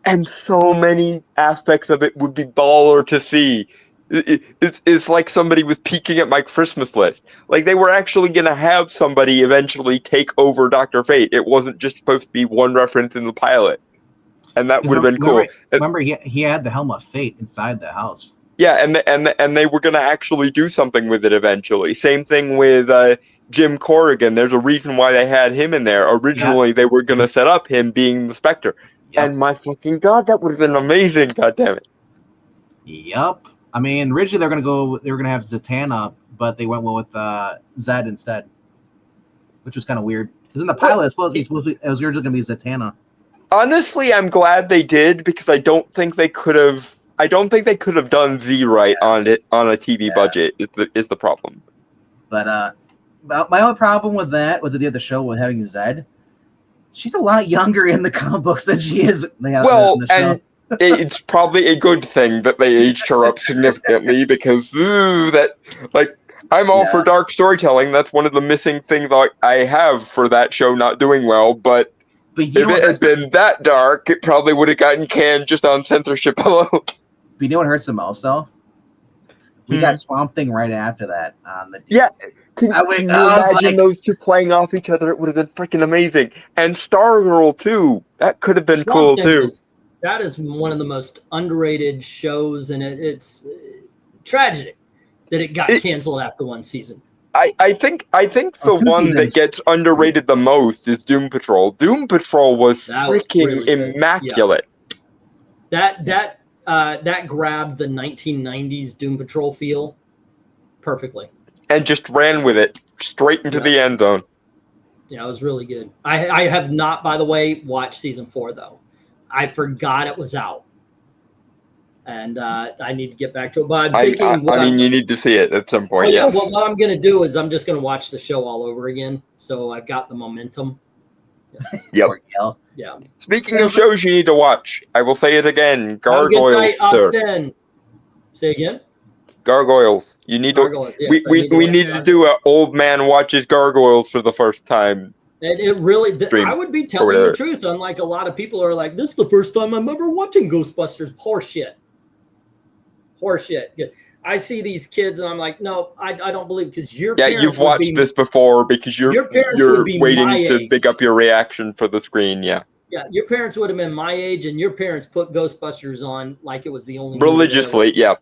and so many aspects of it would be baller to see. It's like somebody was peeking at my Christmas list. Like they were actually going to have somebody eventually take over Dr. Fate. It wasn't just supposed to be one reference in the pilot. And that would have been cool. Remember, he had the Helm of Fate inside the house. Yeah, and they were going to actually do something with it eventually. Same thing with Jim Corrigan. There's a reason why they had him in there. Originally, they were going to set up him being the Spectre. Yep. And my fucking God, that would have been amazing. God damn it. Yep. I mean, originally they were going to have Zatanna, but they went with Zed instead, which was kind of weird. Because in the pilot, it was originally going to be Zatanna. Honestly, I'm glad they did because I don't think they could have done Z right on a TV budget. Is the problem. But my only problem with the show with having Zed, she's a lot younger in the comic books than she is in the show. And it's probably a good thing that they aged her up significantly because I'm all for dark storytelling. That's one of the missing things I have for that show not doing well. But if it had been that dark, it probably would have gotten canned just on censorship alone. But you know what hurts the most, though? We got Swamp Thing right after that. Can you imagine those two playing off each other? It would have been freaking amazing. And Stargirl, too. That could have been cool, too. That is one of the most underrated shows, and it's tragic that it got canceled after one season. I think the one that gets underrated the most is Doom Patrol. Doom Patrol was freaking really immaculate. Yeah. That grabbed the 1990s Doom Patrol feel perfectly. And just ran with it straight into the end zone. Yeah, it was really good. I have not, by the way, watched season 4 though. I forgot it was out. And I need to get back to it. But I'm thinking, you need to see it at some point. Yes. Well, what I'm going to do is I'm just going to watch the show all over again. So I've got the momentum. Yep. Yeah. Speaking of shows you need to watch, I will say it again. Gargoyles. Good night, Austin. Say again. Gargoyles. You need Gargoyles, to. Yes, we need to do an old man watches Gargoyles for the first time. And it really, I would be telling the truth. Unlike a lot of people are like, this is the first time I'm ever watching Ghostbusters. Horseshit. I see these kids and I'm like, no, I don't believe because your parents you've watched this before because you're waiting to big up your reaction for the screen. Yeah, your parents would have been my age, and your parents put Ghostbusters on like it was the only religiously. Yeah.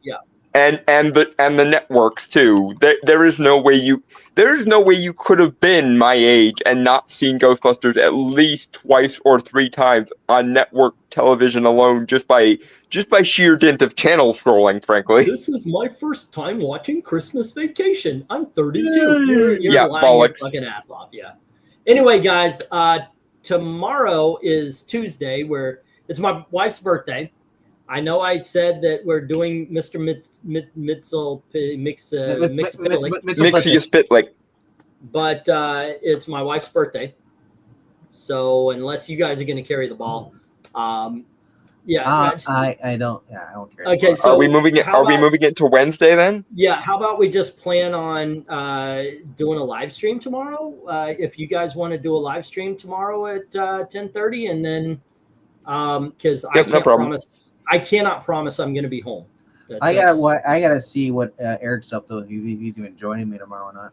And the networks too. There is no way you could have been my age and not seen Ghostbusters at least twice or 3 times on network television alone, just by sheer dint of channel scrolling. Frankly, this is my first time watching Christmas Vacation. I'm 32. You're lying your fucking ass off. Yeah. Anyway, guys, tomorrow is Tuesday, where it's my wife's birthday. I know I said that we're doing Mr. Mixie-Spitlick, but it's my wife's birthday. So unless you guys are going to carry the ball, yeah. I don't care. Okay, so are we moving it? Are we moving it to Wednesday then? Yeah, how about we just plan on doing a live stream tomorrow? If you guys want to do a live stream tomorrow at 10:30, and then because I cannot promise I'm going to be home. I gotta see what Eric's up to. If he's even joining me tomorrow or not.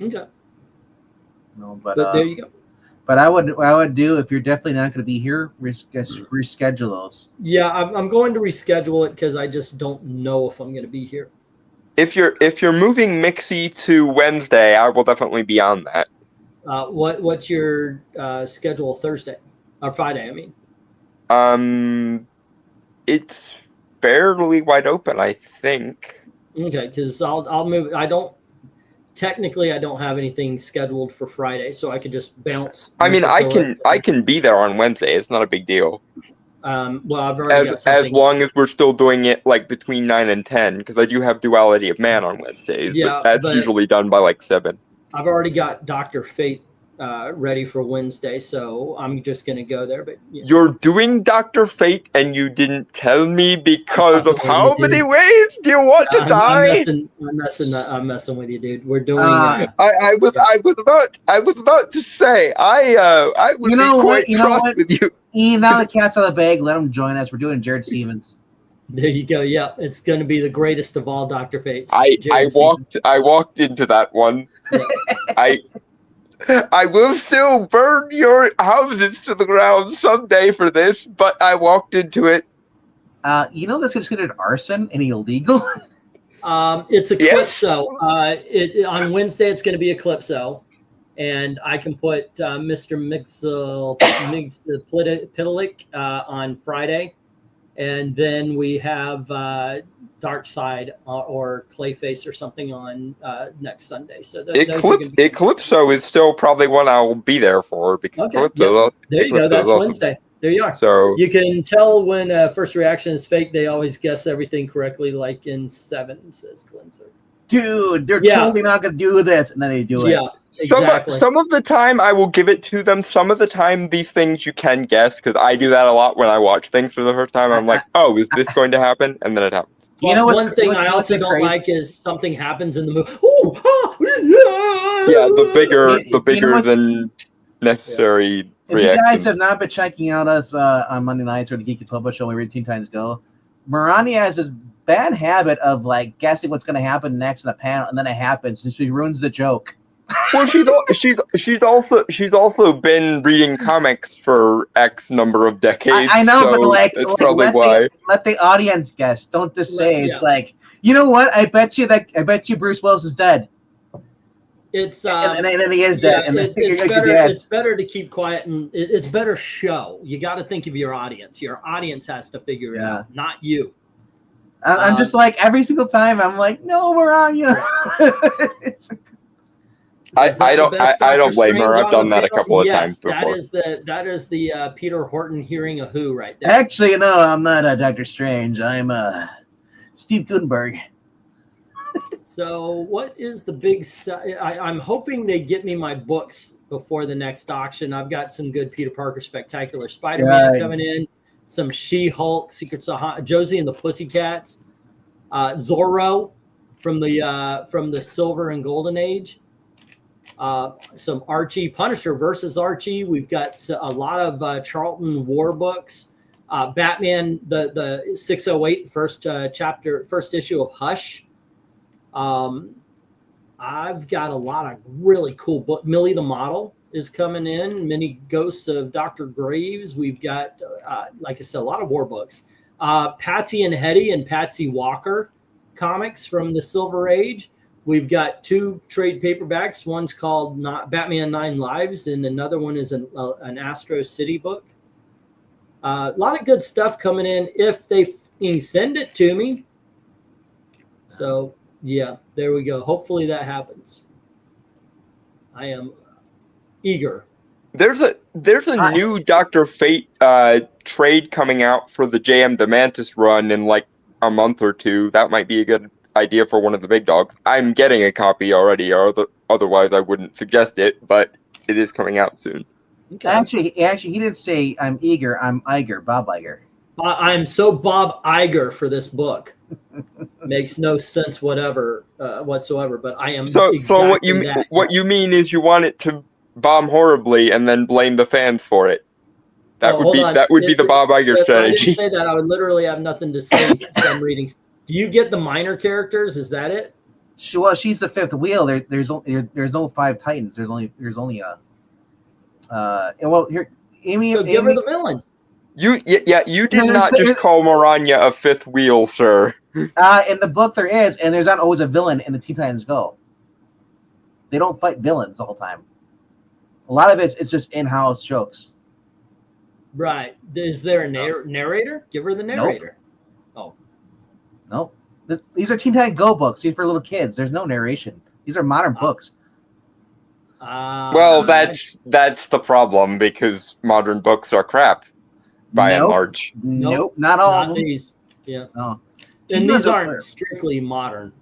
Okay. No, but there you go. But I would do, if you're definitely not going to be here, reschedule those. Yeah, I'm going to reschedule it because I just don't know if I'm going to be here. If you're moving Mixie to Wednesday, I will definitely be on that. What's your schedule Thursday or Friday? I mean, it's fairly wide open, I think. Okay, because I'll move. I don't have anything scheduled for Friday, so I could just bounce. I mean, I can be there on Wednesday. It's not a big deal. Well, I've already got something. As long as we're still doing it like between 9 and 10, because I do have Duality of Man on Wednesdays. Yeah, but that's usually done by like 7. I've already got Dr. Fate ready for Wednesday, so I'm just going to go there. But You're doing Dr. Fate, and you didn't tell me because of how many ways do you want to die? I'm messing with you, dude. We're doing. I was about to say I would be quite cross with you. Now the cat's out of the bag. Let him join us. We're doing Jared Stevens. There you go. Yeah, it's going to be the greatest of all Dr. Fates. I walked into that one. Yeah. I will still burn your houses to the ground someday for this, but I walked into it. That's considered arson and illegal. It's Eclipso. On Wednesday, it's going to be Eclipso, and I can put Mr. Pitalik on Friday, and then we have Dark Side or Clayface or something on next Sunday. So Eclipso is still probably one I'll be there for because Eclipso. There you go. That's awesome. Wednesday. There you are. So you can tell when First Reaction is fake. They always guess everything correctly, like in 7, says Cleanser. Dude, they're totally not going to do this, and then they do it. Yeah. Exactly. Some of the time I will give it to them. Some of the time these things you can guess because I do that a lot when I watch things for the first time. I'm like, oh, is this going to happen? And then it happens. One thing I also don't like is something happens in the movie. Yeah, the bigger than necessary reactions. If you guys have not been checking out us on Monday nights or the Geeky Public Show, we read Teen Titans Go. Marani has this bad habit of like guessing what's going to happen next in the panel, and then it happens, and she ruins the joke. Well, she's also been reading comics for X number of decades. I know, so but that's probably why. Let the audience guess. Don't just say it's like, you know what? I bet you Bruce Willis is dead. It's and then he is dead. Yeah, it's better to keep quiet, and it's better show. You got to think of your audience. Your audience has to figure it out, not you. I'm just like every single time. I'm like, no, we're on you. I don't blame her. I've done that a couple of times before. That is the Peter Horton hearing a who right there. Actually, no, I'm not Doctor Strange. I'm Steve Gutenberg. So what is the big? I'm hoping they get me my books before the next auction. I've got some good Peter Parker Spectacular Spider-Man coming in, some She-Hulk, Secrets of Josie and the Pussycats, Zorro from the Silver and Golden Age. Some Archie, Punisher versus Archie. We've got a lot of Charlton War books. Batman, the 608 first issue of Hush. I've got a lot of really cool books. Millie the Model is coming in. Many Ghosts of Dr. Graves. We've got, like I said, a lot of war books. Patsy and Hetty and Patsy Walker comics from the Silver Age. We've got 2 trade paperbacks. One's called Batman 9 Lives, and another one is an Astro City book. A lot of good stuff coming in if they send it to me. So, yeah, there we go. Hopefully that happens. I am eager. There's a new Dr. Fate trade coming out for the J.M. DeMantis run in like a month or 2. That might be a good idea for one of the big dogs. I'm getting a copy already, or otherwise I wouldn't suggest it, but it is coming out soon. Okay. Actually, he didn't say I'm eager. I'm Iger, Bob Iger. I'm so Bob Iger for this book. Makes no sense whatsoever. But I am So exactly that. what you mean is you want it to bomb horribly and then blame the fans for it. That would be the Bob Iger strategy. If I didn't say that, I would literally have nothing to say. Some readings. Do you get the minor characters? Is that it? Well, she's the fifth wheel. There's no 5 Titans. There's only a. Well, here, Amy. So give her the villain. You did not just call Moranya a fifth wheel, sir. In the book there is, and there's not always a villain in the Teen Titans Go. They don't fight villains all the time. A lot of it's just in-house jokes. Right. Is there a narrator? Give her the narrator. Nope. Oh. Nope. These are Teen Titans Go books. These are for little kids. There's no narration. These are modern books. Well, that's the problem, because modern books are crap, by and large. Nope, not all. Not these. Yeah. No. And these aren't strictly modern.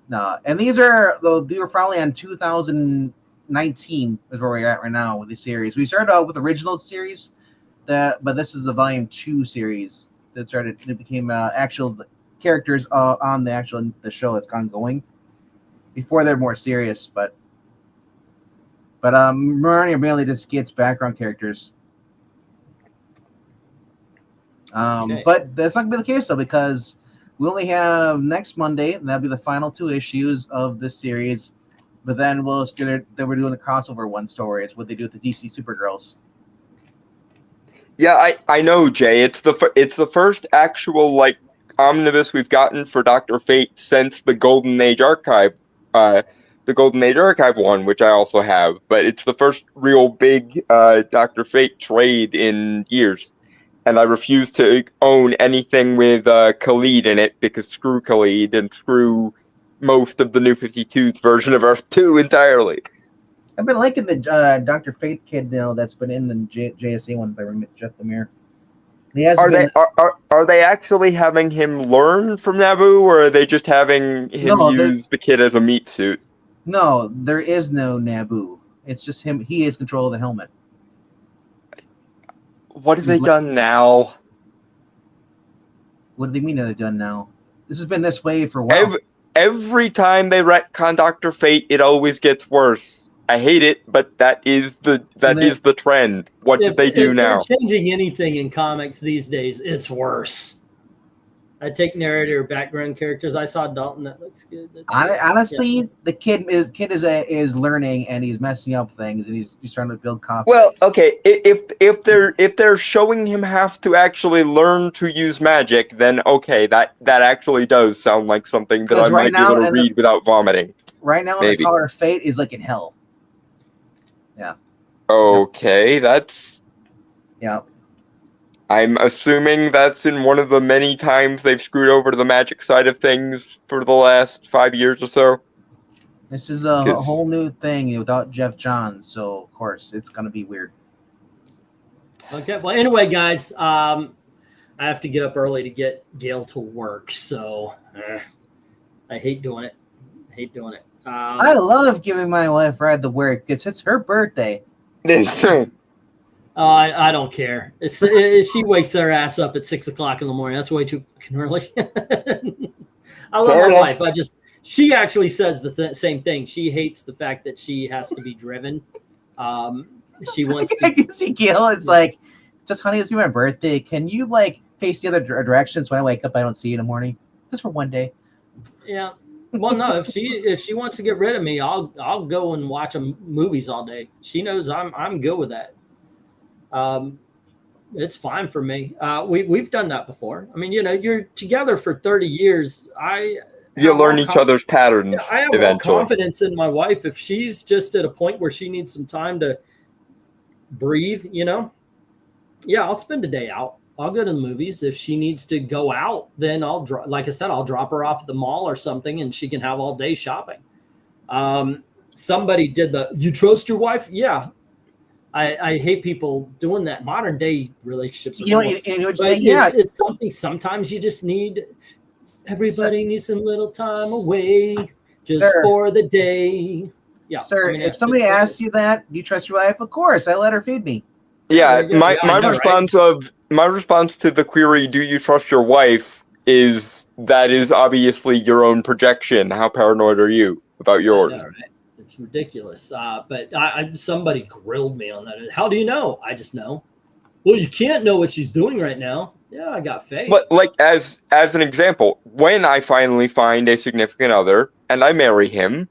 No, and these are probably on 2019 is where we're at right now with the series. We started out with original series, but this is the volume 2 series that started. It became actual characters on the show that's ongoing. Before they're more serious, but Moranya mainly just gets background characters. Okay. But that's not gonna be the case though, because we only have next Monday, and that'll be the final 2 issues of this series. But then we're doing the crossover 1 stories, what they do with the DC Supergirls. Yeah, I know, Jay. It's the first actual omnibus we've gotten for Dr. Fate since the Golden Age Archive, the Golden Age Archive one, which I also have. But it's the first real big Dr. Fate trade in years. And I refuse to own anything with Khalid in it, because screw Khalid and screw most of the New 52's version of Earth 2 entirely. I've been liking the Dr. Fate kid that's been in the JSA one by Jeff Lemire. Are they actually having him learn from Naboo, or are they just having him use the kid as a meat suit? No, there is no Naboo. It's just him. He has control of the helmet. What have they done now? What do they mean have they done now? This has been this way for a while. Every time they retcon Dr. Fate, it always gets worse. I hate it, but that is the trend. What did they do now? If they're changing anything in comics these days, it's worse. I take narrator background characters. I saw Dalton. That looks good. Honestly, the kid is learning, and he's messing up things, and he's trying to build confidence. Well, okay, if they're showing him have to actually learn to use magic, then okay, that actually does sound like something that I might be able to read without vomiting. Right now, the Tower of Fate is like in hell. Yeah. Okay, that's. Yeah. I'm assuming that's in one of the many times they've screwed over to the magic side of things for the last 5 years or so. This is a whole new thing without Jeff Johns, so of course it's going to be weird. Okay, well, anyway, guys, I have to get up early to get Gail to work, so I hate doing it. I love giving my wife a ride to work because it's her birthday. I don't care. She wakes her ass up at 6 o'clock in the morning. That's way too fucking early. I love my wife. She actually says the same thing. She hates the fact that she has to be driven. She wants to. I can see Gail. It's like, just honey, it's my birthday. Can you face the other direction so when I wake up I don't see you in the morning? Just for one day. Yeah. Well, no. If she wants to get rid of me, I'll go and watch movies all day. She knows I'm good with that. It's fine for me. We've done that before. I mean, you're together for 30 years. You learn each other's patterns. I have eventually. all confidence in my wife. If she's just at a point where she needs some time to breathe, yeah, I'll spend a day out. I'll go to the movies. If she needs to go out, then I'll like I said, I'll drop her off at the mall or something, and she can have all day shopping. Somebody did you trust your wife? Yeah. I hate people doing that. Modern day relationships. It's something. Sometimes you just need. Everybody needs some little time away, just for the day. Yeah, sir. If somebody asks you that, do you trust your wife? Of course, I let her feed me. Yeah, There you go. my Yeah, I know, right? my response to the query, do you trust your wife, is that is obviously your own projection. How paranoid are you about I know, yours? right? It's ridiculous. But somebody grilled me on that. How do you know? I just know. Well, you can't know what she's doing right now. Yeah, I got faith. But like as an example, when I finally find a significant other and I marry him,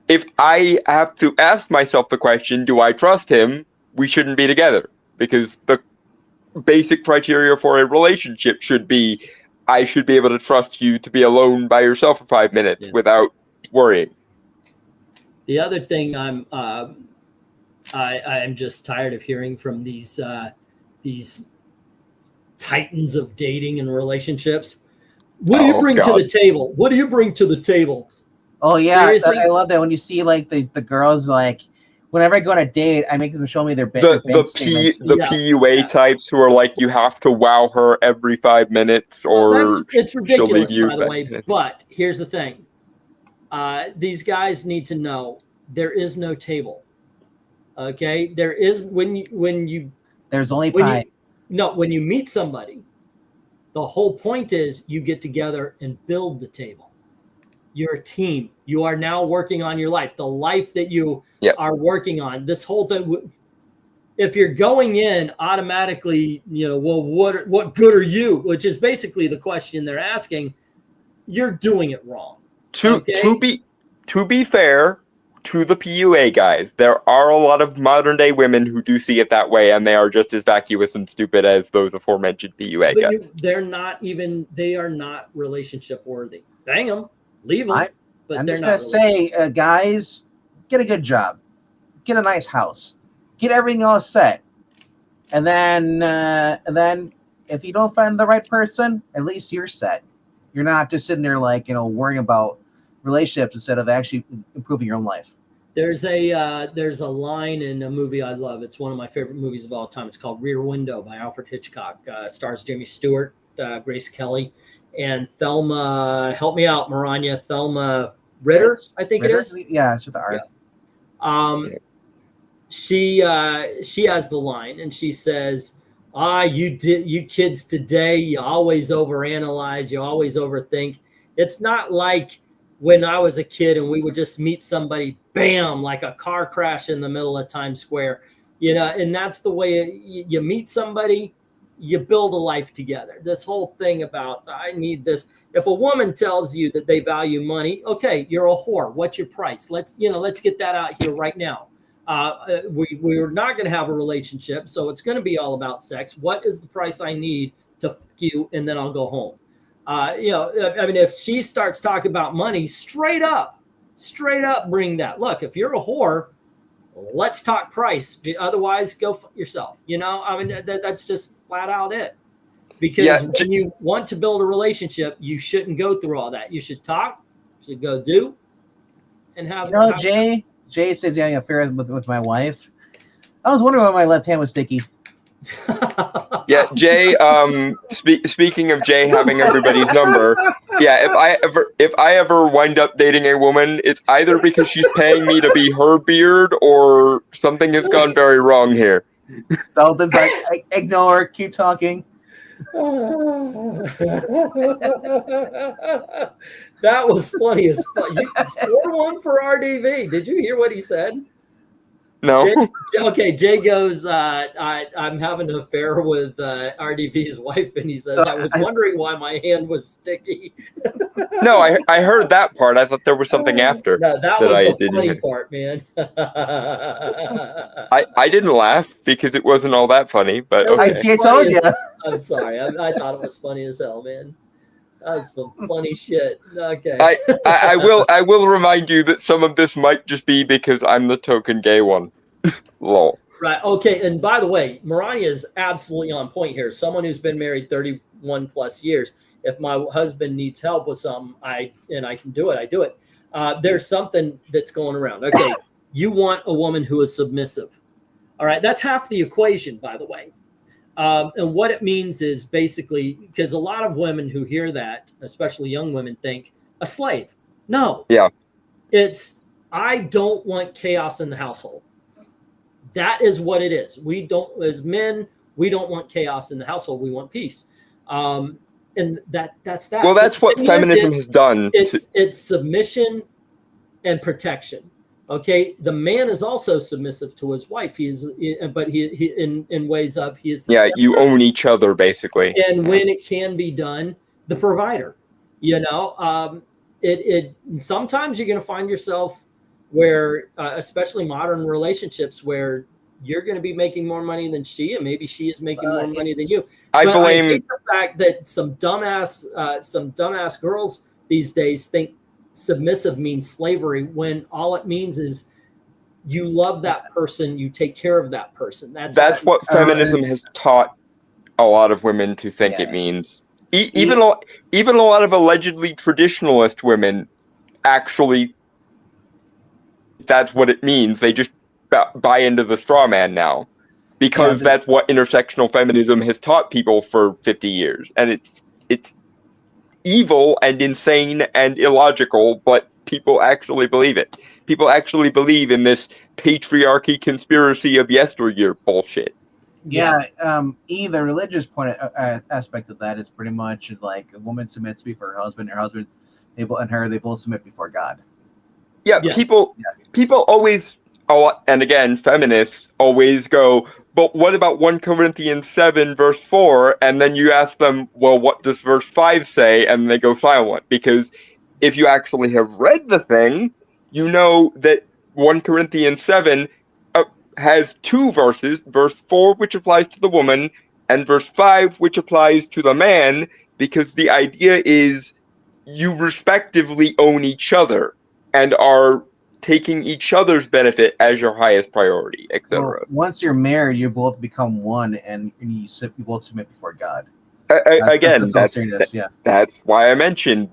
if I have to ask myself the question, do I trust him? We shouldn't be together, because the basic criteria for a relationship should be I should be able to trust you to be alone by yourself for 5 minutes Yeah. without worrying. The other thing I'm just tired of hearing from these titans of dating and relationships. What do you bring to the table? What do you bring to the table? Oh yeah, Seriously? I love that when you see like the girls like whenever I go on a date, I make them show me their bank statements. The PUA types who are like, you have to wow her every 5 minutes or it's she'll leave ridiculous, you. by the way. But here's the thing: these guys need to know there is no table. Okay, there is when you there's only pie. When you meet somebody, the whole point is you get together and build the table. You're a team. You are now working on your life, the life that you are working on. This whole thing, if you're going in automatically, well, what good are you? Which is basically the question they're asking. You're doing it wrong. To be fair to the PUA guys, there are a lot of modern day women who do see it that way, and they are just as vacuous and stupid as those aforementioned PUA guys. They are not relationship worthy. Bang them. Leave them, I'm just gonna say, guys, get a good job, get a nice house, get everything all set, and then if you don't find the right person, at least you're set. You're not just sitting there like worrying about relationships instead of actually improving your own life. There's a line in a movie I love. It's one of my favorite movies of all time. It's called Rear Window by Alfred Hitchcock. Stars Jimmy Stewart, Grace Kelly, and Thelma. Help me out, Maranya. Thelma Ritter, I think Ritter? it is. Yeah, it's with the R. Yeah. She has the line, and she says, you kids today, you always overanalyze, you always overthink. It's not like when I was a kid and we would just meet somebody, bam, like a car crash in the middle of Times Square, and that's the way you meet somebody, you build a life together. This whole thing about, I need this. If a woman tells you that they value money, okay, you're a whore. What's your price? Let's get that out here right now. We're not going to have a relationship, so it's going to be all about sex. What is the price I need to fuck you, and then I'll go home? If she starts talking about money, straight up bring that. Look, if you're a whore, let's talk price. Otherwise, go fuck yourself. That's just flat out it. Because when you want to build a relationship, you shouldn't go through all that. You should talk, you should go do, and have. Jay says he's having an affair with my wife. I was wondering why my left hand was sticky. Yeah, Jay. Speaking of Jay having everybody's number, yeah. If I ever wind up dating a woman, it's either because she's paying me to be her beard, or something has gone very wrong here. Dalton's like, ignore, keep talking. That was funny as fuck. You swore one for RDV. Did you hear what he said? No. Jay goes, I'm having an affair with RDV's wife, and he says, I was wondering why my hand was sticky. No, I heard that part. I thought there was something after. No, that was the funny part, man. I didn't laugh because it wasn't all that funny, but okay. I told you. I'm sorry. I thought it was funny as hell, man. That's some funny shit. Okay. I will remind you that some of this might just be because I'm the token gay one. Lol. Right. Okay. And by the way, Maranya is absolutely on point here. Someone who's been married 31 plus years. If my husband needs help with something, I can do it. I do it. There's something that's going around. Okay. You want a woman who is submissive. All right. That's half the equation, by the way. And what it means is basically, because a lot of women who hear that, especially young women, think a slave. No. Yeah. It's, I don't want chaos in the household. that is what it is. We don't, as men, we don't want chaos in the household. We want peace. And that's that. Well, that's what feminism has done. It's submission and protection. Okay, the man is also submissive to his wife. He in ways of he is. Yeah, you own each other basically. And when it can be done, the provider. You know, it sometimes you're going to find yourself where, especially modern relationships, where you're going to be making more money than she, and maybe she is making more money than you. I blame the fact that some dumbass girls these days think submissive means slavery, when all it means is you love that person, you take care of that person. That's what feminism has taught a lot of women to think it means. Even a lot of allegedly traditionalist women actually, that's what it means. They just buy into the straw man now, because that's what intersectional feminism has taught people for 50 years, and it's evil and insane and illogical, but people actually believe it. People actually believe in this patriarchy conspiracy of yesteryear bullshit. Yeah, the religious point aspect of that is pretty much like a woman submits before her husband they both submit before God. Yeah. People always, and again, feminists always go, but what about 1 Corinthians 7 verse 4? And then you ask them, well, what does verse 5 say? And they go silent, because if you actually have read the thing, you know that 1 Corinthians 7 has 2 verses, verse 4, which applies to the woman, and verse 5, which applies to the man, because the idea is you respectively own each other and are taking each other's benefit as your highest priority, etc. Well, once you're married, you both become one, and you both submit before God. That's why I mentioned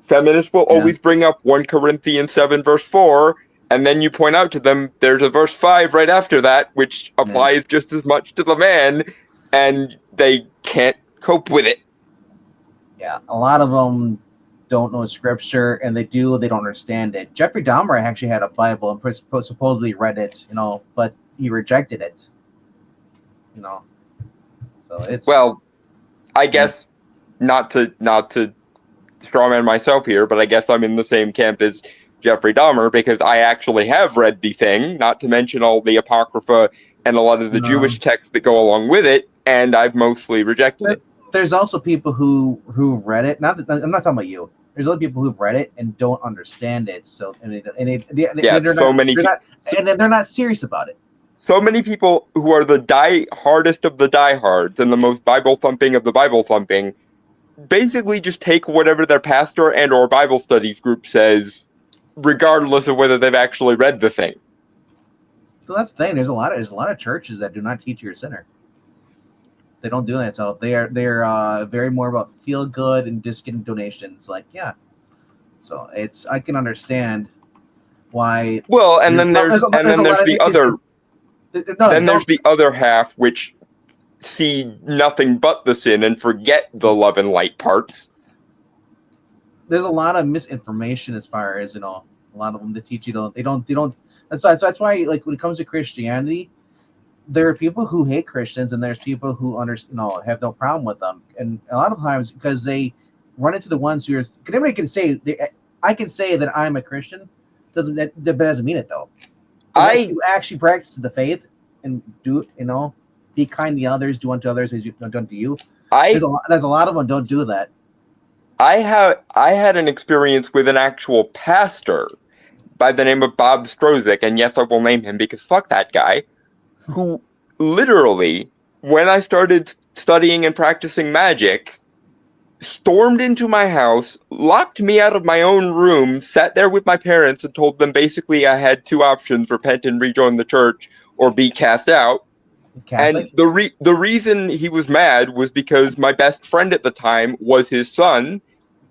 feminists will always bring up 1 Corinthians 7 verse 4, and then you point out to them there's a verse 5 right after that, which applies just as much to the man, and they can't cope with it. Yeah, a lot of them don't know scripture, and they don't understand it. Jeffrey Dahmer actually had a Bible and supposedly read it, but he rejected it. So it's, well, I guess not to strawman myself here, but I guess I'm in the same camp as Jeffrey Dahmer, because I actually have read the thing, not to mention all the Apocrypha and a lot of the Jewish texts that go along with it, and I've mostly rejected it. There's also people who read it. I'm not talking about you. There's other people who've read it and don't understand it. So they're not serious about it. So many people who are the hardest of the diehards and the most Bible thumping of the Bible thumping basically just take whatever their pastor and or Bible studies group says, regardless of whether they've actually read the thing. So that's the thing. There's a lot of churches that do not teach you're a sinner. They don't do that. So they're very more about feel good and just getting donations. So I can understand why. Well, and then there's the other half, which see nothing but the sin and forget the love and light parts. There's a lot of misinformation as far as a lot of them that teach you they don't. That's why like when it comes to Christianity, there are people who hate Christians and there's people who have no problem with them, and a lot of times because they run into the ones who are. Everybody can say I can say that I'm a Christian, doesn't mean it though. Unless you actually practice the faith and do be kind to others, do unto others as you've done to you. There's a lot of them don't do that. I had an experience with an actual pastor by the name of Bob Strozik, and yes, I will name him because fuck that guy, who literally, when I started studying and practicing magic, stormed into my house, locked me out of my own room, sat there with my parents, and told them basically I had 2 options: repent and rejoin the church, or be cast out. Catholic? And the reason he was mad was because my best friend at the time was his son,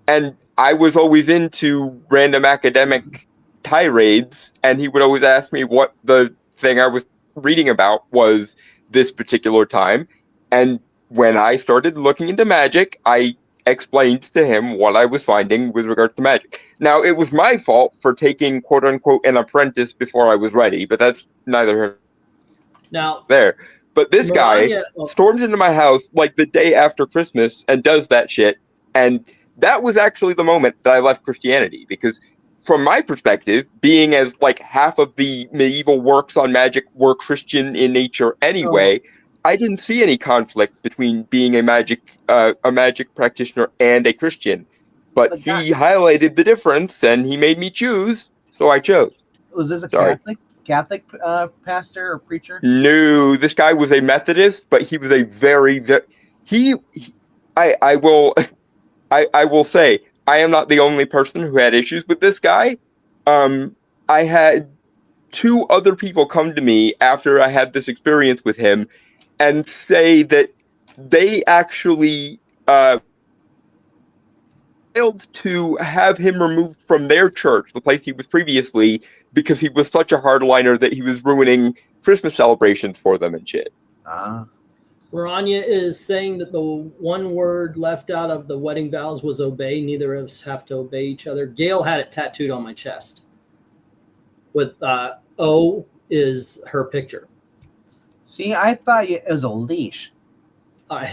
and I was always into random academic tirades, and he would always ask me what the thing I was reading about was this particular time. And when I started looking into magic, I explained to him what I was finding with regard to magic. Now, it was my fault for taking, quote-unquote, an apprentice before I was ready, but that's neither here. Now, there. But this guy storms into my house like the day after Christmas and does that shit. And that was actually the moment that I left Christianity, because from my perspective, being as like half of the medieval works on magic were Christian in nature anyway, I didn't see any conflict between being a magic practitioner and a Christian. But he highlighted the difference and he made me choose, so I chose. Was this a Catholic pastor or preacher? No, this guy was a Methodist, but he was a I will say I am not the only person who had issues with this guy. I had 2 other people come to me after I had this experience with him and say that they actually failed to have him removed from their church, the place he was previously, because he was such a hardliner that he was ruining Christmas celebrations for them and shit. Rania is saying that the one word left out of the wedding vows was obey. Neither of us have to obey each other. Gail had it tattooed on my chest with O is her picture. See, I thought it was a leash.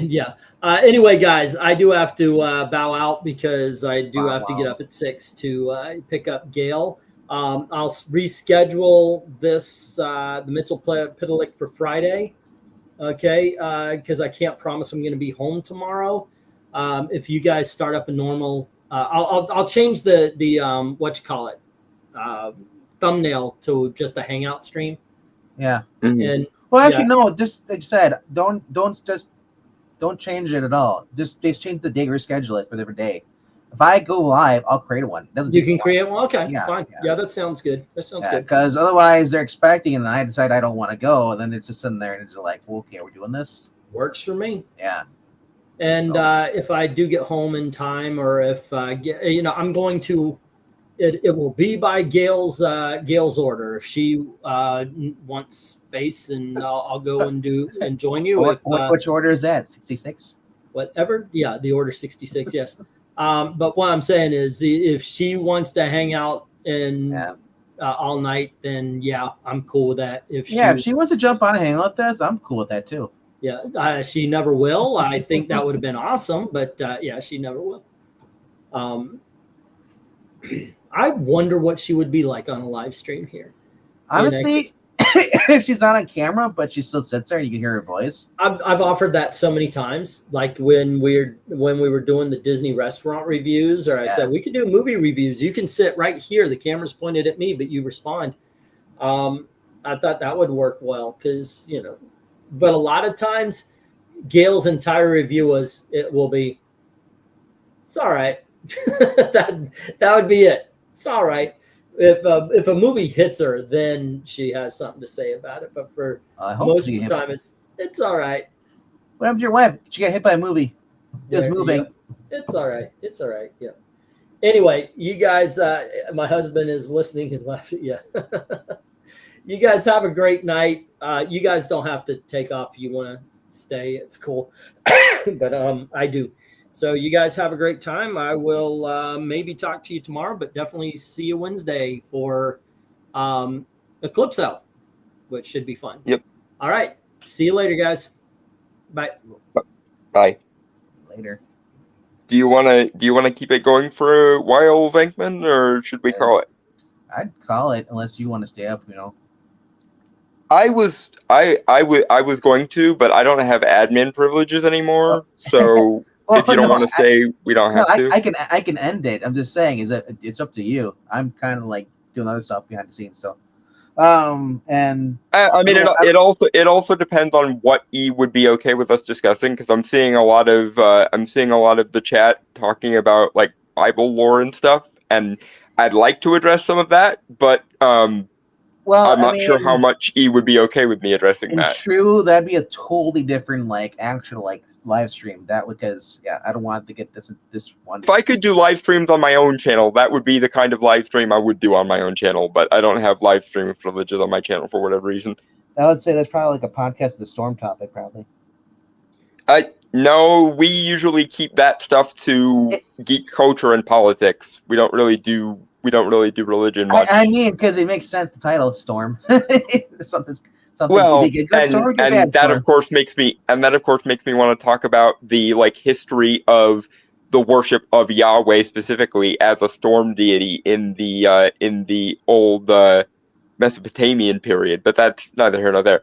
Yeah. Anyway, guys, I do have to bow out because I do have to get up at 6 to pick up Gail. I'll reschedule this, the Mitchell Pitalik for Friday. Okay. Because I can't promise I'm going to be home tomorrow. If you guys start up a normal, I'll change the what you call it, thumbnail to just a hangout stream. Yeah. Mm-hmm. And well, actually, no. Just like you said, don't change it at all. Just change the day, reschedule it for a different day. If I go live, I'll create one. You can create one. Okay, fine. Yeah, that sounds good. That sounds good. Because otherwise, they're expecting, and I decide I don't want to go, and then it's just sitting there, and it's like, well, okay, we're doing this. Works for me. Yeah. And if I do get home in time, or if I'm going to. It will be by Gail's order. If she wants space, and I'll go and join you. Which order is that? 66. Whatever. Yeah, the order 66. Yes. But what I'm saying is, if she wants to hang out all night, then yeah, I'm cool with that. If she wants to jump on and hang out with us, I'm cool with that too. Yeah, she never will. I think that would have been awesome, but yeah, she never will. I wonder what she would be like on a live stream here. Honestly, if she's not on camera, but she still sits there and you can hear her voice. I've offered that so many times. Like when we were doing the Disney restaurant reviews, or I said we could do movie reviews. You can sit right here. The camera's pointed at me, but you respond. I thought that would work well because but a lot of times Gail's entire review it's all right. that would be it. It's all right. If a movie hits her, then she has something to say about it. But for most of the time, it's all right. What happened to your wife? She got hit by a movie. It was moving. Yeah. It's all right. It's all right. Yeah. Anyway, you guys, my husband is listening and left. Yeah. You guys have a great night. You guys don't have to take off if you want to stay. It's cool. But I do. So you guys have a great time. I will maybe talk to you tomorrow, but definitely see you Wednesday for Eclipso, which should be fun. Yep. All right. See you later, guys. Bye. Bye. Later. Do you wanna keep it going for a while, Venkman, or should we call it? I'd call it unless you want to stay up. I was going to, but I don't have admin privileges anymore, so. Well, if you don't want to stay, we don't have to. I can end it. I'm just saying, it's up to you. I'm kind of like doing other stuff behind the scenes. So, and I mean, it also depends on what E would be okay with us discussing, because I'm seeing a lot of the chat talking about like Bible lore and stuff, and I'd like to address some of that, but I'm not sure how much E would be okay with me addressing that. True, that'd be a totally different actual live stream. That because I don't want to get this one. If I could do live streams on my own channel, that would be the kind of live stream I would do on my own channel, but I don't have live streaming privileges on my channel for whatever reason. I would say that's probably like a podcast of the Storm topic, probably. No, we usually keep that stuff to geek culture and politics. We don't really do religion much. I mean, because it makes sense. The title is Storm. Something could be a good story or a bad that story. of course makes me want to talk about the history of the worship of Yahweh specifically as a storm deity in the old Mesopotamian period, but that's neither here nor there.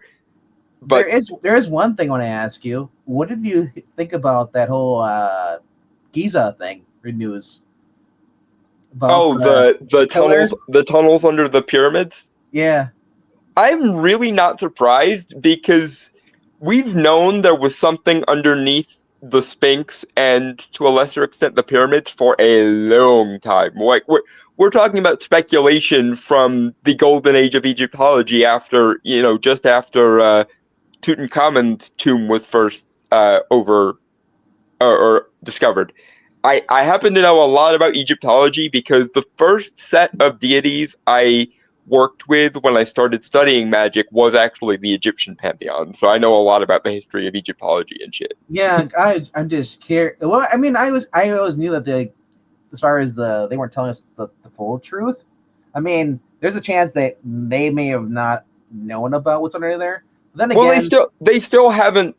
But there is one thing I want to ask you. What did you think about that whole Giza thing news? About the tunnels under the pyramids? Yeah. I'm really not surprised because we've known there was something underneath the Sphinx and to a lesser extent the pyramids for a long time. Like we're talking about speculation from the golden age of Egyptology after, just after Tutankhamun's tomb was first or discovered. I happen to know a lot about Egyptology because the first set of deities I worked with when I started studying magic was actually the Egyptian pantheon. So I know a lot about the history of Egyptology and shit. Yeah, I'm just curious. Well, I mean, I always knew that as far as they weren't telling us the full truth. I mean, there's a chance that they may have not known about what's under there. But then again, they still haven't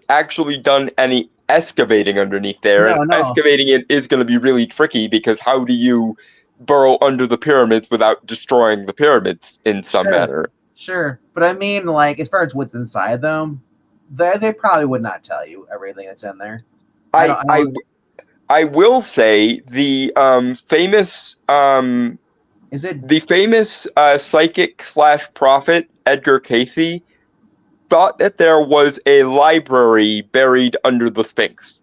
actually done any excavating underneath there. No. Excavating it is going to be really tricky because how do you burrow under the pyramids without destroying the pyramids in some manner? Sure, but I mean, like, as far as what's inside them, they probably would not tell you everything that's in there. I will say the famous the famous psychic / prophet Edgar Cayce thought that there was a library buried under the Sphinx.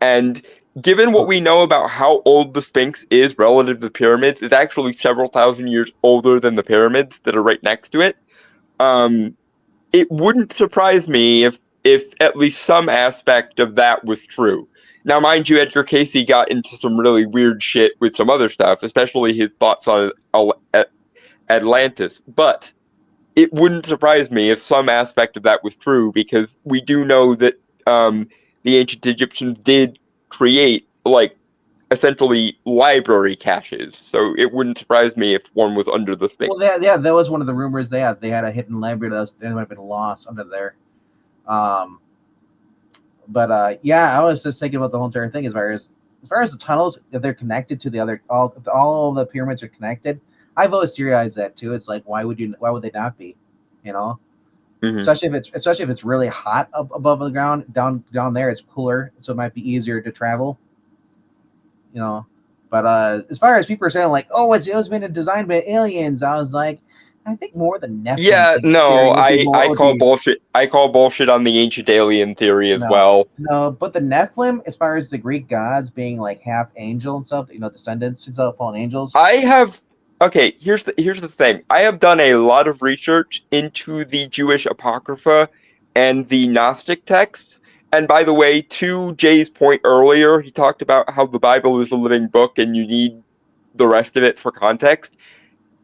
And given what we know about how old the Sphinx is relative to the pyramids, it's actually several thousand years older than the pyramids that are right next to it. It wouldn't surprise me if at least some aspect of that was true. Now, mind you, Edgar Cayce got into some really weird shit with some other stuff, especially his thoughts on Atlantis. But it wouldn't surprise me if some aspect of that was true, because we do know that the ancient Egyptians did create, essentially library caches. So it wouldn't surprise me if one was under the Sphinx. Well, that was one of the rumors they had. They had a hidden library that might have been lost under there. But I was just thinking about the whole entire thing as far as the tunnels, if they're connected to the other, all of the pyramids are connected. I've always theorized that too. It's like, why would they not be? Mm-hmm. Especially if it's really hot up above the ground. Down there, it's cooler, so it might be easier to travel. But as far as people are saying, like, oh, it was designed by aliens, I was like, I think more than Nephilim. Yeah, no, I call bullshit. I call bullshit on the ancient alien theory as well. No, but the Nephilim, as far as the Greek gods being like half angel and stuff, descendants of fallen angels. Okay, here's the thing. I have done a lot of research into the Jewish Apocrypha and the Gnostic texts. And by the way, to Jay's point earlier, he talked about how the Bible is a living book and you need the rest of it for context.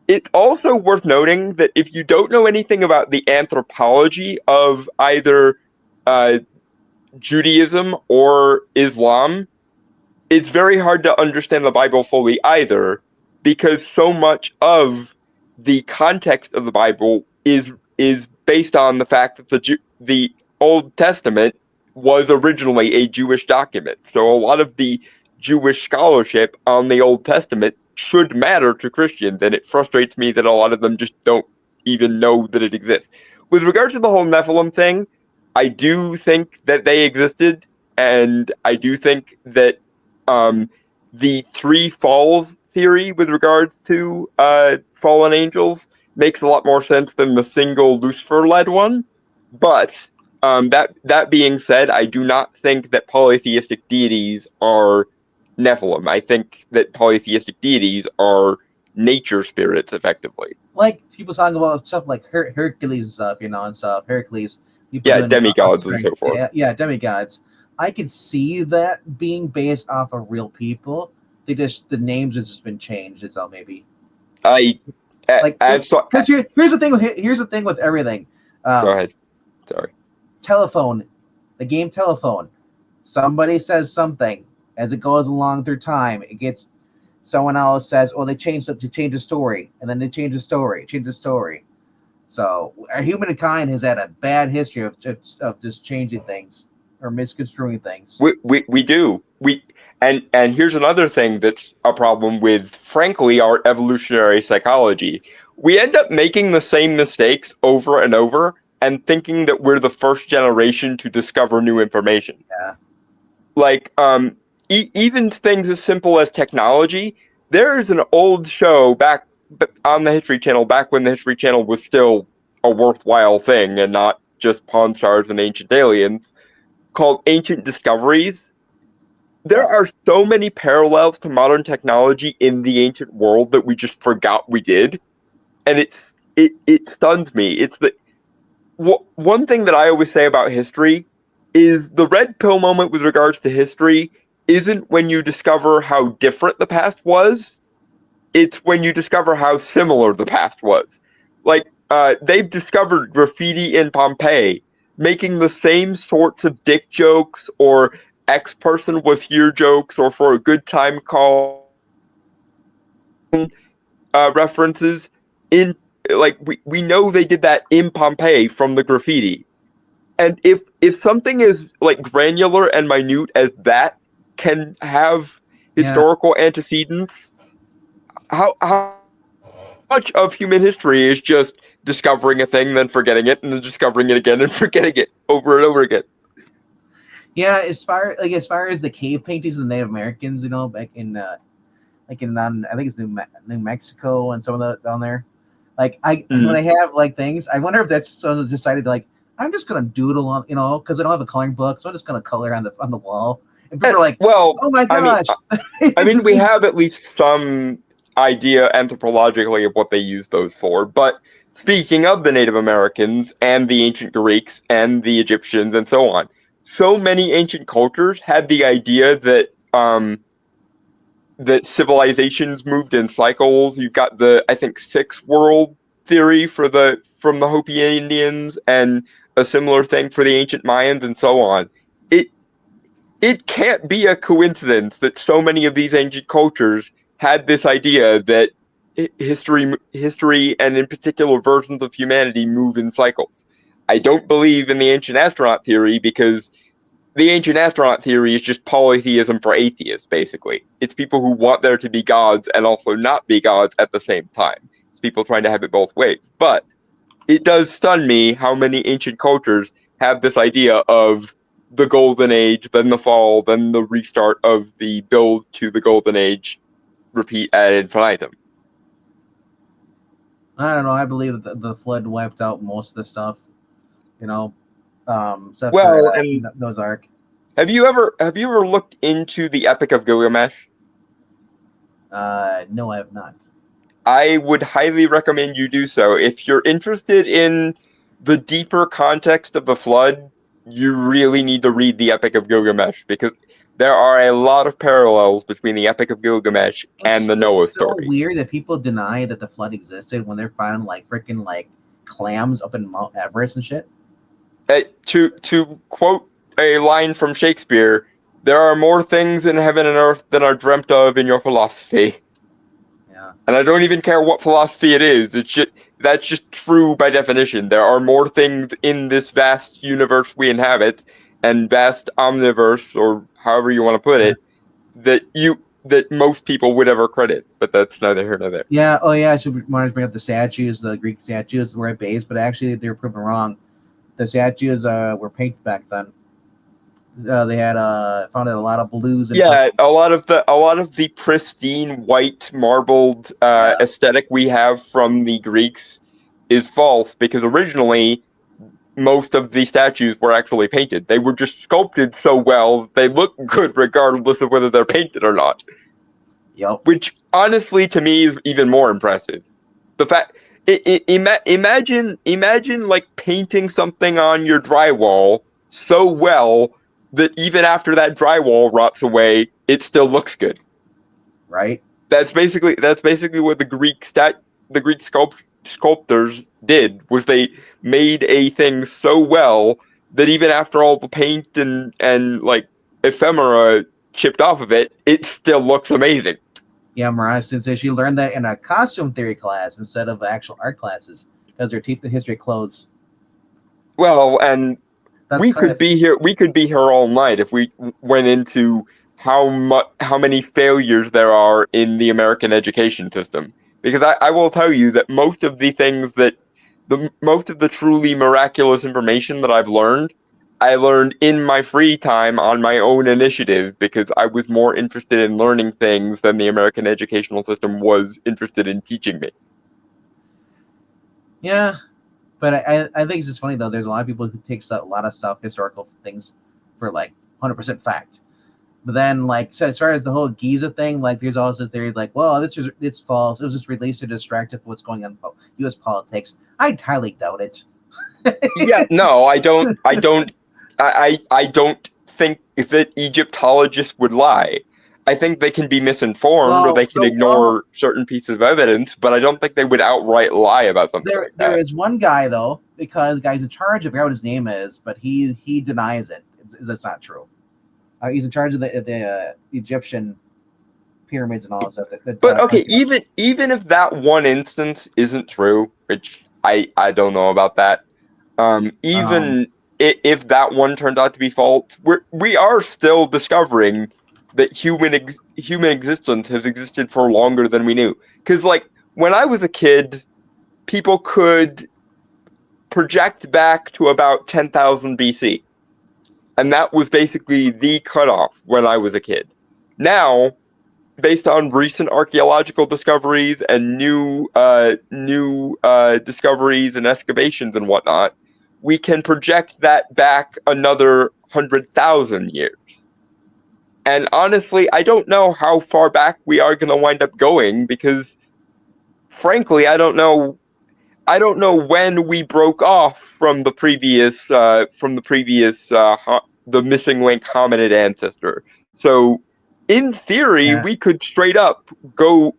It's also worth noting that if you don't know anything about the anthropology of either Judaism or Islam, it's very hard to understand the Bible fully either, because so much of the context of the Bible is based on the fact that the Old Testament was originally a Jewish document. So a lot of the Jewish scholarship on the Old Testament should matter to Christians, and it frustrates me that a lot of them just don't even know that it exists. With regard to the whole Nephilim thing, I do think that they existed, and I do think that the three falls theory with regards to fallen angels makes a lot more sense than the single Lucifer-led one. But that being said, I do not think that polytheistic deities are Nephilim. I think that polytheistic deities are nature spirits, effectively. Like people talking about stuff like Hercules and stuff, and stuff. Hercules. Demigods and so forth. Yeah, demigods. I could see that being based off of real people. The names has just been changed. It's all maybe. Here's the thing with everything. Go ahead. Sorry. Telephone, the game Telephone. Somebody says something. As it goes along through time, someone else says, "Oh, they changed the story," and then they change the story. So humankind has had a bad history of just changing things or misconstruing things. We do. And here's another thing that's a problem with, frankly, our evolutionary psychology. We end up making the same mistakes over and over and thinking that we're the first generation to discover new information. Yeah. Like, even things as simple as technology. There is an old show back on the History Channel, back when the History Channel was still a worthwhile thing and not just Pawn Stars and Ancient Aliens, called Ancient Discoveries. There are so many parallels to modern technology in the ancient world that we just forgot we did, and it stuns me. It's one thing that I always say about history is the red pill moment with regards to history isn't when you discover how different the past was. It's when you discover how similar the past was. Like, they've discovered graffiti in Pompeii, making the same sorts of dick jokes or X person was here jokes or for a good time call references in, like, we know they did that in Pompeii from the graffiti. And if something is like granular and minute as that can have historical antecedents, how much of human history is just discovering a thing, then forgetting it, and then discovering it again and forgetting it over and over again? Yeah, as far as the cave paintings of the Native Americans, back in I think it's New Mexico and some of the down there. Like when I have like things, I wonder if that's someone decided like I'm just gonna doodle on, because I don't have a coloring book, so I'm just gonna color on the wall. And people are like, well, oh my gosh. I mean, we have at least some idea anthropologically of what they use those for. But speaking of the Native Americans and the ancient Greeks and the Egyptians and so on, so many ancient cultures had the idea that that civilizations moved in cycles. You've got the, I think, 6-world theory from the Hopi Indians, and a similar thing for the ancient Mayans and so on. It can't be a coincidence that so many of these ancient cultures had this idea that history and in particular versions of humanity move in cycles. I don't believe in the ancient astronaut theory, because the ancient astronaut theory is just polytheism for atheists, basically. It's people who want there to be gods and also not be gods at the same time. It's people trying to have it both ways. But it does stun me how many ancient cultures have this idea of the golden age, then the fall, then the restart of the build to the golden age, repeat ad infinitum. I don't know. I believe that the flood wiped out most of the stuff. Except Well, for and Noah's Ark. Have you ever looked into the Epic of Gilgamesh? No, I have not. I would highly recommend you do so. If you're interested in the deeper context of the flood, you really need to read the Epic of Gilgamesh, because there are a lot of parallels between the Epic of Gilgamesh and the Noah story. It's so weird that people deny that the flood existed when they're finding like freaking like clams up in Mount Everest and shit. To quote a line from Shakespeare, there are more things in heaven and earth than are dreamt of in your philosophy. Yeah. And I don't even care what philosophy it is. That's just true by definition. There are more things in this vast universe we inhabit, and vast omniverse, or however you want to put it, that most people would ever credit. But that's neither here nor there. Yeah. Oh yeah. I should want to bring up the statues. The Greek statues were at base, but actually they were proven wrong. The statues were painted back then. They had found a lot of blues. And a lot of the pristine white marbled aesthetic we have from the Greeks is false, because originally most of the statues were actually painted. They were just sculpted so well they look good regardless of whether they're painted or not. Yep. Which honestly to me is even more impressive. The fact. Imagine like painting something on your drywall so well that even after that drywall rots away, it still looks good. Right. That's basically what the Greek sculptors did, was they made a thing so well that even after all the paint and like ephemera chipped off of it, it still looks amazing. Yeah, Mariah Sensei, she learned that in a costume theory class instead of actual art classes. because they're teaching the history of clothes. Well, and That's we kind could of- be here. We could be here all night if we went into how many failures there are in the American education system. Because I will tell you that most of the truly miraculous information that I've learned, I learned in my free time on my own initiative because I was more interested in learning things than the American educational system was interested in teaching me. Yeah, but I think it's just funny though. There's a lot of people who takes a lot of stuff, historical things, for like 100% fact. But then, like, so as far as the whole Giza thing, like, there's also theories like, well, it's false. It was just released to distract us from what's going on in U.S. politics. I highly doubt it. Yeah, no, I don't. I don't think that Egyptologists would lie. I think they can be misinformed or they can ignore certain pieces of evidence, but I don't think they would outright lie about something like that. There is one guy though, because the guy's in charge of, I forgot what his name is, but he denies it. It's not true. He's in charge of the Egyptian pyramids and all that stuff. But okay, even if that one instance isn't true, which I don't know about that, if that one turns out to be false, we are still discovering that human existence has existed for longer than we knew. Because like when I was a kid, people could project back to about 10,000 BC. And that was basically the cutoff when I was a kid. Now, based on recent archaeological discoveries and new discoveries and excavations and whatnot, we can project that back another 100,000 years. And honestly, I don't know how far back we are going to wind up going because, frankly, I don't know when we broke off from the previous the missing link hominid ancestor. So, in theory, we could straight up go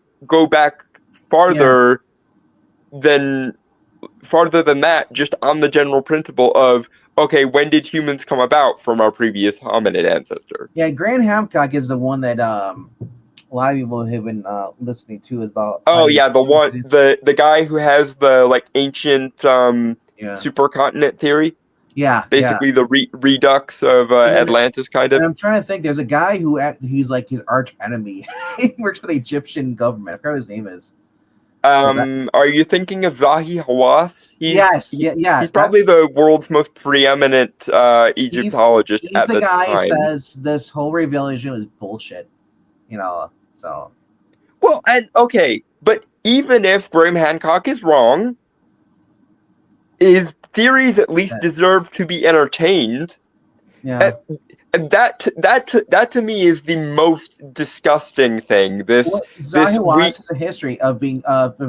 back farther than that, just on the general principle of, okay, when did humans come about from our previous hominid ancestor? Yeah, Graham Hancock is the one that a lot of people have been listening to about. Oh yeah, the guy who has the like ancient supercontinent theory. Yeah, basically the redux of Atlantis, kind of. And I'm trying to think. There's a guy he's like his arch enemy. He works for the Egyptian government. I forgot what his name is. Are you thinking of Zahi Hawass? Yes. He's probably the world's most preeminent Egyptologist at the time. He's the guy who says this whole revelation is bullshit. So. Well, and okay, but even if Graham Hancock is wrong, his theories at least deserve to be entertained. Yeah. And that to me is the most disgusting thing. Zahi Hawass has a history of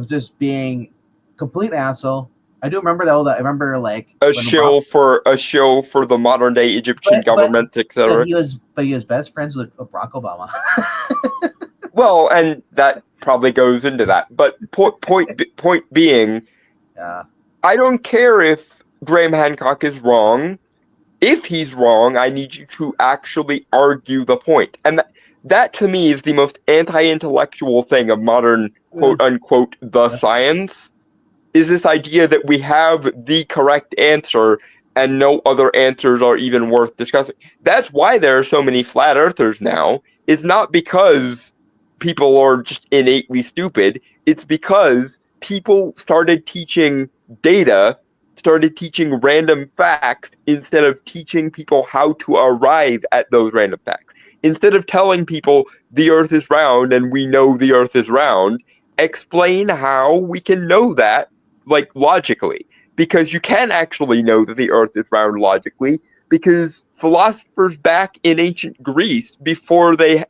just being complete asshole. I do remember though that I remember like a shill for the modern day Egyptian government, etc. But he was best friends with Barack Obama. Well, and that probably goes into that. But point being, I don't care if Graham Hancock is wrong. If he's wrong, I need you to actually argue the point. And that to me is the most anti-intellectual thing of modern quote-unquote the science, is this idea that we have the correct answer and no other answers are even worth discussing. That's why there are so many flat earthers now. It's not because people are just innately stupid. It's because people started teaching data, started teaching random facts instead of teaching people how to arrive at those random facts. Instead of telling people the earth is round and we know the earth is round, explain how we can know that, like, logically. Because you can actually know that the earth is round logically, because philosophers back in ancient Greece, before the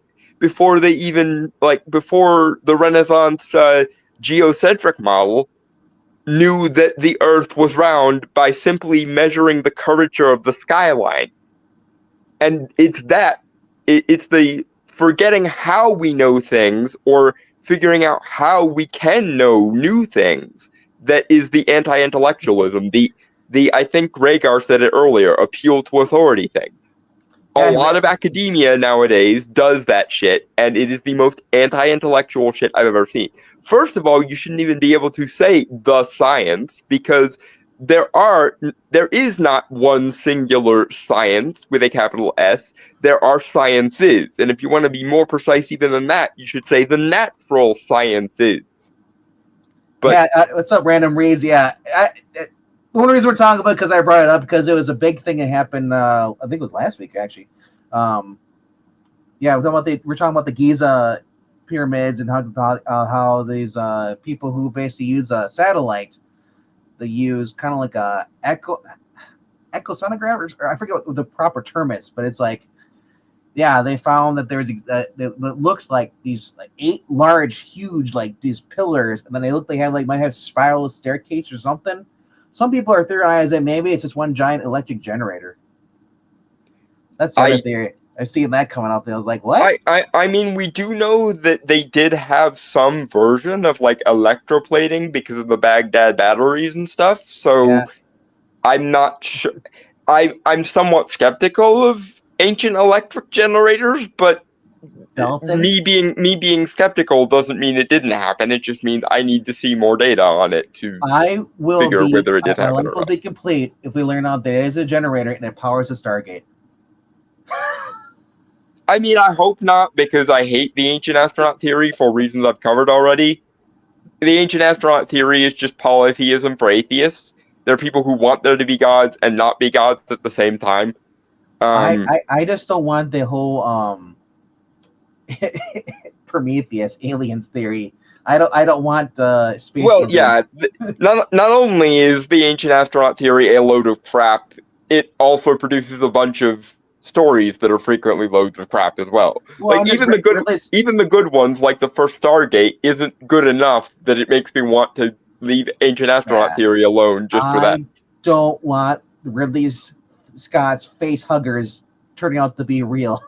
Renaissance geocentric model, knew that the earth was round by simply measuring the curvature of the skyline. And it's the forgetting how we know things or figuring out how we can know new things that is the anti-intellectualism, the I think Rhaegar said it earlier, appeal to authority thing. a lot of academia nowadays does that shit, and it is the most anti-intellectual shit I've ever seen. First of all, you shouldn't even be able to say the science, because there is not one singular science with a capital S. There are sciences, and if you want to be more precise even than that, you should say the natural sciences. But what's up, Random Reads? Yeah, one reason we're talking about it, because I brought it up because it was a big thing that happened. I think it was last week actually. We're talking about the Giza pyramids and how these people who basically use a satellite, they use kind of like a echosonograph, or I forget what the proper term is, but it's like, yeah, they found that there's it looks like these like 8 large, huge, like these pillars, and then might have spiral staircase or something. Some people are theorizing that maybe it's just one giant electric generator. That's the other theory. I've seen that coming up. And I was like, what? I mean, we do know that they did have some version of like electroplating because of the Baghdad batteries and stuff. So yeah. I'm not sure. I'm somewhat skeptical of ancient electric generators, but me being skeptical doesn't mean it didn't happen. It just means I need to see more data on it to figure whether it did happen or not. I will be complete if we learn out that it is a generator and it powers a Stargate. I mean, I hope not, because I hate the ancient astronaut theory for reasons I've covered already. The ancient astronaut theory is just polytheism for atheists. There are people who want there to be gods and not be gods at the same time. I just don't want the whole Prometheus aliens theory. I don't want the space. Well, yeah. Not only is the ancient astronaut theory a load of crap, it also produces a bunch of stories that are frequently loads of crap as well. Like even the good ones, like the first Stargate, isn't good enough that it makes me want to leave ancient astronaut theory alone just for that. I don't want Ridley Scott's face huggers turning out to be real.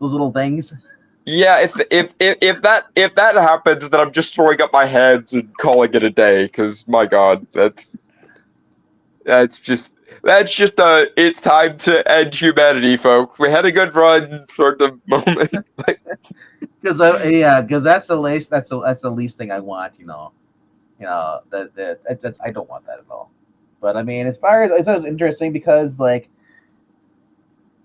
Those little things. Yeah, if that happens, then I'm just throwing up my hands and calling it a day. Because my God, that's just it's time to end humanity, folks. We had a good run, sort of moment. Because that's the least. That's the least thing I want. I don't want that at all. But I mean, as far as I thought, it was interesting because like,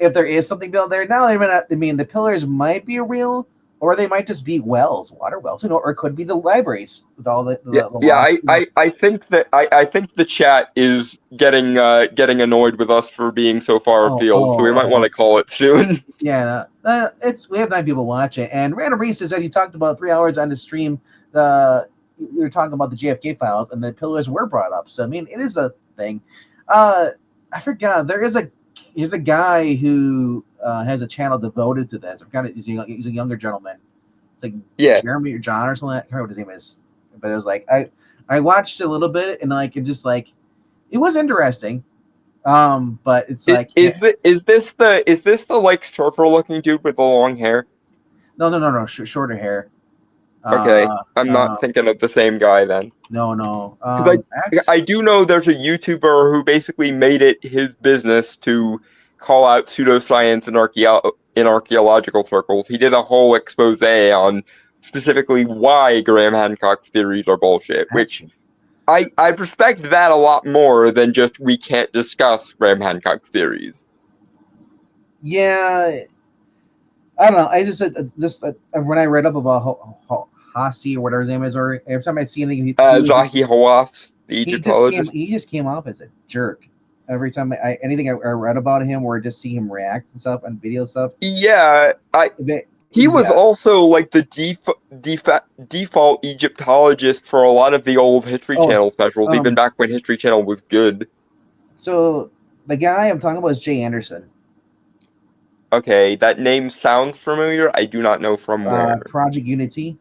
if there is something built there now, the pillars might be real, or they might just be water wells, or it could be the libraries with all the I think the chat is getting annoyed with us for being so far afield, so we might want to call it soon. Yeah, we have 9 people watching, and Random Reese said you talked about 3 hours on the stream. We were talking about the JFK files, and the pillars were brought up. So I mean, it is a thing. I forgot there's a guy who has a channel devoted to this. He's a younger gentleman. It's like Jeremy or John or something. I can't remember what his name is, but it was like I watched a little bit and like it was interesting. But it's is this the like surfer looking dude with the long hair? No, shorter hair. Okay, I'm not thinking of the same guy then. No. I do know there's a YouTuber who basically made it his business to call out pseudoscience in archaeological circles. He did a whole expose on specifically why Graham Hancock's theories are bullshit, which I respect that a lot more than just we can't discuss Graham Hancock's theories. Yeah, I don't know. I just when I read up about Hassi or whatever his name is, or every time I see anything, Zahi Hawass, the Egyptologist. He just came off as a jerk. Every time anything I read about him, or just see him react and stuff on video stuff. Yeah, he was also like the default Egyptologist for a lot of the old History Channel specials, even back when History Channel was good. So the guy I'm talking about is Jay Anderson. Okay, that name sounds familiar. I do not know from where. Project Unity.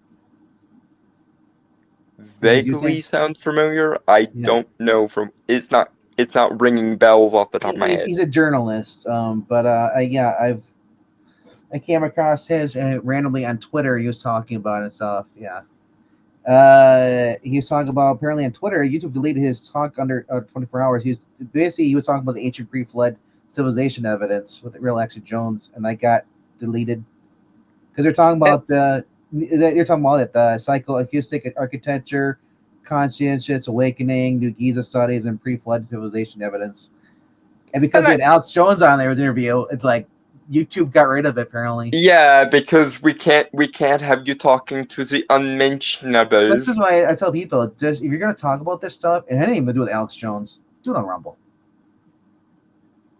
Vaguely sounds familiar. I don't know from. It's not ringing bells off the top of my head. He's a journalist. I came across his randomly on Twitter. He was talking about it and stuff. Yeah. He was talking about apparently on Twitter. YouTube deleted his talk under 24 hours. He was talking about the ancient pre-flood civilization evidence with real Alex Jones, and that got deleted because they're talking about the psychoacoustic architecture, conscientious awakening, New Giza studies, and pre-flood civilization evidence. And because they had Alex Jones on there with interview, it's like YouTube got rid of it apparently. Yeah, because we can't have you talking to the unmentionables. This is why I tell people, just if you're gonna talk about this stuff and anything to do with Alex Jones, do it on Rumble.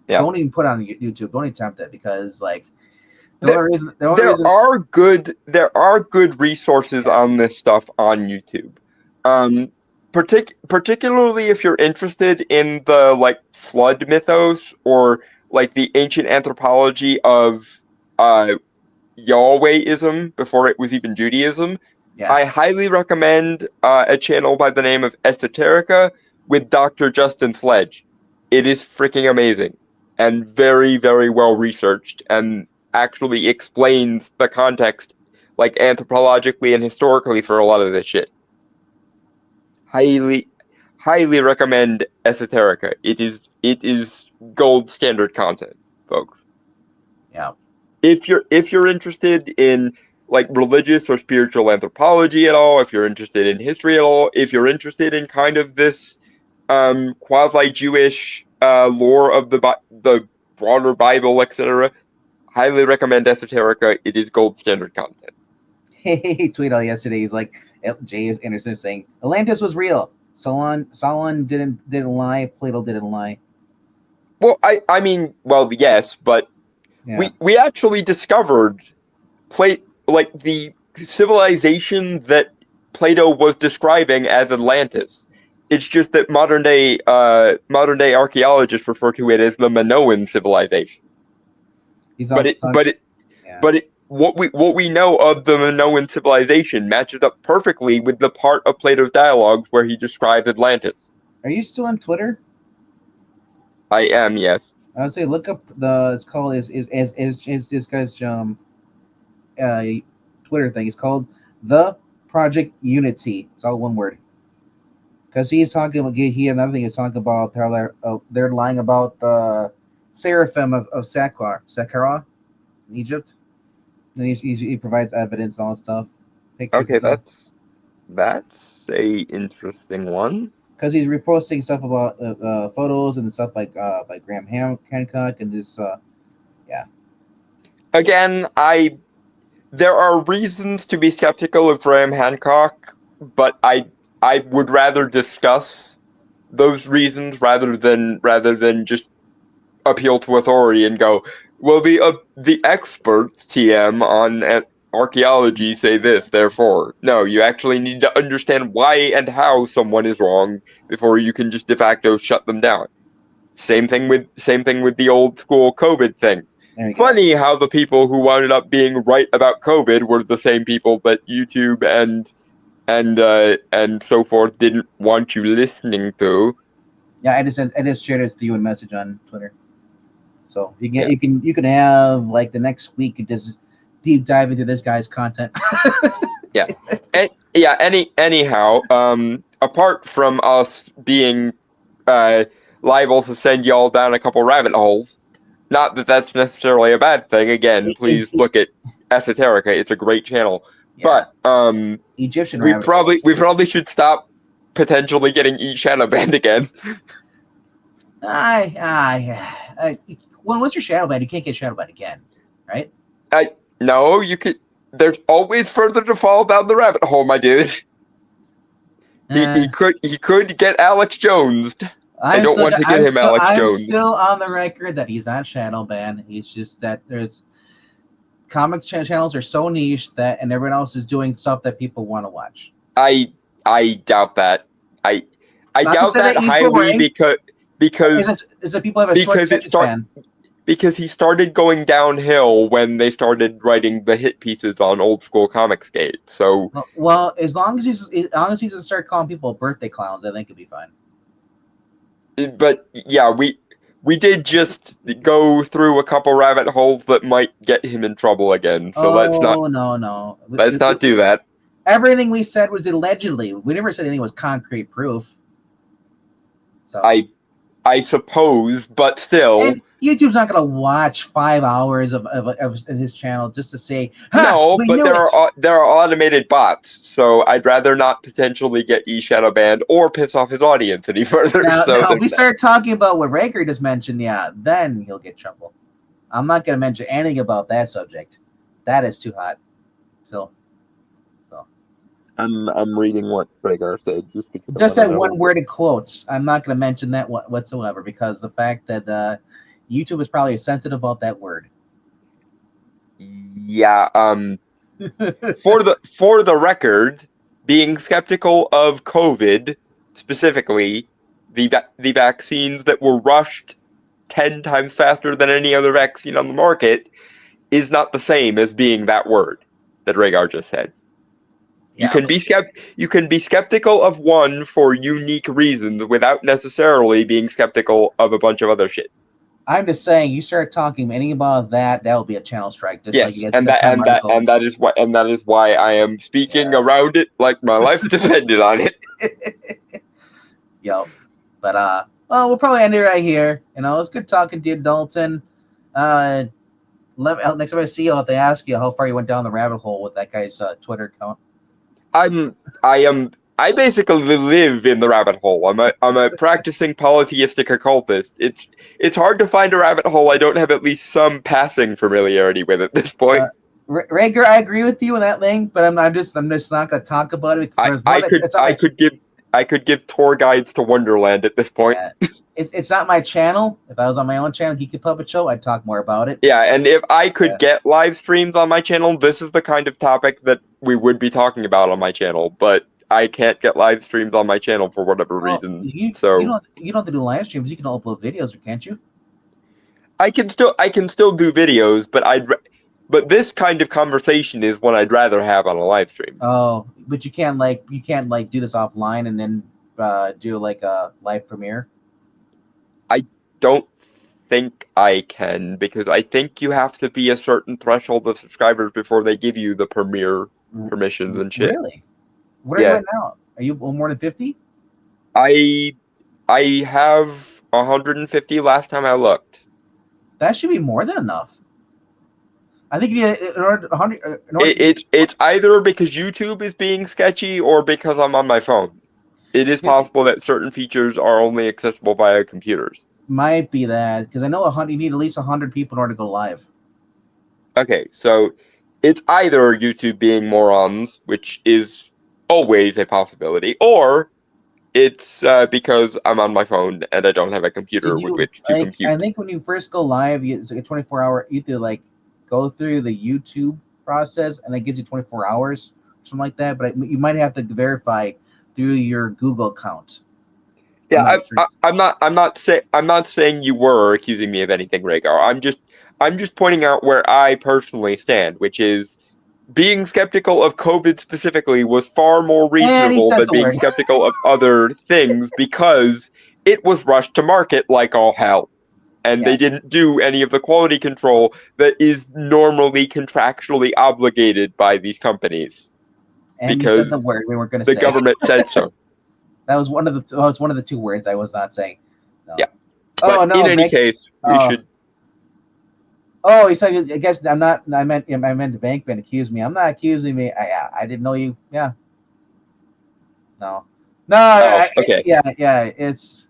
Yeah. Don't even put it on YouTube. Don't attempt it because like there are good resources on this stuff on YouTube. Particularly if you're interested in the like flood mythos or like the ancient anthropology of Yahwehism before it was even Judaism. Yeah. I highly recommend a channel by the name of Esoterica with Dr. Justin Sledge. It is freaking amazing and very, very well researched and actually explains the context like anthropologically and historically for a lot of this shit. Highly recommend Esoterica. It is gold standard content, folks. Yeah. If you're interested in like religious or spiritual anthropology at all, if you're interested in history at all, if you're interested in kind of this quasi-Jewish lore of the broader Bible, etc., highly recommend Esoterica. It is gold standard content. He tweeted out yesterday. He's like, James Anderson saying Atlantis was real. Solon didn't lie. Plato didn't lie. Well, I mean, well, yes, but yeah. we actually discovered like the civilization that Plato was describing as Atlantis. It's just that modern day archaeologists refer to it as the Minoan civilization. What we know of the Minoan civilization matches up perfectly with the part of Plato's dialogues where he describes Atlantis. Are you still on Twitter? I am, yes. I would say look up it's called is this guy's Twitter thing. It's called The Project Unity. It's all one word. Because he's talking about another thing he's talking about how they're lying about the seraphim of Saqqara in Egypt. And he provides evidence and all that stuff. Okay, that's a interesting one. Because he's reposting stuff about photos and stuff by Graham Hancock and this. Yeah. Again, there are reasons to be skeptical of Graham Hancock, but I would rather discuss those reasons rather than just appeal to authority and go, well, the experts, TM, on archaeology say this, therefore. No, you actually need to understand why and how someone is wrong before you can just de facto shut them down. Same thing with the old school COVID thing. Funny how the people who wound up being right about COVID were the same people that YouTube and so forth didn't want you listening to. Yeah, I just shared it to you in message on Twitter. So you can have like the next week and just deep dive into this guy's content. Yeah. Anyhow, apart from us being liable to send y'all down a couple rabbit holes, not that that's necessarily a bad thing. Again, please look at Esoterica. It's a great channel. Yeah. But Egyptian we probably should stop potentially getting shadow banned again. Well, once you're shadow banned, you can't get shadow banned again, right? No, you could. There's always further to fall down the rabbit hole, my dude. He could get Alex Jones. I don't want to get him Alex Jones. I'm still on the record that he's not shadow banned. He's just that there's comic channels are so niche that and everyone else is doing stuff that people want to watch. I doubt that. I doubt that highly because is that people have a short attention span. Because he started going downhill when they started writing the hit pieces on Old School Comicsgate. So well, as long as he doesn't start calling people birthday clowns, I think it'll be fine. But yeah, we did just go through a couple rabbit holes that might get him in trouble again. So let's not do that. Everything we said was allegedly. We never said anything was concrete proof. So I suppose, but still, YouTube's not gonna watch 5 hours of his channel just to say, No, we but knew there are automated bots, so I'd rather not potentially get shadow banned or piss off his audience any further. Now, So if we there's that. start talking about what Raker just mentioned, yeah, then he'll get trouble. I'm not gonna mention anything about that subject. That is too hot. So I'm reading what Rhaegar said just because just I that wanna know. one word in quotes. I'm not gonna mention that whatsoever because the fact that YouTube is probably sensitive about that word. Yeah. For the record, being skeptical of COVID, specifically the vaccines that were rushed 10 times faster than any other vaccine on the market, is not the same as being that word that Rhaegar just said. You can be skeptical of one for unique reasons without necessarily being skeptical of a bunch of other shit. I'm just saying, you start talking anything about that will be a channel strike. Just Yeah, like you guys and that is why I am speaking around it like my life depended on it. Yo, but well, we'll probably end it right here. You know, it's good talking to you, Dalton. Next time I see you, I'll have to ask you how far you went down the rabbit hole with that guy's Twitter account. I basically live in the rabbit hole. I'm a practicing polytheistic occultist. It's hard to find a rabbit hole I don't have at least some passing familiarity with at this point. Rager, I agree with you on that thing, but I'm just not gonna talk about it because I could give tour guides to Wonderland at this point. Yeah. It's not my channel. If I was on my own channel, Geeky Puppet Show, I'd talk more about it. Yeah, and if I could get live streams on my channel, this is the kind of topic that we would be talking about on my channel. But I can't get live streams on my channel for whatever reason. You don't have to do live streams. You can upload videos, can't you? I can still do videos, but this kind of conversation is what I'd rather have on a live stream. Oh, but you can't do this offline and then do like a live premiere. I don't think I can, because I think you have to be a certain threshold of subscribers before they give you the premiere permissions and shit. Really? What are you right now? Are you more than 50? I have 150 last time I looked. That should be more than enough. I think you need 100. It's either because YouTube is being sketchy or because I'm on my phone. It is possible that certain features are only accessible via computers. Might be that, because I know you need at least 100 people in order to go live. Okay, so it's either YouTube being morons, which is always a possibility, or it's because I'm on my phone and I don't have a computer with which to compute. I think when you first go live, it's like a 24-hour. You have to like go through the YouTube process, and it gives you 24 hours, something like that. But you might have to verify through your Google account. Yeah, I'm not saying you were accusing me of anything, Rhaegar. I'm just pointing out where I personally stand, which is being skeptical of COVID specifically was far more reasonable than being skeptical of other things, because it was rushed to market like all hell. And they didn't do any of the quality control that is normally contractually obligated by these companies. And because you said the word we weren't going to say. The government said so. That was one of the two words I was not saying. No. Yeah. But in any case, we should. Oh, you said, I guess I'm not. I meant the Bankman accused me. I'm not accusing me. I didn't know you. Yeah. No. Okay. Yeah. It's,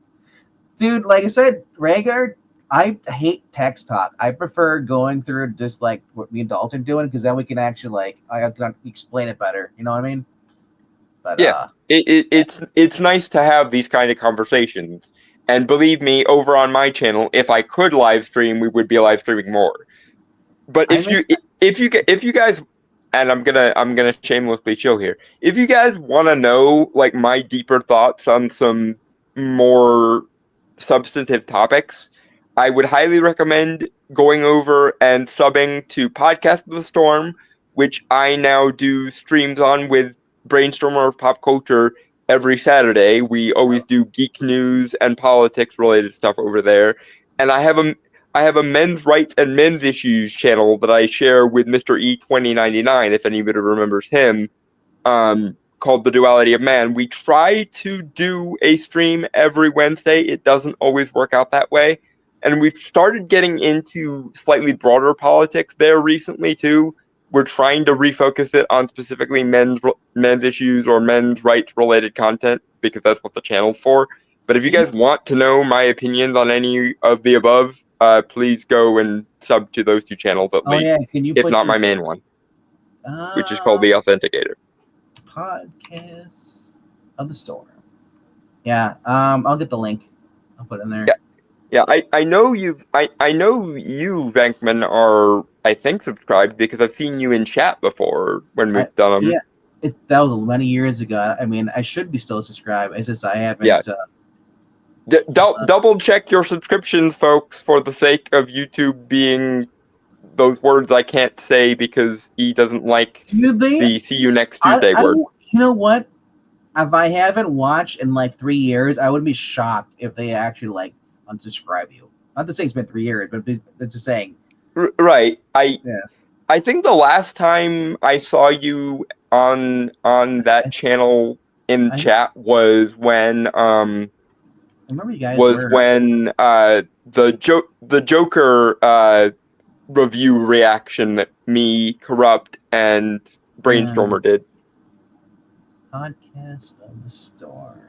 dude. Like I said, Rhaegar, I hate text talk. I prefer going through just like what me and Dalton are doing, because then we can actually I can explain it better. You know what I mean? But yeah, it's nice to have these kind of conversations. And believe me, over on my channel, if I could live stream, we would be live streaming more. But if you guys, and I'm gonna shamelessly chill here. If you guys want to know like my deeper thoughts on some more substantive topics, I would highly recommend going over and subbing to Podcast of the Storm, which I now do streams on with Brainstormer of Pop Culture every Saturday. We always do geek news and politics related stuff over there. And I have a men's rights and men's issues channel that I share with Mr. E2099, if anybody remembers him, called The Duality of Man. We try to do a stream every Wednesday. It doesn't always work out that way. and we've started getting into slightly broader politics there recently too. We're trying to refocus it on specifically men's issues or men's rights related content because that's what the channel's for. But if you guys want to know my opinions on any of the above, please go and sub to those two channels at least, if not my main one, which is called The Authenticator. Podcast of the Storm. Yeah, I'll get the link. I'll put it in there. Yeah, I know you, Vankman, are, I think, subscribed because I've seen you in chat before when we've done them. Yeah, that was many years ago. I mean, I should be still subscribed. It's just I haven't. Yeah. Double check your subscriptions, folks, for the sake of YouTube being those words I can't say because he doesn't like the "See you next Tuesday" word. You know what? If I haven't watched in like 3 years, I would be shocked if they actually like unsubscribe you. Not to say it's been 3 years, but just saying. Right. I think the last time I saw you on that channel in chat was when I remember you guys when the Joker review reaction that me, Corrupt, and Brainstormer did. Podcast of the Storm.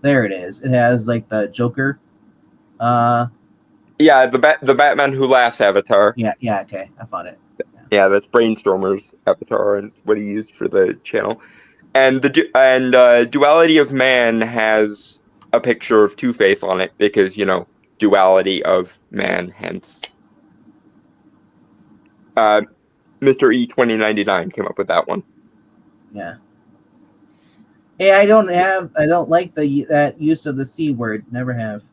There it is. It has like the Joker. Yeah, the Batman Who Laughs avatar. Yeah, okay. I found it. Yeah, that's Brainstormer's avatar and what he used for the channel. And Duality of Man has a picture of Two-Face on it because, you know, duality of man, hence. Mr. E 2099 came up with that one. Yeah. Hey, I don't like that use of the C word. Never have.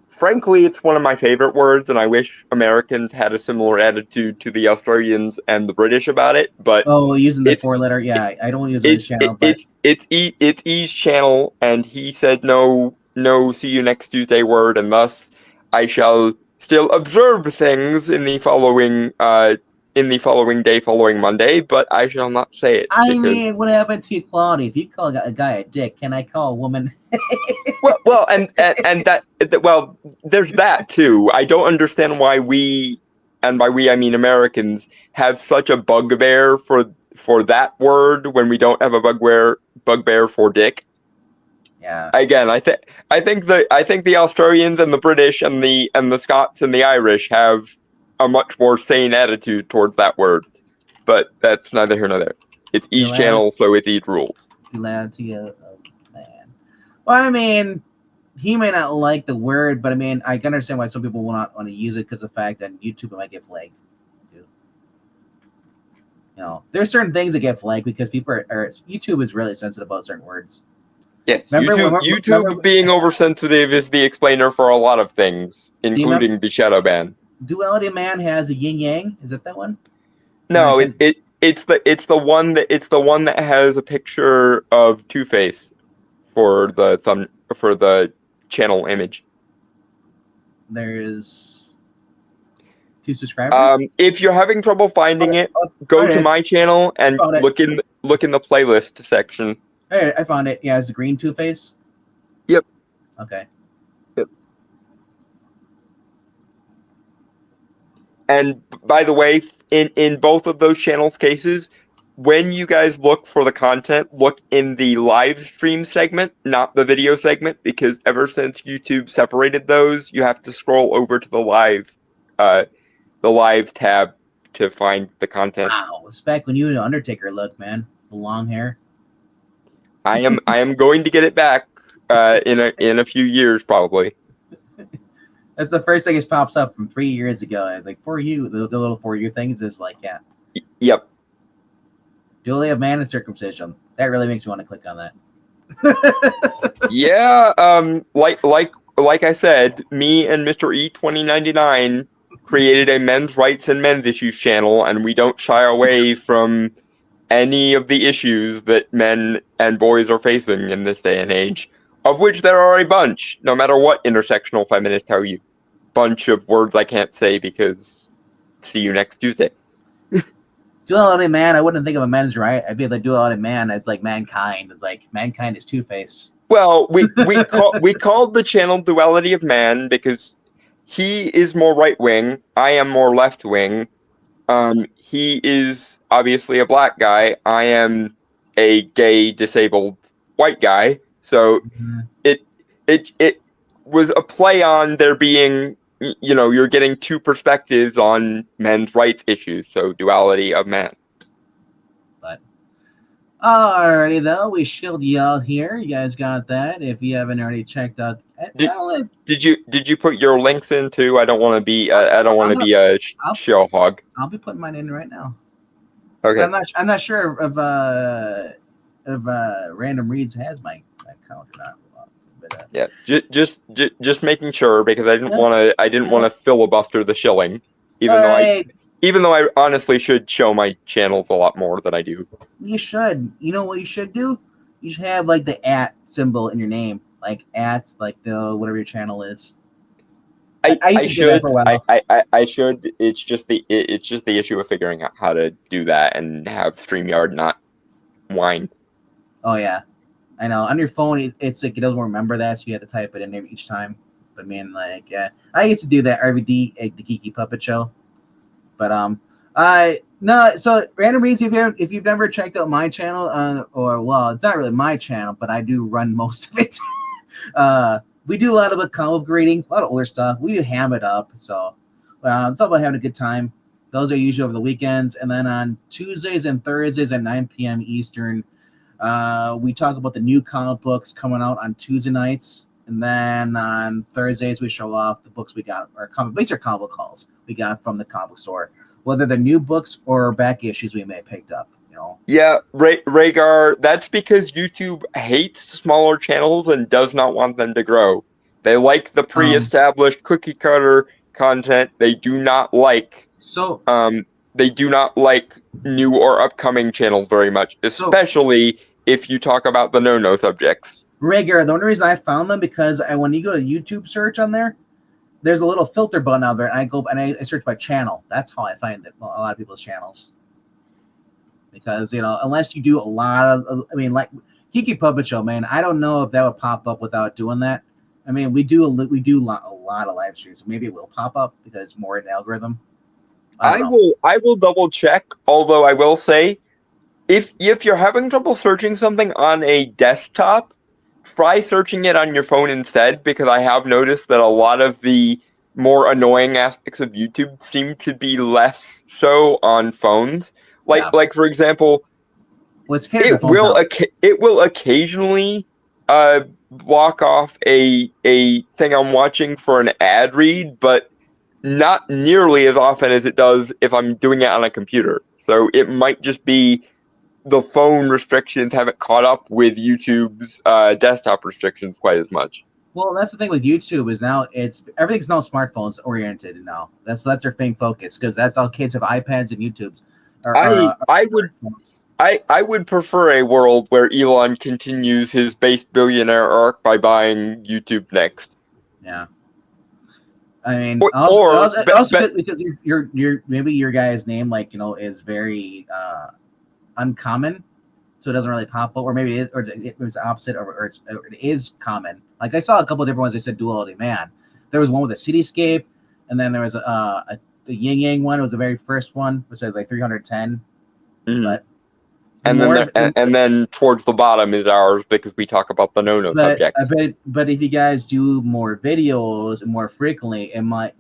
Frankly, it's one of my favorite words, and I wish Americans had a similar attitude to the Australians and the British about it. But using the 4-letter, I don't use this channel. It's E's channel, and he said no. See you next Tuesday word, and thus I shall still observe things in the following day following Monday, but I shall not say it. I mean, what happened to equality? If you call a guy a dick, can I call a woman? well, and there's that too. I don't understand why we, and by we I mean Americans, have such a bugbear for that word when we don't have a bugbear for dick. Yeah. Again, I think the Australians and the British and the Scots and the Irish have a much more sane attitude towards that word, but that's neither here nor there. It's each channel, so it's each rules. Duality of man. Well, I mean, he may not like the word, but I mean, I can understand why some people will not want to use it because of the fact that YouTube might get flagged. Too. You know, there's certain things that get flagged because people are YouTube is really sensitive about certain words. Yes, YouTube being oversensitive is the explainer for a lot of things, including the shadow ban. Duality Man has a yin yang. Is it that one? No, it's the one that has a picture of Two-Face for the channel image. There's 2 subscribers. If you're having trouble finding it, go to my channel and look in the playlist section. Hey, I found it. Yeah, it's a green Two-Face. Yep. Okay. Yep. And by the way, in both of those channels' cases, when you guys look for the content, look in the live stream segment, not the video segment, because ever since YouTube separated those, you have to scroll over to the live tab to find the content. Wow, it's back when you had an Undertaker look, man. The long hair. I am going to get it back in a few years, probably. That's the first thing that pops up from 3 years ago. It's like, for you, the little for you things is like, yeah. Yep. Duality of Man and circumcision. That really makes me want to click on that. Yeah. Like I said, me and Mr. E 2099 created a men's rights and men's issues channel, and we don't shy away from any of the issues that men and boys are facing in this day and age, of which there are a bunch, no matter what intersectional feminists tell you. Bunch of words I can't say because see you next Tuesday. Duality Man, I wouldn't think of a men's right. I'd be like duality man, it's like mankind. It's like mankind is Two-Face. Well, we called the channel Duality of Man because he is more right wing. I am more left wing. He is obviously a black guy. I am a gay, disabled white guy. So it was a play on there being, you're getting two perspectives on men's rights issues. So Duality of Man. But alrighty though, we shilled y'all here. You guys got that. If you haven't already checked out, Did you put your links in too? I don't want to be a shill hog. I'll be putting mine in right now. Okay. I'm not sure if Random Reads has my account or not. But, yeah, just making sure because I didn't want to filibuster the shilling, even though I honestly should show my channels a lot more than I do. You should. You know what you should do? You should have like the @ symbol in your name, like @ like the whatever your channel is. I should. It's just the issue of figuring out how to do that and have StreamYard not whine. Oh yeah, I know. On your phone, it's like it doesn't remember that, so you have to type it in there each time. But man, like I used to do that RVD at the Geeky Puppet Show. But no. So Random Reads, if you've never checked out my channel, it's not really my channel, but I do run most of it. We do a lot of the comic readings, a lot of older stuff. We do ham it up, so it's all about having a good time. Those are usually over the weekends, and then on Tuesdays and Thursdays at 9 p.m. Eastern, we talk about the new comic books coming out on Tuesday nights, and then on Thursdays we show off the books we got, or basic comic book hauls we got from the comic book store, whether they're new books or back issues we may have picked up. Yeah, Rhaegar, that's because YouTube hates smaller channels and does not want them to grow. They like the pre-established cookie cutter content. They do not like new or upcoming channels very much, especially if you talk about the no subjects. Rhaegar, the only reason I found them because when you go to YouTube search on there, there's a little filter button out there, and I go and I search by channel. That's how I find a lot of people's channels. Because unless you do a lot of, like Geeky Puppet Show, man, I don't know if that would pop up without doing that. I mean, we do a lot of live streams, so maybe it will pop up because it's more an algorithm. I will double check. Although I will say, if you're having trouble searching something on a desktop, try searching it on your phone instead. Because I have noticed that a lot of the more annoying aspects of YouTube seem to be less so on phones. Like for example, it will occasionally block off a thing I'm watching for an ad read, but not nearly as often as it does if I'm doing it on a computer. So it might just be the phone restrictions haven't caught up with YouTube's desktop restrictions quite as much. Well, that's the thing with YouTube is now everything's now smartphones oriented now. That's their main focus because that's all kids have iPads and YouTubes. I would prefer a world where Elon continues his base billionaire arc by buying YouTube next. Yeah, I mean, also because maybe your guy's name is very uncommon, so it doesn't really pop up, or maybe it is, or it was opposite, or it is common. Like I saw a couple of different ones. They said Duality Man. There was one with a cityscape, and then there was the Yin Yang one was the very first one, which was like 310. But and then towards the bottom is ours because we talk about the no subject. But if you guys do more videos more frequently, it might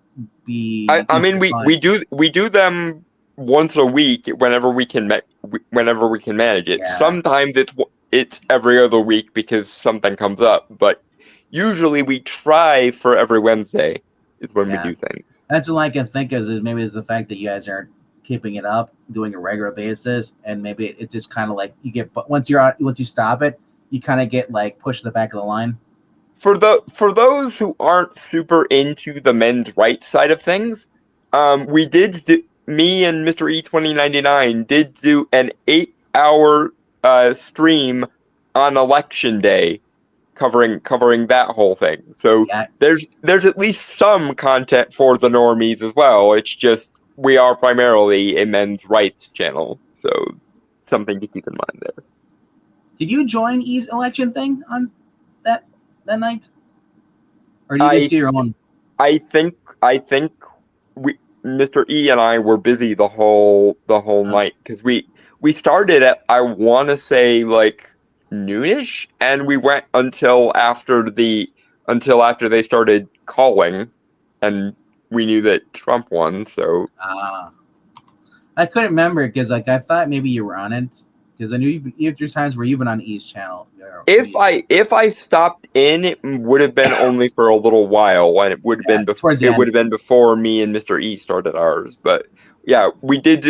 be. I mean, we do them once a week whenever we can manage it. Yeah. Sometimes it's every other week because something comes up, but usually we try for every Wednesday is when we do things. That's all I can think of is maybe it's the fact that you guys aren't keeping it up, doing a regular basis, and maybe it's just kind of like you get. But once you stop it, you kind of get like pushed to the back of the line. For those who aren't super into the men's rights side of things, we did me and Mr. E2099 did do an 8-hour stream on election day. Covering that whole thing. So there's at least some content for the normies as well. It's just we are primarily a men's rights channel, so something to keep in mind there. Did you join E's election thing on that night, or do you just do your own? I think Mr. E and I were busy the whole night because we started at, I want to say, like noonish, and we went until after they started calling, and we knew that Trump won. So I couldn't remember because like I thought maybe you were on it because I knew there's times where you've been on E's channel. If I stopped in, it would have been only for a little while, and it would have been before me and Mr. E started ours. But yeah, we did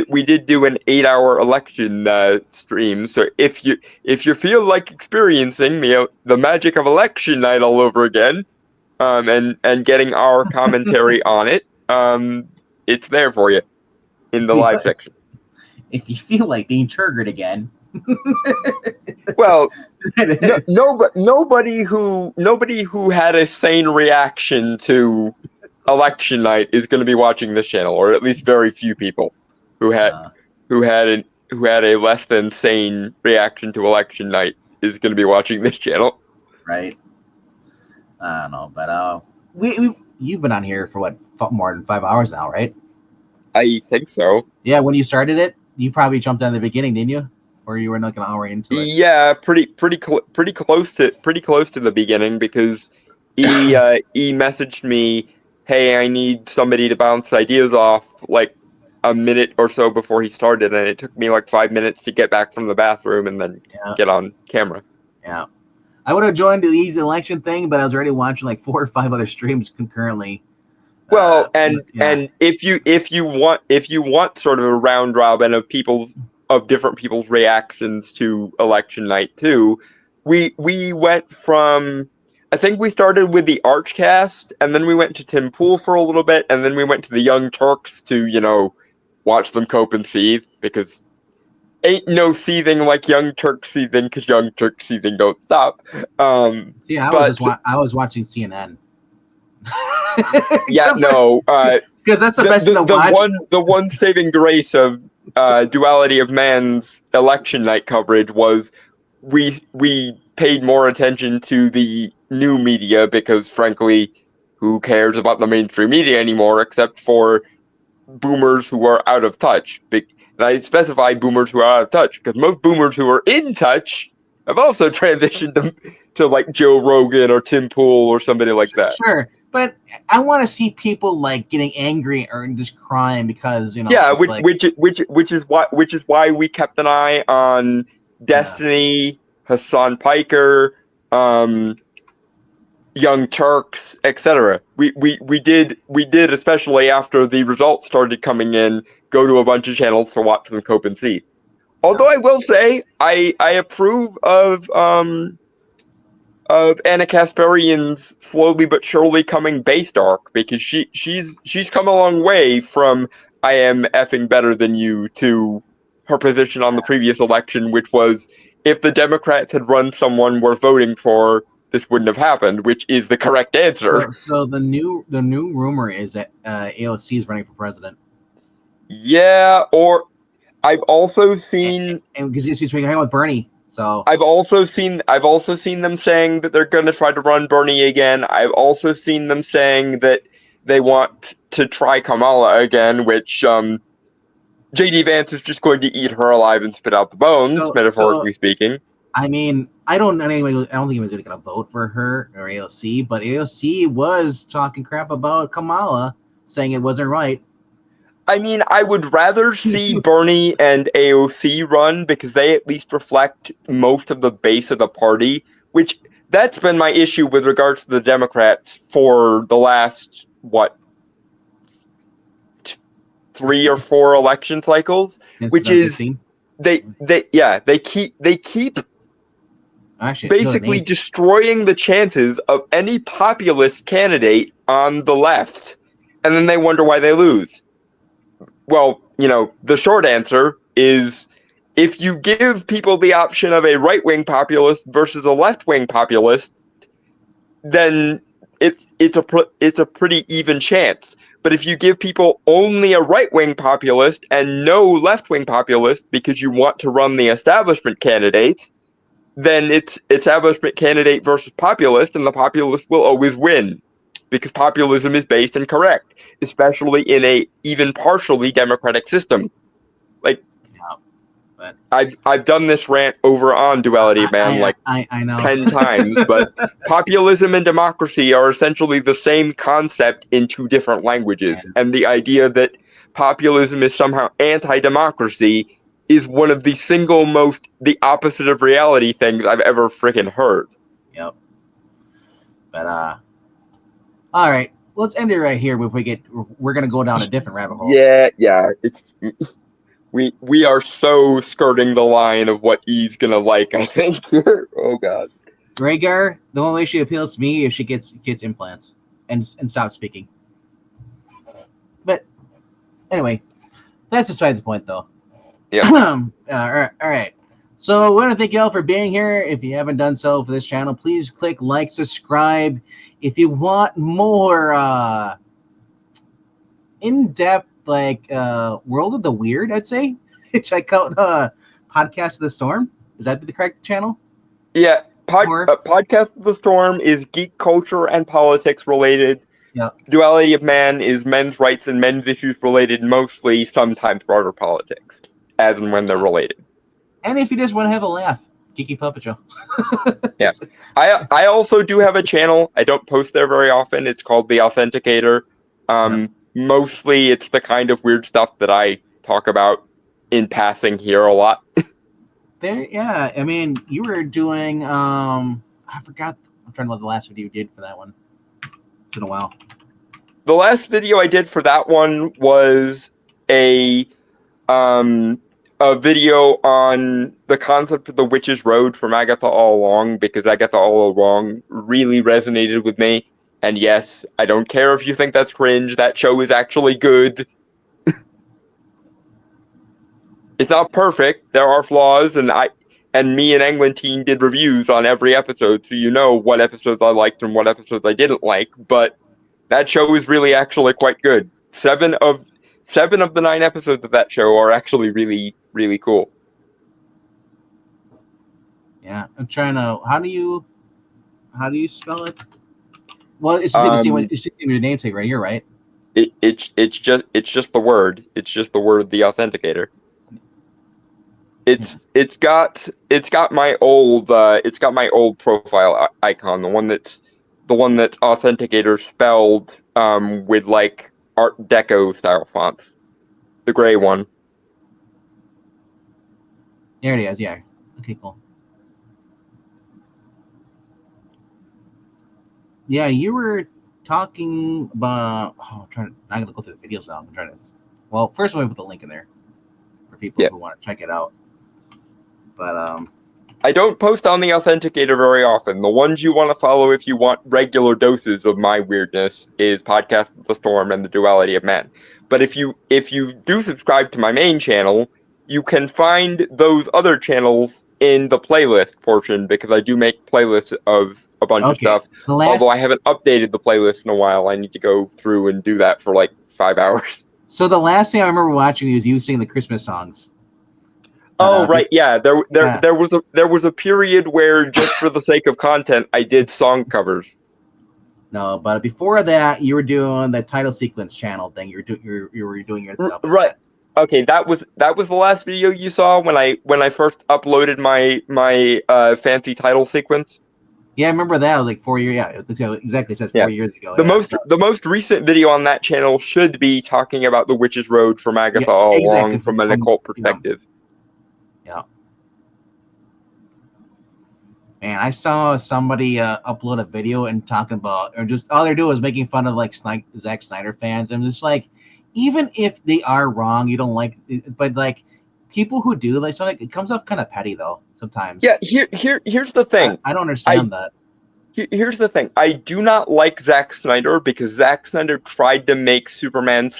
do an 8-hour election stream. So if you feel like experiencing the magic of election night all over again, and getting our commentary on it, it's there for you in the live section. If you feel like being triggered again. Well, nobody who had a sane reaction to election night is going to be watching this channel, or at least very few people who had a less than sane reaction to election night is going to be watching this channel. Right. I don't know, but you've been on here for what, more than 5 hours now, right? I think so. Yeah, when you started it, you probably jumped on the beginning, didn't you? Or you were like an hour into it? Yeah, pretty close to the beginning, because E messaged me, "Hey, I need somebody to bounce ideas off," like a minute or so before he started, and it took me like 5 minutes to get back from the bathroom and then get on camera. Yeah, I would have joined the E's election thing, but I was already watching like 4 or 5 other streams concurrently. Well, and if you want sort of a round robin of different people's reactions to election night too, we went from, I think we started with the Archcast, and then we went to Tim Pool for a little bit, and then we went to the Young Turks to watch them cope and seethe, because ain't no seething like Young Turks seething, because Young Turks seething don't stop. See, I was watching CNN. Yeah, no, because that's the best to watch. The one saving grace of Duality of Man's election night coverage was we paid more attention to the new media, because frankly, who cares about the mainstream media anymore except for boomers who are out of touch? And I specify boomers who are out of touch because most boomers who are in touch have also transitioned to like Joe Rogan or Tim Pool or somebody like that. Sure. But I want to see people like getting angry or just crying because Yeah, which is why we kept an eye on Destiny, Hassan Piker, Young Turks, etc. We did especially after the results started coming in, go to a bunch of channels to watch them cope and see. Although I will say I approve of Anna Kasparian's slowly but surely coming base arc, because she's come a long way from "I am effing better than you" to her position on the previous election, which was, if the Democrats had run someone worth voting for, this wouldn't have happened, which is the correct answer. So the new rumor is that AOC is running for president. Yeah, or I've also seen, and because she's hanging with Bernie. So I've also seen them saying that they're going to try to run Bernie again. I've also seen them saying that they want to try Kamala again, which J.D. Vance is just going to eat her alive and spit out the bones, metaphorically speaking. I mean, I don't think anyone's going to vote for her or AOC, but AOC was talking crap about Kamala, saying it wasn't right. I mean, I would rather see Bernie and AOC run, because they at least reflect most of the base of the party, which that's been my issue with regards to the Democrats for the last, 3 or 4 election cycles, which is they keep basically destroying the chances of any populist candidate on the left, and then they wonder why they lose. Well, the short answer is, if you give people the option of a right-wing populist versus a left-wing populist, then it's a pretty even chance. But if you give people only a right-wing populist and no left-wing populist because you want to run the establishment candidate, then it's establishment candidate versus populist, and the populist will always win because populism is based and correct, especially in a even partially democratic system. Like, but I've done this rant over on Duality of Man I know 10 times, but populism and democracy are essentially the same concept in two different languages, and the idea that populism is somehow anti-democracy is one of the single most the opposite of reality things I've ever freaking heard. Yep. But all right, let's end it right here. We're gonna go down a different rabbit hole. Yeah, it's we are so skirting the line of what E's gonna like, I think. Oh god. Rhaegar, the only way she appeals to me is she gets implants and stops speaking. But anyway, that's beside the point, though. Yeah. All right. So we want to thank you all for being here. If you haven't done so for this channel, please click like, subscribe. If you want more in-depth, like World of the Weird, I'd say, check out Podcast of the Storm. Is that the correct channel? Yeah. Podcast of the Storm is geek culture and politics related. Yeah. Duality of Man is men's rights and men's issues related, mostly, sometimes broader politics, as and when they're related. And if you just want to have a laugh, Geeky Puppet Show. Yeah. I also do have a channel. I don't post there very often. It's called The Authenticator. Mostly it's the kind of weird stuff that I talk about in passing here a lot. Yeah, I mean, you were doing, I forgot, I'm trying to look at the last video you did for that one. It's been a while. The last video I did for that one was a video on the concept of the Witch's Road from Agatha All Along, because Agatha All Along really resonated with me. And yes, I don't care if you think that's cringe, that show is actually good. It's not perfect, there are flaws, and me and Englentine did reviews on every episode, so you know what episodes I liked and what episodes I didn't like, but that show is really actually quite good. 7 of the 9 episodes of that show are actually really, really cool. Yeah, I'm trying to. How do you spell it? Well, it's your namesake right here, right? It's just the word. It's just the word, The Authenticator. It's got my old profile icon, the one that's Authenticator spelled with like Art Deco style fonts, the gray one. There it is. Yeah. Okay. Cool. Yeah, you were talking about. Oh, I'm gonna go through the videos now. I'm trying to. Well, first I'm gonna put the link in there for people who want to check it out. But I don't post on the Authenticator very often. The ones you want to follow if you want regular doses of my weirdness is Podcast of the Storm and the Duality of Man. But if you do subscribe to my main channel, you can find those other channels in the playlist portion, because I do make playlists of a bunch of stuff. Although I haven't updated the playlist in a while, I need to go through and do that for like 5 hours. So the last thing I remember watching was you singing the Christmas songs. Oh right, yeah. There was a period where just for the sake of content, I did song covers. No, but before that, you were doing the title sequence channel thing. You were doing your stuff. Right. Okay, that was the last video you saw when I first uploaded my fancy title sequence. Yeah, I remember that. It was like 4 years. Yeah, exactly. It says 4 years ago. The most recent video on that channel should be talking about the Witch's Road from Agatha All Along from an occult perspective. Yeah. Man, I saw somebody upload a video and talking about, or just all they're doing is making fun of like Zack Snyder fans. I'm just like, even if they are wrong, you don't like it, but like people who do, like, so like, it comes off kind of petty though sometimes. Yeah, here's the thing. I don't understand that. Here's the thing. I do not like Zack Snyder because Zack Snyder tried to make Superman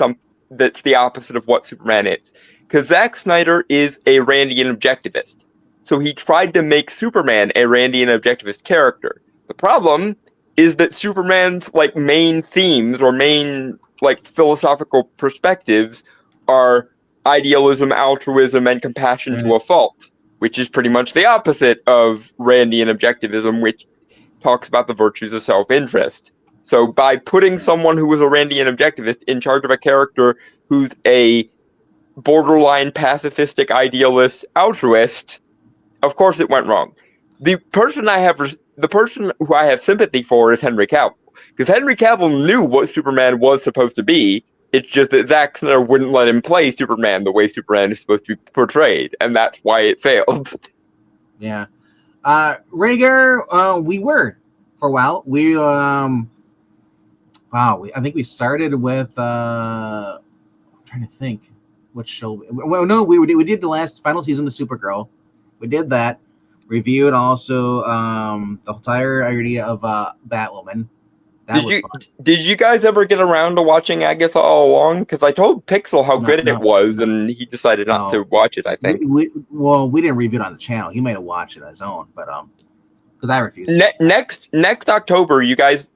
that's the opposite of what Superman is. Because Zack Snyder is a Randian objectivist. So he tried to make Superman a Randian objectivist character. The problem is that Superman's like main themes or main like philosophical perspectives are idealism, altruism, and compassion to a fault, which is pretty much the opposite of Randian objectivism, which talks about the virtues of self-interest. So by putting someone who was a Randian objectivist in charge of a character who's a borderline pacifistic idealist altruist, of course it went wrong. The person who I have sympathy for is Henry Cavill, because Henry Cavill knew what Superman was supposed to be. It's just that Zack Snyder wouldn't let him play Superman the way Superman is supposed to be portrayed, and that's why it failed. Yeah. Rhaegar, we were for a while. I think we started with I'm trying to think what show. Well, no, we did the last final season of Supergirl. We did that. Reviewed also the entire idea of Batwoman. That was fun. Did you guys ever get around to watching Agatha All Along? Because I told Pixel how good it was, and he decided not to watch it, I think. We didn't review it on the channel. He may have watched it on his own, but because I refused. Next October, you guys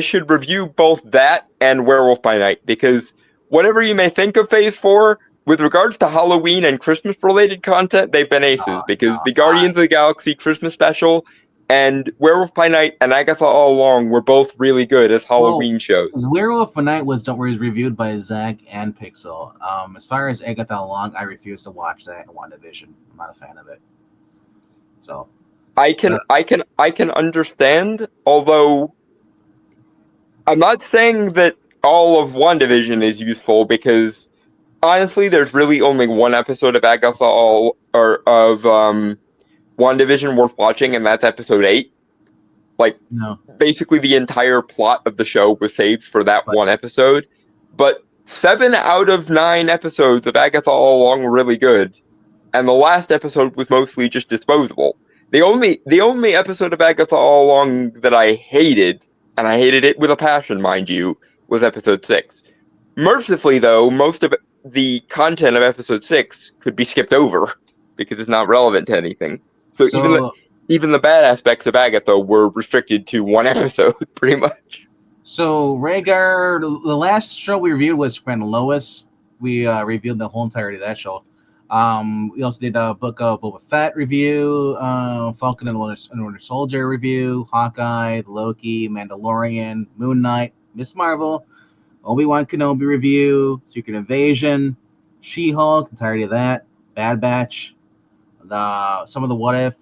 should review both that and Werewolf by Night, because whatever you may think of Phase 4, with regards to Halloween and Christmas-related content, they've been aces, because the Guardians of the Galaxy Christmas special and Werewolf by Night and Agatha All Along were both really good as Halloween shows. Werewolf by Night was reviewed by Zach and Pixel. As far as Agatha All Along, I refuse to watch that in WandaVision. I'm not a fan of it. So I can understand, although I'm not saying that all of WandaVision is useful, because honestly, there's really only one episode of WandaVision worth watching, and that's episode 8. Basically the entire plot of the show was saved for that one episode. But 7 out of 9 episodes of Agatha All Along were really good, and the last episode was mostly just disposable. The only episode of Agatha All Along that I hated, and I hated it with a passion, mind you, was episode 6. Mercifully, though, most of the content of episode 6 could be skipped over because it's not relevant to anything. So even the bad aspects of Agatha were restricted to one episode, pretty much. So Rhaegar, the last show we reviewed was Friend Lois. We reviewed the whole entirety of that show. We also did a Book of Boba Fett review, Falcon and Winter Soldier review, Hawkeye, Loki, Mandalorian, Moon Knight, Miss Marvel, Obi-Wan Kenobi review, Secret Invasion, She-Hulk, entirety of that, Bad Batch, some of the What If,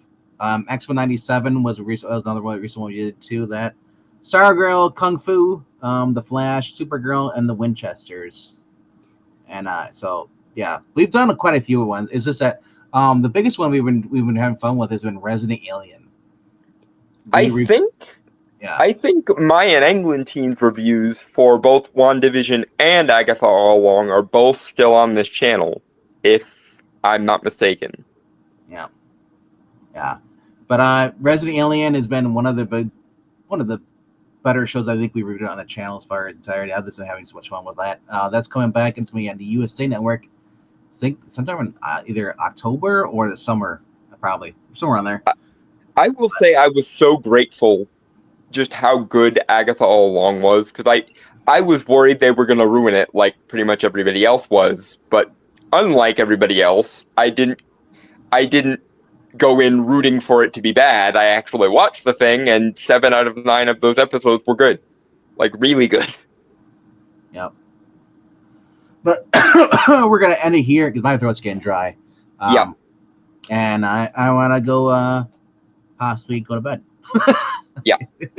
X-Men 97 was another one recent one we did too. That Stargirl, Kung Fu, The Flash, Supergirl, and the Winchesters. And so yeah, we've done quite a few ones. It's just that the biggest one we've been having fun with has been Resident Alien. I think Maya and Englenteen's reviews for both WandaVision and Agatha All Along are both still on this channel, if I'm not mistaken. Yeah. But Resident Alien has been one of the better shows I think we reviewed on the channel as far as entirety. I've just been having so much fun with that. That's coming back into me on the USA Network. I think sometime in either October or the summer, probably somewhere on there. I will say I was so grateful just how good Agatha All Along was, because I was worried they were going to ruin it like pretty much everybody else was, but unlike everybody else, I didn't go in rooting for it to be bad. I actually watched the thing, and 7 out of 9 of those episodes were good. Like, really good. Yep. But we're going to end it here because my throat's getting dry. Yeah. And I want to go possibly go to bed. Yeah,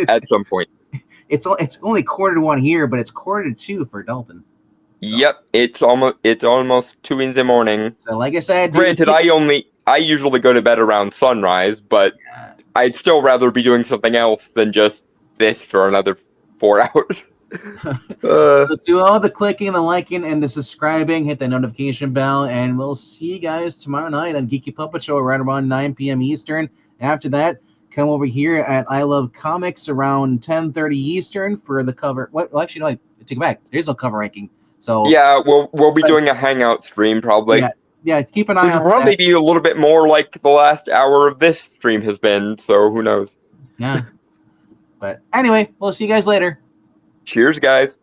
at some point. It's only 1:45 here, but it's 1:45 for Dalton. Yep, it's almost 2 in the morning. So like I said, granted, I usually go to bed around sunrise, but I'd still rather be doing something else than just this for another 4 hours. So do all the clicking, the liking, and the subscribing. Hit the notification bell, and we'll see you guys tomorrow night on Geeky Puppet Show right around 9 p.m. Eastern. After that, come over here at I Love Comics around 10:30 Eastern for the cover. Well, actually, no, I take it back. There's no cover ranking. So yeah, we'll be doing a hangout stream probably. Yeah, keep an eye out. It'll probably be a little bit more like the last hour of this stream has been, so who knows? Yeah. But anyway, we'll see you guys later. Cheers, guys.